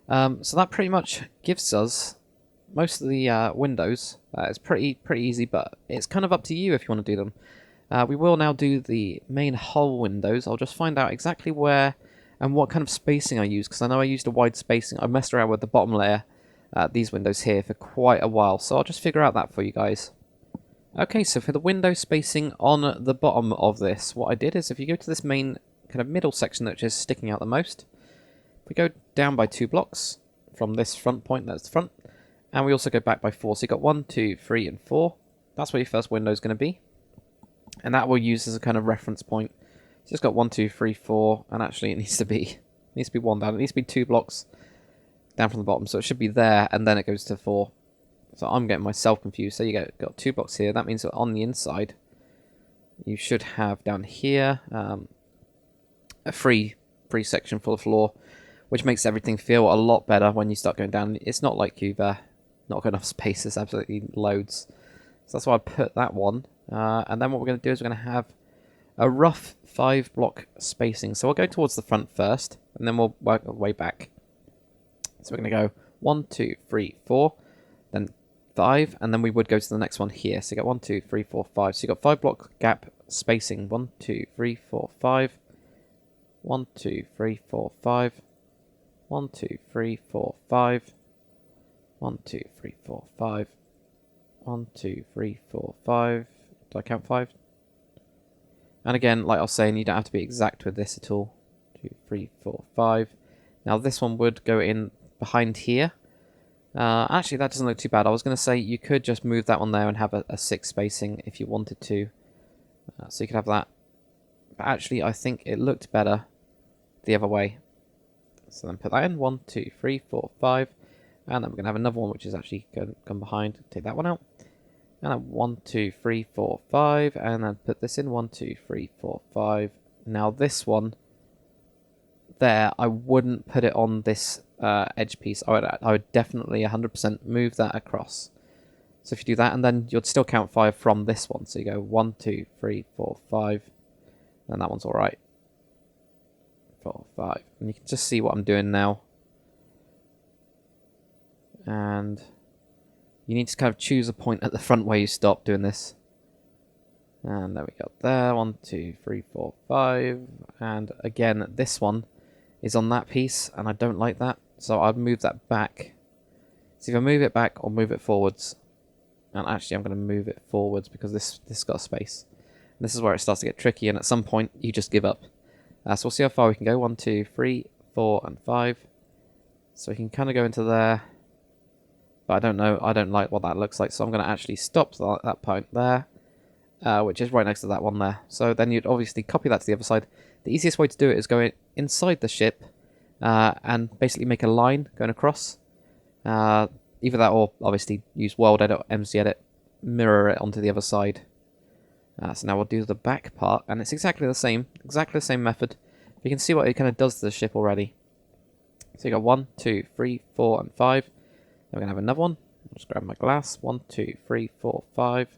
So that pretty much gives us most of the windows. It's pretty easy, but it's kind of up to you if you want to do them. We will now do the main hull windows. I'll just find out exactly where and what kind of spacing I use, because I know I used a wide spacing. I messed around with the bottom layer, these windows here, for quite a while, so I'll just figure out that for you guys. Okay, so for the window spacing on the bottom of this, what I did is if you go to this main kind of middle section that is sticking out the most, we go down by 2 blocks from this front point, that's the front, and we also go back by 4. So you've got 1, 2, 3, and 4. That's where your first window is going to be, and that we'll use as a kind of reference point. So it's got 1, 2, 3, 4, and actually it needs to be 1 down. It needs to be 2 blocks down from the bottom, so it should be there, and then it goes to 4. So I'm getting myself confused. So you got 2 blocks here. That means that on the inside, you should have down here a free section for the floor, which makes everything feel a lot better when you start going down. It's not like you've not got enough space. There's absolutely loads. So that's why I put that one. And then what we're going to do is we're going to have a rough 5-block spacing. So we'll go towards the front first, and then we'll work our way back. So we're going to go 1, 2, 3, 4, then 5, and then we would go to the next one here. So you got 1, 2, 3, 4, 5. So you got 5-block gap spacing. 1, 2, 3, 4, 5. 1, 2, 3, 4, 5. 1, 2, 3, 4, 5. 1, 2, 3, 4, 5. 1, 2, 3, 4, 5. Did I count 5? And again, like I was saying, you don't have to be exact with this at all. 2, 3, 4, 5. Now this one would go in behind here. Actually, that doesn't look too bad. I was going to say you could just move that one there and have a 6 spacing if you wanted to. So you could have that. But actually, I think it looked better the other way. So then put that in. 1, 2, 3, 4, 5. And then we're going to have another one which is actually gone behind. Take that one out. And then 1, 2, 3, 4, 5. And then put this in. 1, 2, 3, 4, 5. Now this one there, I wouldn't put it on this edge piece. I would definitely 100% move that across. So if you do that, and then you'd still count 5 from this one. So you go 1, 2, 3, 4, 5. And that one's alright. 4, 5. And you can just see what I'm doing now. And you need to kind of choose a point at the front where you stop doing this. And there we go. There. 1, 2, 3, 4, 5. And again, this one is on that piece, and I don't like that. So I'd move that back. So either move it back or move it forwards. And actually, I'm going to move it forwards because this got a space. And this is where it starts to get tricky, and at some point, you just give up. So we'll see how far we can go. 1, 2, 3, 4, and 5. So we can kind of go into there. But I don't know. I don't like what that looks like. So I'm going to actually stop that point there, which is right next to that one there. So then you'd obviously copy that to the other side. The easiest way to do it is go inside the ship and basically make a line going across. Either that or obviously use World Edit or MC Edit, mirror it onto the other side. So now we'll do the back part, and it's exactly the same method. You can see what it kind of does to the ship already. So you got 1, 2, 3, 4, and 5. Then we're going to have another one. I'll just grab my glass. 1, 2, 3, 4, 5.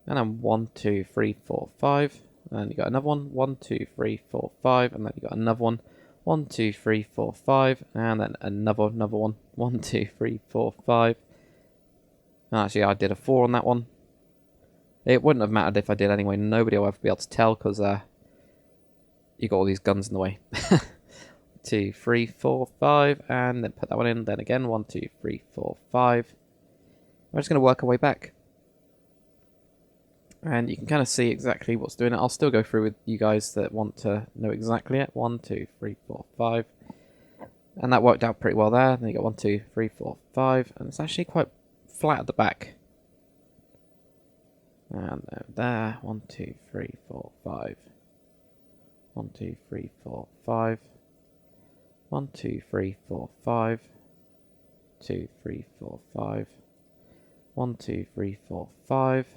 And then 1, 2, 3, 4, 5. And then you got another one. 1, 2, 3, 4, 5. And then you got another one. 1, 2, 3, 4, 5. And then another one. 1, 2, 3, 4, 5. And actually, I did a 4 on that one. It wouldn't have mattered if I did anyway. Nobody will ever be able to tell because you got all these guns in the way. 2, 3, 4, 5, and then put that one in. Then again, 1, 2, 3, 4, 5. We're just going to work our way back. And you can kind of see exactly what's doing it. I'll still go through with you guys that want to know exactly it. 1, 2, 3, 4, 5. And that worked out pretty well there. Then you got 1, 2, 3, 4, 5. And it's actually quite flat at the back. And there. 1, 2, 3, 4, 5. 1, 2, 3, 4, 5. 1, 2, 3, 4, 5. 2, 3, 4, 5. 1, 2, 3, 4, 5.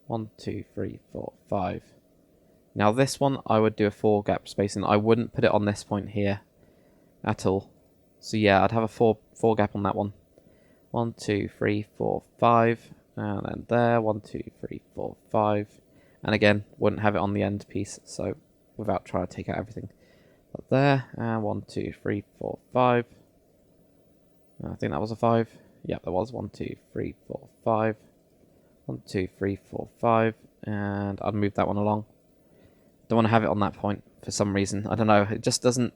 1, 2, 3, 4, 5. Now this one I would do a 4 gap spacing. I wouldn't put it on this point here at all. So yeah, I'd have a 4 gap on that one. 1, 2, 3, 4, 5. And then there. 1, 2, 3, 4, 5. And again, wouldn't have it on the end piece, so without trying to take out everything. But there, and 1, 2, 3, 4, 5. I think that was a 5. Yep, there was 1, 2, 3, 4, 5. 1, 2, 3, 4, 5. And I'd move that one along. Don't want to have it on that point for some reason. I don't know. It just doesn't.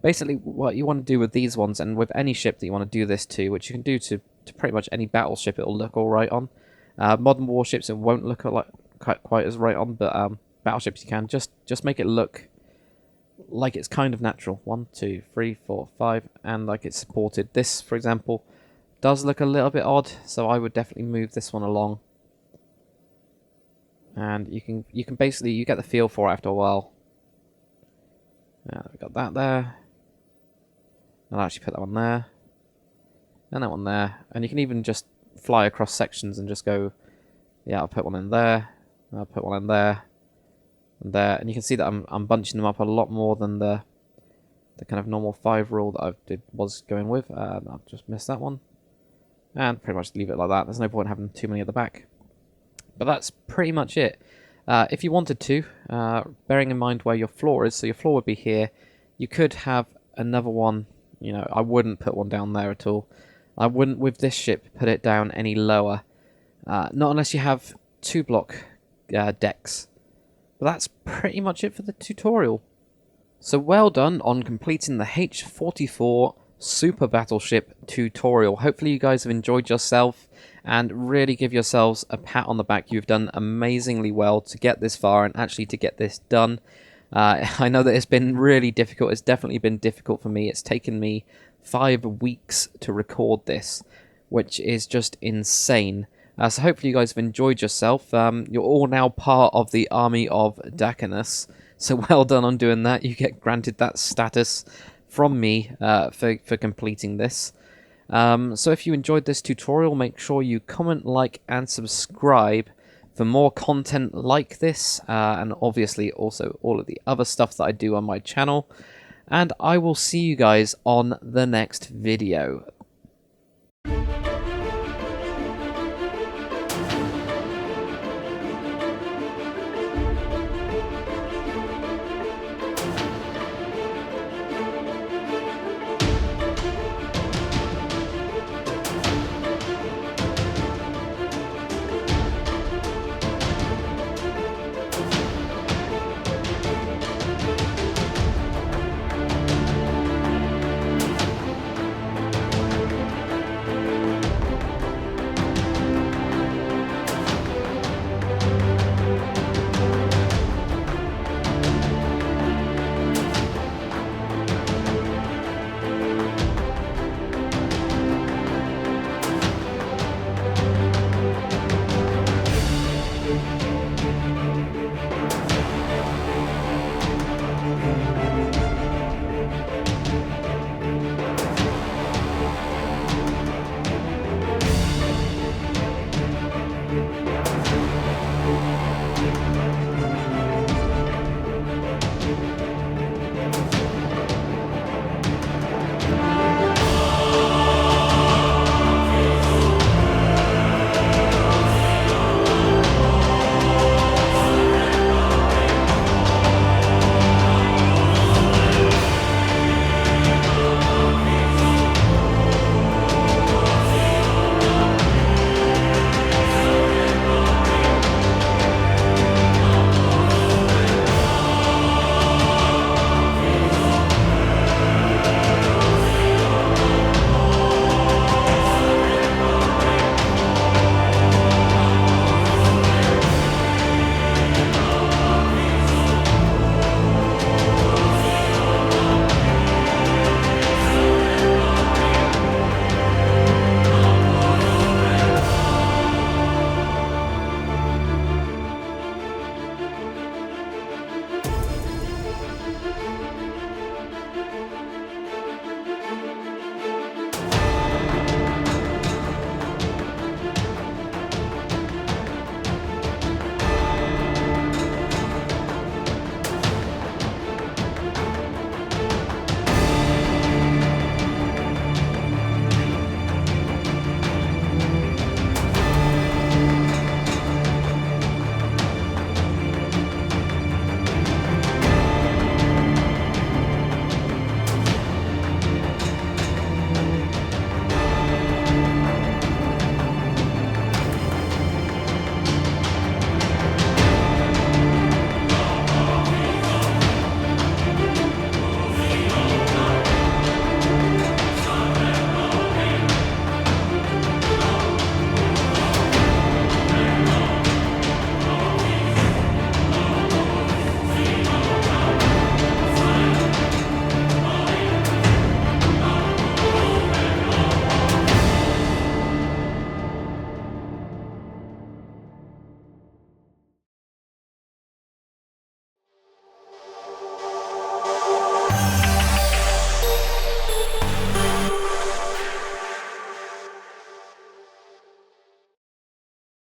Basically, what you want to do with these ones, and with any ship that you want to do this to, which you can do to pretty much any battleship, it'll look all right on. Modern warships, it won't look like quite as right on, but battleships you can just make it look like it's kind of natural. 1, 2, 3, 4, 5, and like it's supported. This, for example, does look a little bit odd, so I would definitely move this one along. And you can basically, you get the feel for it after a while. We got that there. I'll actually put that one there. And that one there. And you can even just fly across sections and just go, yeah, I'll put one in there. I'll put one in there. And there. And you can see that I'm bunching them up a lot more than the kind of normal 5 rule that I was going with. I've just missed that one. And pretty much leave it like that. There's no point having too many at the back. But that's pretty much it. If you wanted to, bearing in mind where your floor is, so your floor would be here, you could have another one. You know, I wouldn't put one down there at all. I wouldn't, with this ship, put it down any lower. Not unless you have 2 block decks. But that's pretty much it for the tutorial. So well done on completing the H44 Super Battleship tutorial. Hopefully you guys have enjoyed yourself and really give yourselves a pat on the back. You've done amazingly well to get this far and actually to get this done. I know that it's been really difficult. It's definitely been difficult for me. It's taken me 5 weeks to record this, which is just insane. So hopefully you guys have enjoyed yourself. You're all now part of the army of Dakrness. So well done on doing that. You get granted that status from me for completing this. So if you enjoyed this tutorial, make sure you comment, like, and subscribe for more content like this, and obviously also all of the other stuff that I do on my channel. And I will see you guys on the next video.